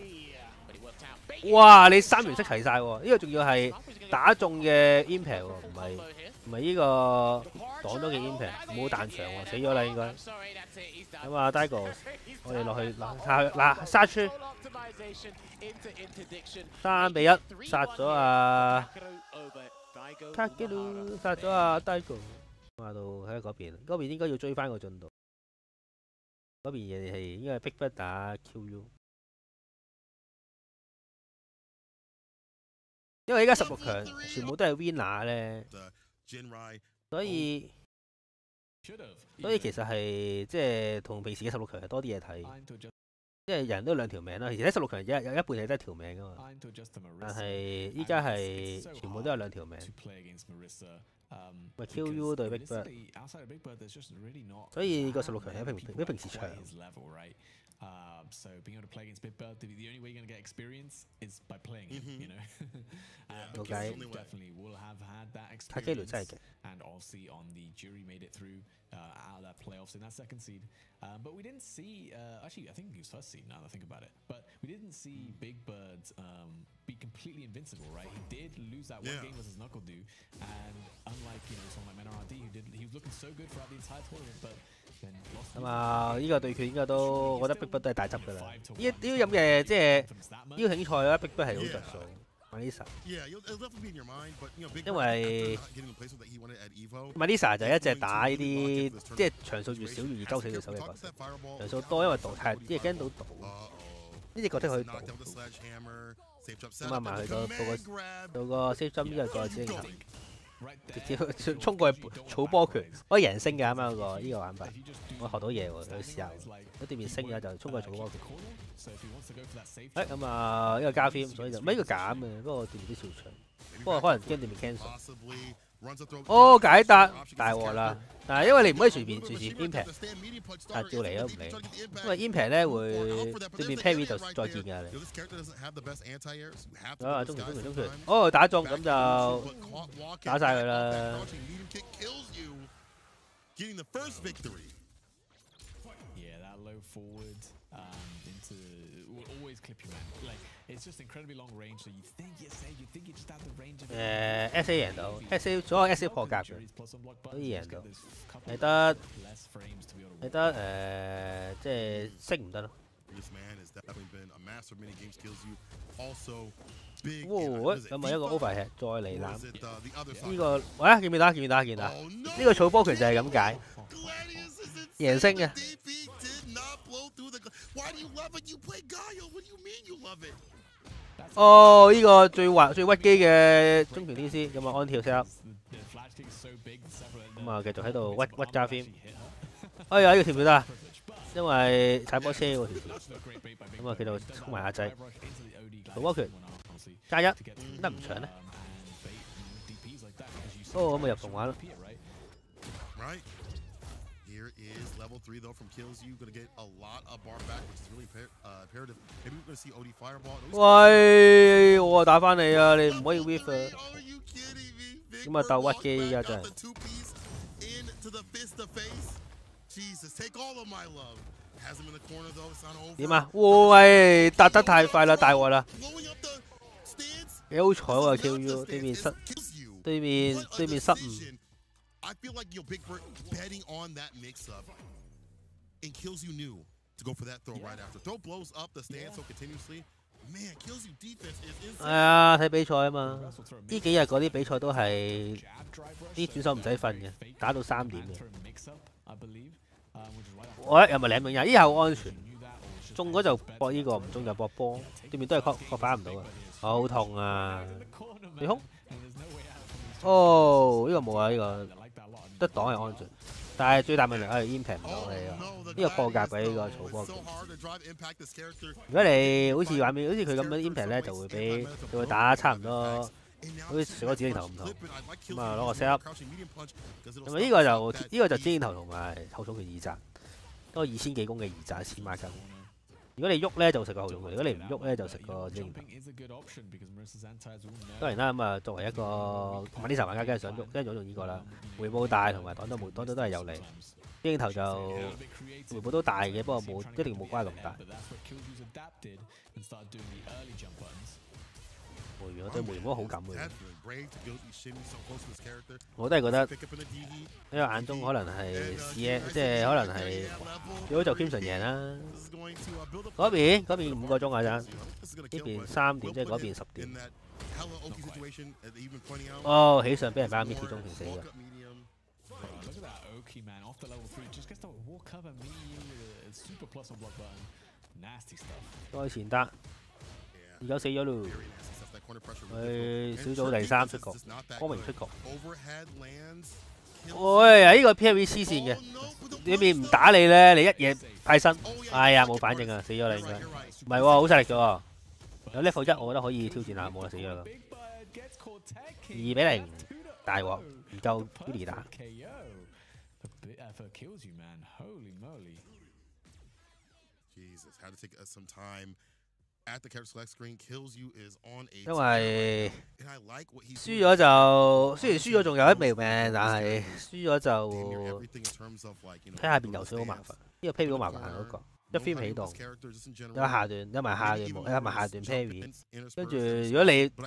哇！你3元色齊晒喎，呢個仲要係打中嘅 impact 喎，唔係呢個擋咗嘅 impact， 冇彈牆喎，死咗啦應該。咁啊 Daigo， 我哋落去嗱殺出3比1，殺咗啊卡基魯，殺咗啊 Daigo。話到喺嗰邊應該要追翻個進度。嗰邊嘢係應該係逼不打 QU， 因為依家16強全部都係 winner 咧，所以其實係即係同平時嘅16強係多啲嘢睇，因為人都2條命啦。其實喺16強有一半係得1條命噶嘛，但係依家係全部都有2條命。咪 QU 對 Big Bird， 所以個16強係比平時長。So being able to play against Big Bird, the only way you're going to get experience is by playing him, you know. Okay. Definitely will have had that experience. And obviously on the jury made it through out of that playoffs in that second seed. But we didn't see, actually I think he was first seed now that I think about it. But we didn't see Big Bird be completely invincible, right? He did lose that one game versus Knuckle Doo. And unlike, you know, someone like Menardi, he was looking so good throughout the entire tournament, but咁啊，呢個對決應該都，我覺得 Big Bird 都係大執㗎啦。呢啲咁嘅即係呢個比賽咧 ，Big Bird 係好着數。Melissa， 因為 Melissa 就一隻打呢啲即係場數越少越易鳩死對手嘅角色，場數多因為賭太，即係驚到賭。呢隻角色可以賭。咁啊，埋去到個 save jump 之後再精行。直接衝過去草波拳，可以人升嘅啱啱嗰個呢個玩法，我學到嘢喎，去試下。如果對面升嘅就衝過去草波拳。咁啊呢個加 film， 所以就唔係呢個減嘅，不過對面啲小場，不過可能驚對面 cancel。哦解答大鑊啦！但係因為你唔可以隨便 impact， 但照嚟都唔理，因為 impact 咧會對面 parry 就再見㗎你。啊中拳，哦打中咁就打晒佢啦。Always clip your man. Like it's just incredibly long range. So you think you're safe, you think you just have the range of it. SA 贏到 ，SA 所有 SA 破格嘅，可以贏到，係得即係升唔得咯。哇！咁啊一個 overhead 再嚟攬，呢個喂見唔見打？呢個草波拳就係咁解，贏升嘅。哦，呢個最屈機嘅中拳天師，咁啊安跳 set， 咁啊繼續喺度屈加 film。哎呀，呢個跳唔跳得啊？因為踩波車喎條線，咁啊繼續衝埋阿仔，草波拳加1，得唔長咧？哦，咁啊入動畫咯。Is level 3 though from kills you gonna get a lot of bar back, which is really imperative. Maybe we're gonna see OD fireball. 喂，我打翻你啊！你唔可以 whiff 啊！咁啊鬥屈機而家真係。點啊？喂，搭得太快啦，大鑊啦！你好彩喎 ，QU 對面失誤。I feel like Big Bird betting on that mix-up and Kills You knew to go for that throw right after. Throw blows up the stand so continuously. Man, Kills You defense is insane. 係啊，睇比賽啊嘛。呢幾日嗰啲比賽都係啲選手唔使瞓嘅，打到3點嘅。我又咪兩名人，呢下好安全。中嗰就搏呢個，唔中就搏波。對面都係確反唔到啊，好痛啊！你空？哦，呢個冇啊，呢個。得擋係安全，但係最大問題係 impact 唔到你啊！呢個破格嘅呢個草波劍。如果你好似畫面好似佢咁樣 impact 咧，就會打差唔多，好似上個指令頭咁痛。咁啊攞個 set up，咁啊呢個就指令頭同埋後重拳二扎，都2000幾公嘅二扎1000孖筋。如果你喐咧就食個後重拳，如果你唔喐咧就食個指令頭。當然啦，咁啊作為一個萬呢層玩家，梗係想喐，梗係想用呢個啦。回報大同埋擋到都係有利。指令頭就回報都大嘅，不過一定冇關咁大。梅園我對梅園冇好感嘅，我都係覺得喺我眼中可能係即係可能係如果就 Crimson 贏啦。嗰邊5個鐘啊陣，呢邊3點，即係嗰邊10點。哦，起上俾人擺 Mickey 中拳死咗。再前得，29死咗咯。佢小組第3出局，光明出局。喂呀！呢個 PV 黐線嘅，呢邊唔打你咧，你一嘢派身，哎呀冇反應啊，死咗啦應該。唔係喎，好犀利嘅喎。有 level 1，我覺得可以挑戰下，冇啦死咗啦。2-0，大鑊，唔夠 Judy 打。因為輸咗就雖然輸咗仲有一微命，但係輸咗就睇下邊游水好麻煩。呢個 parry 好麻煩嗰個，一 frame 起動，有下段 parry， 跟住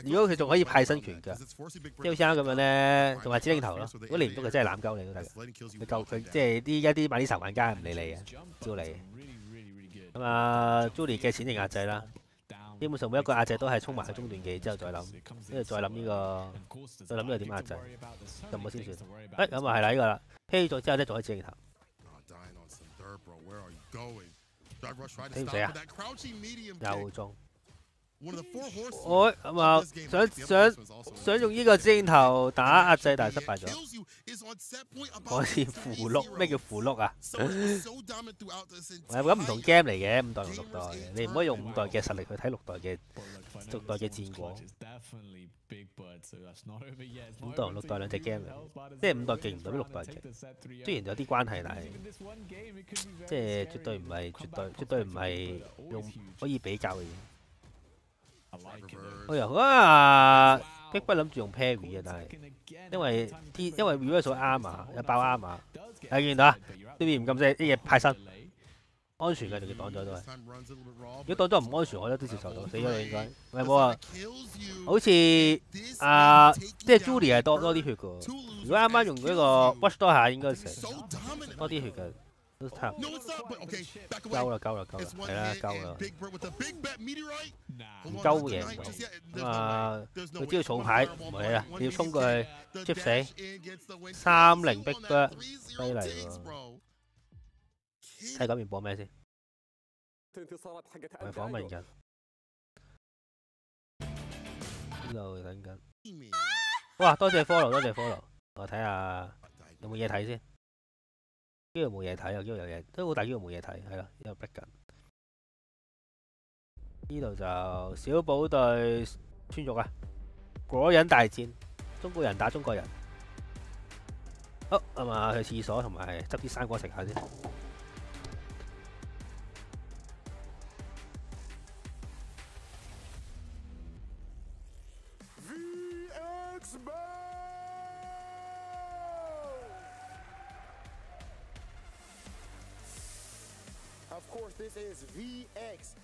如果佢仲可以派新拳㗎，即係好似啱咁樣咧，同埋指令頭咯。如果你唔捉佢真係攬鳩你都得㗎，你救佢即係而家啲買啲仇玩家唔理你嘅，招你。咁啊 ，Judy 嘅錢定壓制啦。基本上每一個壓制都係衝埋去中段技之後再諗，跟住再諗呢個點壓制，咁我先算。咁啊係啦呢個啦，飛咗之後咧仲可以指令頭。死唔死啊？又中。我咁啊想用呢個指令頭打壓制，但係失敗咗。我似符碌，咩叫符碌啊？咁唔同 game 嚟嘅，5代同6代，你唔可以用5代嘅實力去睇6代嘅戰果。5代同6代兩隻 game 嚟，即係5代勁唔代表6代勁。雖然有啲關係，但係即係絕對唔係用可以比較嘅嘢。哎呀，哇！逼不諗住用 parry 啊，但係因為 reverse 啱啊，有爆啱啊，睇見到啊？呢邊唔咁即係啲嘢派身，安全嘅仲要擋咗都係。如果擋咗唔安全，我覺得都接受到，死咗你應該。唔係冇啊，好似即係 Judy 係多啲血嘅。如果啱啱用嗰個 Watch 多下，應該成多啲血嘅。都差唔多，夠啦，係啦，夠啦，唔夠贏唔到啊！佢只要儲牌唔係啦，你要衝過去 chip 死30 big bird， 犀利喎！睇嗰邊播咩先？我係訪問緊，呢度等緊。哇！多謝 follow， 我睇下有冇嘢睇先。呢度冇嘢睇，有機會有嘢，都好大機會冇嘢睇，係咯，因為逼緊。呢度就小寶對川肉啊，果人大戰，中國人打中國人。好，咁啊去廁所同埋執啲生果食下先。Of course, this is VX.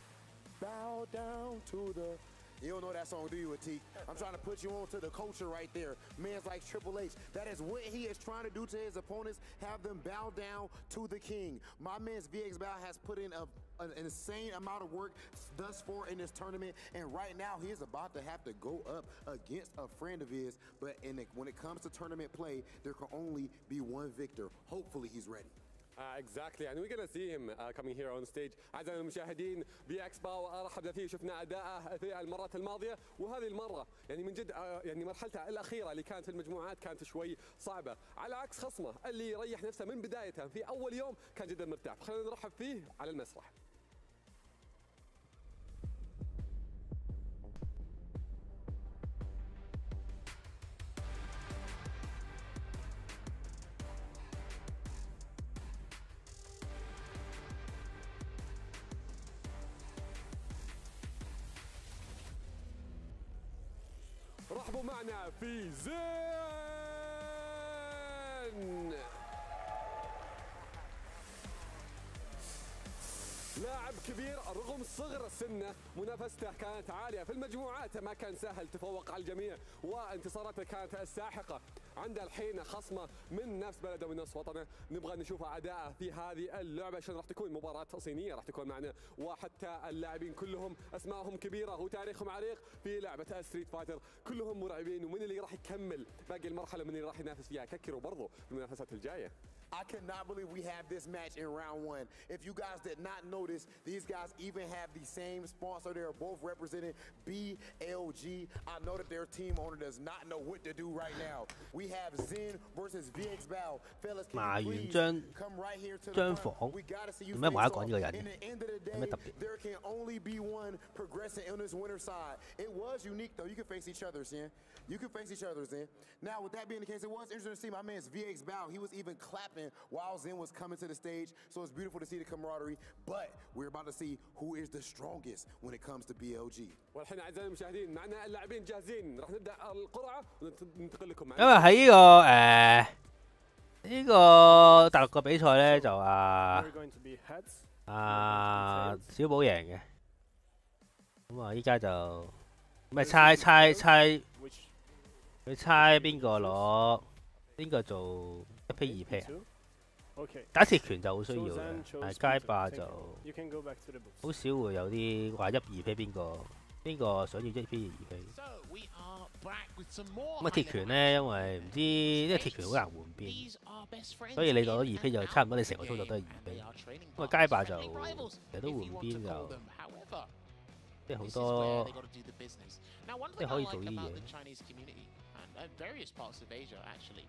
Bow down to the. You don't know that song, do you, Atik? I'm trying to put you on to the culture right there. Man's like Triple H. That is what he is trying to do to his opponents, have them bow down to the king. My man's VX Bow has put in an insane amount of work thus far in this tournament, and right now he is about to have to go up against a friend of his. But when it comes to tournament play, there can only be one victor. Hopefully he's ready. Exactly and we're gonna see him coming here on stage. أعزائي المشاهدين بيكس باو أرحب فيه شفنا أداءه في المرات الماضية وهذه المرة يعني من جد يعني مرحلته الأخيرة اللي كانت في المجموعات كانت شوي صعبة على عكس خصمه اللي يريح نفسه من بدايته في أول يوم كان جدا مرتاح. خلينا نرحب فيه على المسرح. رحبوا معنا في زين لاعب كبير رغم صغر سنه منافسته كانت عالية في المجموعات ما كان سهل تفوق على الجميع وانتصاراته كانت ساحقة. عنده الحين خصمه من نفس بلده ومن نفس وطنه نبغى نشوف أداءه في هذه اللعبة عشان راح تكون مباراة صينية راح تكون معنا وحتى اللاعبين كلهم أسمائهم كبيرة وتاريخهم عريق في لعبة ستريت فايتر كلهم مرعبين ومن اللي راح يكمل باقي المرحلة ومن اللي راح ينافس فيها ككروا برضو في المنافسات الجاية. I cannot believe we have this match in round one. If you guys did not notice, these guys even have the same sponsor. They are both representing BLG. I know that their team owner does not know what to do right now. We have Zen versus VX Bao. Fellas, can you please come right here to the front? We gotta see you face off. In the end of the day, there can only be one progressing on this winner side. It was unique though. You can face each other, Zen. You can face each other, Zen. Now, with that being the case, it was interesting to see my man's VX Bao. He was even clapping while Zen was coming to the stage, so it's beautiful to see the camaraderie. But we're about to see who is the strongest when it comes to BLG. والحين أعزائي المشاهدين معنا اللاعبين جاهزين راح نبدأ القرعة وننتقل لكم معنا. 因為喺呢個大陸個比賽咧就小寶贏嘅，咁啊依家就咩猜佢猜邊個攞邊個做1P 2P 啊？打鐵拳就好需要嘅，但係街霸就好少會有啲話1 2P 邊個想要1 P 2P。咁啊鐵拳咧，因為唔知因為鐵拳好難換邊，所以你攞2 P 就差唔多你成個操作都係2 P。咁啊街霸就成日都換邊就即係好多即係可以做啲嘢。Various parts of Asia actually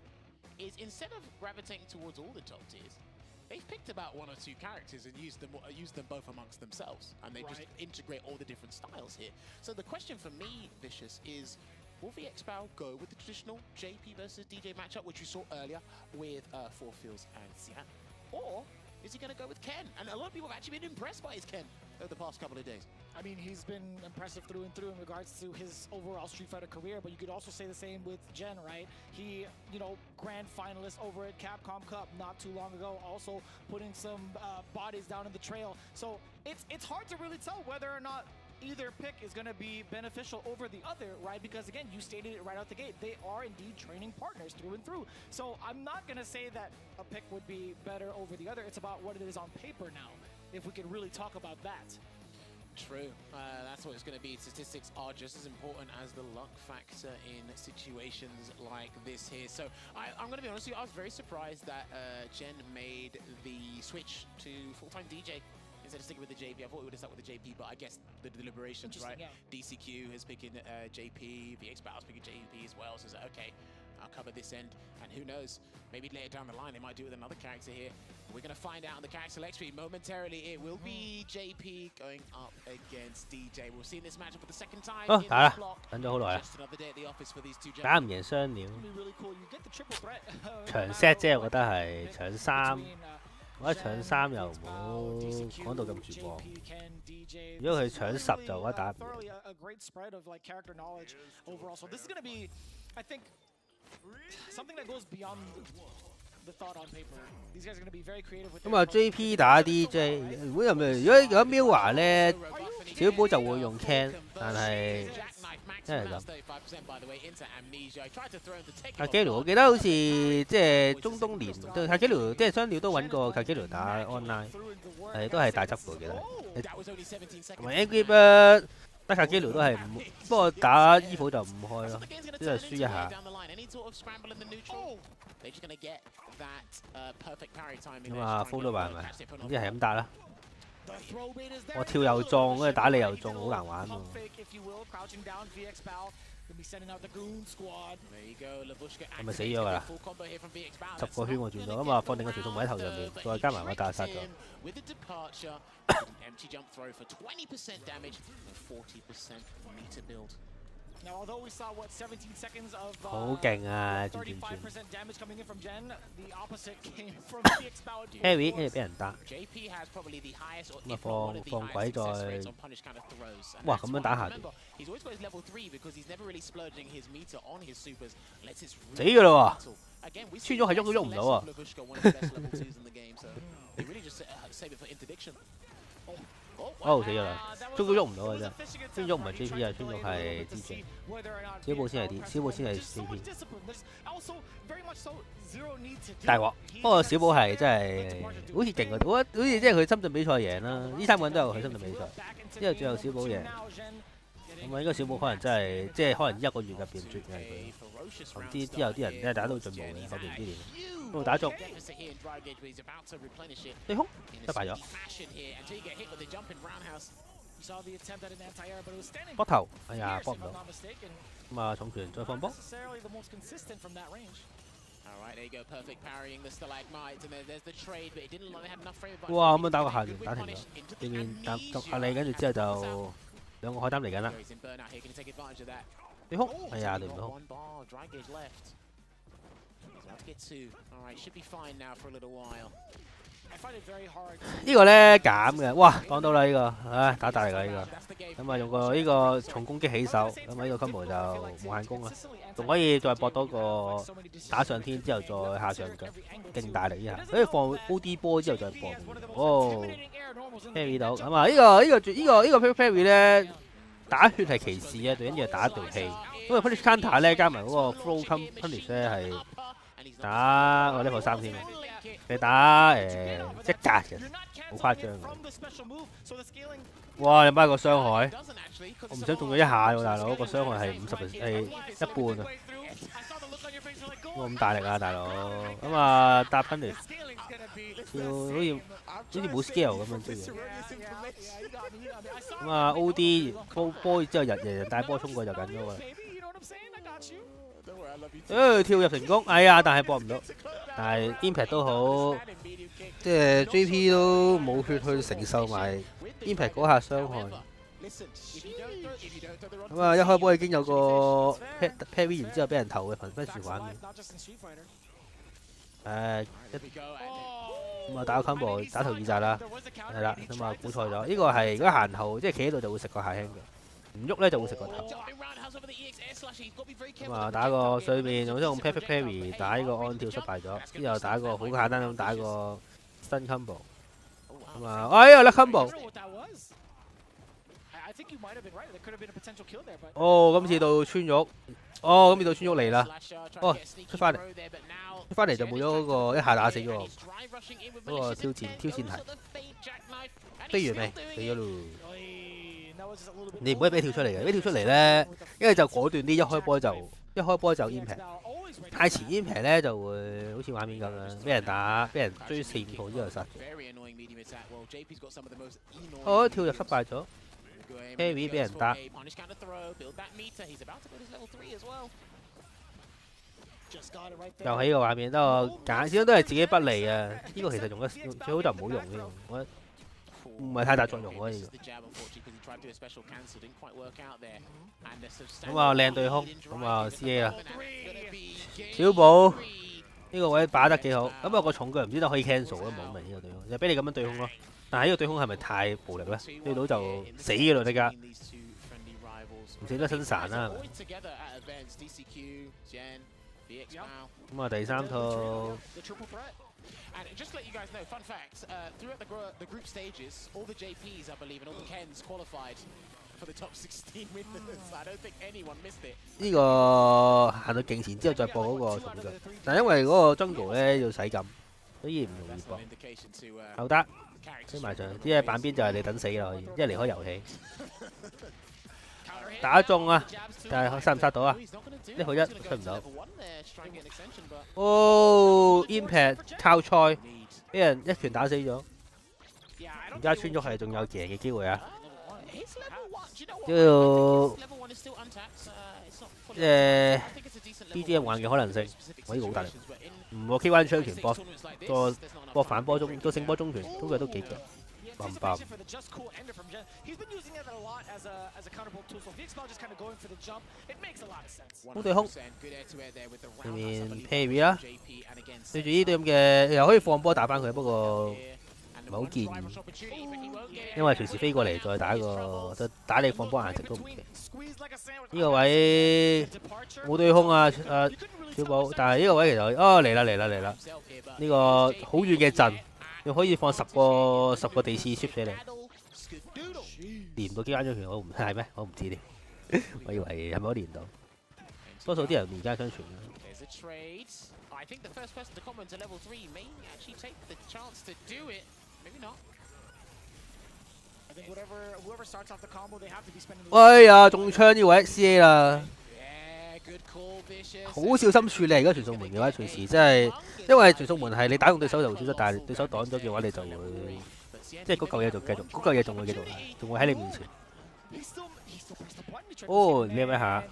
is instead of gravitating towards all the top tiers, they've picked about 1 or 2 characters and used them both amongst themselves, and they just integrate all the different styles here. So the question for me, Vicious, is will VX Bao go with the traditional JP versus DJ matchup, which you saw earlier with Four Fields and Xian, or is he going to go with Ken? And a lot of people have actually been impressed by his Ken over the past couple of days. I mean, he's been impressive through and through in regards to his overall Street Fighter career, but you could also say the same with Jen, right? He, grand finalist over at Capcom Cup not too long ago, also putting some bodies down in the trail. So it's hard to really tell whether or not either pick is going to be beneficial over the other, right? Because again, you stated it right out the gate. They are indeed training partners through and through. So I'm not going to say that a pick would be better over the other. It's about what it is on paper now, if we could really talk about that. True. That's what it's going to be. Statistics are just as important as the luck factor in situations like this here. So I'm going to be honest with you, I was very surprised that Jen made the switch to full-time DJ. Instead of sticking with the JP, I thought we would have stuck with the JP, but I guess the deliberations, right? Yeah. DCQ is picking JP, VX Battle's picking JP as well, so it's like, okay, I'll cover this end, and who knows, maybe later down the line they might do it with another character here. We're going to find out on the character select tree momentarily. It will be JP going up against DJ. We've seen this matchup for the second time in the block. Just another day at the office for these two gentlemen. 打唔贏雙料，長 set 啫，我覺得係搶3。我覺得搶3又唔好講到咁絕望。如果佢搶10就我覺得打唔贏。咁啊 JP 打 DJ， 如果有Miwa 咧，小寶就會用 Ken， 但係真係咁。卡基魯我記得好似即係中東年，卡基魯即係雙料都揾過卡基魯打 online， 都係大執嘅，記得。同埋 Angry Bird 得卡基魯都係唔，不過打衣服就唔開咯，即係輸一下。咁啊 ，full 咗吧係咪？總之係咁打啦。我跳又中，跟住打你又中，好難玩喎。係咪死咗㗎啦？10個圈我轉咗，咁啊放定個傳送位喺頭上面，再加埋我打殺咗。好勁啊！轉。Harry 跟住俾人打，咁啊放鬼再，哇咁樣打下死㗎啦喎！穿咗係喐都喐唔到啊！哦死咗啦，捉都喐唔到啊真，穿咗唔係 JP 啊，穿咗係 DJ， 小寶先係 D， 小寶先係 JP。大鑊，不過小寶係真係好似勁啊，好似即係佢深圳比賽贏啦，呢3個人都有去深圳比賽，之後最後小寶贏。咁啊，應該小寶可能真係即係可能1個月入邊絕嘅佢，唔知之後啲人咧大家都進步嘅，後邊啲年。打中，對空失敗咗，波頭，哎呀，波唔到，咁啊重拳再放波。哇！咁樣打個下旋打停咗，對面打阿你，跟住之後就2個海膽嚟緊啦。對空，哎呀，對唔到空。呢個咧減嘅，哇講到啦呢個，唉打大力啦呢個，咁啊用個呢個重攻擊起手，咁啊呢個 combo 就無限攻啦，仲可以再搏多個打上天之後再下上腳，勁大力呢下，跟住放 OD 波之後再搏，哦 parry 到，咁啊呢個 parry 咧打血係其次啊，最緊要係打一條氣，因為 punish counter 咧加埋嗰個 flow punish 咧係。打我呢個3添，你打1格嘅，好誇張嘅。哇！你媽個傷害，我唔想中咗1下喎，大佬個傷害係50%，係1半啊！哇咁大力啊，大佬！咁啊搭分嚟，要好似冇 scale 咁樣啲嘢。咁啊 OD 波之後人帶波衝過就緊咗㗎。跳入成功，哎呀！但係搏唔到，但係 impact 都好，即係 JP 都冇血去承受埋 impact 嗰下傷害。咁啊，一開波已經有個 parry 完之後俾人投嘅頻分時玩嘅。咁啊打個 combo 打頭2扎啦，係啦，咁啊估錯咗，呢個係如果行後即係企喺度就會食個下輕嘅，唔喐咧就會食個頭。咁啊打個水面，用 perfect parry 打呢個安跳失敗咗，之後打個好簡單咁打個新 combo。咁啊，哎呀甩 combo！ 哦，今次到川玉，哦，今次到川玉嚟啦，哦，出翻嚟就冇咗嗰個一下打死嗰個挑戰題，飛完未？死咗咯！你唔可以俾跳出嚟嘅，俾跳出嚟咧，因為就果斷啲，一開波就 impact， 太遲 impact 咧就會好似畫面咁樣，俾人追4、5號之後殺咗。哦，跳入失敗咗 ，Harry 俾人打。又喺呢個畫面，得我揀，始終都係自己不利啊！呢個其實用得最好就唔好用呢個，我覺得唔係太大作用喎呢個。咁啊靚對空，咁啊 CA 啦，小寶呢個位把得幾好，咁啊個重腳唔知得可以 cancel 都冇明呢個對空，就俾你咁樣對空咯。但係呢個對空係咪太暴力咧？對到就死嘅咯，即刻唔死得身殘啦，係咪？咁啊第3套。And just to let you guys know, fun fact, throughout the group stages, all the JPs, I believe, and all the Kens qualified for the top 16 winners. I don't think anyone missed it. 呢個行到勁前之後再播嗰個重腳，但因為嗰個 jungle 咧要洗禁，所以唔容易播。後得，推埋上，即係板邊就係你等死啦，可以，一離開遊戲。打中啊！但係殺唔殺到啊？1號1出唔到。哦 ，impact 靠賽，俾人一拳打死咗。而家穿咗係仲有贏嘅機會啊！要BGM 玩嘅可能性，我呢個好大力。唔過 K1 槍拳搏反波中，個醒波中拳，通常都幾強。棒棒。好對空，對面 parry 啦，對住呢啲咁嘅又可以放波打翻佢，不過唔係好建議，因為隨時飛過嚟再打個，再打你放波顏值都唔奇。呢個位冇對空啊，小寶，但係呢個位其實嚟啦，呢個好遠嘅陣。你可以放10個地刺 shift 俾你，連到機關槍拳我唔係咩？我唔知添，我以為係咪我連到？多數啲人連機關槍拳哎呀，中槍呢位 CA 啦！好小心處理而家傳送門嘅話，隨時真係，因為傳送門係你打中對手就會消失，但係對手擋咗嘅話，你就會即係嗰嚿嘢就繼續，嗰嚿嘢仲會繼續嚟，仲會喺你面前。哦，你諗一下。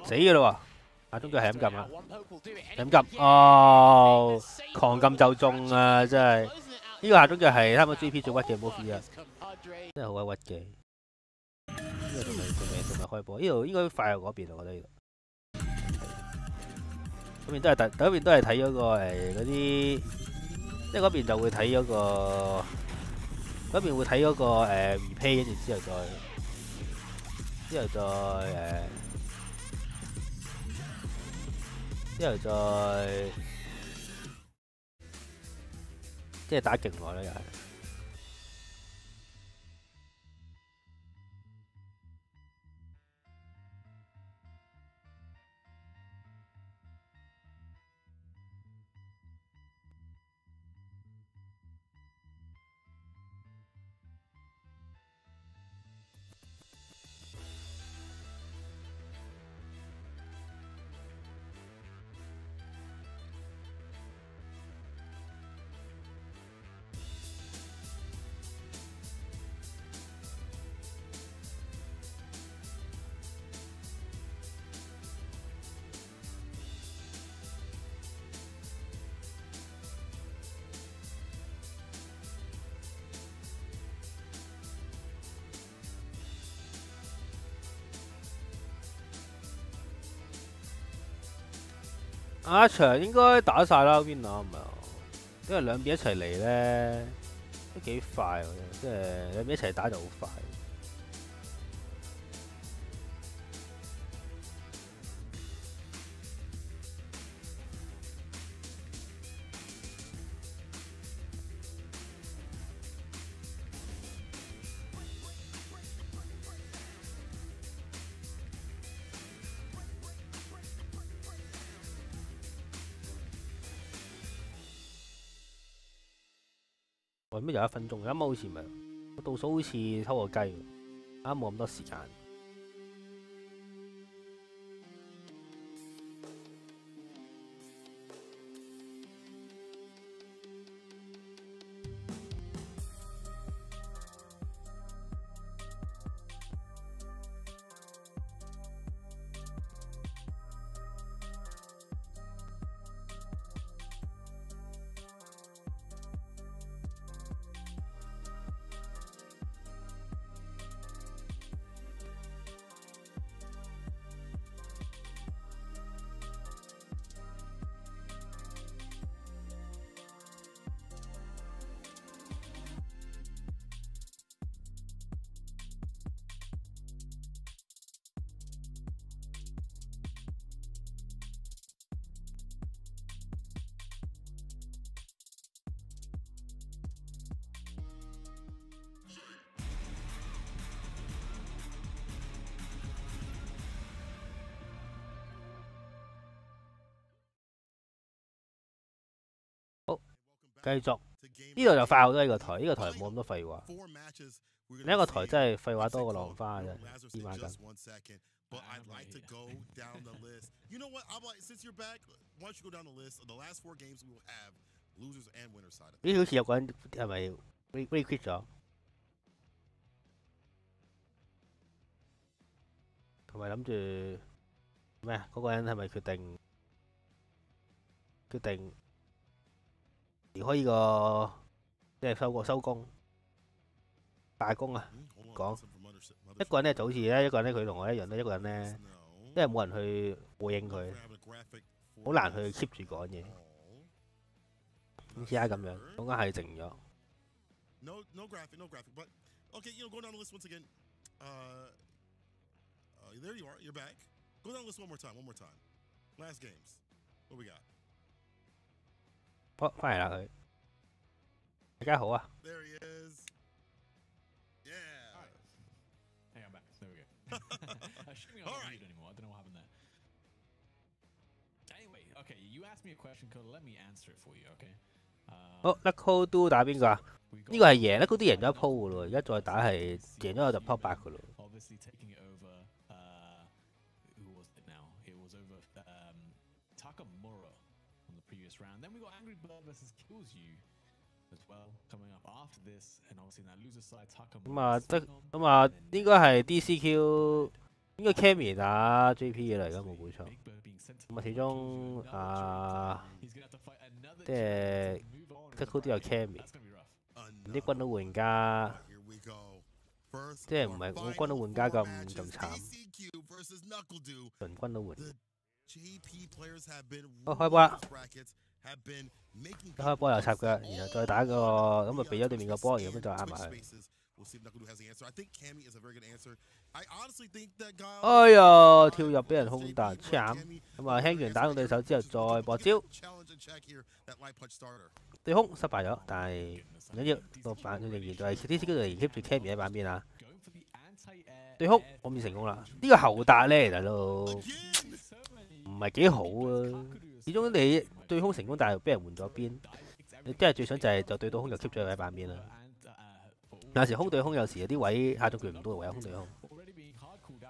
死嘅啦喎！啊，中腳係咁撳啦，係咁撳，哦，狂撳就中啊！真係。呢個下中腳係差唔多 GP 最屈嘅 move 啊，真係好鬼屈嘅。呢個仲未開波，呢度應該快過嗰邊啊，我覺得呢度。嗰邊都係睇嗰個嗰啲，即係嗰邊就會睇嗰個，嗰邊會睇嗰個replay， 跟住之後再。即係打勁耐啦，又係。下一場應該打晒啦 ，Winner 唔係啊，因為兩邊一齊嚟咧都幾快喎，即係兩邊一齊打就好快。為咩有1分鐘？啱啱好似唔係，個倒數好似偷個雞，啱冇咁多時間。好，繼續呢度就快好多呢個台，呢個台冇咁多廢話。另一個台真係廢話多過浪花啫，黐孖筋。But I'd like to go down the list. You know what? I'm like, since you're back, why don't you go down the list? Of the last 4 games, we will have losers and winners side. 呢好似有個人係咪 re-quit 咗？同埋諗住咩啊？嗰個人係咪決定離開呢個即係收工罷工啊？講一個人咧就好似咧，一個人咧佢同我一樣咧，一個人咧因為冇人去回應佢，好難去 keep 住講嘢。好似而家咁樣，中間係靜咗。No graphic, but okay, go down the list once again. There you are, you're back. Go down the list one more time. Last games, what we got? 好，翻嚟啦佢，大家好啊。There he is. Yeah. Hey, I'm back. There we go. Assuming I'm not muted anymore. I don't know what happened there. Anyway, okay, you asked me a question, Cole. Let me answer it for you, okay? 好 ，Lucky Do 打邊個啊？呢個係贏 ，Lucky Do 贏咗一鋪噶咯，而家再打係贏咗就 Top 8噶咯。Obviously taking it over. Who was it now? It was over Takamura on the previous round. Then we got Angry Bird versus Kills You as well coming up after this, and obviously that loser side Takamura. 咁啊，應該係 DCQ， 應該 Cammy 打 JP 嘅嚟，而家冇估錯。咁啊，始終即係 Lucky 都有 Cammy， 啲軍都換家，即係唔係冇軍都換家咁慘，輪軍都換。好開波啦！一開波又插腳，然後再打個咁啊，避咗對面個波，然後就啱埋去。哎呀！跳入俾人空彈，慘！咁啊，輕拳打到對手之後再搏招，對空失敗咗，但係唔緊要，個板仍然就係 DCQ 度仍然 keep 住 Cammy 喺板邊啊！對空我唔成功啦，呢個後達咧大佬唔係幾好啊！始終你對空成功，但係俾人換咗邊，你真係最想就係就對到空就 keep 咗喺板邊啦。有時空對空有時有啲位下咗拳唔到，唯有空對空。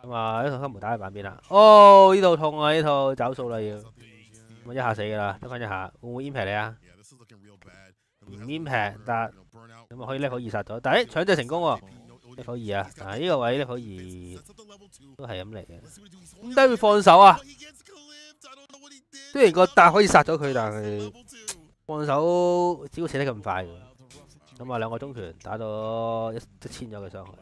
咁啊，呢套金毛打喺板邊啦。哦，呢套痛啊！呢套找數啦要，咁一下死㗎啦，得翻一下，會唔會 impact 你啊？唔 impact 得，咁啊可以 level 2殺咗，但係搶隻成功喎，level 2啊！啊呢個位 level 2都係咁嚟嘅，點解會放手啊？雖然個達可以殺咗佢，但係放手只會死得咁快㗎。咁啊，兩個中拳打到一千咗嘅傷害。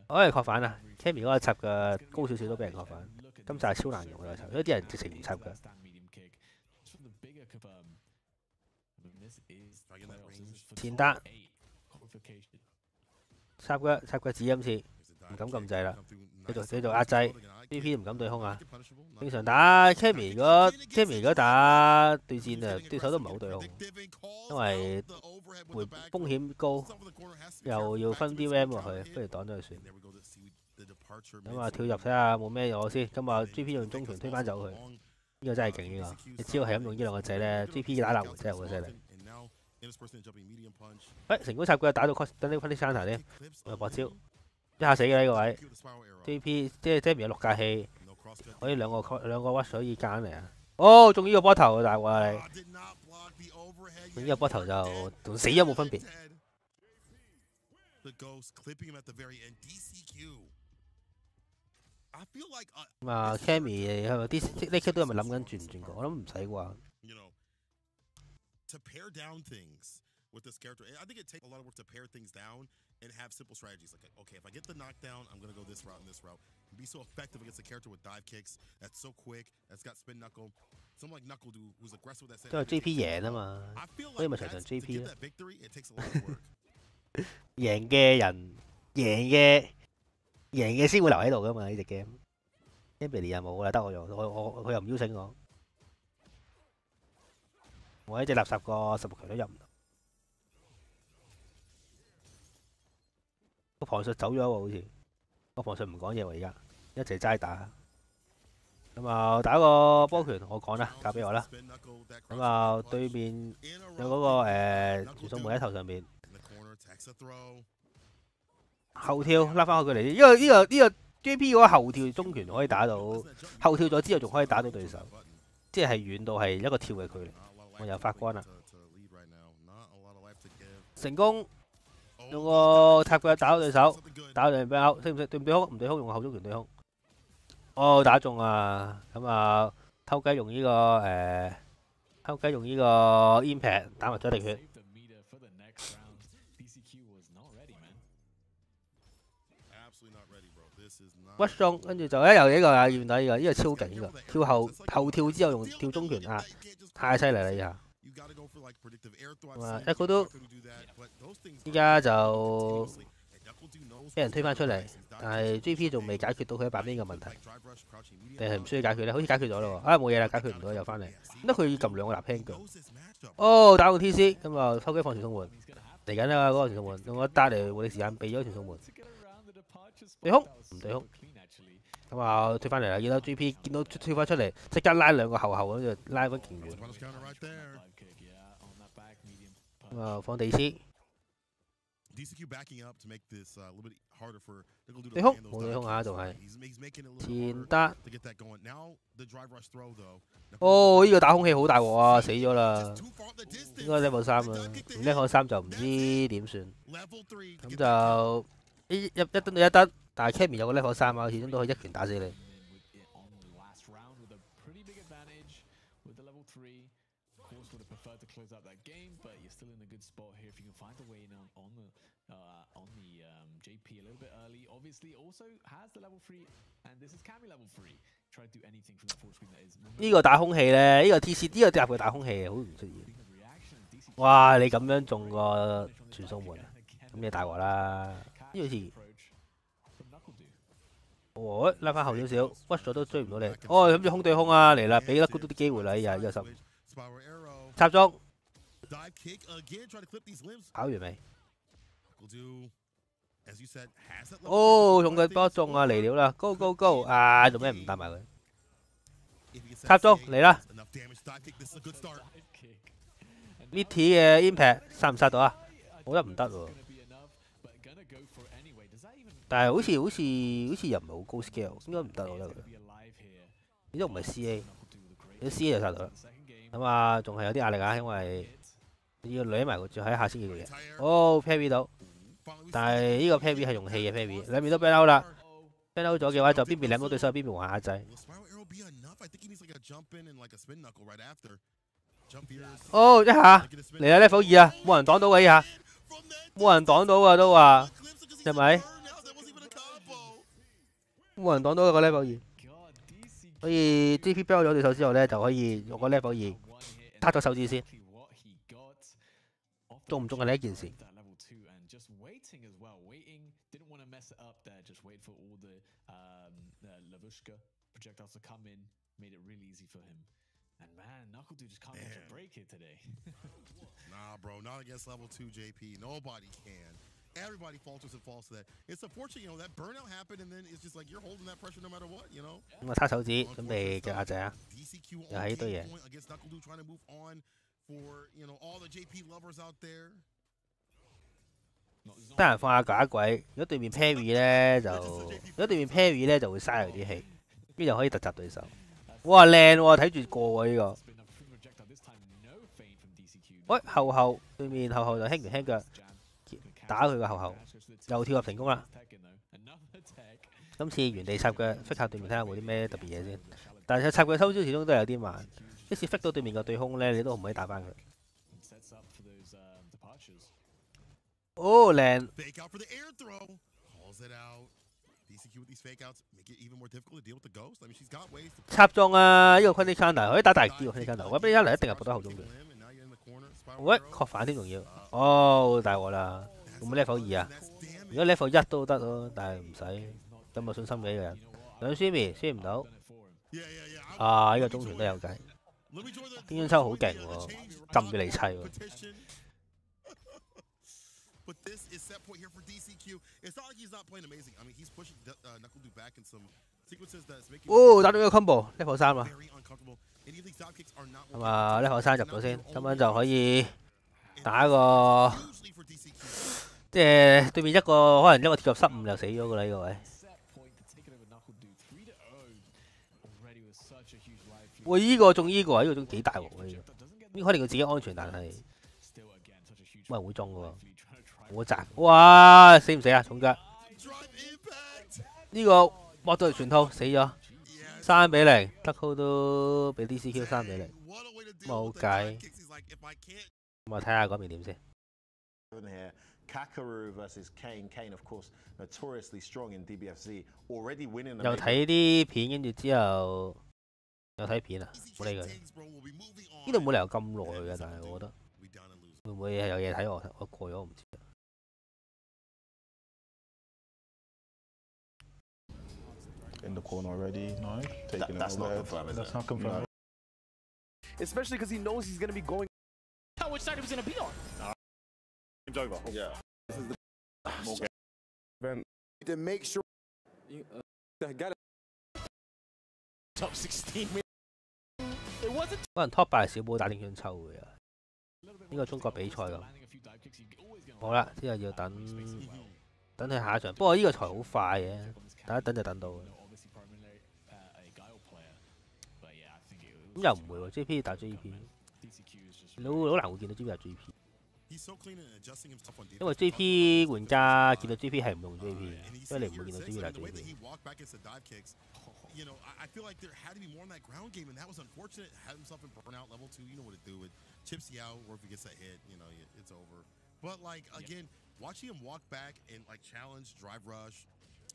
可以確反啊 ！Cammy 嗰個插嘅高少少都俾人確反，今集係超難用嘅插，所以啲人直情唔插嘅。前單插腳指今次唔敢撳掣啦，繼續壓制 ，BP 唔敢對空啊！正常打 Cammy 如果打對戰啊，對手都唔係好對空，因為風險高，又要分啲 RAM 落去，不如擋咗佢算。咁啊，跳入睇下冇咩嘢先。今日 GP 用中拳推翻走佢，呢個真係勁呢個。你只要係咁用呢兩個掣咧 ，GP 打流真係好犀利。成功插腳打到等呢 Santa 添，我搏招，一下死嘅呢個位。GP 即係 Jamie 有6架氣，可以兩個屈可以揀嚟啊！哦，中呢個波頭大鑊啊你！呢個波頭就同死咗冇分別。咁啊 ，Cammy 係咪啲呢 K 都係咪諗緊轉唔轉過？我諗唔使啩。To pare down things with this character, I think it takes a lot of work to pare things down and have simple strategies. Like, okay, if I get the knockdown, I'm gonna go this route and this route. And be so effective against a character with dive kicks that's so quick, that's got spin knuckle. Someone like Knuckle Dude who's aggressive with that. 都係 JP 贏啊嘛，所以咪場場 JP 咯。贏嘅人，贏嘅先會留喺度噶嘛呢隻 game。Emily 又冇啦，得我用，佢又唔邀請我。我一隻垃圾個16強都入唔到，個旁述走咗喎，好似個旁述唔講嘢喎，而家一直齋打。咁啊，打個波拳我講啦，交俾我啦。咁啊，對面有嗰個傳送門喺頭上面，後跳拉翻佢嚟。呢個 JP 嗰個後跳中拳可以打到，後跳咗之後仲可以打到對手，即係遠到係一個跳嘅距離。我又發光啦，成功用個插腳打到對手，打到對面識唔識對唔對空？唔對空，用後中拳對空。哦，打中啊！咁啊，偷雞用呢個 impact 打埋咗滴血，屈中，跟住就由呢個啊，見到呢個超勁呢個，跳後跳之後用跳中拳壓，太犀利啦呢下！一個都依家就俾人推翻出嚟，但係 JP 仲未解決到佢喺白邊嘅問題，定係唔需要解決咧？好似解決咗咯喎，冇嘢啦，解決唔到又翻嚟。點解佢要撳兩個立 hand 腳？哦，打到 TC， 咁啊偷雞放傳送門，嚟緊啦嗰個傳送門，用個打嚟換力時間避咗傳送門，對空唔對空，咁啊推翻嚟啦！見到 JP 見到跳翻出嚟，即刻拉兩個後咁就拉翻勁遠，咁啊放地師。對空冇對空啊，仲係前得。哦，呢個打空氣好大鑊啊，死咗啦！應該 level 3啦，唔 level 3就唔知點算。咁就一噸到一噸，但係 Cammy 有個 level 3啊，始終都可以一拳打死你。JP a little bit early, obviously also has the level 3, and this is Cammy level 3. Try to do anything from the full screen that is. 呢個打空氣咧，呢個 TC 呢個夾佢打空氣好唔出現。哇！你咁樣中個傳送門，咁你大鑊啦！呢個似，哦，拉翻後少少，屈咗都追唔到你。哦，諗住空對空啊，嚟啦，俾啦 good 啲機會啦，呢個心。插中，跑完未？哦，重腳波中啊，嚟了啦 ，go go go！ 啊，做咩唔帶埋佢？插中嚟啦 ！Mitty 嘅 impact 殺唔殺到啊？我覺得唔得喎。但係好似又唔係好高 scale， 應該唔得我覺得佢。呢都唔係 CA， 啲 CA 就殺到啦。咁啊，仲係有啲壓力啊，因為要捋埋佢，仲喺下先嘅嘢。哦 ，parry 到。但係呢個 parry 係用氣嘅 parry， 兩邊都 ban out 啦 ，ban out 咗嘅話就邊邊舐到對手，邊邊還壓制。哦，一下嚟啦 level 2啊，冇人擋到嘅呢下，冇人擋到啊都話，係咪？冇人擋到個 level 2，所以 JP ban out 咗對手之後咧，就可以用個 level 2撻咗手指先，中唔中係呢一件事。As well, waiting, didn't want to mess it up there, just wait for all the Lavushka projectiles to come in, made it really easy for him. And man, Knuckle Dude just can't catch a break here today. Nah, bro, not against level 2 JP. Nobody can. Everybody falters and falls to that. It's unfortunate, that burnout happened, and then it's just like you're holding that pressure no matter what,咁啊，叉手指準備嘅壓制啊，又係呢堆嘢。得閒放下假鬼，如果對面 parry 咧就會嘥佢啲氣，跟住就可以突襲對手。哇，靚喎，睇住過喎呢個。喂，後對面後就輕腳打佢個後，又跳入成功啦。今次原地插腳 flick 下對面睇下有冇啲咩特別嘢先。但係插腳收招始終都有啲慢，即使 flick 到對面個對空咧，你都唔可以打翻佢。哦，靚！插中啊！呢個 Quinty Counter 可以打大啲喎 ，Quinty Counter，我覺得 Quinty Counter 一定係搏到後中嘅。喂，確反添仲要，哦，大鑊啦！會唔會 level 2啊？如果 level 1都得咯，但係唔使咁有信心嘅呢個人。兩 Swimmy 唔到，啊！呢個中傳都有計，邊張抽好勁喎，撳住嚟砌喎。But this is set point here for DCQ. It's not like he's not playing amazing. I mean, he's pushing Knuckle Dude back in some 哦，打到個 combo，level 3啊！咁啊，level 3入咗先，咁樣就可以打一個，即係對面一個可能一個貼入失誤就死咗噶啦呢個位。喂，呢個中呢個，呢個中幾大鑊啊！呢個肯定佢自己安全，但係冇人會中嘅喎。我砸，哇！死唔死啊？重腳呢個剝到嚟全套死咗，3-0，德高都俾 DCQ 3-0，冇計。咁我睇下嗰邊點先。又睇啲片，跟住之後又睇片啊，冇理佢。呢度冇理由咁耐嘅，但係我覺得會唔會有嘢睇我過咗我唔知。In the corner already, no? That's not confirmed, is it? That's not confirmed. Especially because he knows he's going to be going. Tell which side he was going to be on. Game's over. Yeah. This is the more game. To make sure. Got it. Top 16. It wasn't. 可能 top 8係小寶打定槍抽嘅啊！呢個中國比賽咁。好啦，之後要等佢下一場。不過呢個台好快嘅。等一等就等到嘅，咁又唔會喎 ，JP 打 JP， 好難會見到 JP 打 JP， 因為 JP 玩家見到 JP 係唔用 JP， 所以你唔會見到 JP 打 JP。You know, I feel like there had to be more in that ground game, and that was unfortunate. Had himself in burnout level 2. You know what to do. It chips you out, or if he gets that hit, you know, it's over. But like again, watching him walk back and like challenge, drive rush,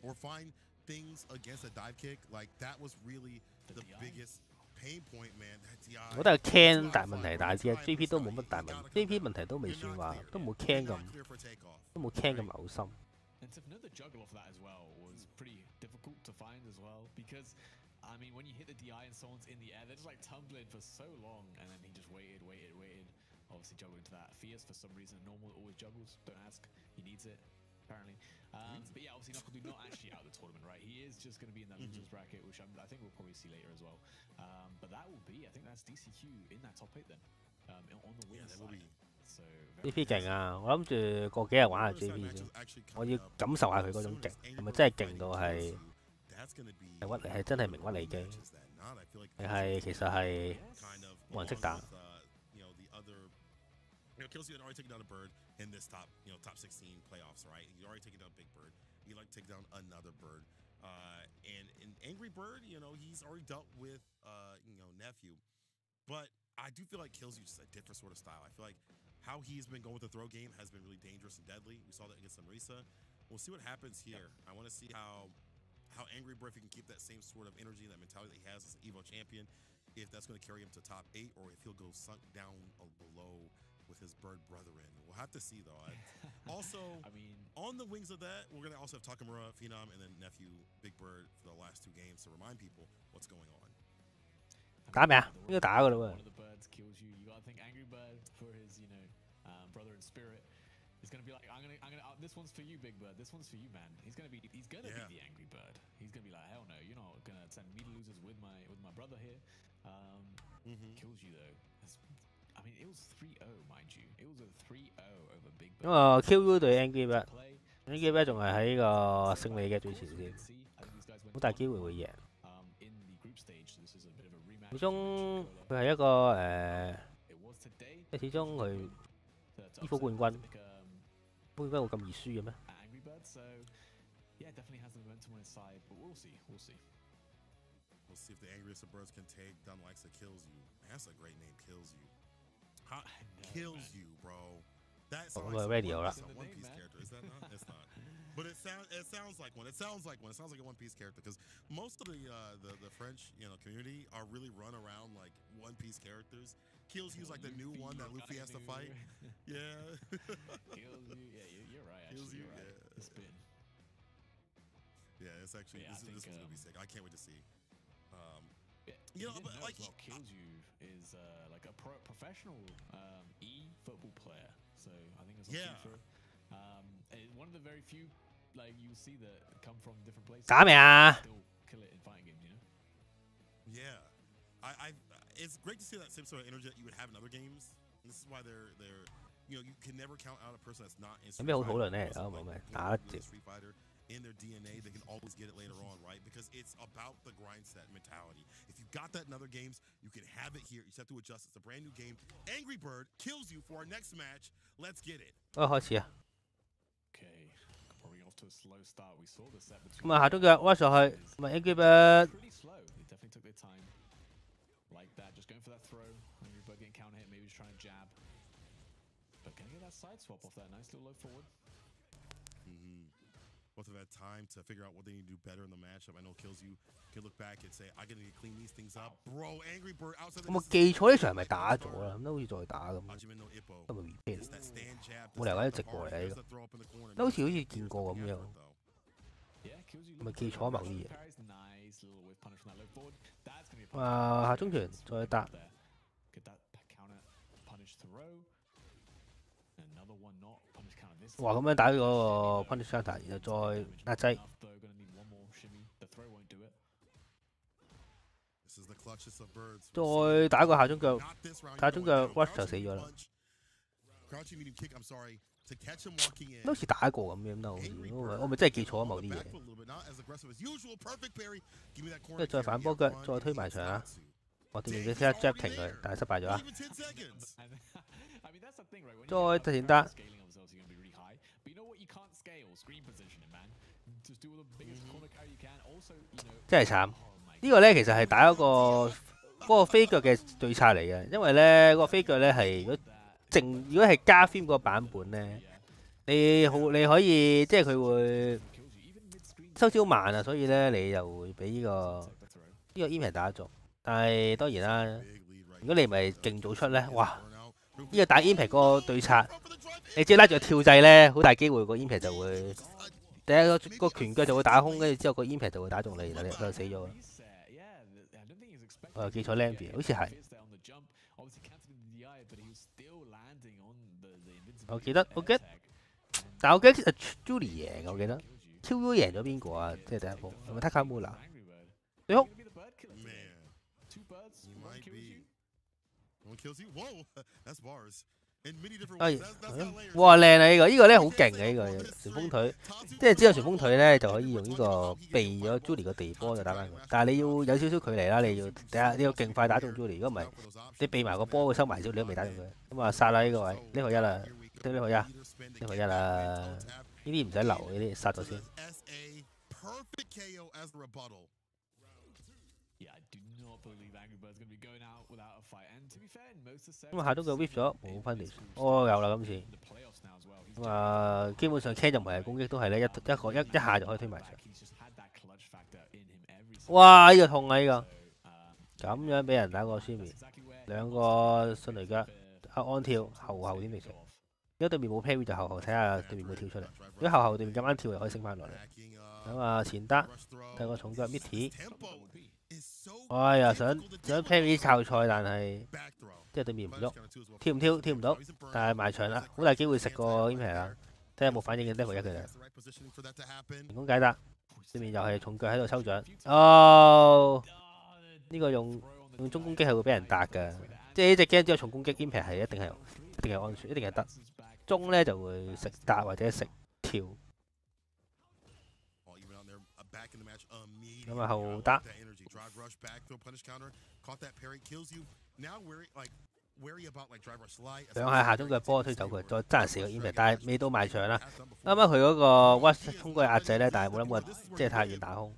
or find things against a dive kick, like that was really the biggest pain point, man. That DI. 我覺得係 can 大問題，但係 JP 都冇乜大問題 ，JP 問題都未算話，都冇 can 咁嘔心。And to know the juggle of that as well was pretty difficult to find as well because, I mean, when you hit the DI and someone's in the air, they're just like tumbling for so long, and then he just waited. Obviously juggling to that. Fierce for some reason, normal always juggles. Don't ask. He needs it, apparently. But yeah, obviously Knuckle not actually out of the tournament, right? He is just going to be in that losers bracket, which I think we'll probably see later as well. But that will be, I think that's DCQ in that top 8 then, on the win side. JP 勁啊！我諗住過幾日玩下 JP 先，我要感受下佢嗰種勁，係咪真係勁到係係真係名屈利機，定係其實係冇人識打？Kelsey had already taken down a bird in this top 16 playoffs, right? He already taken down Big Bird. He'd like to take down another bird. And Angry Bird, he's already dealt with, Nephew. But I do feel like Killsyu's just a different sort of style. I feel like how he's been going with the throw game has been really dangerous and deadly. We saw that against Marisa. We'll see what happens here. I want to see how Angry Bird, if he can keep that same sort of energy, that mentality that he has as an EVO champion, if that's going to carry him to top 8 or if he'll go sunk down below with his bird brethren. We'll have to see, though. Also, I mean, on the wings of that, we're going to also have Takamura, Phenom, and then Nephew, Big Bird for the last 2 games to remind people what's going on. 打咩啊？應該打㗎啦喎。One of the birds kills you. You gotta think Angry Bird for his, brother in spirit. He's gonna be like, I'm gonna. This one's for you, Big Bird. This one's for you, man. He's gonna be the Angry Bird. He's gonna be like, hell no, you're not gonna send me to losers with my brother here. Kills you though. I mean, it was 3-0, mind you. It was a 3-0 over Big Bird. 因為 QU 對 Angry Bird，Angry Bird 仲係喺個勝利嘅最前線，好大機會會贏。始終佢係一個即係始終佢衣服冠軍會咁易輸嘅咩？ We'll see if the angriest of birds can take down the likes of Kills You. That's a great name, Kills You. Kills You, bro. That sounds like a One Piece character. Is that not? It's not. But it sounds like one. It sounds like one. It sounds like a One Piece character because most of the French community are really run around like One Piece characters. Kills You's like the new one that Luffy has to fight. Yeah. Kills You. Yeah, you're right. Actually, you're right. The spin. Yeah, it's actually this one's gonna be sick. I can't wait to see. But like Kills You is like a professional football player, so I think it's one of the very few like you see that come from different places. 打咩啊？ kill it in fighting games, you know? Yeah, it's great to see that same sort of energy that you would have in other games. And this is why they're you can never count out a person that's not in Street Fighter. In their DNA, they can always get it later on, right? Because it's about the grind set mentality. If you got that in other games, you can have it here. You just have to adjust. It's a brand new game. Angry Bird kills you for our next match. Let's get it. 開始啊！ Okay, probably off to a slow start. We saw the set between. 咁啊，下中腳屈上去，咁啊 Angry Bird。 Pretty slow. They definitely took their time. Like that, just going for that throw. Angry Bird getting counter hit, maybe just trying to jab. But can he get that side swap off that nice little low forward? Both have had time to figure out what they need to do better in the matchup. I know Kills You can look back and say, I gotta need to clean these things up. Bro, Angry Bird outside the 我記錯呢場係咪打咗啦？咁都好似再打咁。今日 replay 冇理由喺直播嚟嘅呢個，都好似見過咁樣。咪記錯某啲嘢。下中拳再打。 哇！咁樣打嗰個 punish counter，然後再壓制。再打個下中腳，下中腳 rush 就死咗啦。都好似打過咁樣啦，好似我咪真係記錯咗某啲嘢。跟住再反波腳，再推埋牆啊！我哋要即刻 jab 停佢，但係失敗咗啊！再突然打。 真係慘！呢個咧其實係打嗰個飛腳嘅對策嚟嘅，因為咧嗰個飛腳咧係如果係加 film 個版本咧，你可以即係佢會收招慢啊，所以咧你又會俾呢個 impact 打中。但係當然啦，如果你唔係勁早出咧，哇！呢個打 impact 嗰個對策，你只要拉住個跳掣咧，好大機會個 impact 就會。 第一個拳腳就會打空，跟住之後個 impact 就會打中你，然後你就死咗啦。我又記錯 Lamby， 好似係。我記得，但我記得其實 Julie 贏，我記得 QU 贏咗邊個啊？即係第一波係咪 Takamura？ 對好。哇靚啊！呢個咧好勁嘅呢個旋風腿，即係只有旋風腿咧就可以用呢個避咗 Julie 個地波就打翻佢。但係你要有少少距離啦，你要勁快打中 Julie， 如果唔係你避埋個波，佢收埋少，你都未打中佢。咁啊殺啦呢個位，呢個一啦，呢個一啦，呢啲唔使留，呢啲殺咗先。 咁下中佢 whip 咗冇 punish， 哦有啦今次。咁啊基本上 Ken 就唔係攻擊，都係咧一下就可以推埋牆。哇！呢個痛啊呢個，咁樣俾人打個 Shimmy， 兩個迅雷腳安跳後點嚟食？如果對面冇 parry 就後睇下對面會跳出嚟。如果後對面咁啱跳就可以升翻落嚟。咁啊前得第個重腳 Mitty。 哎呀，想 parry 炒菜，但係即係對面唔喐，跳唔到，但係埋牆啦，好大機會食個 impact 啦，睇下有冇反應嘅 level 1佢哋。成功解答，對面又係重腳喺度抽獎。哦，呢個用中攻擊係會俾人打㗎，即係呢隻 game 只有重攻擊 impact 係一定係安全，一定係得。中咧就會食打或者食跳。咁啊後打。 兩下下中腳波推走佢，再爭人4個 impact， 但係未到埋牆啦。啱啱佢嗰個 Watch 衝過去壓制咧，但係冇諗過即係太遠打空，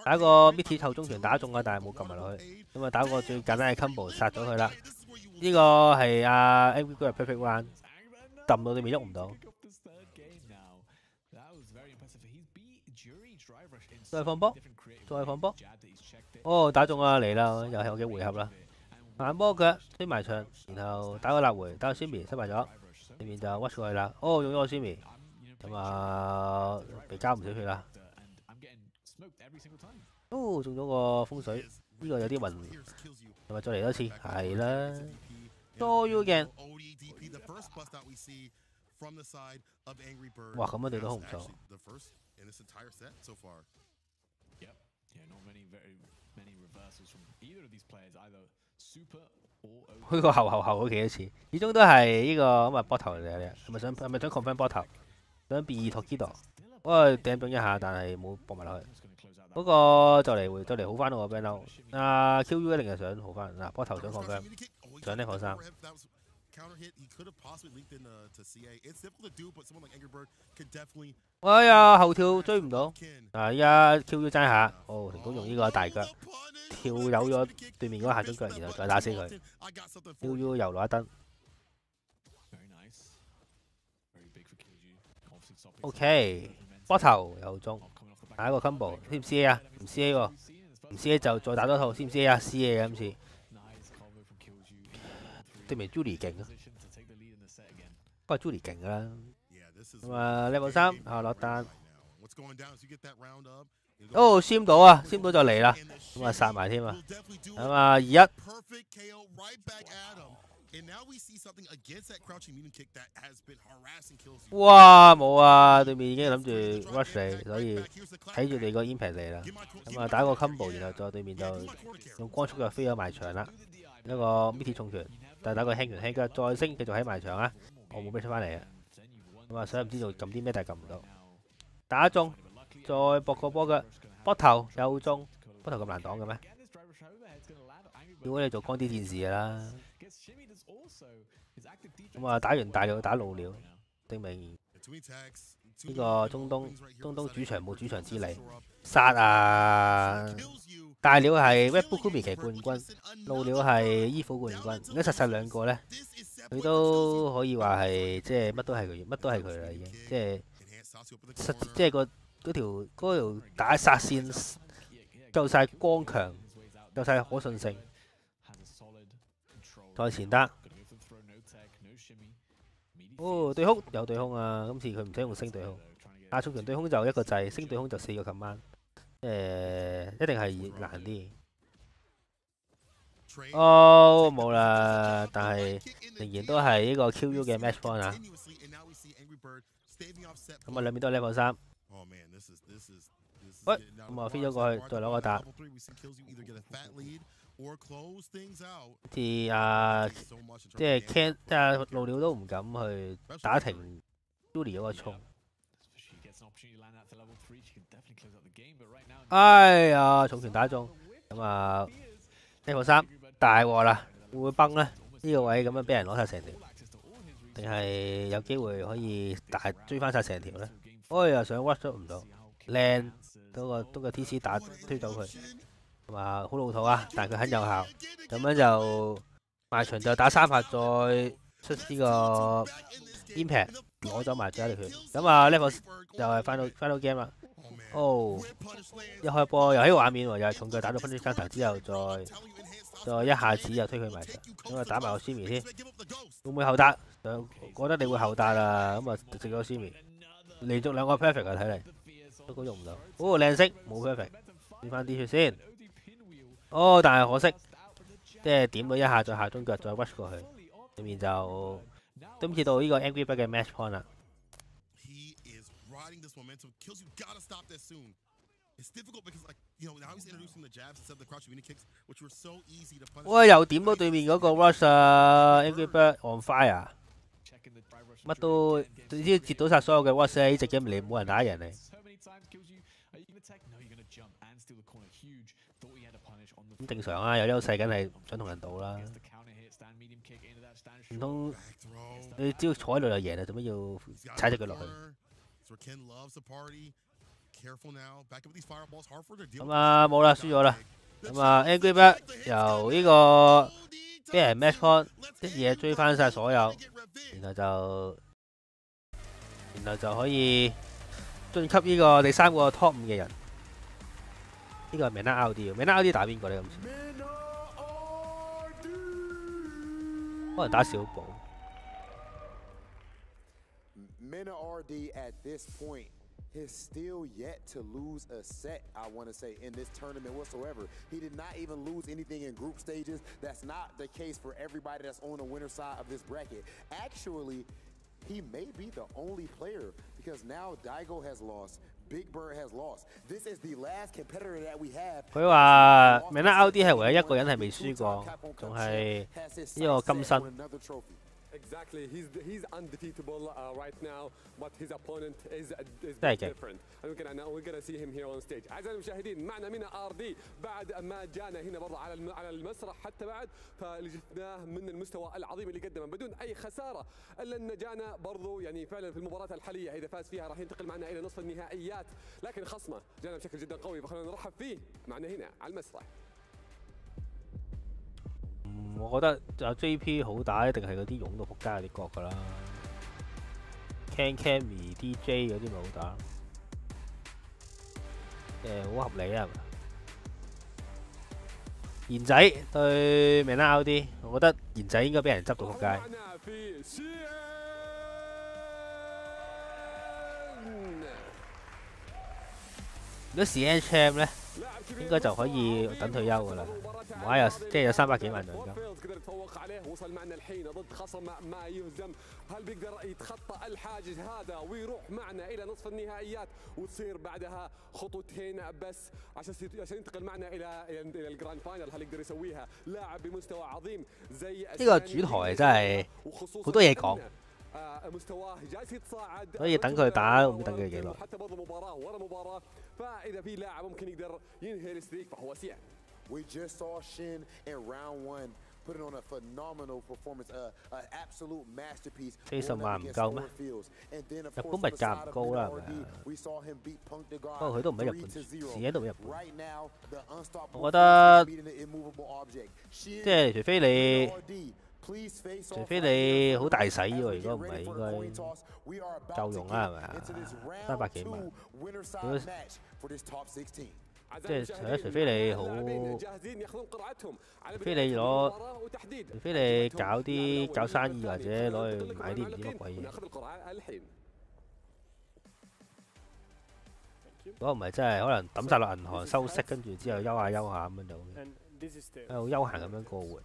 打個 Mitty 後中拳打中啊，但係冇撳埋落去。咁啊打個最簡單嘅 combo 殺咗佢啦。呢個係阿 Angry Bird perfect run， 揼到對面喐唔到。再放波，再放波。哦，打中啊，嚟啦，又係我嘅回合啦。反波腳推埋牆，然後打個立回，打個 Shimmy 失敗咗，對面就屈過去啦。哦，用咗個 Shimmy， 咁啊被交唔少血啦。哦，中咗個風水，呢個有啲暈，同埋再嚟多次，係啦。多 U 鏡。哇，咁樣對到好唔錯。呢個後嗰幾多次，始終都係呢個咁啊波頭嚟嘅，係咪想 confirm 波頭？想變2托基度，不過掟咗一下，但係冇搏埋落去。不過就嚟好翻咯喎 ，Beno。阿 QU 一定係想好翻嗱，波頭想 confirm， 想呢個3。哎呀，後跳追唔到，依家 QU 爭下，成功用呢個大腳跳走咗對面嗰個下中腳，然後再打死佢。QU 又攞一燈。OK， 波頭又中，下一個 combo， 知唔 CA 啊？唔 CA 喎，唔 CA 就再打多套，知唔 CA 啊 ？CA 啊今次。對面 Julie 勁啊，不過 Julie 勁啦。咁啊 level 3啊落單。簽到啊，簽到就嚟啦，咁啊殺埋添啊，咁啊2-1。哇冇啊，對面已經諗住 rush 你，所以睇住你個 impact 嚟啦。咁啊打個 combo， 然後再對面就用光速就飛咗埋牆啦。一個 mid 重拳，但係打個輕拳輕腳再升，繼續喺埋牆啊！我冇俾出翻嚟啊。咁啊想唔知道撳啲咩，但係撳唔到。打中，再搏個波腳，波頭又中，波頭咁難擋嘅咩？如果你做光啲戰士㗎啦。咁啊打完大料打老料，證明呢個中東主場冇主場之利。殺啊！大料係 Red Bull Kumi 期冠軍，老料係衣服冠軍。而家實兩個咧，佢都可以話係即係乜都係佢啦，已經即係嗰條打殺線夠晒光強，夠晒可信性。再前得，對空有對空啊！今次佢唔使用升對空，下重拳對空就一個掣，升對空就4個 command。一定係難啲。冇啦，但係仍然都係呢個 QU 嘅 match point 啊。咁啊兩邊都係 level 3。喂，咁啊飛咗過去，再攞個打。即係 Ken 路料都唔敢去打停 Julie 嗰個衝。哎呀，重拳打中，咁啊 level 3大鑊啦，會唔會崩咧？呢個位咁樣俾人攞晒成條，定係有機會可以追翻晒成條咧？又想 rush 都唔到，靚都個 TC 推走佢，咁啊好老土啊，但係佢很有效，咁樣就埋牆就打3發再出呢個 impact 攞走埋最後一條血，咁啊 level 又係final game 啦。一開波又喺個畫面喎，又係重腳打到分鐘3之後，再一下子又推佢埋牆，咁啊打埋個 Simi 添，會唔會後打？覺得你會後打啦，咁啊食咗 Simi， 連續2個 perfect 啊，睇嚟都用唔到。靚色冇 perfect， 變翻啲血先。但係可惜，即係點到一下再下中腳再 rush 過去，對面就今次到呢個 Angry Bird 嘅 match point 啦。又點到對面嗰個 rush 啊 ！Angry Bird on fire， 乜都總之截到晒所有嘅 rush 呢隻 game 嚟冇人打贏你。咁正常啊，有優勢梗係想同人賭啦。唔通你只要坐喺度就贏啦，做乜要踩隻腳落去？咁啊冇啦，輸咗啦。咁啊 Angry Bird 由呢個俾人 match point 一嘢追翻晒所有，然後就可以晉級呢個第3個 top 5嘅人。呢個係 Mena RD，Mena RD 打邊個咧？今次可能打小寶。Mena RD at this point has still yet to lose a set, I want to say, in this tournament whatsoever. He did not even lose anything in group stages. That's not the case for everybody that's on the winner side of this bracket. Actually, he may be the only player because because now Daigo has lost. Big Bird has lost. This is the last competitor that we have. 佢話 Mana LD 係唯一一個人係未輸過，仲係呢個金身。Exactly, he's undefeatable right now, but his opponent is different. And we're gonna see him here on stage. أعزائي المشاهدين معنا من RD بعد ما جانا هنا برضه على المسرح حتى بعد فاللي شفناه من المستوى العظيم اللي قدمه بدون أي خسارة إلا أن جانا برضه يعني فعلا في المباراة الحالية إذا فاز فيها راح ينتقل معنا إلى نصف النهائيات لكن خصمه جانا بشكل جدا قوي فخلونا نرحب فيه معنا هنا على المسرح. 我覺得就 JP 好打，一定係嗰啲勇到仆街嗰啲角㗎啦。Cammy DJ 嗰啲咪好打，好合理啊，係咪？賢仔對 Mana LD， 我覺得賢仔應該俾人執到仆街。如果CN Champ 咧，應該就可以等退休㗎啦。معاه即係有300幾萬獎金。قدر يتفوق عليه وصل معنا الحين ضد خصم ما يهزم هل بيقدر يتخطى الحاجز هذا ويروح معنا الى نصف النهائيات وتصير بعدها خطوتين بس عشان ينتقل معنا الى الجراند فاينل هل يقدر يسويها لاعب بمستوى عظيم زي 呢個主台真係好多嘢講。所以等佢打唔知等佢幾耐。 حتى برضه مباراة ورا مباراة فإذا في لاعب ممكن يقدر ينهي الستريك فهو سيان. We just saw Shin in round 1 putting on a phenomenal performance, an absolute masterpiece. 40萬唔夠咩？日本物價唔高啦，係咪啊？不過佢都唔喺日本，自己都唔喺日本。我覺得即係除非你好大使喎，如果唔係應該夠用啦，係咪啊？300幾萬。即係除非你好，除非你搞生意或者攞去買啲唔知乜鬼嘢。如果唔係真係可能抌晒落銀行收息，跟住之後休下咁樣就喺度休閒咁樣過活，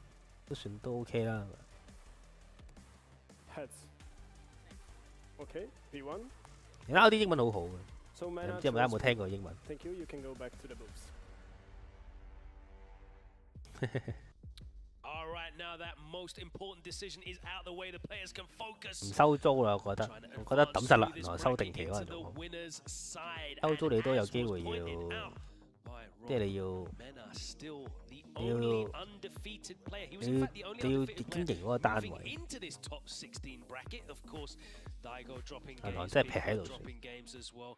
都 OK 啦。而家啲英文好好嘅。 唔知有冇聽過英文？ Thank you. You can go back to the booths. All right, now that most important decision is out the way. The players can focus. 唔收租啦，我覺得抌晒落銀行收定期可能仲好。收租你都有機會要，即係你要經營嗰個單位。銀行真係劈喺度算，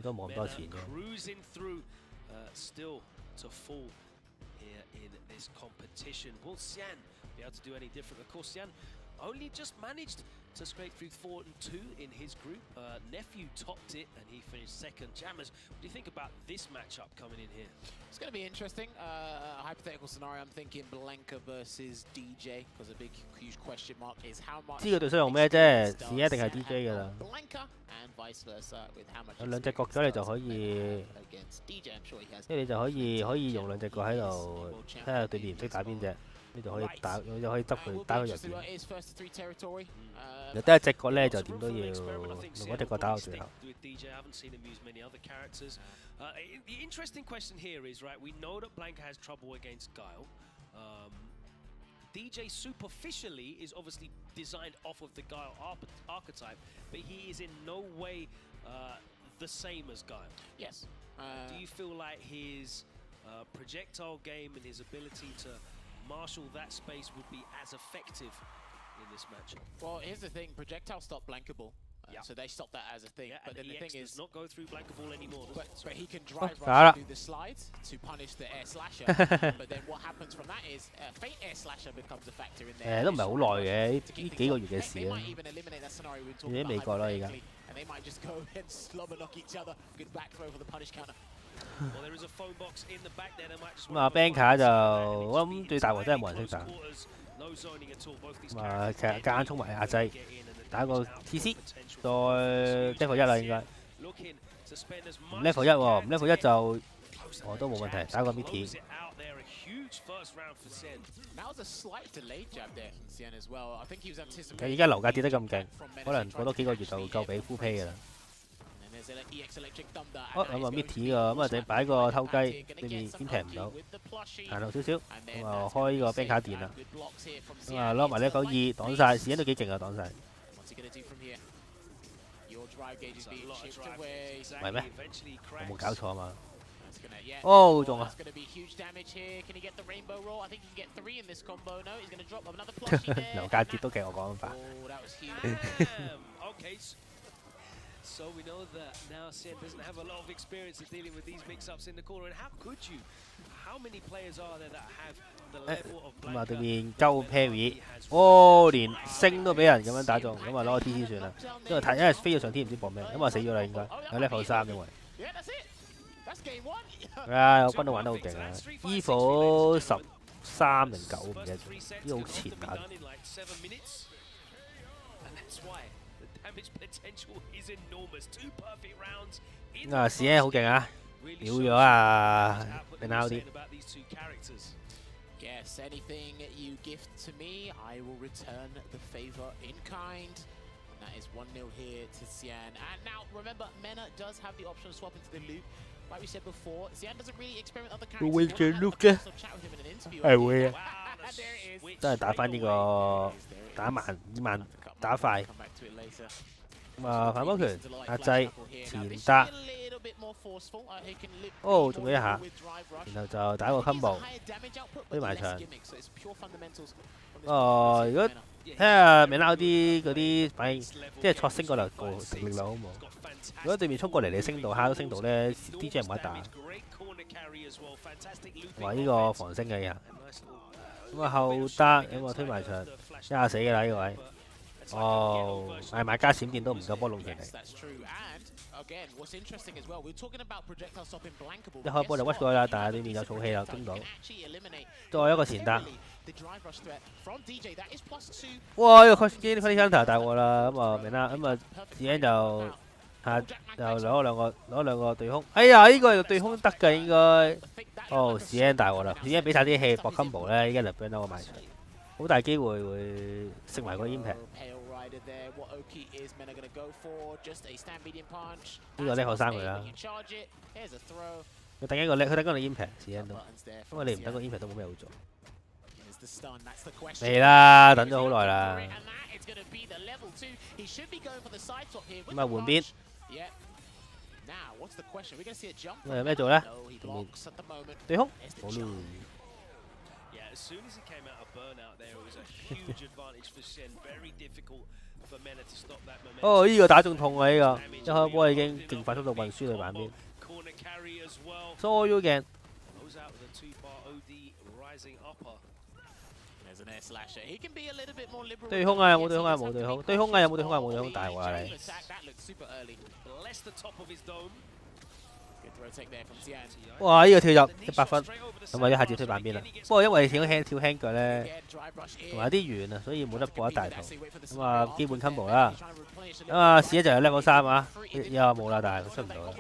都冇咁多錢啫。This competition. Will Xian be able to do any different? Of course, Xian only just managed to scrape through 4 and 2 in his group. Nephew topped it and he finished second. Jammers, what do you think about this matchup coming in here? It's going to be interesting. Hypothetical scenario, I'm thinking Blanca versus DJ because a big, huge question mark is how much. 知佢對手用咩啫？是一定係 DJ 㗎啦。Blanca and vice versa with how much. 有兩隻角咗你就可以，即係你就可以用兩隻角喺度睇下對面唔識打邊隻。 你就可以打，你就可以執佢打佢弱點。有得一隻角咧，就點都要用嗰隻角打到最後。The interesting question here is right. We know that Blanca has trouble against Guile. DJ superficially is obviously designed off of the Guile archetype, but he is in no way the same as Guile. Yes. Do you feel like his projectile game and his ability to marshal that space would be as effective in this matchup? Well, here's the thing: projectile stop blankable, so they stop that as a thing. Yeah, but then the EX thing is, does not go through blankable anymore. But he can drive right through the slides to punish the air slasher. But then what happens from that is faint air slasher becomes a factor in there. 都唔係好耐嘅，呢幾個月嘅事啦。 你喺美國啦，而家。 And they might just go and slobber knock each other. Good back throw for the punish counter. 咁啊 ，Banker 就我諗最大鑊真係冇人識打。咁啊，其實夾硬衝埋壓制，打個 TC， 再 level 1啦應該。唔 level 1喎，唔 level 1就我都冇問題，打個 mid。而家樓價跌得咁勁，可能過多幾個月就夠俾 full pay 㗎啦。哦，咁啊搣鐵㗎，咁啊就擺個偷雞，對面先平唔到，行後少少，咁啊開呢個冰卡電啦，咁啊攞埋呢92擋晒，時間都幾勁啊擋晒。唔係咩？我冇搞錯啊嘛。哦，中啊！樓價跌都計我講法。So we know that now Sen doesn't have a lot of experience in dealing with these mix-ups in the corner, and how could you? How many players are there that have the level of black? 咁啊，對面鳩 Perry， 哦，連星都俾人咁樣打中，咁啊攞個 TC 算啦。因為飛咗上天唔知搏咩，咁啊死咗啦應該，有 level 3因為。啊，我軍都玩得好勁啊 ！EVO 13定9唔記得咗，呢個好前打。啊，史恩好勁啊！秒咗啊！定out啲。Guess anything you gift to me, I will return the favor in kind. And that is 1-0 here to Xian. And now remember, Mena does have the option of swapping to the loop. Like we said before, Xian doesn't really experiment other characters. 會轉 loop 啫，係會啊！都係打翻呢個打慢打快。咁啊，反波拳壓制前搭，哦，中咗一下，然後就打個 combo， 推埋牆。哦，如果睇下明撈啲嗰啲反應，即係錯升嗰度個力量好冇？如果對面衝過嚟，你升到蝦都升到咧 ，DJ 唔得打。話呢個防升嘅人，咁啊後搭咁啊推埋牆，一下死㗎啦呢個位。哦，係買加閃電都唔夠波龍型嚟。一開波就屈過去啦，但係對面有草氣啦，攻到。再一個前搭。哇！呢個 cross counter 大鑊啦，咁啊明啦，咁啊自己就攞兩個對空。哎呀，呢個對空得㗎應該。哦，史恩大鑊啦，史恩俾晒啲氣搏 combo 咧，依家就 burn 到個埋牆，好大機會會食埋個 impact。呢個level 3佢啦。佢等緊個佢等緊個 impact 史恩都，因為你唔等個 impact 都冇咩好做。嚟啦，等咗好耐啦。咁啊換邊。咁有咩做咧？對空，好咯。哦，呢個打中痛啊！呢個一開波已經勁快速度運輸去版邊。所有鏡。對空啊！有冇對空啊？冇對空。對空啊！有冇對空啊？冇對空，大鑊啊你！哇！呢個跳入100分，咁啊一下子推版邊啦。不過因為跳輕腳咧，同埋有啲遠啊，所以冇得搏一大套。咁啊基本 combo 啦。咁啊試一就有 level 3啊，又冇啦，但係佢出唔到啦。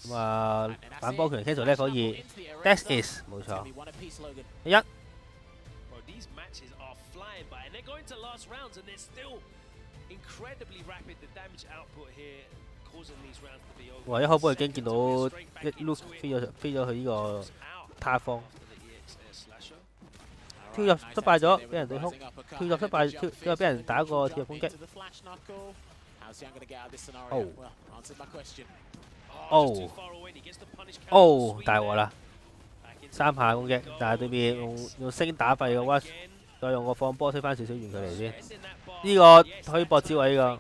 咁啊反波拳 cancel level 2 ，That is 冇錯。1。哇！一開波已經見到一 loop 飛咗去呢個他方，跳入失敗咗，俾人對空，跳入失敗，跳入俾人打個跳入攻擊。哦，大鑊啦！3下攻擊，但係對面用星打廢個 watch， 再用個放波推翻少少遠距離先。呢個可以搏招位㗎。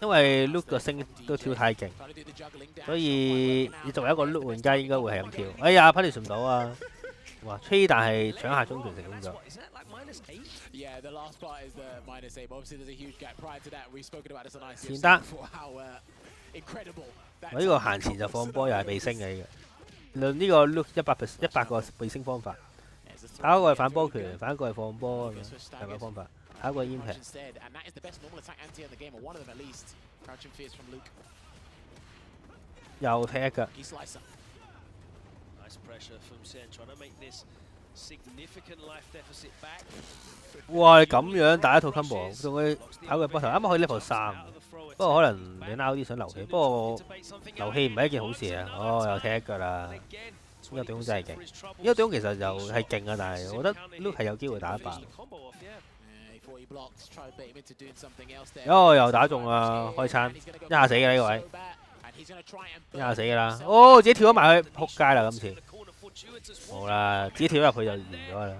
因為 loop 個星都跳太勁，所以你作為一個 loop 玩家應該會係咁跳。哎呀 ，punish 唔到啊！哇，吹但係搶下中權成功咗。前單，我呢個行前就放波又係被升嘅論呢個 loop 100個被升方法，打一個係反波拳，反一個係放波咁樣係咪方法？下一個 impact。又踢一腳。哇！你咁樣打一套 combo， 仲會跑佢波頭，啱啱可以 level 3，不過可能你 now 啲想留氣，不過留氣唔係一件好事啊！哦，又踢一腳啦！呢個對攻真係勁，呢個對攻其實又係勁啊，但係我覺得 Luke 係有機會打得爆。哦，又打中啊！開餐一下死嘅呢個位，一下死㗎啦！哦，自己跳咗埋去，撲街啦今次。冇啦，自己跳入去就完咗啦。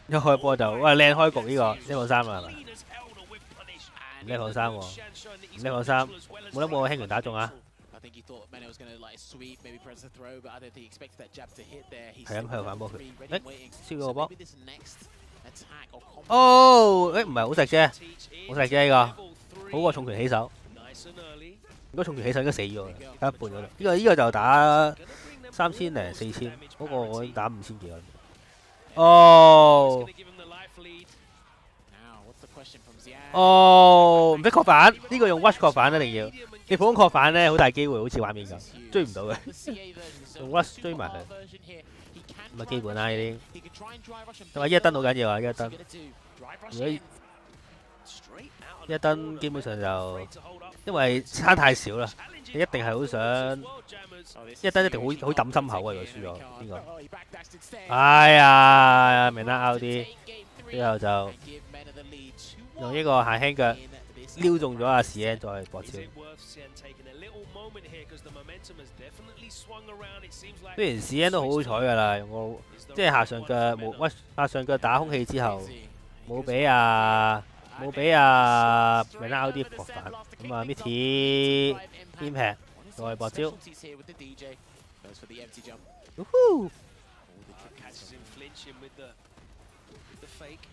一開波就哇靚開局呢個level 3啦係咪？唔level 3喎，唔level 3，冇得冇我輕拳打中啊！係咁喺度反波佢，誒燒咗個波。哦，誒唔係好食啫，好食啫呢個，好過重拳起手。如果重拳起手應該死咗啦，打一半咗啦。呢個就打3000零4000，嗰個我已經打5000幾啦。哦，哦，唔識確反，呢個用 watch 確反一定要。你普通確反咧，好大機會好似畫面咁追唔到嘅，用 watch 追埋佢。咁啊基本啦呢啲。同埋一燈好緊要啊，一燈。如果一燈基本上就因為差太少啦，你一定係好想一燈一定好抌心口啊！如果輸咗邊個？哎呀，明得 out 啲，之後就用呢個下輕腳撩中咗阿史恩再搏超。雖然史恩都好好彩㗎啦，用個即係下上腳冇下上腳打空氣之後冇俾明得 out 啲搏反，咁啊 Mitty 偏劈再搏招。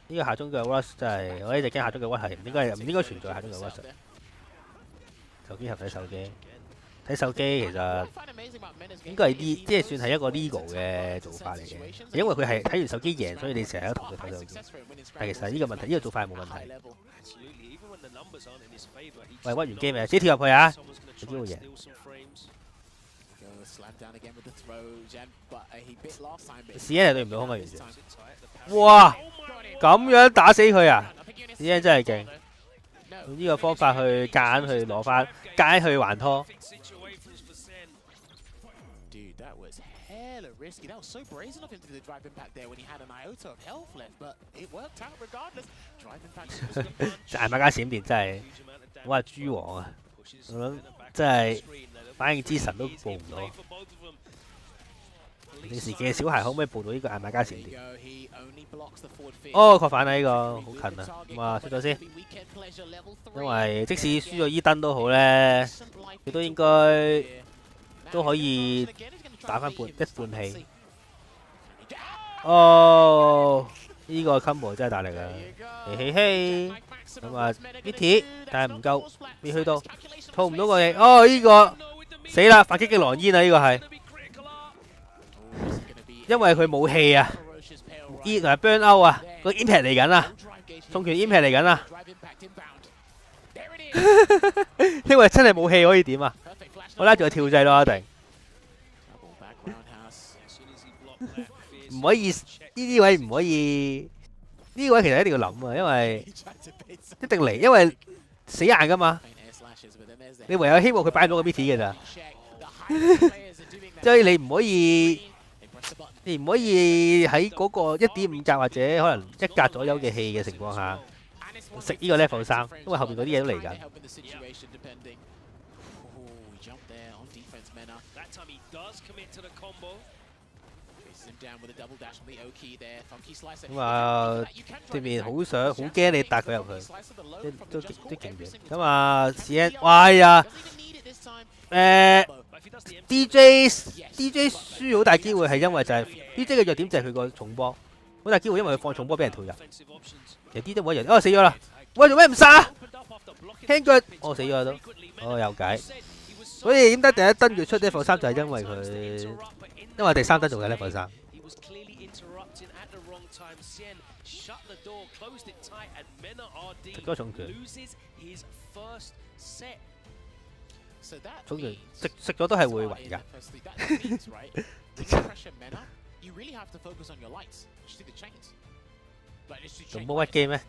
呢個下中腳 rush 真係，我一直驚下中腳 rush 係唔應該存在下中腳 rush。手機合睇手機，睇手機其實應該係即係算係一個 legal 嘅做法嚟嘅，因為佢係睇完手機贏，所以你成日都同佢睇手機。但其實呢個問題，呢個做法係冇問題。喂，屈完機未？自己跳入去啊！有機會贏。史恩係對唔到空啊，完全。哇！咁樣打死佢啊！史恩真係勁，用呢個方法去夾硬去攞翻，夾硬去還拖。艾瑪加閃電真係，我話豬王啊！我諗真係反應之神都報唔到。平時嘅小孩可唔可以報到呢個艾瑪加閃電？哦，確反啦呢個，好近啊！咁啊，出咗先。因為即使輸咗伊登都好咧，佢都應該都可以打翻一半氣。哦，呢個 combo 真係大力啊！嘿嘿嘿，咁啊 Mitty， 但係唔夠，未去到，套唔到個氣。哦，呢個死啦！反擊嘅狼煙啊！呢個係，因為佢冇氣啊 ，E 同埋 burn out 啊，個 impact 嚟緊啊，重拳 impact 嚟緊啊！因為真係冇氣可以點啊？我拉住個跳掣咯，一定。唔可以呢啲位唔可以，呢個位其實一定要諗啊，因為一定嚟，因為死硬噶嘛。你唯有希望佢擺到個 Mitty 嘅咋，即係你唔可以喺嗰個1.5格或者可能1格左右嘅氣嘅情況下食呢個 level 3，因為後邊嗰啲嘢都嚟緊。咁啊，對面好驚你搭佢入去，都勁嘅。咁啊，史恩，哇呀，DJ 輸好大機會係因為就係 DJ 嘅弱點就係佢個重波，好大機會因為佢放重波俾人跳入。其實 DJ 冇人，哦死咗啦！喂，做咩唔殺啊？輕腳，我死咗都，哦有計。所以點解第一燈佢出 level 3就係因為佢，因為第3燈仲有 level 3。食咗重拳。總之食咗都係會暈㗎。重波屈機咩？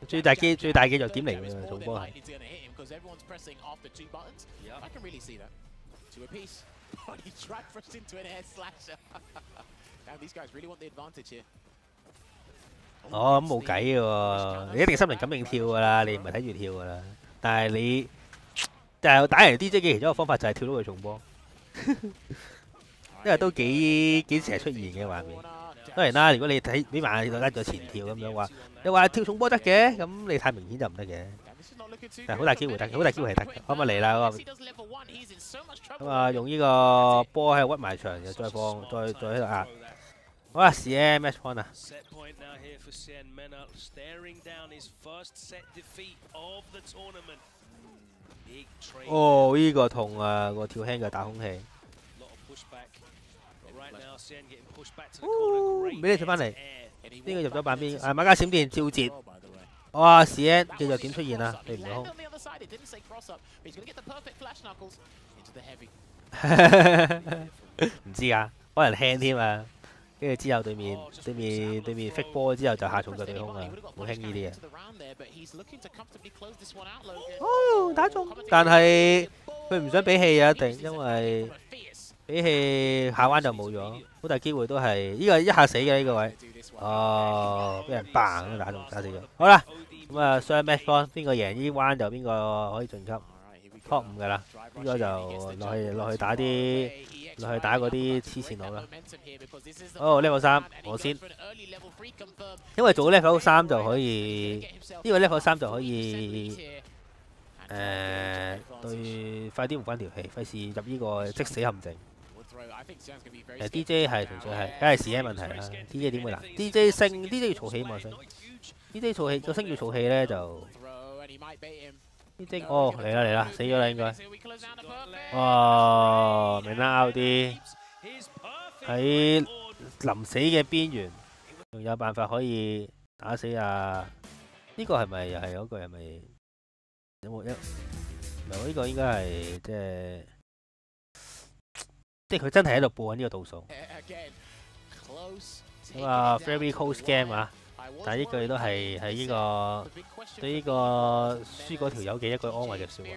最大嘅弱點嚟㗎，重波係。哦，咁冇計嘅喎，你一定心靈感應跳㗎啦，你唔係睇住跳㗎啦。但係你就打贏 DJ 嘅其中一個方法就係跳到佢重波，因為都幾成日出現嘅畫面。當然啦，如果你睇俾埋拉咗前跳咁樣話，你話跳重波得嘅，咁你太明顯就唔得嘅。但係好大機會得，好大機會係得嘅。可唔可以嚟啦？咁啊，用呢個波喺度屈埋牆，又再放，再喺度壓。好啦，CM match point 啊！哦，呢個痛啊！個跳輕嘅打空氣。唔俾你跳翻嚟，邊個入咗板邊？馬家閃電照截。哇！CN 嘅弱點出現啦，對唔到空。唔知啊，可能輕添啊。跟住之後對面 fake 波之後就下重腳對空啊，好輕呢啲嘢。哦，打中，但係佢唔想俾氣啊，一定，因為俾氣下彎就冇咗，好大機會都係呢個一下死嘅呢個位。哦，俾人 bang 打中打死咗。好啦，咁啊雙 match point 邊個贏呢彎就邊個可以晉級 top 5㗎啦，呢個就落去打嗰啲黐線佬啦。哦 level 3我先，因為做 level 3就可以，呢個 level 3就可以對快啲換翻條氣，費事入呢個即死陷阱。DJ 係純粹係，梗係時間問題啦。DJ 點會難 ？DJ 升 ，DJ 要儲氣嘛升。DJ 儲氣個升要儲氣咧就 DJ 哦嚟啦死咗啦應該。哇，明啦 out 啲喺臨死嘅邊緣，仲有辦法可以打死啊！呢個係咪又係嗰個係咪有冇一？唔係呢個應該係即係佢真係喺度播緊呢個倒數。咁啊 ，very close game 啊！但係呢句都係呢個對呢個輸嗰條友嘅一句安慰嘅説話。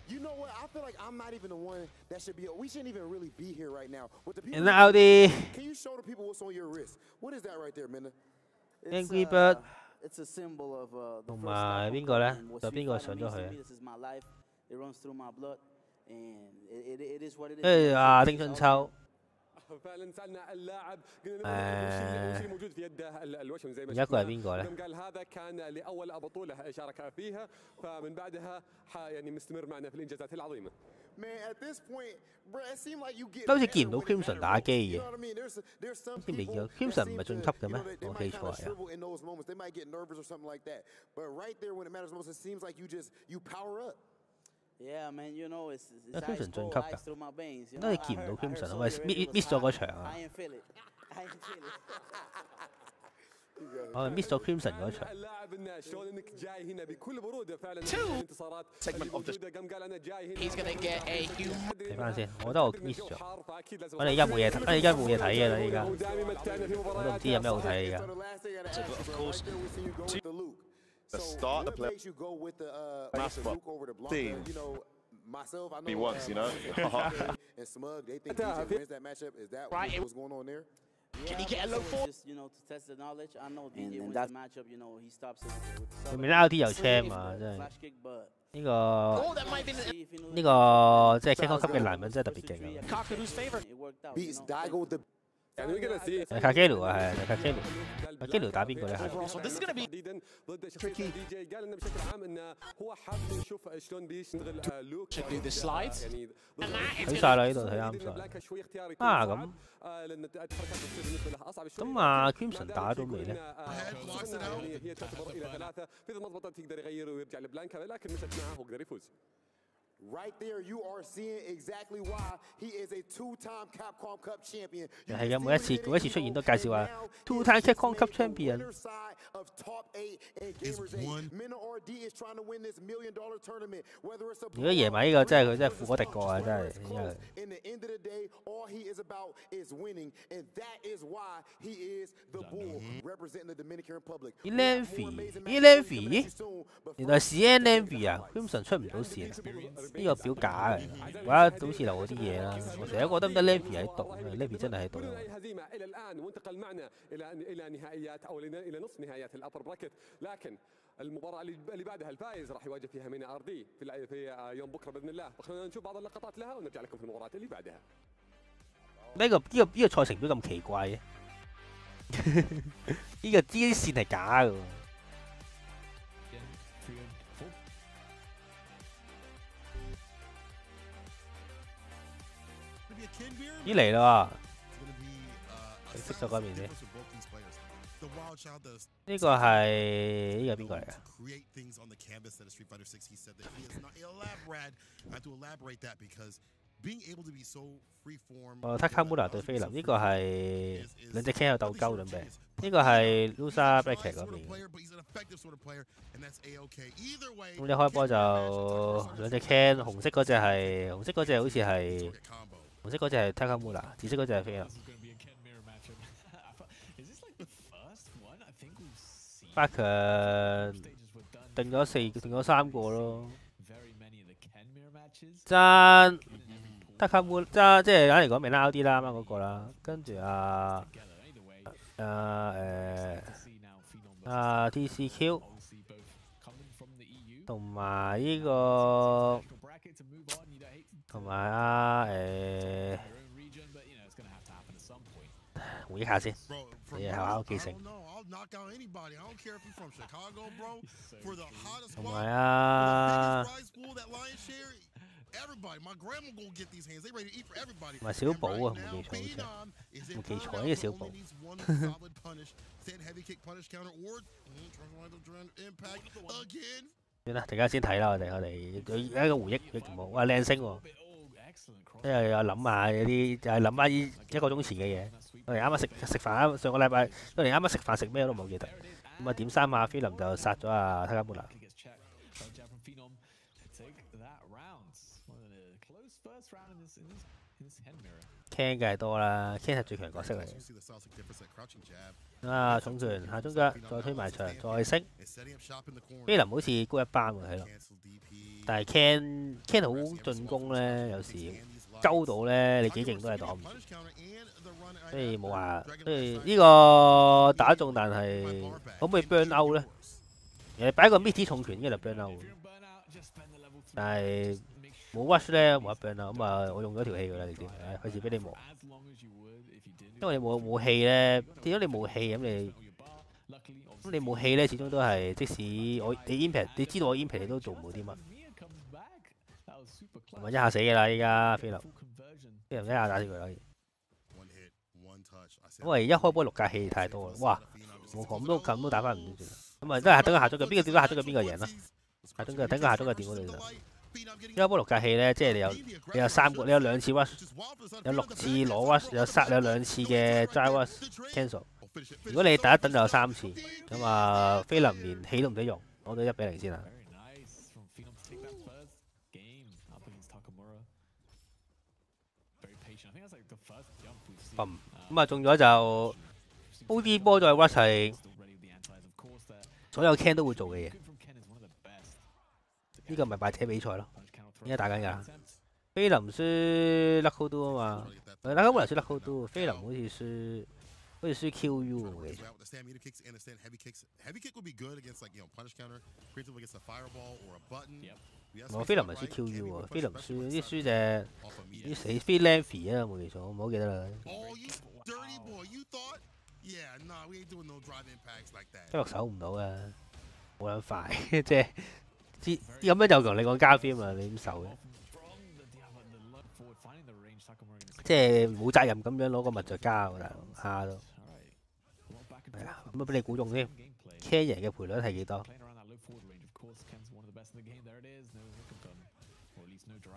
You know what? I feel like I'm not even the one that should be. We shouldn't even really be here right now. With the people. Can you show the people what's on your wrist? What is that right there, Minna? Angry Bird. It's a symbol of the 同埋邊個咧？就邊個上咗去啊？誒啊，丁春秋。فعلا سالنا اللاعب موجود في يده الوشم زي ما قال هذا كان لاول بطوله شارك فيها فمن بعدها يعني مستمر معنا في الانجازات العظيمه. 都好似見唔到 Crimson 打機嘅，先未見 Crimson 唔係晉級嘅咩？我記錯係啊。Yeah, man, you know it's Crimson 晉級㗎，都係見唔到 Crimson， 我係 miss 咗嗰場啊。我係 miss 咗 Crimson 嗰場。睇翻先，我覺得我 miss 咗。我哋而家冇嘢睇，嘅啦，依家我都唔知有咩好睇而家。The start the play. Masper team. He wants, you know. And Smug, they think DJ wins that matchup. Is that what's going on there? Can he get a low four? Just, you know, to test the knowledge. I know DJ wins the matchup. You know, he stops it with 佢咪 LT 有 champ 啊，真係呢個即係 King 級嘅男人真係特別勁啊 ！Beats Daigo the. 卡基魯啊，係卡基魯。卡基魯打邊個咧？係。睇晒啦，呢度睇啱晒。啊咁。咁啊 ，Crimson 打到未咧？ Right there, you are seeing exactly why he is a two-time Capcom Cup champion. 係嘅，每一次出現都介紹話 two-time Capcom Cup champion。如果贏埋呢個，真係佢真係富可敵國啊！真係。Elenvi，原來是 Elenvi 啊 ，Crimson 出唔到線。呢個表假嘅，我覺得好似留我啲嘢啦。我成日覺得唔得 Levi 喺度 ，Levi 真係喺度。المباراة اللي بعدها الفائز راح يواجه فيها مينا ار دي في يوم بكره باذن الله، خلينا نشوف بعض اللقطات لها ونرجع لكم في المباراة اللي بعدها. 呢個賽程表咁奇怪嘅，呢啲線係假嘅。咦嚟啦喎！熄咗嗰邊先。呢個係邊個嚟㗎？哦 ，Takamura 對菲林，呢個係兩隻 Ken 喺度鬥鳩準備。呢個係 Lusa Bracket 嗰邊。咁一開波就兩隻 Ken，紅色嗰隻好似係。紅色嗰隻係 Takamura， 紫色嗰隻係菲林。八強定咗3個咯。爭 Takamura 爭即係簡嚟講未拉啲啦，啱啱嗰個啦。跟住TCQ 同埋呢個。同埋回憶下先，你係考記性。同埋同埋小寶啊，冇記錯呢個小寶。算啦，陣間先睇啦，我哋一個回憶冇，哇靚聲喎！因為我諗下有啲就係諗翻1個鐘前嘅嘢。我哋啱啱食飯，上個禮拜我哋啱啱食飯食咩都冇記得。咁啊點3下菲林就殺咗阿塔卡穆拉。Ken 梗係多啦 ，Ken 係最強角色嚟嘅。啊，重拳下中腳，再推埋牆，再升。菲林好似高一班喎，係咯。但係 Ken 好進攻咧，有時鳩到咧，你幾勁都係擋唔住。所以冇話，所以呢個打中，但係可唔可以 burn out 咧？誒，擺個 mid 重拳應該就 burn out。但係冇 rush 咧，冇得 burn out。咁啊，我用咗條氣㗎啦，你知，費事俾你磨。因為你冇氣咧，點解你冇氣咁你冇氣咧，始終都係即使你 impact， 你知道我 impact 你都做唔到啲乜。同埋一下死㗎啦！依家菲林一下打死佢啦。因為一開波6格氣太多啦，哇！我咁都打翻唔算。咁啊，都係等佢下咗腳，邊個點到下咗腳邊個贏啦？等佢下咗腳掂嗰度就。一開波6格氣咧，即係你有3個，你有2次 rush， 有6次攞 rush， 有2次嘅 drive rush cancel。如果你等一等就有3次，咁啊菲林連氣都唔使用，攞到1-0先啦。咁啊中咗就 OD 波再 rush 係所有 Ken 都會做嘅嘢。呢個咪敗者比賽咯，而家打緊㗎。菲林輸 Lucky Do 啊嘛，大家本來輸 Lucky Do， 菲林好似輸 QU 我記錯。我菲林咪輸 QU 喎，菲林輸隻啲死 Freelancy 啊，冇記錯，我唔好記得啦。一落手唔到啊，冇咁快，即係咁樣就同你講加 film 啊，你點受嘅？即係冇責任咁樣攞個物就加喎，大佬蝦都係啊！咁啊俾你估中添 ，Ken 贏嘅賠率係幾多？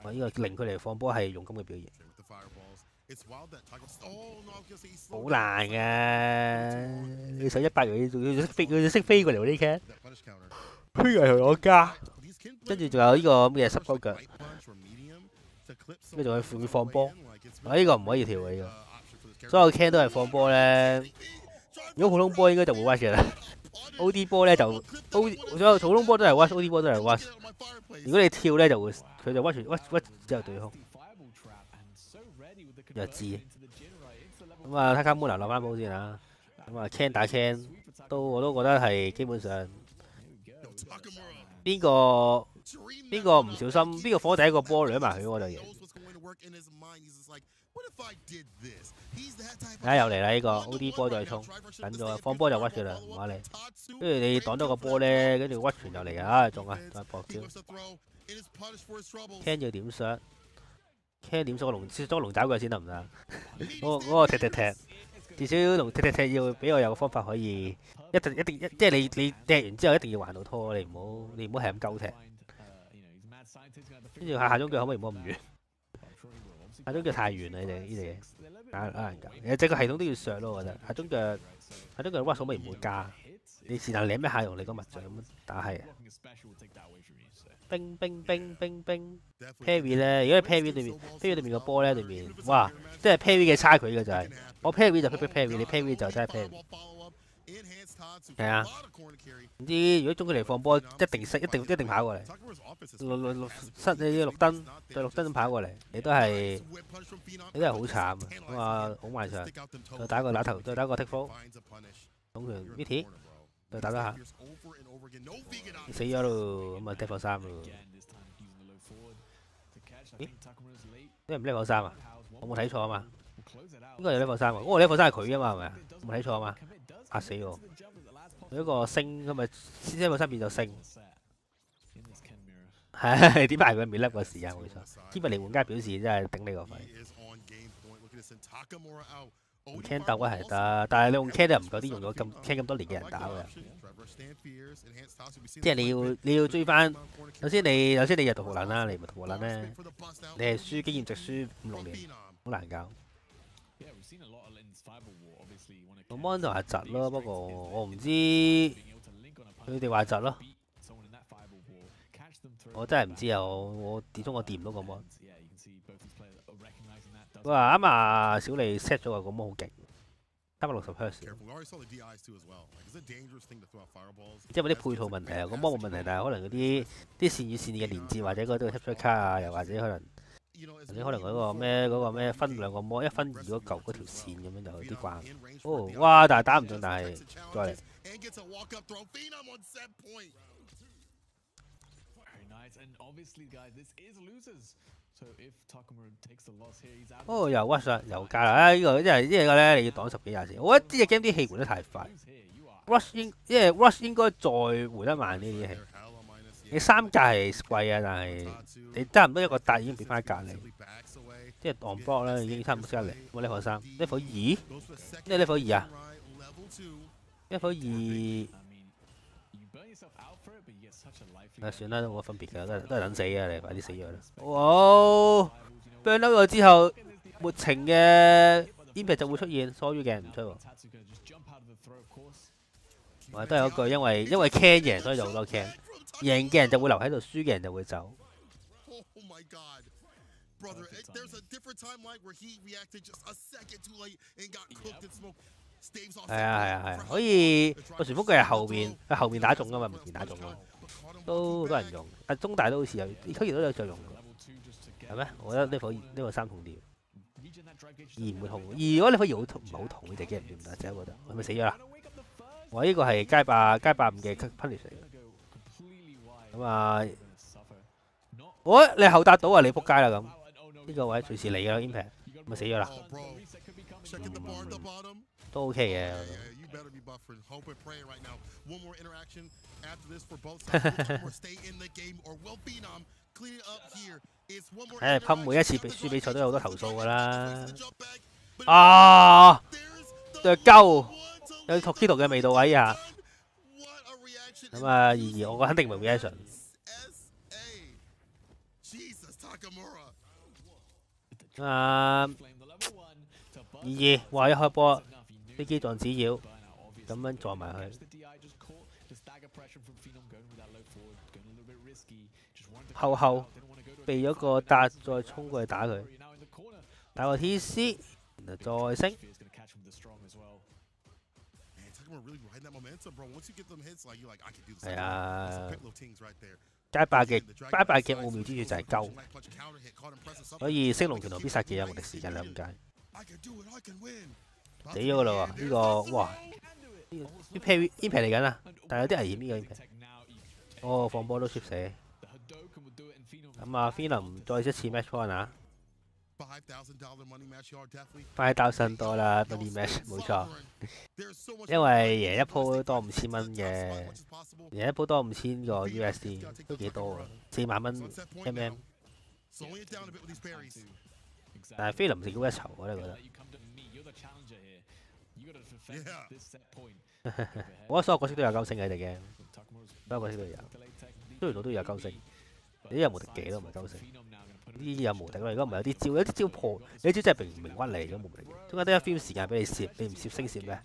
哇！呢個令佢哋放波係勇敢嘅表現。好難嘅，你手100佢仲要識飛過嚟嗰啲 can， 飛過嚟同我加，跟住仲有呢個咁嘅濕鳩腳，跟住仲要放波，呢個唔可以跳嘅呢個，所有 can 都係放波咧。如果普通波應該就會 watch 嘅啦 ，OD 波咧就所有普通波都係 watch，OD 波都係 watch。如果你跳咧就會佢就 watch 之後對空，弱智。咁啊，睇下 Moon 留翻波先啊。咁啊 ，can 打 can 我都覺得係基本上邊個唔小心，邊個火第一個波掠埋佢我就贏。又嚟啦！呢個 OD 波再衝，等咗放波就屈嘅啦，唔話你。跟住你擋咗個波咧，跟住屈傳就嚟啊！中啊，再搏招。can 要點 shot？can 點 shot 個龍爪腳先得唔得？嗰個踢，至少龍踢要俾我有個方法可以一定，即係你踢完之後一定要還到拖，你唔好係咁鳩踢。跟住下中腳可唔可以唔好咁遠？下中腳太遠啦，呢隻難搞。其實整個系統都要削咯，我覺得。下中腳屈可唔可以唔好加？你是但舐一下用你個物像咁打係。冰 parry 咧，如果你 parry 裏面個波咧，裏面哇，即係 parry 嘅差距嘅就係，我 parry 就 parry， 你 parry 就真係 parry。係啊，唔知如果中距離放波，一定跑過嚟，綠燈對綠燈咁跑過嚟，你都係好慘啊！咁啊，好埋上，再打個剔波，總拳 VT， 再打多下，死咗咯，咁啊踢火3咯。咦？你唔level 3啊？我冇睇錯啊嘛？應該係level 3喎，我level 3係佢啊嘛，係咪啊？冇睇錯啊嘛？嚇死我！佢一個升咁咪level 3變咗升，係點解佢未甩個時間冇錯？兼嚟玩家表示真係頂你個肺。can 鬥係得，但係你用 can 又唔夠啲用咗can 咁多年嘅人打嘅。即係你要追翻，首先你入讀學能啦，你唔係讀學能咧，你係輸經驗值輸5-6年，好難搞。個 mon 就係窒咯，不過我唔知佢哋話窒咯，我真係唔知啊！我始終我掂唔到個 mon。佢話啱啊，小李 set 咗個 mon 好勁，360Hz。即係嗰啲配套問題啊，個 mon 冇問題，但係可能嗰啲線與線嘅連接或者嗰啲 capture card 啊，又或者可能嗰個咩分兩個 mon， 1分2嗰條線咁樣就有啲關。哦，哇！但係打唔中，但係再嚟。哦，又屈啦，又加啦！呢個咧，你要擋10幾20次。我覺得呢隻 game 啲氣回得太快 ，rush 應該再回得慢呢啲氣。你3格係貴啊，但係你差唔多一個達已經俾翻一格你，即係 on block 咧已經差唔多識得嚟。我 level 3 ，level 2，咩 level 2啊 ？level 2。算啦，都冇乜分別㗎，都係等死嘅，你快啲死咗啦！哇 burn 咗之後，沒情嘅 impact 就會出現，所有嘅人唔出喎。都係嗰句，因為 can 贏，所以就好多 can。贏嘅人就會留喺度，輸嘅人就會走。係啊，可以個旋風佢係後面打中㗎嘛，唔前打中㗎嘛。都好多人用，但中大都好似有，區域都有再用嘅，係咩？我覺得呢個3痛啲，2唔會痛，2如果你可以唔係好痛，呢隻 game 唔得，真係覺得係咪死咗啦？我呢個係街霸5嘅 punish 嚟嘅，咁啊，你後達到啊，你仆街啦咁，呢個位隨時嚟㗎啦 impact， 咪死咗啦，都 OK 嘅。噴每一次輸比賽都有好多投訴㗎啦。啊，對鳩有啲 Tokido 嘅味道位啊。咁啊，我肯定唔係 reaction。2-2，哇！一開波飛機撞紙鷂，咁樣撞埋佢。後避咗個達，再衝過去打佢，打個 TC， 然後再升。係啊，街霸嘅奧妙之處就係鳩，所以升龍拳同必殺技有無敵時間兩屆。死咗噶啦喎！呢個哇，啲 Impact 嚟緊啊，但係有啲危險呢個 Impact。哦，放波都 trip 死。咁啊 ，Phenom 再一次 match point 啊，$5,000多啦 money match 冇錯。因為贏一鋪多5000蚊嘅，贏一鋪多5000個 USD 都幾多啊，4萬蚊 MM。但係 Phenom 食到一籌，我都覺得。我覺得所有角色都有9星嘅隻 game，所有角色都有，雖然我都有9星。你啲有無敵技都唔係9星，呢啲有無敵咯。如果唔係有啲招破，你啲招真係明屈嚟，如果冇無敵，中間得一 film 時間俾你攝，你唔攝星攝咩？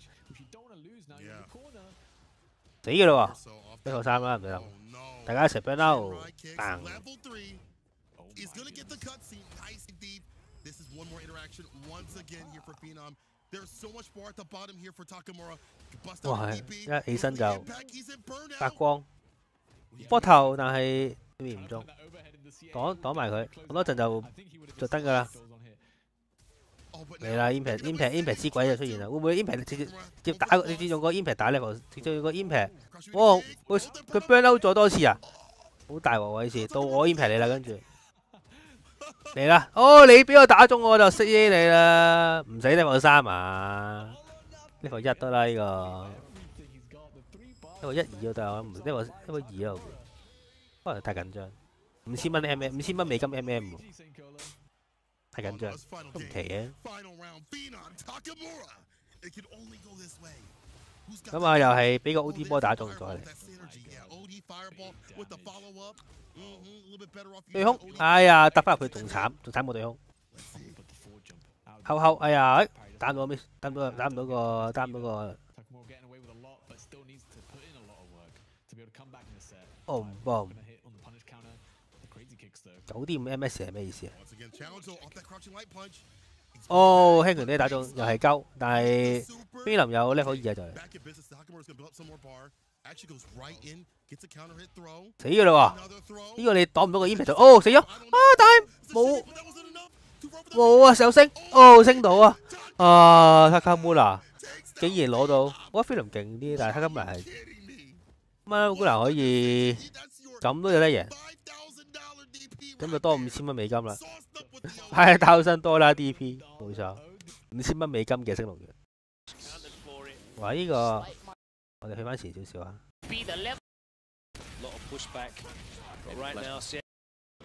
死嘅啦喎！1-3啦，唔使諗，大家一齊 burn out， bang！ 哇係，一起身就發光，波頭，但係對面唔中，擋埋佢，擋多陣就得㗎啦。嚟啦 ！Impact 之鬼就出現啦，會唔會 Impact 直接打？直接用個 Impact 打 level， 直接用個 Impact。哇！佢 burn out 咗多次啊！好大鑊喎呢次，到我 Impact 你啦，跟住嚟啦！哦，你俾我打中我就識你啦，唔使 level 3啊 ！level 1得啦呢個 level 1、2都得啊，唔 level 2啊，可能太緊張。5000蚊 MM，5000蚊美金 MM。太緊張，都唔奇嘅。咁啊，又係俾個 OD 波打中咗嚟。對空，哎呀，揼翻入去仲慘冇對空。後，哎呀，打唔到咩？打唔到個。哦，boom。9.5 MS 係咩意思啊？哦，輕拳你打中又係鳩，但係菲林有 level 2啊就係。死㗎啦喎！呢個你擋唔到個 impact 哦死咗啊！但係冇啊上升哦升到啊Takamura 竟然攞到，我覺得菲林勁啲，但係 Takamura 係乜姑娘可以咁都有得贏。咁就多5000蚊美金啦，係$1,000多啦 DP， 冇錯，5000蚊美金嘅升龍拳。哇！呢個我哋去翻前少少啊。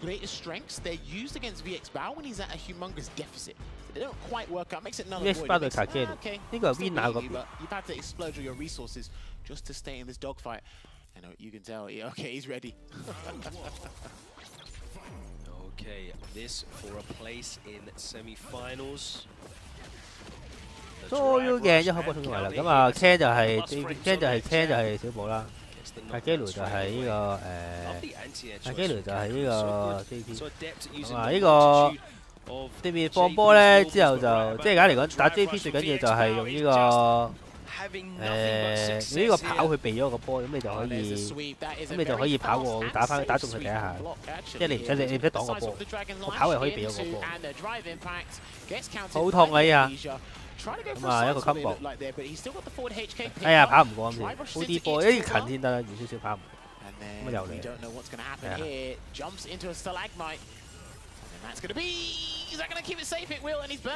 Greatest strengths they're used against VX Bao when he's at a humongous deficit. They don't quite work out. Makes it null and VX void. Bao 對卡基呢個係 Winner 嗰邊。You've had to explode all your resources just to stay in this dogfight. I know you can tell. Yeah, okay, he's ready. Okay, this for a place in semi-finals. 都要贏一開波衝過嚟啦，咁啊 Ken 就係小寶啦，阿基雷就係呢個阿基雷就係呢個 JP， 咁啊呢個對面放波咧之後就即係簡嚟講打 JP 最緊要就係用呢個。你呢個跑去避咗個波，咁你就可以跑過打中佢第一下，即係你唔使擋個波，我跑係可以避咗個波，好痛啊呢下！咁啊一個 combo， 哎呀跑唔過咁先 ，OD 波一近先得啦，遠少少跑唔過，咁啊又嚟，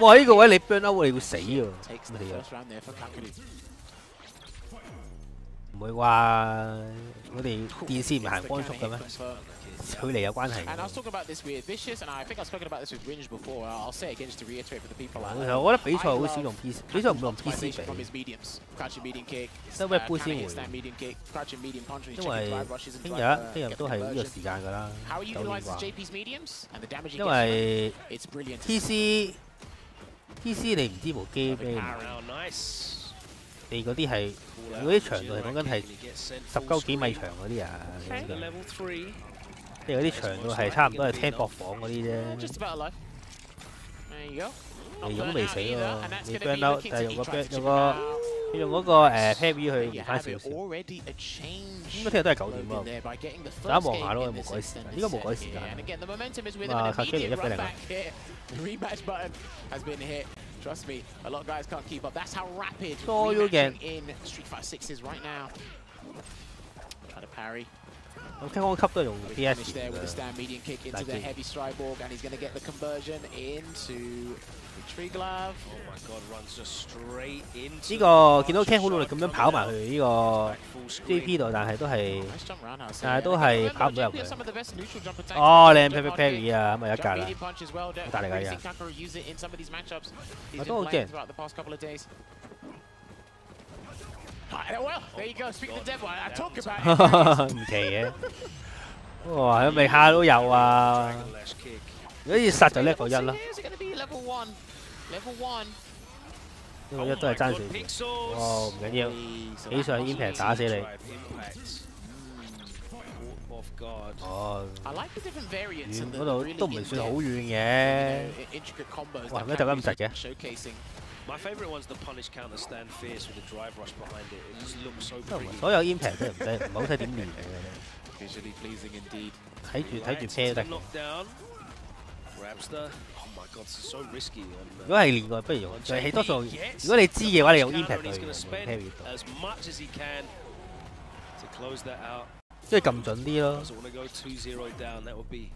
哇呢個位你 burn out 你會死喎，唔會啩？我哋電視唔係行光速嘅咩？距離有關係。And I was talking about this with Vicious, and I think I've spoken about this with Ringe before. I'll say it again just to reiterate for the people. 我覺得比賽好少用 PC， 比賽唔用 PC 比。得 Web 先會。因為聽日都係呢個時間㗎啦，9點啩。因為 PC 你唔知部機咩？你嗰啲係嗰啲長度係講緊係10幾米長嗰啲啊，即係嗰啲長度係差唔多係聽薄房嗰啲啫。你咁未死喎，你 burn out， 但係用嗰個parry 去延翻少少。應該聽日都係9點咯，大家望下咯，有冇改時間？應該冇改時間。啊，卡基嚟1-0啊！ Trust me, a lot of guys can't keep up. That's how rapid in Street Fighter 6 is right now. Try to parry. 我聽講級都係用 PS 嘅。 With the stand medium kick into the heavy strike borg, and he's going to get the conversion into the tree glove. Oh my god, runs just straight into. 呢個見到 Ken 好努力咁樣跑埋去呢個 JP 度，但係都係跑唔到入去。哦，靚 parry 啊，咁咪一格啦，好大力㗎呀！我都好驚。 Well, there you go. Speak the devil. I talk about it. 唔奇嘅。哇，佢咪下都有啊！如果要殺就level 1啦。level 1都係爭少少。哦，唔緊要，起上 impact 打死你。哦，遠嗰度都唔算好遠嘅。哇，點解就咁窒嘅？ My favourite one's the punish counter stand fierce with the drive rush behind it. It just looks so pretty. 所有 impact 都唔好睇點練嚟嘅。 Visually pleasing indeed. 睇住 pair 得。 Grabster. Oh my god, this is so risky. 如果係練過，不如用。係多數，如果你知嘅話，你用 impact 對 parry。As much as he can to close that out. 即係撳準啲咯。 Doesn't want to go 2-0 down. That would be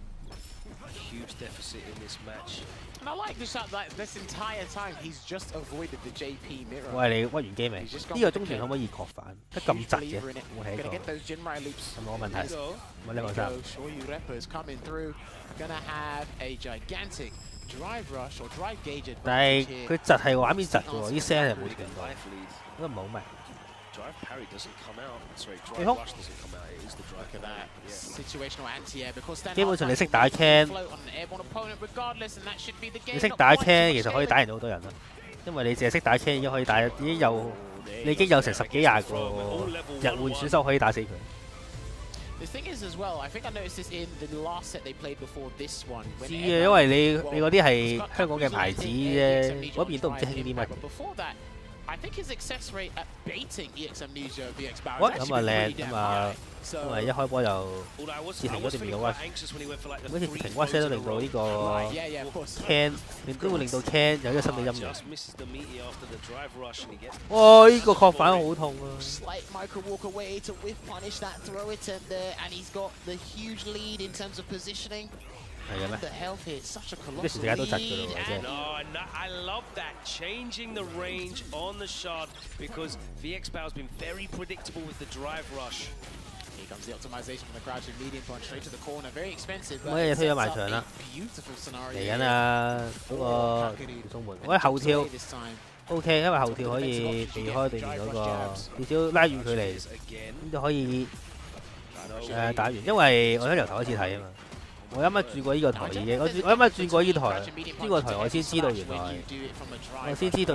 a huge deficit in this match. And I like the shot like this entire time he's just avoided the JP mirror. 喂，你屈完機未？呢個中段可唔可以確反？得咁窒嘅，冇睇過。係冇問題。冇呢個三。但係佢窒係畫面窒嘅喎，啲聲係冇斷過，都唔好明。 Drive parry doesn't come out. Sorry, drive rush doesn't come out. It is the drive. Look at that. Situational anti-air because 基本上你識打 can， 你識打 can 其實可以打贏到好多人啦，因為你淨係識打 can 已經可以打，你已經有成10幾20個日換選手可以打死佢。 The thing is as well, I think I noticed this in the last set they played before this one. 知啊，因為你嗰啲係香港嘅牌子啫，嗰邊都唔知係啲乜。 I think his success rate at baiting EX Amnesia VX Barrel is actually really damn high. 因為一開波就截停咗條面嘅屈，好似停屈聲都令到呢個 Can， 亦都會令到 Can 有一個心理陰影。哇！呢個確反好痛啊 ！Slight micro walk away to whiff punish that throw it in there, and he's got the huge lead in terms of positioning. The health here, such a colossal lead. I love that, changing the range on the shot because VX Bow's been very predictable with the drive rush. Here comes the optimization from the crouching medium punch straight to the corner, very expensive. 我一嘢推咗埋場啦，嚟緊啊！嗰個中門，我喺後跳 OK， 因為後跳可以避開對面嗰個，至少拉遠距離，咁就可以打完。因為我想由頭開始睇啊嘛。 我啱啱轉過呢個台已經，我啱啱轉過呢台，我先知道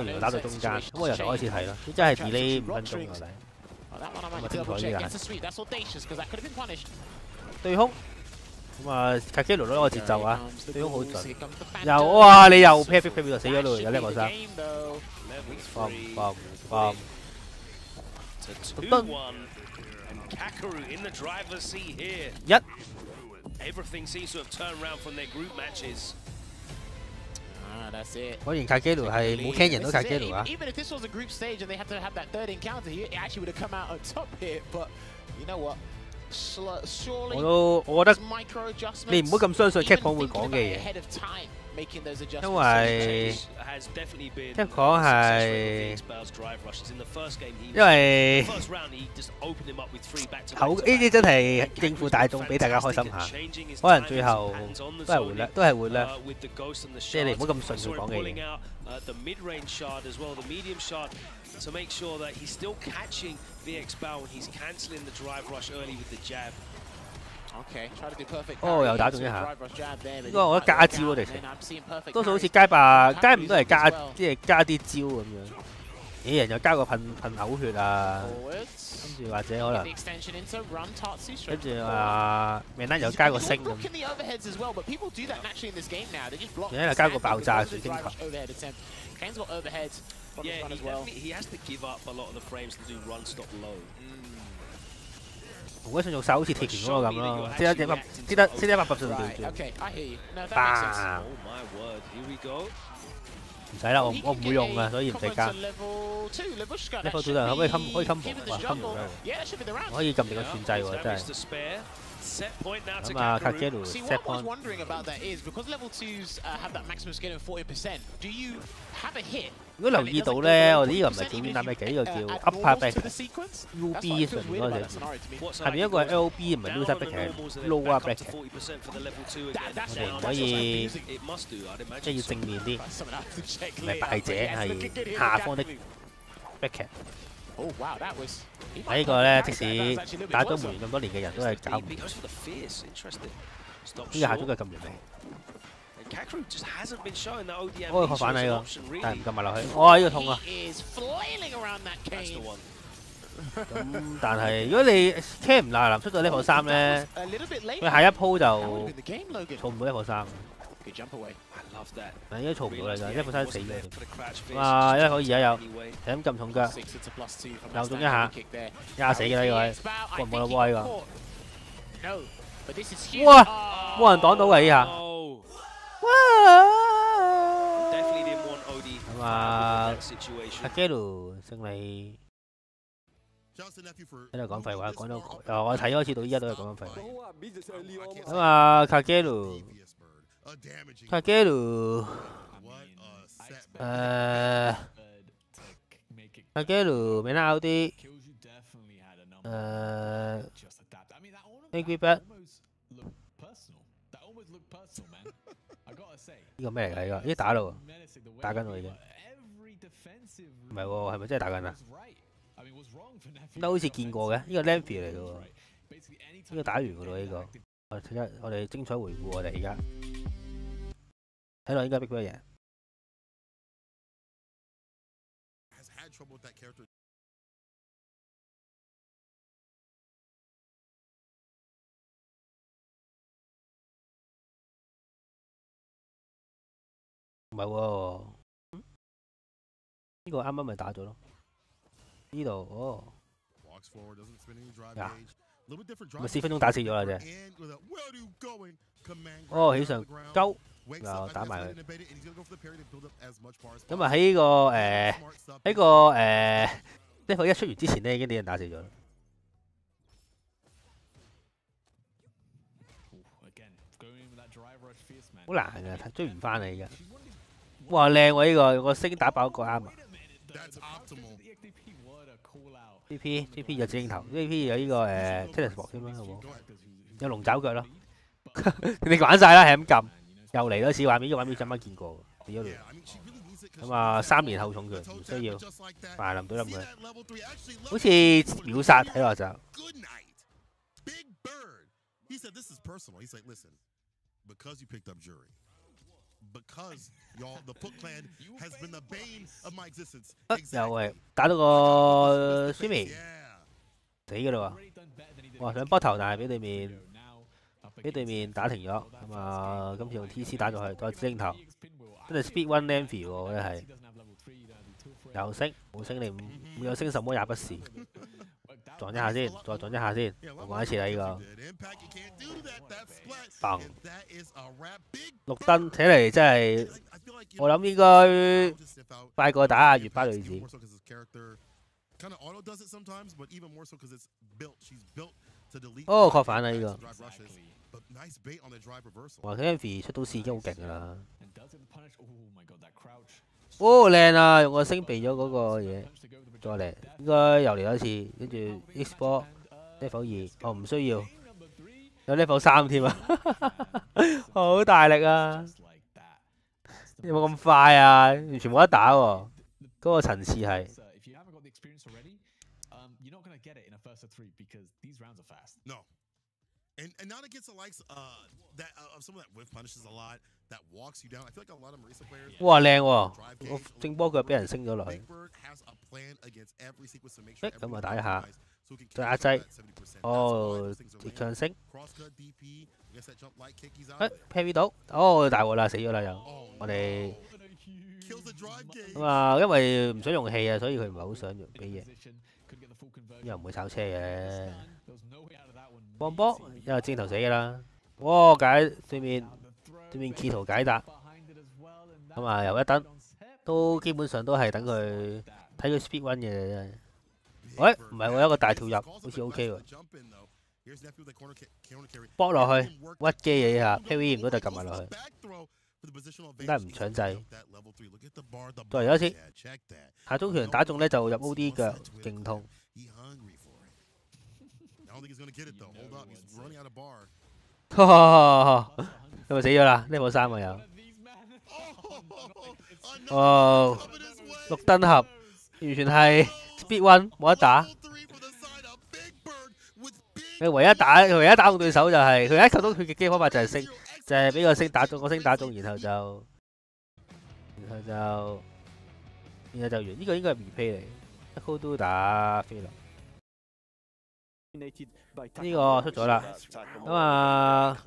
原來打到中間，咁我由頭開始睇啦，真係 delay 5分鐘㗎啦。咁清楚呢個對空，咁啊 Kakelo 攞個節奏啊，對空好準，又哇你又 pair 就死咗咯，有level 3，1。 Everything seems to have turned around from their group matches. That's it. 果然卡基魯係冇 can 人都卡基魯啊 Even if this was a group stage and they had to have that third encounter, he actually would have come out on top here. But you know what? Surely 我覺得你唔好咁相信 Capcom 會講嘅嘢。making those 因 adjustments. 為 has definitely been 即係講係 Expel's drive rushes in the first game. 因為 first round he just opened him up with 3 back to 好呢啲真係應付大眾，俾大家開心下。可能最後都係會叻，都係會叻。即係你唔好咁順佢講嘅嘢。The mid-range shot as well, the medium shot, to make sure that he's still catching the Expel when he's cancelling the drive rush early with the jab. Okay, try to do perfect. 哦，又打中一下。呢個我覺得加招啊，直情。多數好似街霸、街五都係加，即係加啲招咁樣。有人又加個噴嘔血啊，跟住或者可能，跟住話命單又加個星咁。而家又加個爆炸水晶球。Yeah, he has to give up a lot of the frames to do run stop low. 同嗰順用手好似鐵拳嗰個咁咯，即係180度對住。吧。唔使啦，我唔會用噶，所以唔使加。Level 2可以 combo， 哇 combo 可以撳定個轉掣喎，真係。咁啊 ，Kagelu set point。如果留意到咧，我哋呢個唔係叫 Winner Back 嘅，呢個叫 Upper Back。UB 上面嗰個字，下面一個係 LB 唔係 Loser Back 係 Lower Back 嘅。我哋唔可以即係要正面啲，唔係敗者係下方的 Back。喺呢個咧，即使打咗門咁多年嘅人都係搞唔掂。呢個下中嘅咁完美。我可以反你個，但係唔撳埋落去。哇！呢個痛啊！咁但係如果你 Cam 唔嗱出到 level 3咧，佢下一鋪就儲唔到 level 3。但應該儲唔到嚟㗎，level 3死咗。哇！一可以而家有，係咁撳重腳，又中一下，一下死嘅啦呢個，過唔過得威㗎？哇！冇人擋到㗎呢下。咁啊 ，Kagelu 勝利。喺度講廢話，講到我睇開始到依家都係講緊廢話。咁啊 ，Kagelu，Kagelu 未拉 啲，Angry Bird。呢個咩嚟㗎？呢個已經打咯喎，打緊喎已經。唔係喎，係咪真係打緊啊？都好似見過嘅，呢個 Lampy 嚟嘅喎。呢個打完㗎咯，呢個。我哋精彩回顧我哋而家睇落應該逼佢贏。唔係喎，呢個啱啱咪打咗咯。呢度哦，呀，咪4分鐘打死咗啦啫。哦，起上鳩，又打埋佢。咁啊喺呢個level 1出完之前咧，已經俾人打死咗啦。好難㗎，追唔翻你㗎。哇，靚喎！呢個個星打爆個啱啊 ！PP 有指影頭 ，PP 有呢個tennis ball 添啦，好冇？有龍爪腳咯，你玩晒啦，係咁撳，又嚟多次畫面，呢個畫面真係見過，變咗亂。咁啊，3年後重拳唔需要，凡林對冧佢，好似秒殺睇落就。又係打到個 Shimmy 死㗎啦喎！哇，想波頭，但係俾對面打停咗。咁啊，今次用 TC 打咗去，再指影頭，真係 Speed One Lampy 喎，真係。有升冇升你唔有升什麼也不是。撞一下先，再撞一下先，玩一次啦呢個。砰！綠燈睇嚟真係，我諗應該快過打阿月巴女子。哦，確反啦呢個。哇 ，Envy 出到線已經好勁㗎啦。哦，靚啊！用個星避咗嗰個嘢，再嚟，應該又嚟多次，跟住 X 波 level 2，哦唔需要，有 level 3添啊，好大力啊！有冇咁快啊？完全冇得打喎，嗰個層次係。No. And not against the likes that of someone that whiff punishes a lot, that walks you down. I feel like a lot of Marisa players. 哇，靚喎！我正波腳俾人升咗落去。咁啊，打一下，再壓制。哦，逆向升。parry 到，哦大鑊啦，死咗啦又。我哋咁啊，因為唔想用氣啊，所以佢唔係好想用俾嘢。又唔會炒車嘅。放波，因為箭頭死㗎啦。哇！對面企圖解答，咁啊又一等，都基本上都係等佢睇佢 speed run 嘅啫。喂，唔係喎，一個大跳入，好似 OK 喎。搏落去，屈機嘢下 ，parry 唔到就撳埋落去。點解唔搶制？再嚟一次，下中拳打中咧就入 OD 腳，勁痛。佢咪死咗啦？level 3啊有。哦，綠燈俠完全係 speed run 冇得打。佢唯一打中對手就係佢一扣到佢嘅機方法就係升，就係俾個星打中，然後就完。呢個應該係 replay 嚟，一 call 都打飛落。呢個出咗啦，咁啊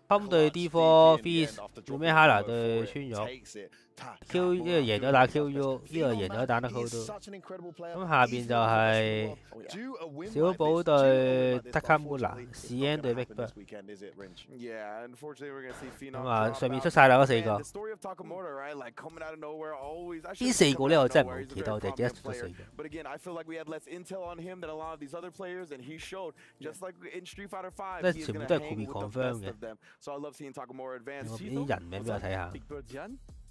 ，Pump 對 D4 Freeze，Rumehana 對穿咗 ，Q 呢個贏咗打 QU， 呢個贏咗打得好多。咁下邊就係小寶對 Takamura，CN 對 Big。咁啊，上面出晒啦嗰4個。呢4個咧我真係唔好記得，我淨係記得出咗4個。即係全部都係 could be confirm 嘅。我啲人名俾我睇下。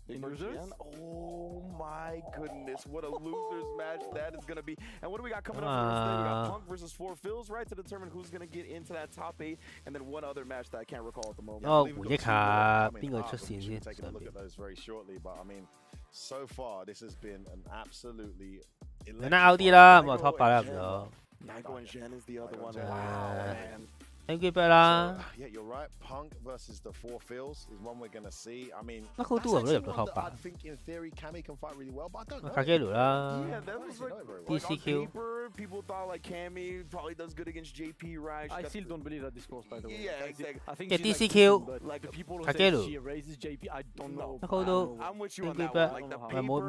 Oh my goodness, what a loser's match that is going to be. And what do we got coming up for us today? We got Punk versus 4 Phils, right, to determine who's going to get into that top 8, and then one other match that I can't recall at the moment. 我回憶下邊個出線先。Take a look at those very shortly, but I mean, so far this has been an absolutely. 你拉 out 啲啦，咁啊 top 8啦入咗。Nigo and Jen is the other one. Wow, man. Angry Bird 啦。Yeah, you're right. Punk versus the 4 Phils is one we're gonna see. I mean, 乜好多人都入到 top 8。I think in theory, Cammy can fight really well, but I don't know. 卡基魯啦。Yeah, that was like DCQ. People thought like Cammy probably does good against JP, right? I still don't believe that discourse, by the way. Yeah, exactly. I think DCQ. like the people who 卡基 say 魯。she raises JP, I don't know. 乜好多 Angry Bird。冇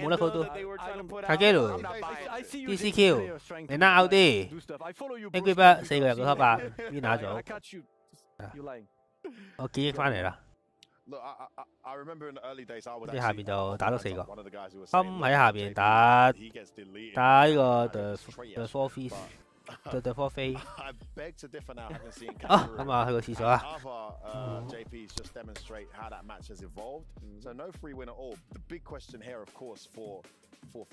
得好多。卡基魯。DCQ。你拉 out 啲。Angry Bird 4個入到 top 8，邊打咗？我記憶翻嚟啦。啲下邊就打咗4個。Pump 喺下邊打呢個 The 4 Face。The 4 Face。啊，咁啊去個廁所啊。JP's just demonstrate how that match has evolved. So no free win at all. The big question here, of course, for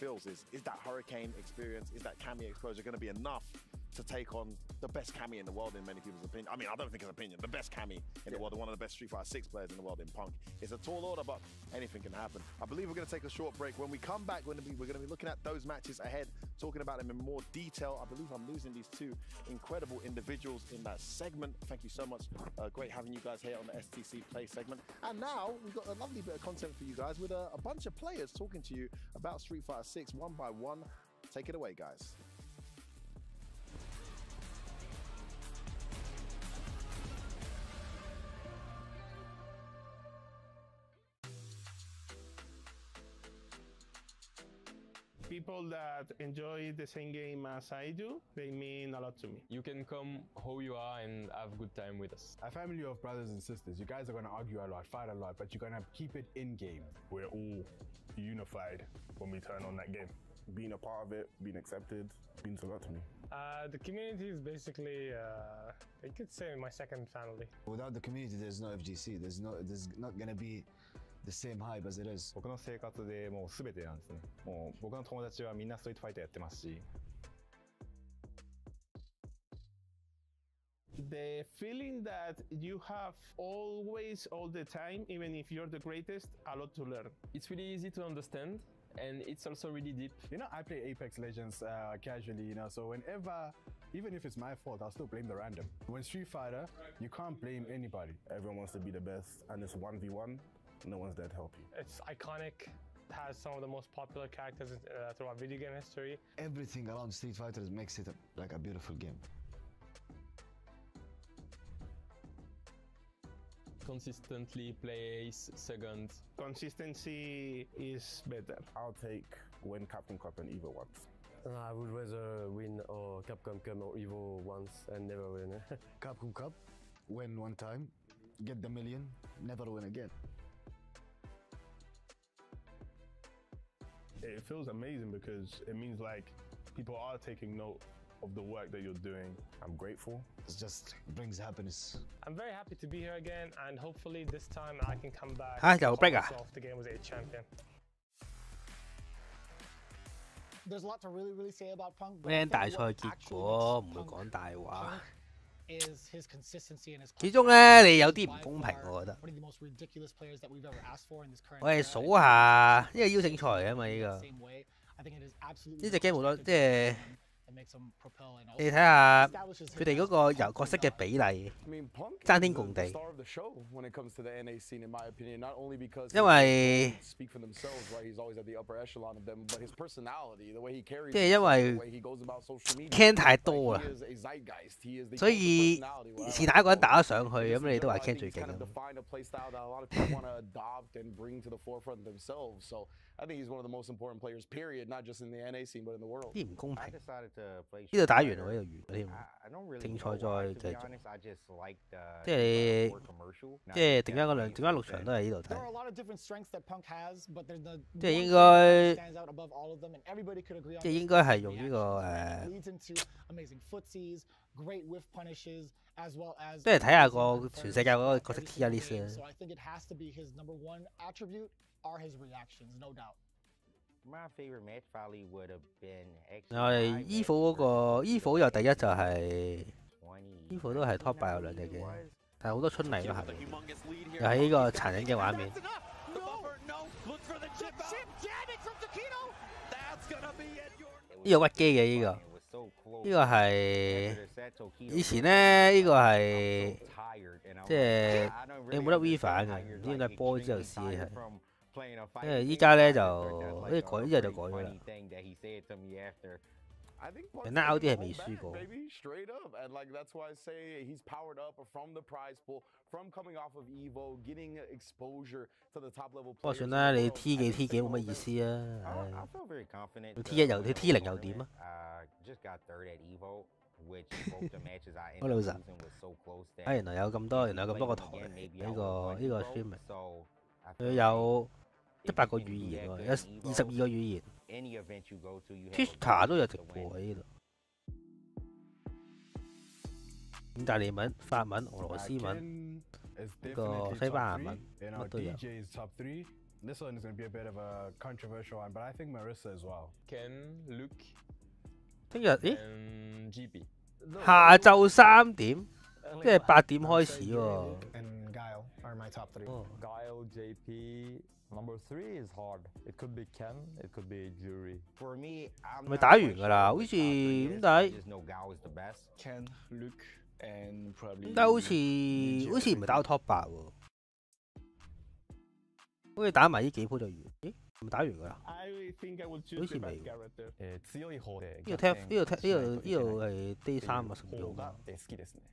Phils is that Hurricane experience, is that Cammy exposure going to be enough to take on the best Cammy in the world in many people's opinion? I mean, I don't think it's opinion. The best Cammy in the world, and one of the best Street Fighter 6 players in the world in Punk. It's a tall order, but anything can happen. I believe we're going to take a short break. When we come back, we're going to be looking at those matches ahead, talking about them in more detail. I believe I'm losing these two incredible individuals in that segment. Thank you so much. Great having you guys here on the STC Play segment. And now we've got a lovely bit of content for you guys with a bunch of players talking to you about Street Fighter 6 one by one. Take it away, guys. People that enjoy the same game as I do, they mean a lot to me. You can come how you are and have a good time with us. A family of brothers and sisters. You guys are going to argue a lot, fight a lot, but you're going to keep it in game. We're all unified when we turn on that game. Being a part of it, being accepted, means a lot to me. The community is basically, you could say, my second family. Without the community, there's no FGC. There's not gonna be the same hype as it is. 僕の生活でもう全てなんですね。もう僕の友達はみんなストリートファイターやってますし。The feeling that you have always, all the time, even if you're the greatest, a lot to learn. It's really easy to understand, and it's also really deep. You know, I play Apex Legends casually, you know, so whenever, even if it's my fault, I'll still blame the random. When Street Fighter, you can't blame anybody. Everyone wants to be the best, and it's 1v1. No one's there to help you. It's iconic. Has some of the most popular characters throughout video game history. Everything around Street Fighter makes it like a beautiful game. Consistently place second. Consistency is better. I'll take win Capcom Cup and Evo once. I would rather win Capcom Cup or Evo once and never win. Capcom Cup, win one time, get the million, never win again. It feels amazing because it means like people are taking note of the work that you're doing. I'm grateful. It just brings happiness. I'm very happy to be here again, and hopefully this time I can come back. 有 break 啊 the game was a champion. There's a lot to really say about Punk. 咩大賽結果唔會講大話。 is his consistency and his 始終咧，你有啲唔公平，我覺得。我哋數下呢個邀請賽嚟啊嘛，呢個呢隻 game 好多，即係你睇下佢哋嗰個遊角色嘅比例，爭天共地。因為即係因為 Ken 太多啦，所以是但一個人打得上去，咁你都話 Ken 最勁。I think he's one of the most important players, period, not just in the NA scene, but in the world. 啲唔公平。呢度打完喎，呢度完添。正賽再繼續。即係即係點解6場都係呢度睇？即係應該即係應該係用呢個即係睇下個全世界嗰個角色 tier list 啊。Are his reactions, no doubt. My favorite match probably would have been. 我哋衣服嗰個衣服又第一就係衣服都係 top 8有2隻嘅，但係好多春麗都係，又係呢個殘忍嘅畫面。呢個屈機嘅呢個，呢個係以前咧呢個係即係你冇得 V 反嘅，唔知點解波之後試係。 因為依家咧就好似改之後就改咗啦。人哋 out 啲係未輸過。不過算啦，你 T 幾冇乜意思啊。你 T1又你 T0又點啊？好老實。原來有咁多個台呢個 streaming， 佢有。 100個語言喎，有22個語言。Twitter 都有直播喺呢度。意大利文、法文、俄羅斯文、呢個西班牙文，乜都有。This one is going to be a bit of a controversial one, but I think Marissa as well. Ken, Luke, 聽日咦？ GB 下晝3點，即係8點開始喎。And Guile are my top 3. Guile, JP. Number 3 is hard. It could be Ken, it could be Jury. For me, I'm 咪打完㗎啦，好似點解 ？Ken, Luke, and probably. 點解好似唔係打到 top 8喎？好似打埋呢幾鋪就完。咦？係咪打完㗎啦？好似未。強い方で。呢度係 Day 3啊，10秒㗎。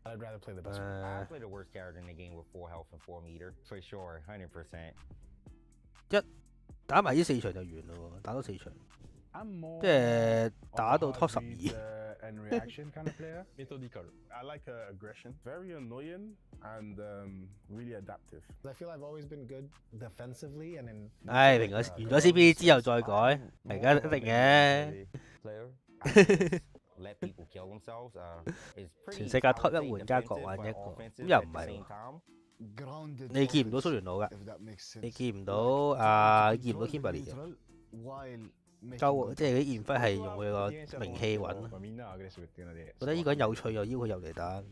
I'd rather play the best one. I play the worst character in the game with 4 health and 4 meter for sure, 100%. 打埋呢4場就完咯喎，打多4場，即係打到 top 12。Methodical. I like aggression. Very annoying and really adaptive. I feel I've always been good defensively and in. 唉，完咗 CP 之後再改，而家一定嘅。let people kill themselves. It's 全世界 top 1玩家各玩一個，咁又唔係喎。你見唔到蘇聯佬㗎？你見唔到見唔到 Kimberly 嘅？夠即係啲現輝係用佢個名氣揾。覺得呢個人有趣又邀佢入嚟打。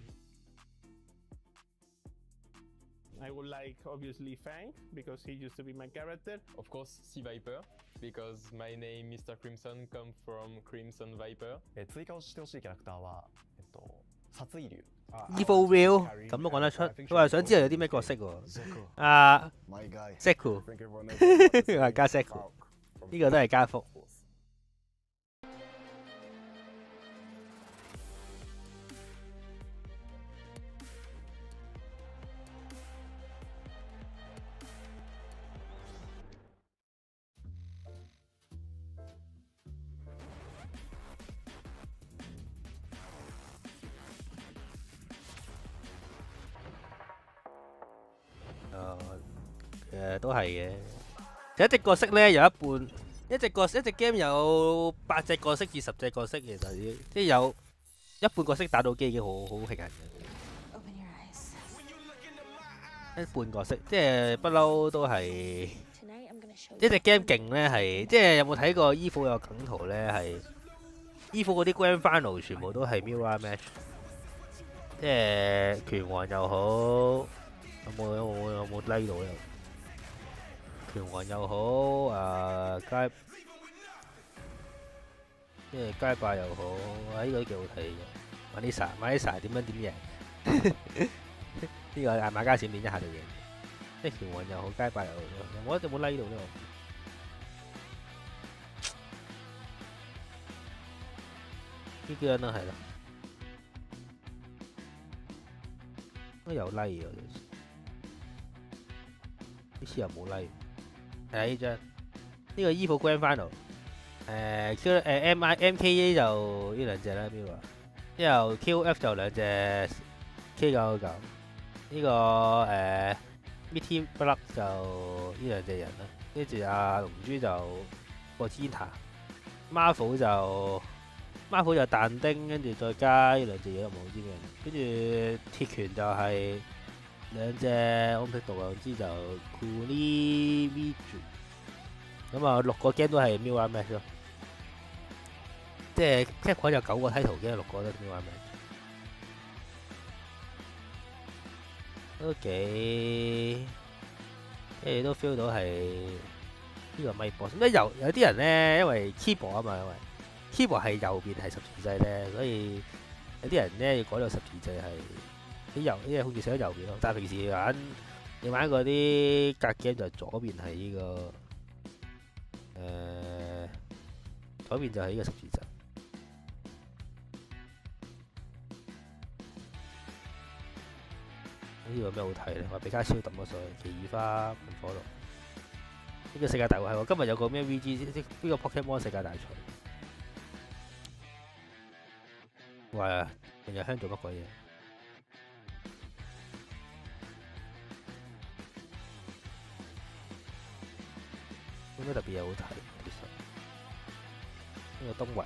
I would like obviously Fang because he used to be my character. Of course, Sea Viper because my name Mr. Crimson come from Crimson Viper. 追加してほしいキャラクターは殺意竜。Evil Real 咁都講得出，佢話想知道有啲咩角色喎？Seku 係加 Seku， 呢個都係加福。都係嘅。其實一隻角色咧有一半，一隻 game 有8隻角色至10隻角色，其實即係有一半角色打到機已經好平衡嘅。一半角色即係不嬲都係一隻 game 勁咧，係即係有冇睇過衣服有梗圖咧？係衣服嗰啲 Grand Final 全部都係 Mirror Match， 即係拳王又好，有冇 like 到咧？拳王又好，即係街霸又好，呢個都幾好睇嘅。Vanessa 點樣點贏？呢個嗌馬加閃電一下就贏。即係拳王又好，街霸又好，有冇 like 到呢個？呢個都係啦，都有 like 嘅，呢次又冇 like。係啊，呢張呢個衣服 Grand Final， MKA 就呢兩隻啦，邊個？之後 QF 就兩隻 K999， 呢個Mitty Block 就呢兩隻人啦，跟住龍珠就個 Gina，Marvel 就但丁，跟住再加呢兩隻嘢都冇知咩，跟住鐵拳就係兩隻我唔識讀啊，總之就 Kuni Viju， 咁6個 game 都係 Mirror Match 咯，即係 Capcom 有9個 title game， 6個都係 Mirror Match， 都幾即係都 feel 到係呢個咪波。咁有啲人咧，因為 keyboard 啊嘛，因為 keyboard 係右邊係十字掣咧，所以有啲人咧要改到十字掣係。啲控制寫喺右邊咯，但係平時你玩嗰啲格 game 就左邊係呢個左邊就係呢個十字掣。呢個有咩好睇咧？話比卡超抌咗上去，奇異花噴火龍。呢個世界大會係喎，今日有個咩 VG 呢個 Pokemon 世界大賽。話明日香做乜鬼嘢？有咩特別嘢好睇？其實呢個東雲，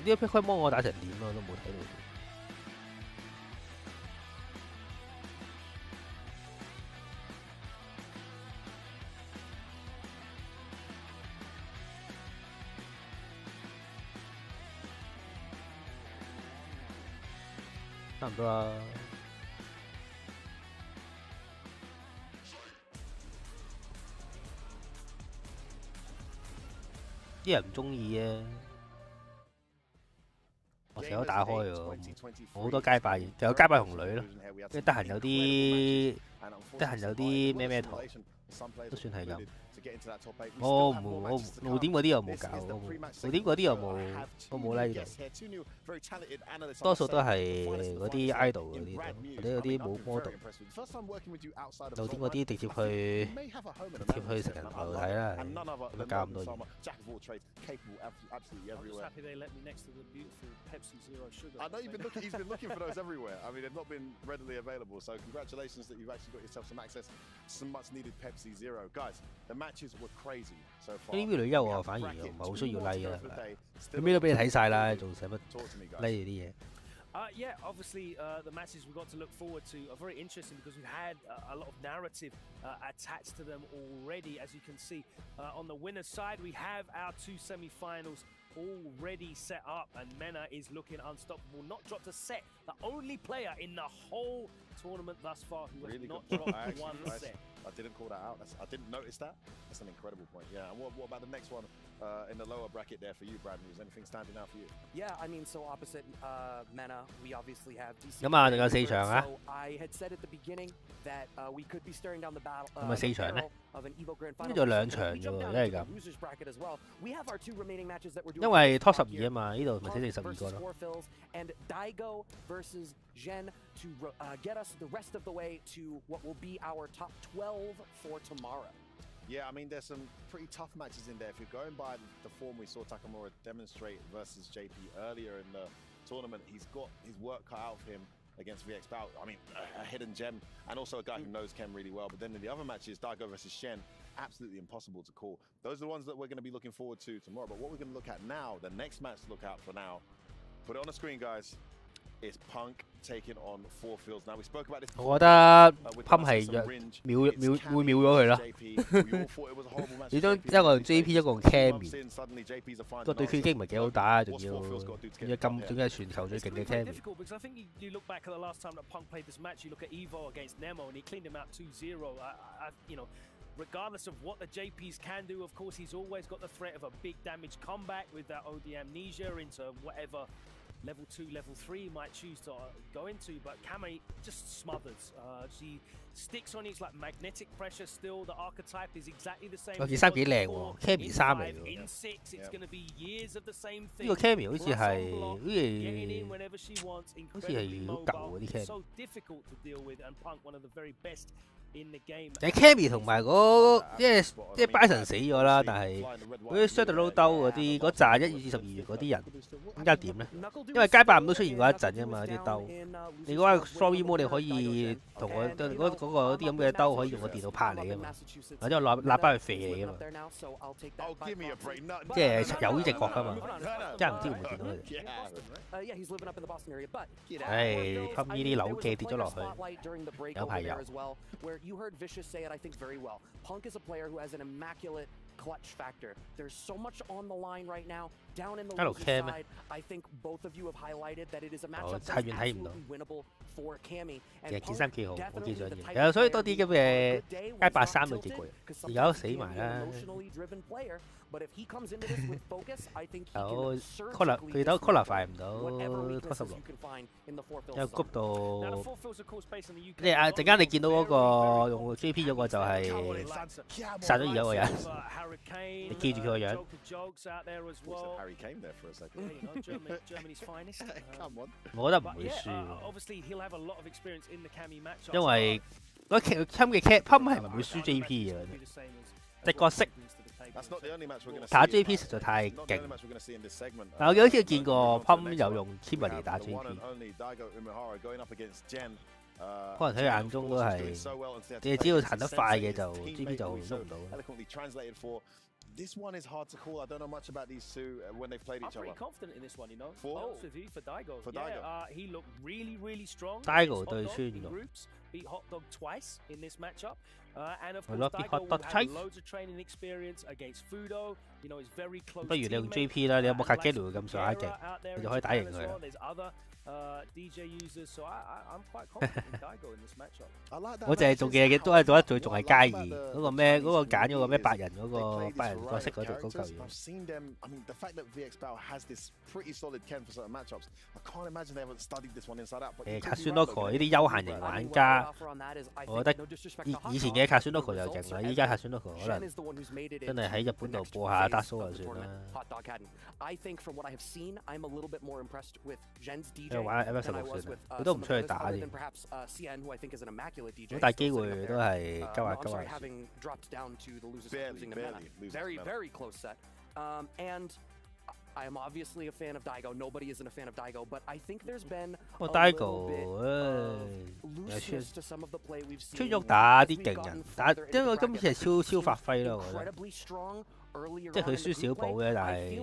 呢個 Pokemon 我打成點啊？我都冇睇到。差唔多啦。啲人唔中意啊！我成日都打開喎，好多街霸，就有街霸同女咯。跟住得閒有啲咩台，都算係咁。我露點嗰啲又冇搞，露點嗰啲又冇，我冇 like 到。多數都係嗰啲 idol 嗰啲，或者嗰啲冇 model。露點嗰啲直接去成人台度睇啦，咪搞咁多嘢。I know he's been looking for those everywhere. I mean, they've not been readily available. So congratulations that you've actually got yourself some access to some much needed Pepsi Zero. Guys, the match matches were crazy so far. 呢啲女優我反而唔係好需要 like 啊，佢咩都俾你睇晒啦，仲使乜 like 啲嘢？ Yeah, obviously the matches we've got to look forward to are very interesting because we've had a lot of narrative attached to them already. As you can see, on the winner's side, we have our 2 semi-finals already set up, and Mena is looking unstoppable. Not dropped a set, the only player in the whole tournament thus far who has not dropped one set. I didn't call that out. I didn't notice that. That's an incredible point. Yeah. And what about the next one in the lower bracket there for you, Brad News? Anything standing out for you? Yeah, I mean, so opposite Mena, we obviously have DC. 咁啊，仲有4場啊。 So I had said at the beginning that we could be staring down the battle. 咁啊4場咧？ Of an Evo Grand 呢度2場啫喎，因為咁。 Losers bracket as well. We have our 2 remaining matches that we're doing. 因為 top 12啊嘛，呢度咪寫成12個咯。 And Daigo versus Gen to get us the rest of the way to what will be our top 12 for tomorrow. Yeah, I mean, there's some pretty tough matches in there. If you're going by the form we saw Takamura demonstrate versus JP earlier in the tournament, he's got his work cut out for him against VX Bao. I mean, a hidden gem, and also a guy who knows Kem really well. But then in the other matches, Daigo versus Shen, absolutely impossible to call. Those are the ones that we're going to be looking forward to tomorrow. But what we're going to look at now, the next match to look out for now, put it on the screen, guys. It's Punk taking on 4 Fields. Now we spoke about this. 我覺得 Pump 係會秒咗佢咯。你將一個用 JP 一個用 Cammy， 個對決已經唔係幾好打，仲要全球最勁嘅 Cammy。 Because I think you look back at the last time that Punk played this match, you look at Evo against Nemo, and he cleaned him out 2-0. You know, regardless of what the JPs can do, of course, he's always got the threat of a big damage comeback with that OD amnesia into whatever level 2, level 3 might choose to go into, but Kame just smothers. She sticks on it, it's like magnetic pressure still. The archetype is exactly the same. 件衫幾靚喎 ，Cammy 衫嚟喎。In 6, it's going to be years of the same thing. 呢個 Cammy 好似係好似好舊嗰啲 Cammy。 So difficult to deal with, and Punk one of the very best in the game. 但係 Cammy 同埋嗰即係 Bison 死咗啦，但係嗰啲 Shadow 兜嗰啲嗰扎1至12月嗰啲人，點解點咧？因為街霸都出現過一陣㗎嘛啲兜。你嗰個 Story Mode 你可以同我嗰啲咁嘅兜可以用個電腦拍你㗎嘛，或者攞喇叭去射你㗎嘛。即係有呢隻角㗎嘛，真係唔知會唔會見到佢哋。唉，噴呢啲扭機跌咗落去，有排有。 You heard Vicious say it, I think, very well. Punk is a player who has an immaculate clutch factor. There's so much on the line right now. Down in the loser side, I think both of you have highlighted that it is a matchup that's absolutely winnable for Cammy. 其實件衫幾好，我幾想要。有所以多啲咁嘅街霸衫都幾過癮。而家都死埋啦。 But if he comes into this with focus, I think he can certainly 佢都 qualify 唔到 top 16，因為谷到即係陣間你見到嗰個用 JP 嗰個就係殺咗2個人，你記住佢個樣。我覺得唔會輸，因為嗰Pump 嘅 Pump 係唔會輸 JP 嘅，隻角色。 打 JP 實在太勁，但我好似見過 Pump 有用 Kimberly 打 JP， 可能喺佢眼中都係，你只要行得快嘅就 JP 就喐唔到。 This one is hard to call. I don't know much about these two when they've played each other. I'm pretty confident in this one, you know. For Daigo. For Daigo. Yeah, he looked really strong. Daigo 對穿咗。 Beat HotDog twice in this matchup. And of course, Daigo will have loads of training experience against Fudo. You know, he's very close. 不如你用 JP 啦，你有冇卡基魯咁上下勁，你就可以打贏佢。 DJ users, so I'm quite confident in Daigo in this matchup. 我淨係做嘅都係做得最仲係街二嗰個咩嗰個揀咗個咩白人嗰個白人角色嗰度嗰嚿嘢。 I've seen them. I mean, the fact that VX Bao has this pretty solid Ken for certain matchups, I can't imagine they haven't studied this one inside out. 卡酸多佢呢啲休閒型玩家，我覺得以前嘅卡酸多佢就勁啦，依家卡酸多佢可能真係喺日本度播下Dark Souls就算啦。 I think from what I have seen, I'm a little bit more impressed with Gen's DJ 玩 SF6 算啦，佢都唔出去打添。好大機會都係鳩下鳩下。 Very close set. And I am obviously a fan of Daigo. Nobody isn't a fan of Daigo, but I think there's been a Daigo looseness to some of the play we've seen. 出喐打啲勁人，因為今次係超發揮咯，我覺得。即係佢輸少補嘅，但係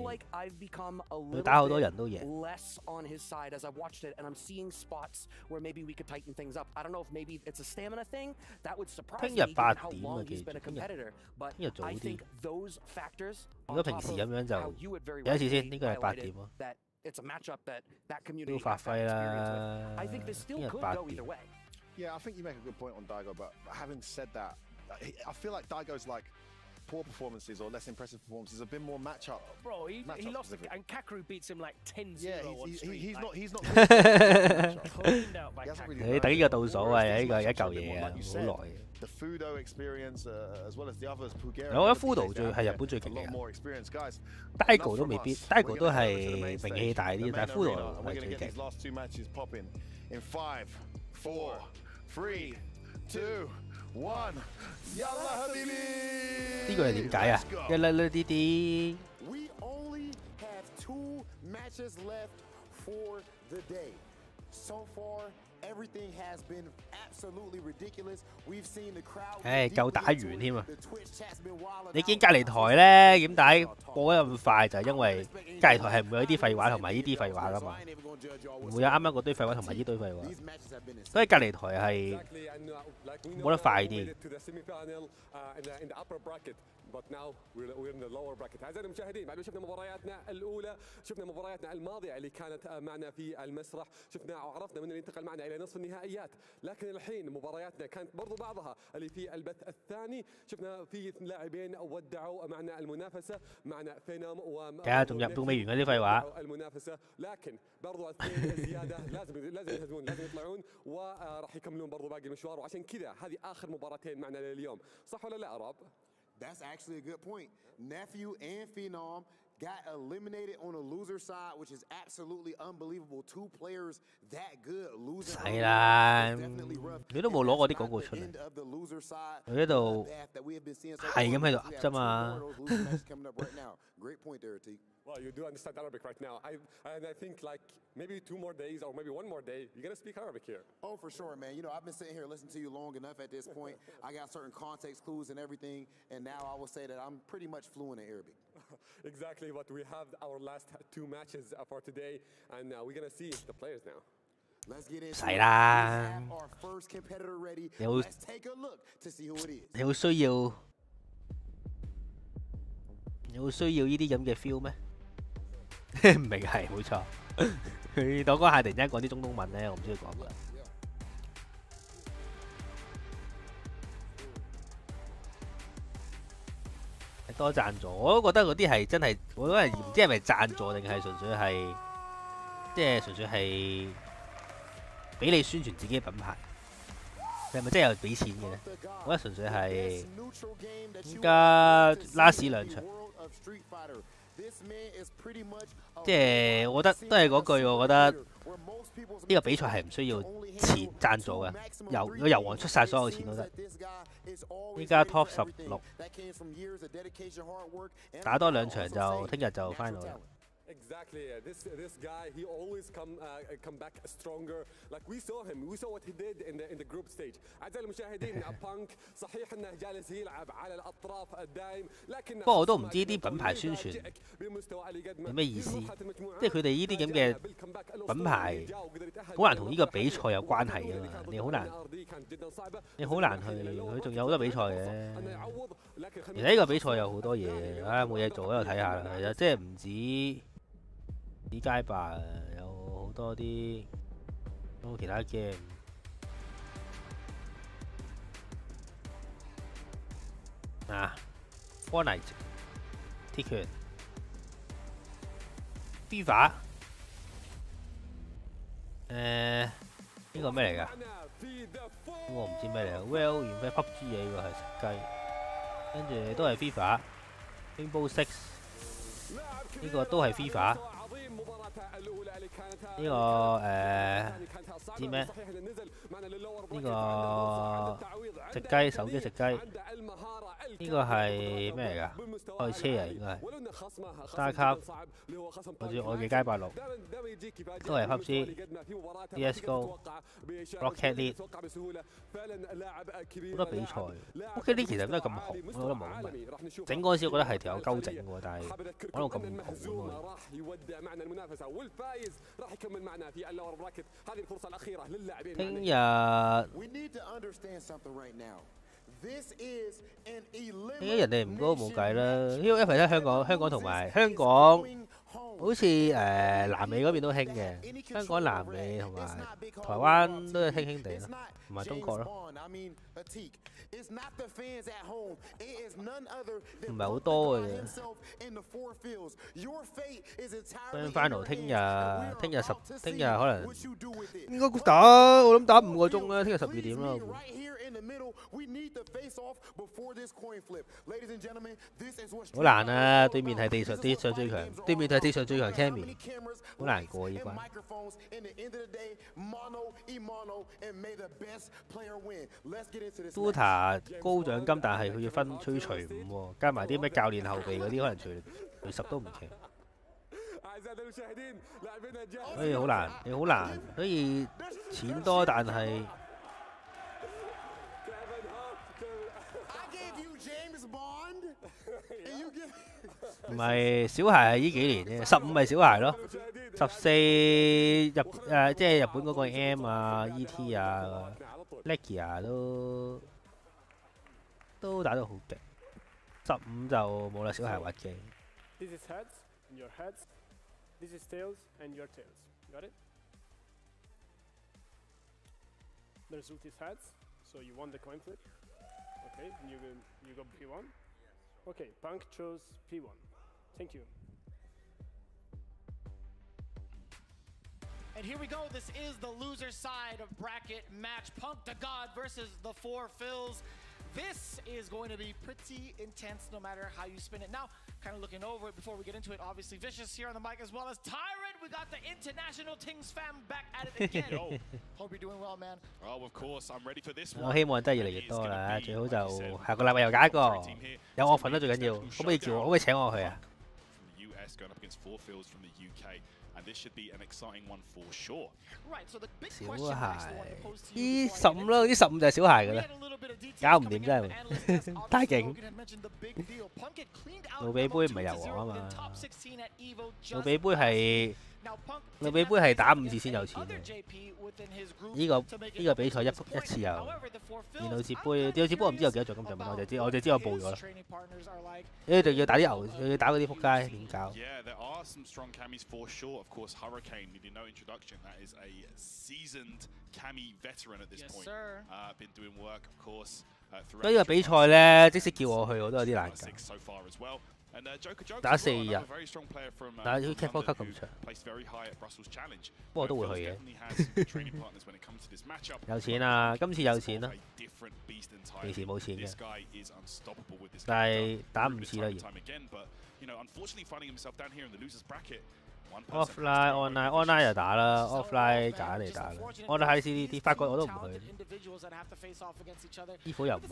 佢打好多人都贏。Less on his side as I've watched it, and I'm seeing spots where maybe we could tighten things up. I don't know if maybe it's a stamina thing. That would surprise me given how long he's been a competitor. But I think those factors. 如果平時咁樣就有一次先，應該係8點咯。It's a matchup that community 都發揮啦。I think this still could go either way. Yeah, I think you make a good point on Daigo, but having said that, I feel like Daigo's like poor performances or less impressive performances have been more matchup. Bro, he lost and Kakaru beats him like 10-0. Yeah, he's not. 你等呢個倒數啊，呢個一嚿嘢啊，好耐。The Fudo experience as well as the others. 我覺得 Fudo 係日本最勁嘅。Daigo 都未必 ，Daigo 都係名氣大啲，但係 Fudo 係最勁。In 5, 4, 3, 2, 1. 呢個係點解啊？一粒粒啲啲。We only have 2 matches left for the day. So far, everything has been absolutely ridiculous. We've seen the crowd. 夠打完添啊！你見隔離台咧點解播得咁快？就係因為隔離台係唔會有啲廢話同埋呢啲廢話噶嘛，唔會有啱啱嗰堆廢話同埋呢堆廢話，所以隔離台係冇得快啲。But now we're in the lower bracket. أعزائي المشاهدين بعد ما شفنا مبارياتنا الأولى شفنا مبارياتنا الماضية اللي كانت معنا في المسرح شفنا وعرفنا من اللي انتقل معنا إلى نصف النهائيات لكن الحين مبارياتنا كانت برضو بعضها اللي في البث الثاني شفنا في لاعبين ودعوا معنا المنافسة معنا فينوم المنافسة لكن برضو اثنين زيادة لازم يهزمون لازم يطلعون وراح يكملون برضو باقي المشوار وعشان كذا هذه آخر مباراتين معنا لليوم صح ولا لا أراب؟ That's actually a good point. Nephew and Phenom got eliminated on the loser side, which is absolutely unbelievable. 2 players that good losing. 係啦，你都冇攞我啲廣告出嚟，佢呢度係咁喺度噏啫嘛。Great point there, T. Well, you do understand Arabic right now. And I think like maybe 2 more days or maybe 1 more day, you're going to speak Arabic here. Oh, for sure, man. You know, I've been sitting here listening to you long enough at this point. I got certain context clues and everything. And now I will say that I'm pretty much fluent in Arabic. Exactly. But we have our last 2 matches for today. And we're going to see the players now. Let's get into it. 係啦，你好需要。你好需要呢啲咁嘅 feel 咩？唔明係冇錯，佢當嗰下突然間講啲中東文咧，我唔知佢講乜。多贊助，我都覺得嗰啲係真係，我覺得唔知係咪贊助定係純粹係，即係純粹係俾你宣傳自己嘅品牌。係咪真係有俾錢嘅咧？我覺得純粹係依家 last 2場。即係我覺得都係嗰句，我覺得呢個比賽係唔需要錢贊助嘅，個油王出晒所有錢都得。依家 Top 16，打多2場就聽日就 final 啦。Exactly. This guy, he always come back stronger. Like we saw him, we saw what he did in the group stage. أعزائي المشاهدين, بانك صحيح إنه جالس يلعب على الأطراف الدائم, لكن. 不過我都唔知啲品牌宣傳有咩意思，即係佢哋呢啲咁嘅品牌好難同呢個比賽有關係㗎嘛，你好難去，佢仲有好多比賽嘅。其實呢個比賽有好多嘢，冇嘢做喺度睇下啦。其實即係唔止。啲街霸有好多啲都其他 game 啊 ，Fortnite、Ticket、FIFA， 呢個咩嚟㗎？我唔知咩嚟㗎 ，Well 原來 PUBG 嘢呢個係食雞，跟住都係 FIFA、Rainbow Six， 呢個都係 FIFA。呢個知咩？呢個食雞手機食雞，呢個係咩嚟㗎？賽車啊，應該係 Star Cup， 好似我嘅街86，都係 PUBG、CS:GO、Rocket League， 好多比賽。Rocket League 其實都係咁紅，我覺得冇乜。整嗰陣時我覺得係條友鳩整喎，但係講到咁紅。聽日點解人哋唔高冇計啦？因為喺香港同埋香港，好似南美嗰邊都興嘅，香港、南美同埋台灣都係興興地咯，唔係中國咯。唔係好多嘅啫。Final 聽日可能應該打，我諗打5個鐘啦。聽日12點啦。好難啊！對面係地上最強，對面係地上最強 Cammy， 好難過呢關。Dota 高獎金，但係佢要分除5喎，加埋啲咩教練後備嗰啲，可能除10都唔奇。所以好難，所以錢多但係。唔係小孩係呢幾年啫，15係小孩咯，14即係日本嗰個 M 啊、ET 啊、Leggy 啊都打得好勁，15就冇啦，小孩滑機。This is heads and your heads. This is tails and your tails. Got it? The result is heads, so you won the coin flip. Okay, you go P1. Okay, Punk chose P1. Thank you. And here we go. This is the loser side of bracket match. Punk the God versus the 4 Phils. This is going to be pretty intense no matter how you spin it. Now, kind of looking over it before we get into it, obviously Vicious here on the mic as well as Tyrant. We got the international Tings fam back at it again. Yo, hope you're doing well, man. Oh, of course, I'm ready for this one. 我希望真係越嚟越多啦，最好就下個禮拜又揀一個，有我份都最緊要。可唔可以叫我？可唔可以請我去啊？ And this should be an exciting one for sure. 小孩，啲15啦，啲15就係小孩㗎啦，搞唔掂真係，太勁。路比杯唔係油王啊嘛，路比杯係打5次先有錢嘅。呢個比賽一次有。電腦節杯我唔知有幾多獎金獎品，我就知我報咗啦。呢度要打啲牛，又要打嗰啲撲街，點搞？ Some strong camis for sure. Of course, Hurricane needed no introduction. That is a seasoned cami veteran at this point. Been doing work, of course. 呢個比賽咧，即使叫我去，我都有啲難搞。打4日，但係佢 Cat 4級咁長，不過我都會去嘅。有錢啊！今次有錢啦，平時冇錢嘅，但係打5次啦要。 offline online 就打啦 ，offline 揀嚟打啦。我哋喺 CDD 法國我都唔去，衣服又唔去，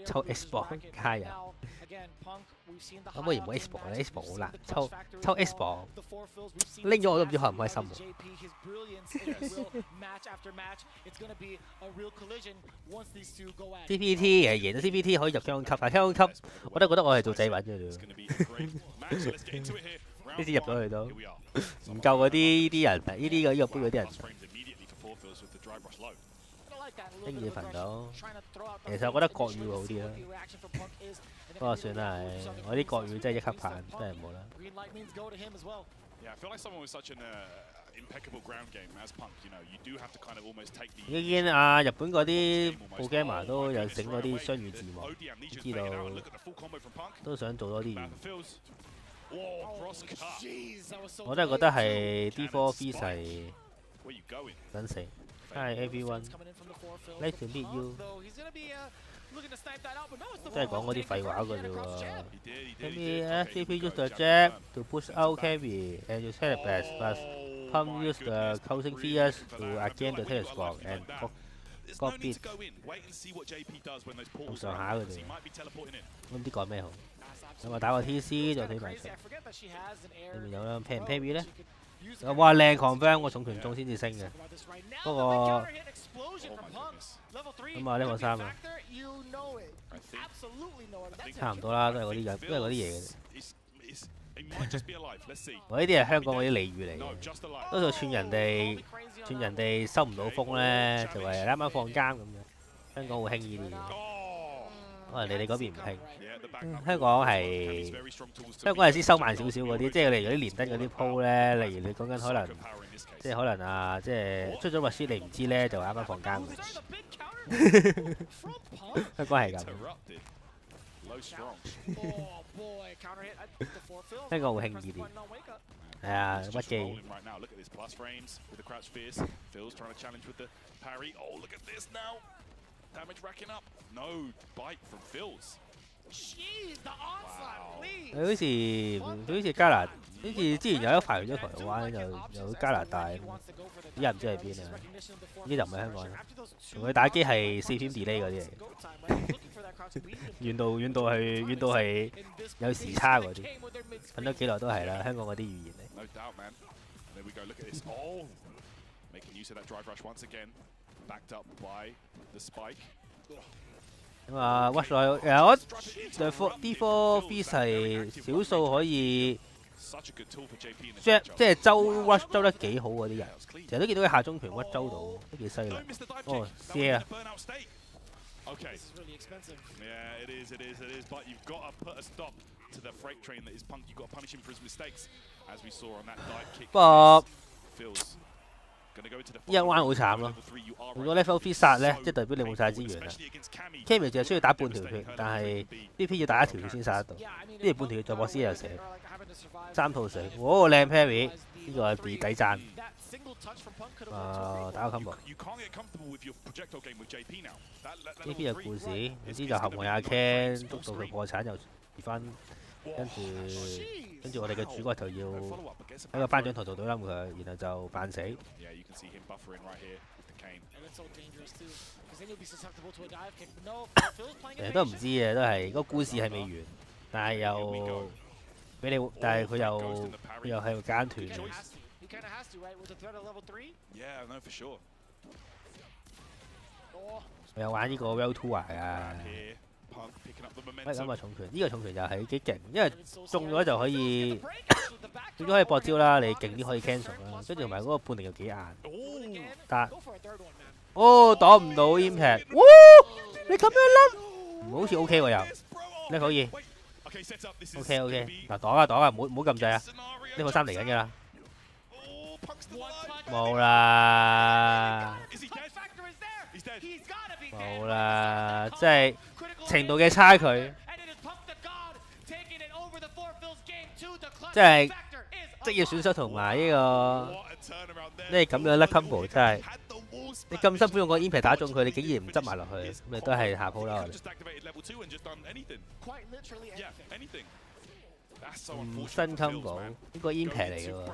抽 X 榜加油。可唔可以唔好 X 榜咧 ？X 榜好難抽 X 榜，拎咗我都唔知開唔開心喎。CPT 贏咗 CPT 可以入香港級，但係香港級我都覺得我係做製品嘅啫。呢次入咗去都唔夠嗰啲人，呢個杯嗰啲人。丁爾頻道，其實我覺得國語好啲啦。不過算啦，我啲國語真係一級棒，真係唔好啦。你見啊，日本嗰啲 programmer 都有整嗰啲雙語字幕，知道都想做多啲語。 我都係覺得係 D4 V 係等死。Hi everyone, nice to meet you。即係講嗰啲廢話㗎啫喎。Maybe FTP use the jab to push out carry and you set the best, but Pump use the closing fears to again the telescope and 個別咁上下佢哋，都唔知講咩好。咁啊打個 TC 再推埋場，裏面有啦 pan 唔 parry 咧？哇靚 confirm 個重拳中先至升嘅，不過咁啊level 3啊，差唔多啦，都係嗰啲人，都係嗰啲嘢嘅。我呢啲係香港嗰啲俚語嚟嘅，多數串人哋收唔到風咧，就係啱啱放監咁樣。香港好興呢啲嘢，可能你哋嗰邊唔興。香港係先收慢少少嗰啲，即係例如啲連登嗰啲鋪咧，例如你講緊可能即係可能啊，即係出咗律師你唔知咧，就啱啱放監。香港係咁。香港好興呢啲，係啊，屈機。Damage racking up. No bite from Phils. 佢好似加拿，好似之前有一排去咗台灣，又去加拿大，依家唔知喺邊啊！呢就唔係香港，同佢打機係4 frame delay 嗰啲嚟，遠到係有時差嗰啲，瞓咗幾耐都係啦，香港嗰啲語言嚟。 No doubt, man. There we go. Look at this. Oh, making use of that drive rush once again. Backed up by the spike. 咁啊，屈咗我D4 Fizz 係少數可以即係周屈周得幾好嗰啲人，成日都見到佢下中拳屈周到，都幾犀利。哦 ，C 啊！ Okay. Yeah, it is. But you've got to put a stop to the freight train that is Punk. You've got to punish him for his mistakes, as we saw on that dive kick. Feels. 一彎好慘咯！如果 level 3殺咧，即係代表你冇晒資源啦。Cammy 就係需要打半條血，但係 BP 要打一條血先殺得到。呢條半條血再博斯又死，3套死。哇，靚 parry， 呢個係抵讚。打個 combo。BP 嘅故事，有啲就後面阿 Ken 捉到佢破產又移翻，跟住我哋嘅主角就要喺個頒獎台度懟冧佢，然後就扮死。都唔知嘅，都係個故事係未完，但係又俾你，但係佢又喺度間斷。我有玩呢個 Well Tour 啊。 喂，咁啊重拳，呢個重拳又係幾勁，因為中咗就可以，中咗可以搏招啦，你勁啲可以 cancel 啦，跟住同埋嗰個半力又幾硬，得，哦擋唔到 impact， 哇！你咁樣甩，好似 OK 喎又，呢可以 ，OK， 嗱擋啊，唔好撳掣啊，呢個3嚟緊㗎啦，冇啦。 冇啦，即係程度嘅差距，即係職業選手同埋呢個，即係咁樣甩 combo 真係，你咁辛苦用個 impact 打中佢，你竟然唔執埋落去，咁咪都係下鋪啦我哋。新 combo 呢個 impact 嚟嘅喎。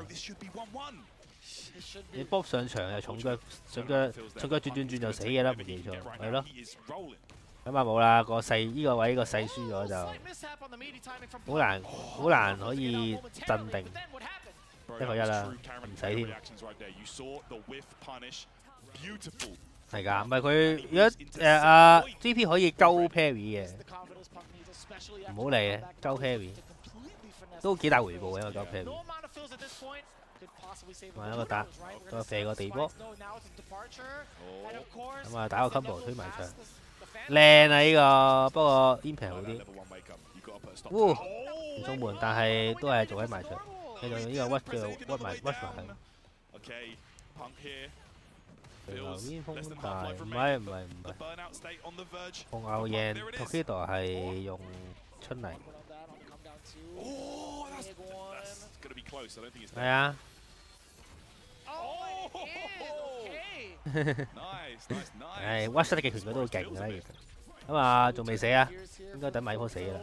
你 Bob 上場又重腳轉就死嘅啦，冇記錯，係咯。咁啊冇啦，呢個位個勢輸咗就好難可以鎮定，1-1啦，唔使添。係㗎，唔係佢如果GP 可以鳩 parry 嘅，唔好理嘅，鳩 parry 都幾大回報嘅，因為鳩 parry。 玩一個打，再射個地波，咁啊打個 combo 推埋牆，靚啊呢個，不過 impact 好啲，唔中門，但係都係做喺埋牆，繼續用呢個屈埋佢。流煙風大，唔係，紅牛贏 Tokido 係用春泥，係啊。 唉，屈失嘅拳腳都好勁㗎啦，其實。咁啊，仲未死啊？應該等米科死啦。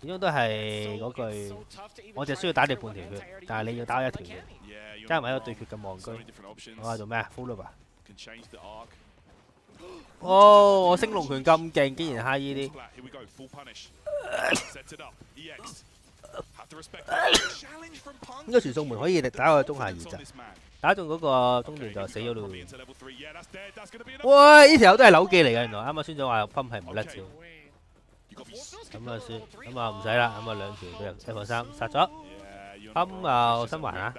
始終都係嗰句，我就需要打你半條血，但係你要打一條血，加埋一個對決咁戇居。我話做咩啊 ？Follow 吧。哦，我升龍拳咁勁，竟然蝦依啲。應該傳送門可以打個中下二咋，打中嗰個中段就死咗咯。喂，呢條友都係扭技嚟嘅，原來啱啱孫總話噴係唔甩招。咁啊算，咁啊唔使啦，咁啊兩條俾人7-3殺咗。噴又生還啊！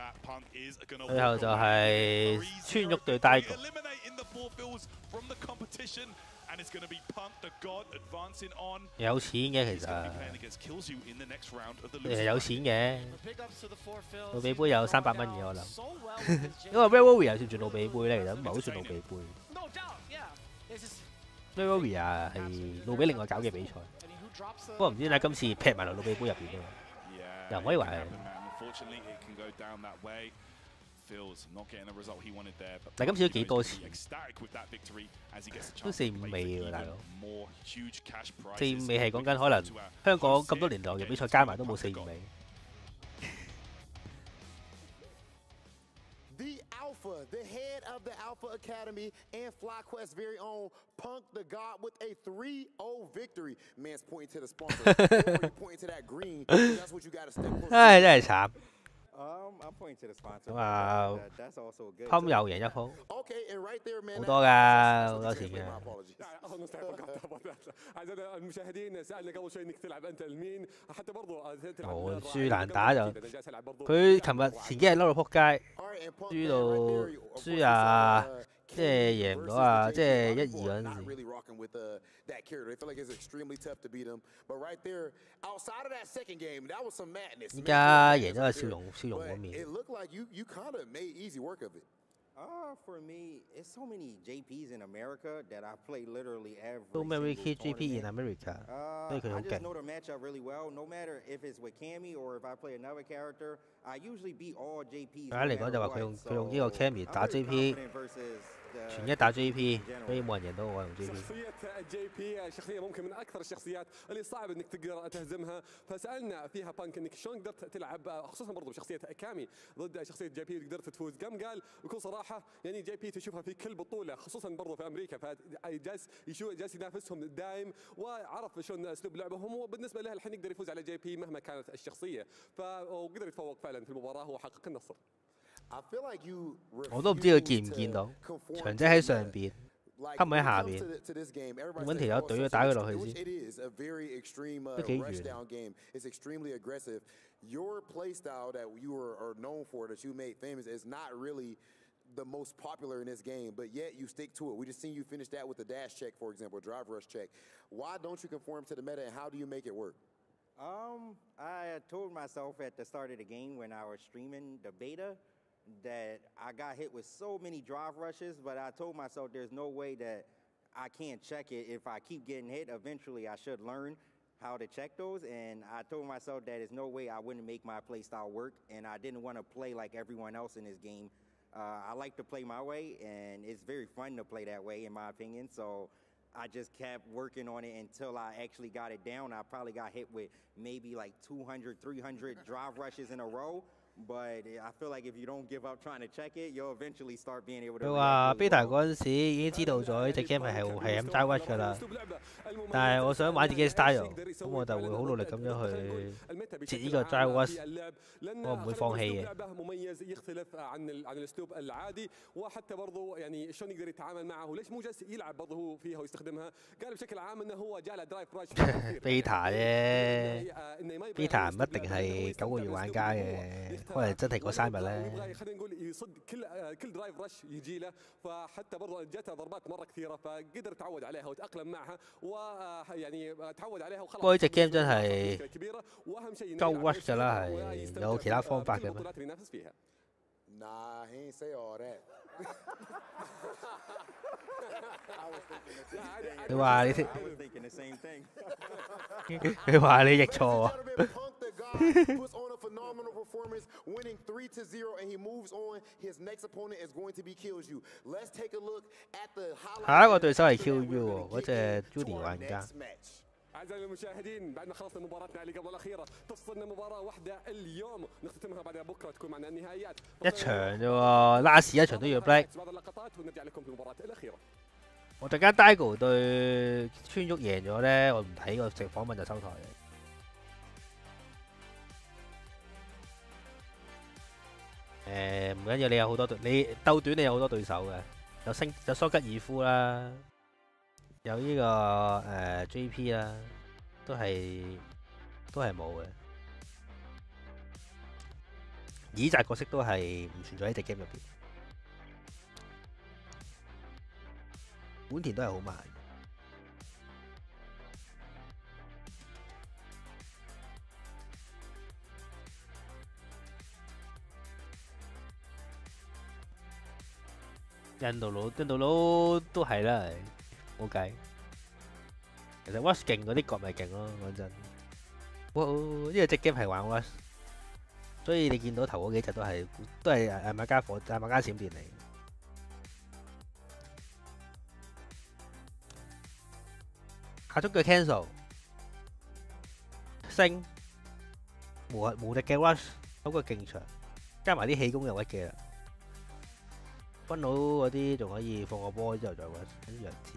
最後就係川玉對 Day3。有錢嘅其實，你係有錢嘅。路比杯有300蚊嘅我諗，因為 Red Warrior 算唔算路比杯咧？其實唔係好算路比杯。Red Warrior 係路比另外搞嘅比賽，不過唔知點解今次劈埋落路比杯入邊啫嘛，又唔可以話係。但今次都幾多錢，都4-5尾喎，大佬。4-5尾係講緊可能香港咁多年來嘅比賽加埋都冇4-5尾。The head of the Alpha Academy and FlyQuest's very own Punk the God with a 3-0 victory. Man's pointing to the sponsor. You're pointing to that green. That's what you got to step close. 唉，真係慘。I'm pointing to the sponsor. 咁啊，噴又贏一鋪，好多㗎，好多錢嘅。哦，輸難打就佢前幾日嬲到撲街，輸啊，即係贏唔到啊，即係1-2嗰陣時。That character. They feel like it's extremely tough to beat him. But right there, outside of that second game, that was some madness. 依家贏咗個笑容嗰面。It looked like you kind of made easy work of it. For me, it's so many JPs in America that I play literally every. So many JP in America. I just know the matchup really well. No matter if it's with Cammy or if I play another character, I usually beat all JPs. 簡單嚟講就話佢用呢個 Cammy 打 JP。全一打 JP， 所以冇人贏到我用 JP。شخصية JP شخصية ممكن من أكثر الشخصيات اللي صعب إنك تقدر تهزمها، فسألنا فيها بانك إنك شلون قدرت تلعب خصوصا برضو بشخصية كامي ضد شخصية JP قدرت تفوز، قال بكل صراحة يعني JP تشوفها في كل بطولة خصوصا برضو في أمريكا، فجالس ينافسهم دايم وعرف شلون أسلوب لعبهم، وبالنسبة له الحين يقدر يفوز على JP مهما كانت الشخصية، وقدر يتفوق فعلا في المباراة وحقق النصر。我都唔知佢見唔見到，長仔喺上邊，黑咪喺下邊，揾條友懟咗打佢落去先，都幾遠。Your play style that you are known for, that you made famous, is not really the most popular in this game, but yet you stick to it. We just seen you finish that with the dash check, for example, drive rush check. Why don't you conform to the meta, and how do you make it work? I told myself at the start of the game when I was streaming the beta that I got hit with so many drive rushes, but I told myself there's no way that I can't check it. If I keep getting hit, eventually I should learn how to check those, and I told myself that there's no way I wouldn't make my play style work, and I didn't want to play like everyone else in this game. I like to play my way, and it's very fun to play that way in my opinion, so I just kept working on it until I actually got it down. I probably got hit with maybe like 200, 300 drive rushes in a row. But I feel like if you don't give up trying to check it, you'll eventually start being able to. 佢話 beta 嗰陣時已經知道咗呢隻 game 係咁 drive rush 㗎啦，但係我想玩自己嘅 style， 咁我就會好努力咁樣去截呢個 drive rush， 我唔會放棄嘅。مميز يختلف عن الاسلوب العادي، وحتى برضه يعني شلون يقدر يتعامل معه، ليش مو جالس يلعب برضه هو فيها ويستخدمها، قال بشكل عام انه هو جاء له درايف راش beta 啫 ，beta 唔一定係9個月玩家嘅。可能真係嗰3日咧。خلينا نقول يصد كل درايف رش يجي له، فحتى برضه جته ضربات مره كثيره فقدر يتعود عليها وتاقلم معها، ويعني تعود عليها وخلاص。不過呢隻 game 真係夠 rush 㗎啦，係有其他方法嘅咩？Nah, he ain't say all that. 佢話你佢話你譯錯喎。Puts on a phenomenal performance, winning 3-0, and he moves on. His next opponent is going to be Kills You. Let's take a look at the highlights. 下一個對手係 Kills You 喎，嗰隻 Judy 玩家。أعزائي المشاهدين، بعد ما خلصنا مباراتنا اللي قبل الأخيرة تفصلنا مباراة واحدة اليوم نختتمها بعد بكرة تكون معنا النهائيات. 一場啫喎，last 一場都要 black。بعض اللقطات ونرجع لكم في المباراة الأخيرة. 我陣間 Daigo 對川旭贏咗咧，我唔睇個直訪問就收台嘅。唔緊要，你有好多你鬥短，你有好多對手嘅，有蘇吉爾夫啦，有呢個JP 啦，都係冇嘅。以扎角色都係唔存在喺隻 game 入邊。本田都係好慢。印度佬都係啦，冇計。其實 Watch 勁嗰啲角咪勁咯，講真。因為隻 game 係玩 Watch， 所以你見到頭嗰幾隻都係馬家閃電嚟。下足腳 cancel， 升無敵嘅 rush， 嗰個勁長，加埋啲氣功又屈嘅啦。分佬嗰啲仲可以放個波之後再 rush， 跟住弱智。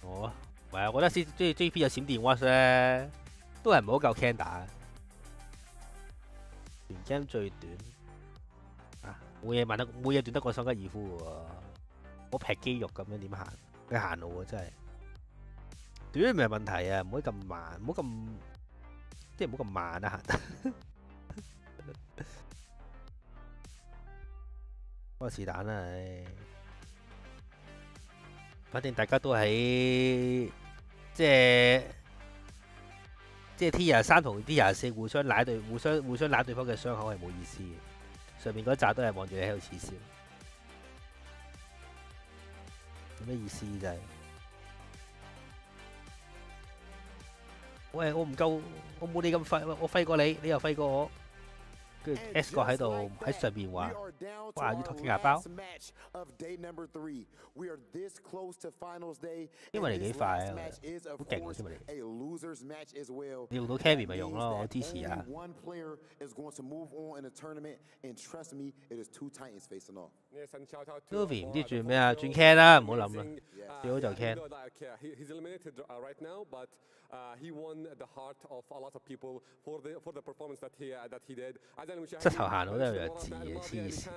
唔係啊，我覺得 JP 有閃電 rush 咧，都係唔好夠 can 打。全 game 最短。冇嘢斷得過桑吉爾夫喎，我劈肌肉咁樣點行？佢行路喎真係，短唔係問題啊，唔可以咁慢，唔好咁慢啊行得。不過是但啦，反正大家都喺即係 T23同 T24互相舐對方嘅傷口係冇意思嘅。上面嗰扎都係望住你喺度恥笑，有咩意思真係？喂，我唔夠，我冇你咁快，我揮過你，你又揮過我。跟住 S 哥喺度喺上邊話：哇，要托傾下包。因為你幾快啊，好勁喎，因為你用到 Carry 咪用咯，我支持下。Luffy 唔知轉咩啊？轉 Can 啦，唔好諗啦，最好就 Can。膝頭行我都有弱智嘅，黐線。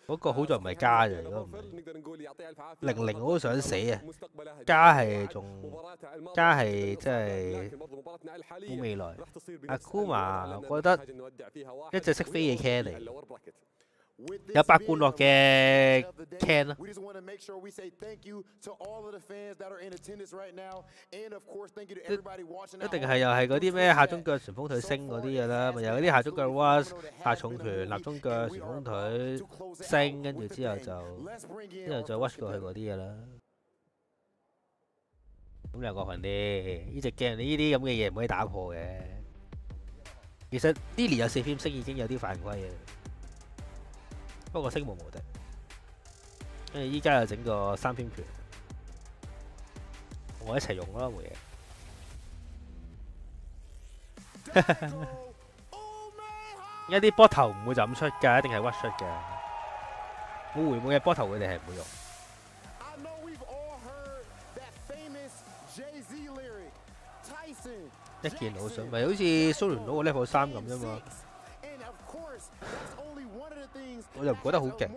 嗰個好在唔係加啫，如果唔係00我都想死啊！加係真係冇未來。阿 Kuma 我覺得一隻識飛嘅 Can 嚟。有八冠落嘅 Can 啦，一定係又係嗰啲咩下中腳旋風腿升嗰啲嘅啦，咪有嗰啲下中腳 Rush 下重拳立中腳旋風腿升，跟住之後再 Rush 過去嗰啲嘅啦。咁又過分啲，呢隻 game 呢啲咁嘅嘢唔可以打破嘅。其實 Lily 有4 frame 升已經有啲犯規嘅。不過星無敵，跟住依家又整個3 frame拳，我一齊用啦冇嘢。而家啲波頭唔會就咁出㗎，一定係屈出嘅。冇回滿嘅波頭佢哋係唔會用。一件好想咪好似蘇聯佬個 level 3咁啫嘛。我就唔覺得好勁。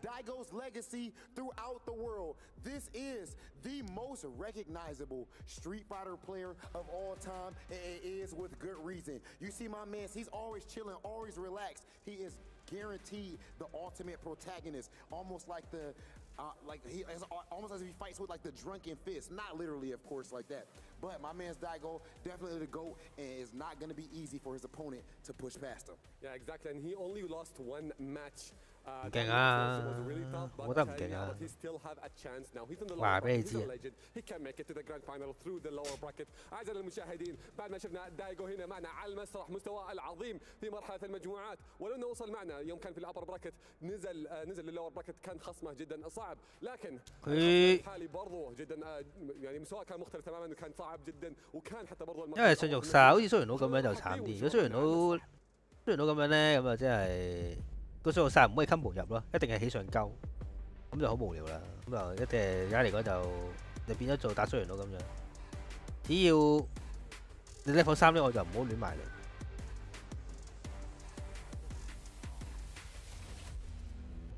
Daigo's legacy throughout the world. This is the most recognizable Street Fighter player of all time, and it is with good reason. You see my man, he's always chilling, always relaxed. He is guaranteed the ultimate protagonist, almost like the almost as if he fights with like the drunken fist. Not literally, of course, like that. But my man's Daigo, definitely the GOAT, and it's not going to be easy for his opponent to push past him. Yeah, exactly. And he only lost one match. 唔勁啊！我覺得唔勁啊！話俾你知啊！ أعزائي المشاهدين بعد ما شفنا دايغو هنا معنا على المسرح مستواه العظيم في مرحلة المجموعات ولو انه وصل معنا يوم كان في الأبر براكت نزل للور براكت كان خصمه جدا صعب لكن الحالي برضه جدا يعني مستواه كان مختلف تماما كان صعب جدا وكان حتى برضه 因為信玉殺好似蘇元佬咁樣就慘啲，如果蘇元佬雖然到咁樣咧，咁啊即係個信號殺唔可以 combo 入咯，一定係起上鳩，咁就好無聊啦。咁啊一定而家嚟講就變咗做打衰人佬咁樣。只要你 level 3咧，我就唔好亂埋你。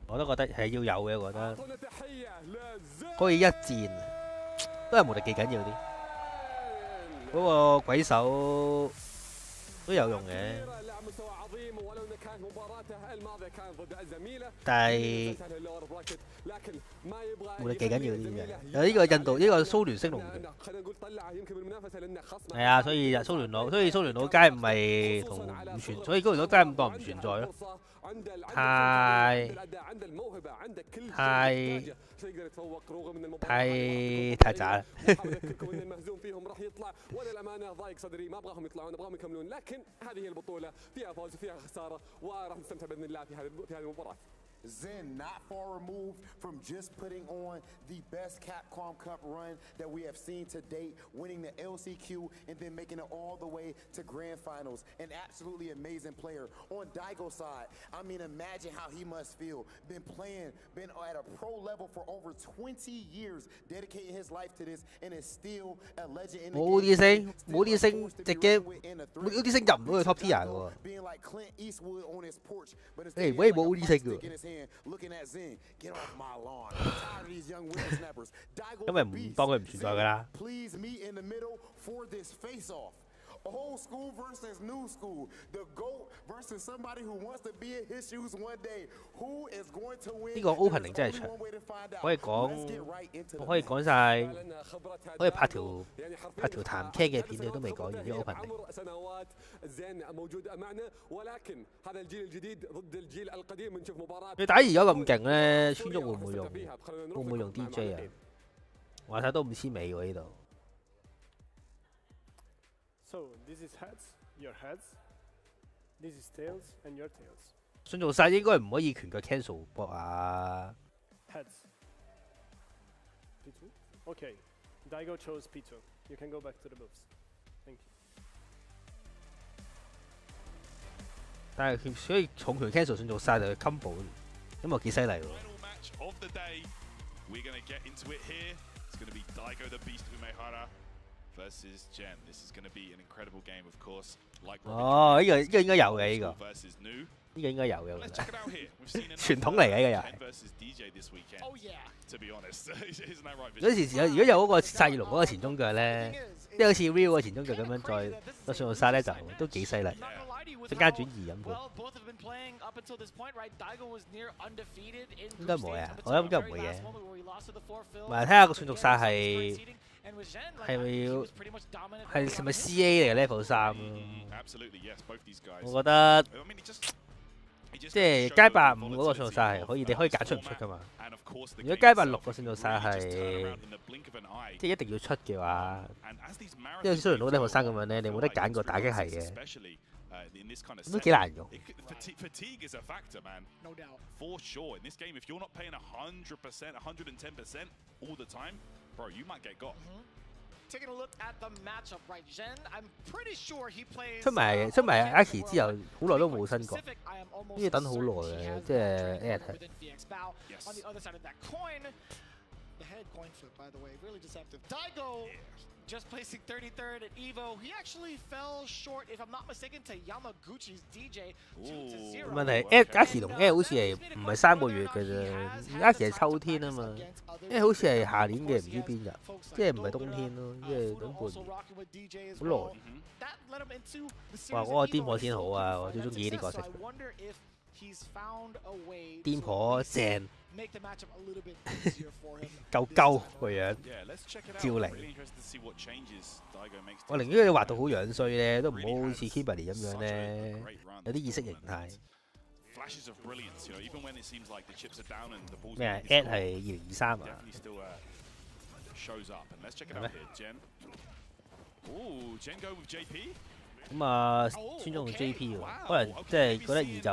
我都覺得係要有嘅，我覺得可以一戰都係無敵技緊要啲。嗰個鬼手都有用嘅，但係無敵技緊要啲嘅。有呢個印度呢個蘇聯升龍拳，係啊，所以蘇聯佬梗係唔係同唔存，所以蘇聯佬梗係唔當唔存在咯。太渣啦！Zen not far removed from just putting on the best Capcom Cup run that we have seen to date, winning the LCQ and then making it all the way to Grand Finals. An absolutely amazing player. On Daigo's side, I mean, imagine how he must feel. Been at a pro level for over 20 years, dedicating his life to this, and is still a legend in the game. 冇啲星，隻 game 冇啲星入唔到去 top tier 嘅喎。喂，冇啲星嘅。Looking at Zen, get off my lawn. I'm tired of these young whippersnappers. 因為唔當佢唔存在㗎啦。Please meet in the middle for this face-off. Old school versus new school. The GOAT versus somebody who wants to be in his shoes one day. Who is going to win? 呢個 opening 真係長，可以講晒，可以拍條談 K 嘅片，你都未講完啲 opening。你打而家咁勁咧，村竹會唔會用 DJ 啊？話晒都5000尾喎呢度。So this is heads, your heads. This is tails and your tails. 信做晒應該唔可以拳腳 cancel 博啊。Heads. P2. Okay. Daigo chose P2. You can go back to the booths. Thank you. 但係所以重拳 cancel 信做晒就 combo， 咁啊幾犀利喎。We're gonna get into it here. It's gonna be Daigo the Beast Umehara versus Jen. This is going to be an incredible game, of course. Like 哦，呢個應該有嘅呢個，呢個應該有嘅，傳統嚟嘅呢個又係。有時如果有嗰個殺熱龍嗰個前中腳咧，即係好似 Real 個前中腳咁樣再個信號殺咧，就都幾犀利，瞬間轉移咁嘅。應該唔會啊，我諗應該唔會嘅。唔係睇下個信號殺係。係咪要係咪 CA 嚟嘅 level 3？我覺得即係街85嗰個信號殺係可以，你可以揀出唔出噶嘛。如果街86個信號殺係即係一定要出嘅話，因為雖然攞 level 3咁樣咧，你冇得揀個打擊係嘅。都幾難用。Fatigue is a factor, man. No doubt. For sure. In this game, if you're not paying 100%, 110% all the time, bro, you might get got. Taking a look at the matchup, right, Jen? I'm pretty sure he plays. 出埋 Aki 之後，好耐都冇新角，呢要等好耐嘅，即係 at。On the other side of that coin, the head coin flip, by the way, really deceptive. Daigo. Just placing 33rd at Evo, he actually fell short, if I'm not mistaken, to Yamaguchi's DJ 2-0。問題 Aki 同 L 好似係唔係3個月嘅啫 ，Aki 係秋天啊嘛，因為好似係下年嘅唔知邊日，即係唔係冬天咯，即係等半年，好耐。哇！嗰個癲婆先好啊，我最中意呢啲角色。癲婆正。夠鳩個樣，照嚟。我寧願佢畫到好樣衰咧，都唔好好似 Kimberly 咁樣咧，有啲意識形態。咩啊 ？At 係2023啊？係咩？咁啊，村中 JP 喎，可能即係覺得二九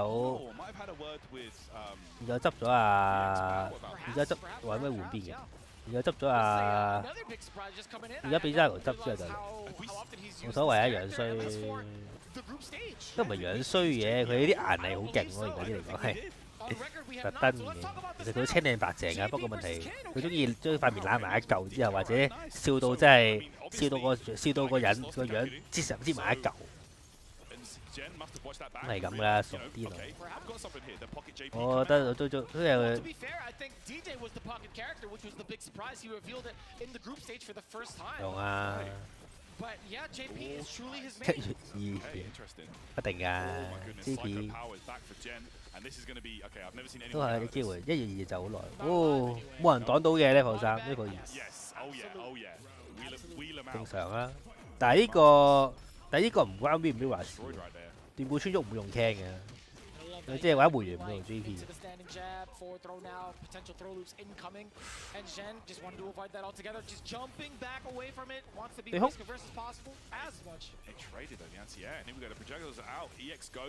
執咗啊，而家執話咩換邊嘅？而家執咗啊！而家俾 Zago 執之後就冇所謂啊，樣衰都唔係樣衰嘅，佢啲顏係好勁咯，而家啲嚟講係特登嘅。其實佢都青靚白淨啊，不過問題佢中意將塊面攬埋一嚿之後，或者笑到真係笑到個人個樣擠埋一嚿。係咁啦，傻啲咯。我覺得都有。用啊！1月2一定㗎 ，JP 都係有機會。1月2就好耐。哦，冇人擋到嘅 level 3 level 2，正常啦。但係呢個唔關 Win 唔 Win 話事。斷背穿喐唔會用 can 嘅，即係或者回員唔會用 JP。對空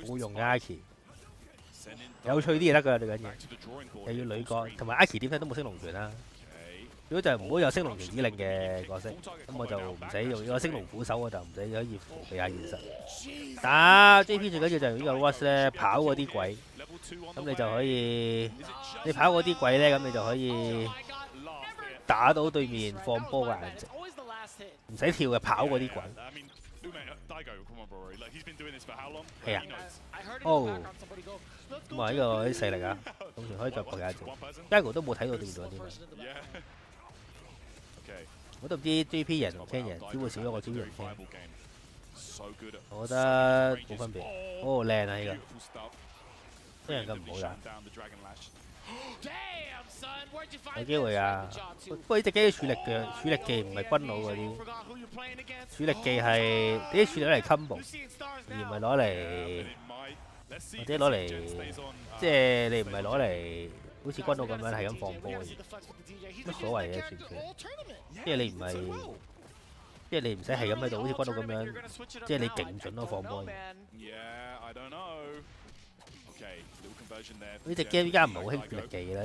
冇用嘅 Aki， 有趣啲就得㗎，最緊要又要女角，同埋 Aki 點睇都冇升龍拳啦。如果就係唔好有升龍拳指令嘅角色，咁我就唔使用呢個升龍虎手，我就唔使可以逃避下現實。打 JP 最緊要就係呢個 Watch 咧，跑嗰啲鬼，咁你就可以，你跑嗰啲鬼咧，咁你就可以打到對面放波嘅顏值，唔使跳嘅，跑嗰啲鬼。係啊，哦，咁啊呢個啲勢力啊，總算可以再搏下一隻。Dago 都冇睇到對面做啲咩。我都唔知 JP 贏同 Ken 贏，只會少咗個 JP 同 Ken。我覺得冇分別。哦，靚啊呢個，雖然咁唔好打。有機會啊！不過呢隻機啲處力技唔係軍佬嗰啲，處力技係啲處力攞嚟 combo， 而唔係攞嚟或者攞嚟，即係你唔係攞嚟好似軍佬咁樣係咁放波嘅，乜所謂嘅算佢？即係你唔係，即係你唔使係咁喺度好似軍佬咁樣，即係你勁準咯放波。呢隻 game 依家唔係好興處力技啦，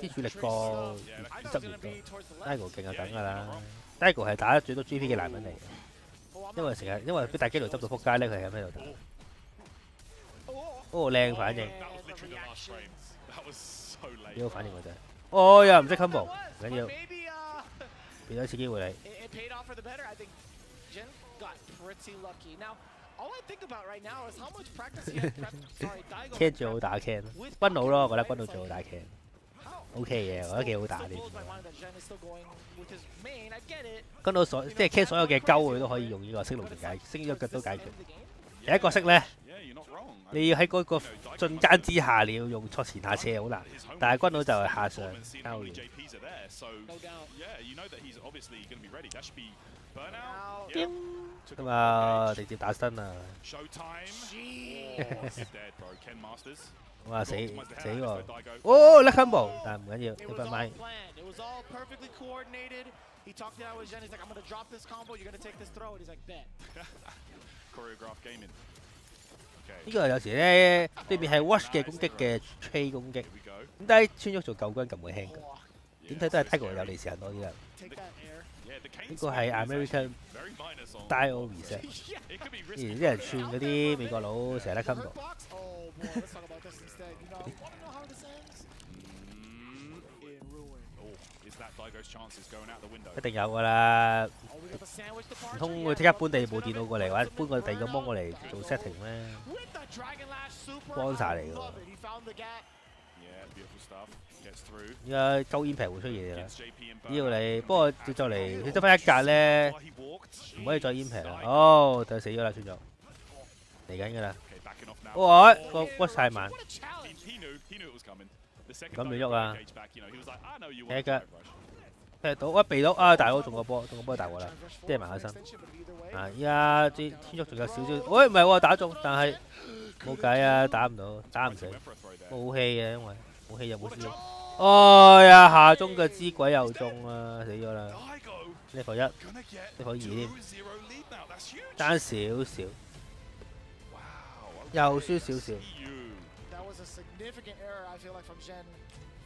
啲處力個執完咗 ，Dago 勁就梗㗎啦 ，Dago 係打得最多 GP 嘅男人嚟嘅，因為俾大機度執到撲街咧，佢係咁喺度打。哦，靚反應，幾好反應㗎真係。哦呀，唔識 combo， 唔緊要，俾多一次機會你。Ken 最好打 Ken， 軍佬咯，我覺得軍佬最好打 Ken。OK 嘅，我覺得幾好打啲。軍佬即係 Ken 所有嘅鳩佢都可以用呢個升龍拳升咗腳都解決。第一個識咧，你要喺嗰個進間之下，你要用錯前下斜好難，但係軍佬就係下上交完。咁啊，直接打身啊！哇死喎！哦，甩 combo， 但係唔緊要，你快買。呢個有時咧，對面係 Watch 嘅攻擊嘅 Trade 攻擊，咁但係穿咗做救軍咁會輕㗎。點睇都係 Dago 有利時間多啲啦。呢個係 American Style Reset， 啲人串嗰啲美國佬成日得 combo。一定有㗎啦，唔通會即刻搬第二部電腦過嚟，或者搬個第二個 mon 過嚟做 setting 咩？幫晒嚟㗎。而家鳩 impact 會出嘢啦，只要你不過就嚟你得翻一格咧，唔可以再 impact 啦。哦，就死咗啦，穿咗嚟緊㗎啦。哇！個屈晒慢，咁亂喐啊！踢腳踢到，避到啊！大佬中個波大鑊啦，即係埋下身。啊！依家啲天喐仲有少少，喂唔係喎，打中，但係冇計啊，打唔到，打唔死，冇氣嘅，因為冇氣又冇輸。哎呀，下中嘅支鬼又中啦，死咗啦！呢個1，呢個2添，爭少少，又輸少少。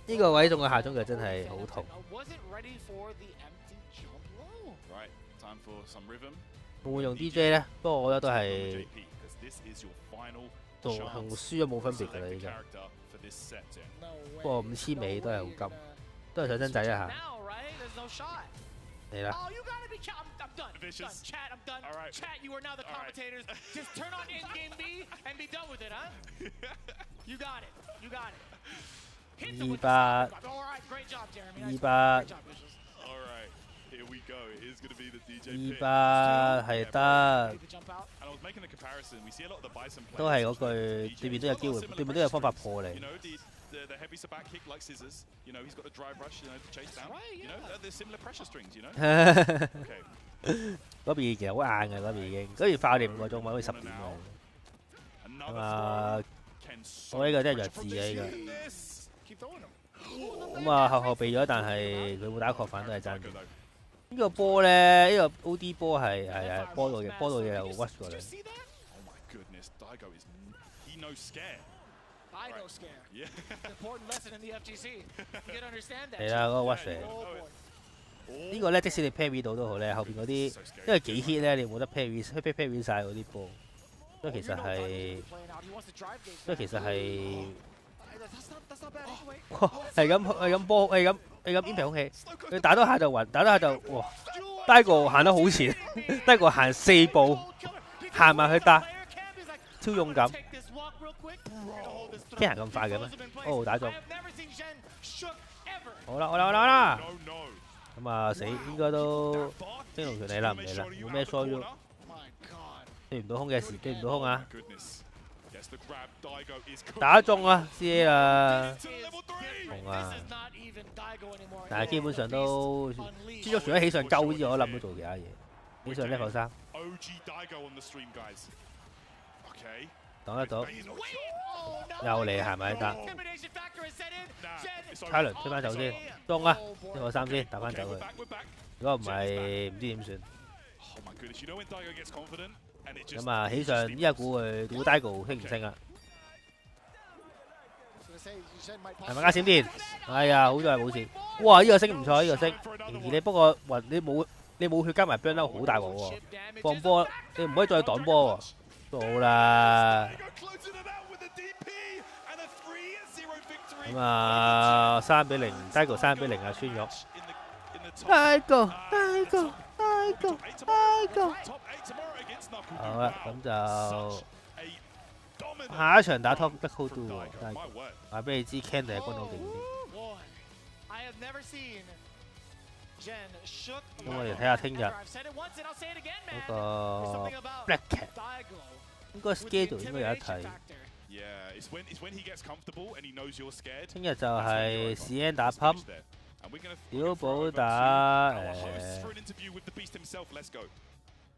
呢個位中嘅下中腳真係好痛。會唔會用 DJ 咧？不過我覺得都係同輸咗冇分別㗎啦，依家。不過5000尾都係好金，都係想真仔一下。嚟啦！ I'm done. Chat, I'm done. Right. Chat, you are now the commentators. Just turn on in-game B and be done with it, huh? You got it. You got it. Hit them with the all right, great job, Jeremy. Great job, Vicious. All right, here we go. It is going to be the DJ. 200係得。And I was making the comparison. We see a lot of the Bison players. 都係嗰句，對面都有機會，對面都有方法破你。 The heavy back kick like scissors. You know, he's got the drive rush, you know, to chase down. Right, yeah. You know, they're similar pressure strings, you know? Okay. 嗰邊其實好硬嘅，嗰邊已經，嗰邊快我哋5個鐘，可以10點嘅。咁啊，我呢個真係弱智嘅呢個。咁啊，後避咗，但係佢冇打確反都係爭啲。呢個波咧，呢個 OD 波係波到嘅又屈過嚟。Oh my goodness, Daigo is he knows scare. Daigo scare. Yeah. Important lesson in the FGC. You can understand that. 係啦，嗰個屈蛇。呢個咧，即使你 parry 到都好咧，後邊嗰啲因為幾 hit 咧，你冇得 parry 晒嗰啲波，所以其實係，哇，係咁波，係咁 impact 空氣，佢打多下就暈，打多下就哇，低個行得好前，低個行4步，行埋去打，超勇敢。邊行咁快嘅咩？哦，打中。好啦。咁啊死，應該都精龍拳嚟啦，唔嚟啦，冇咩疏喐，對唔到空嘅時，對唔到空啊！打中啊 ，CA 啦，紅啊！但係基本上都朱竹除咗起上鳩之外，我諗到做其他嘢。起上 level 3，擋得到，又嚟行埋得。卡倫推翻走先，中啊！level 3先，打翻走佢。如果唔係，唔知點算。咁啊，起上依家估 Daigo 升唔升啊？係咪加閃電？哎呀，好在係冇事。哇！呢個升唔錯，呢個升。而你不過暈，你冇血加埋 burn out 好大鑊喎。放波你唔可以再擋波喎。到啦。咁啊，3-0 ，Daigo 3-0啊，穿咗。Daigo。好啦，咁就下一場打 Top Black Hole 喎，話俾你知 ，Ken 定係軍佬勁啲。咁我哋睇下聽日嗰個 Black Cat， 應該 schedule 應該有得睇。聽日就係 CN 打 Pump， 小寶打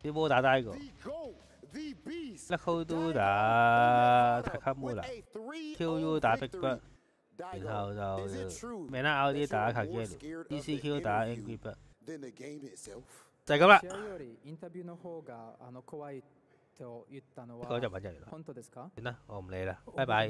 小寶打 Daigo。Black Hole 都打 Takamura，QU 打 Big Bird， 然後就 Mana RD 打 Kagero，DCQ 打 Angry Bird， 就係咁啦。嗰就揾人啦。算啦，我唔理啦，拜拜。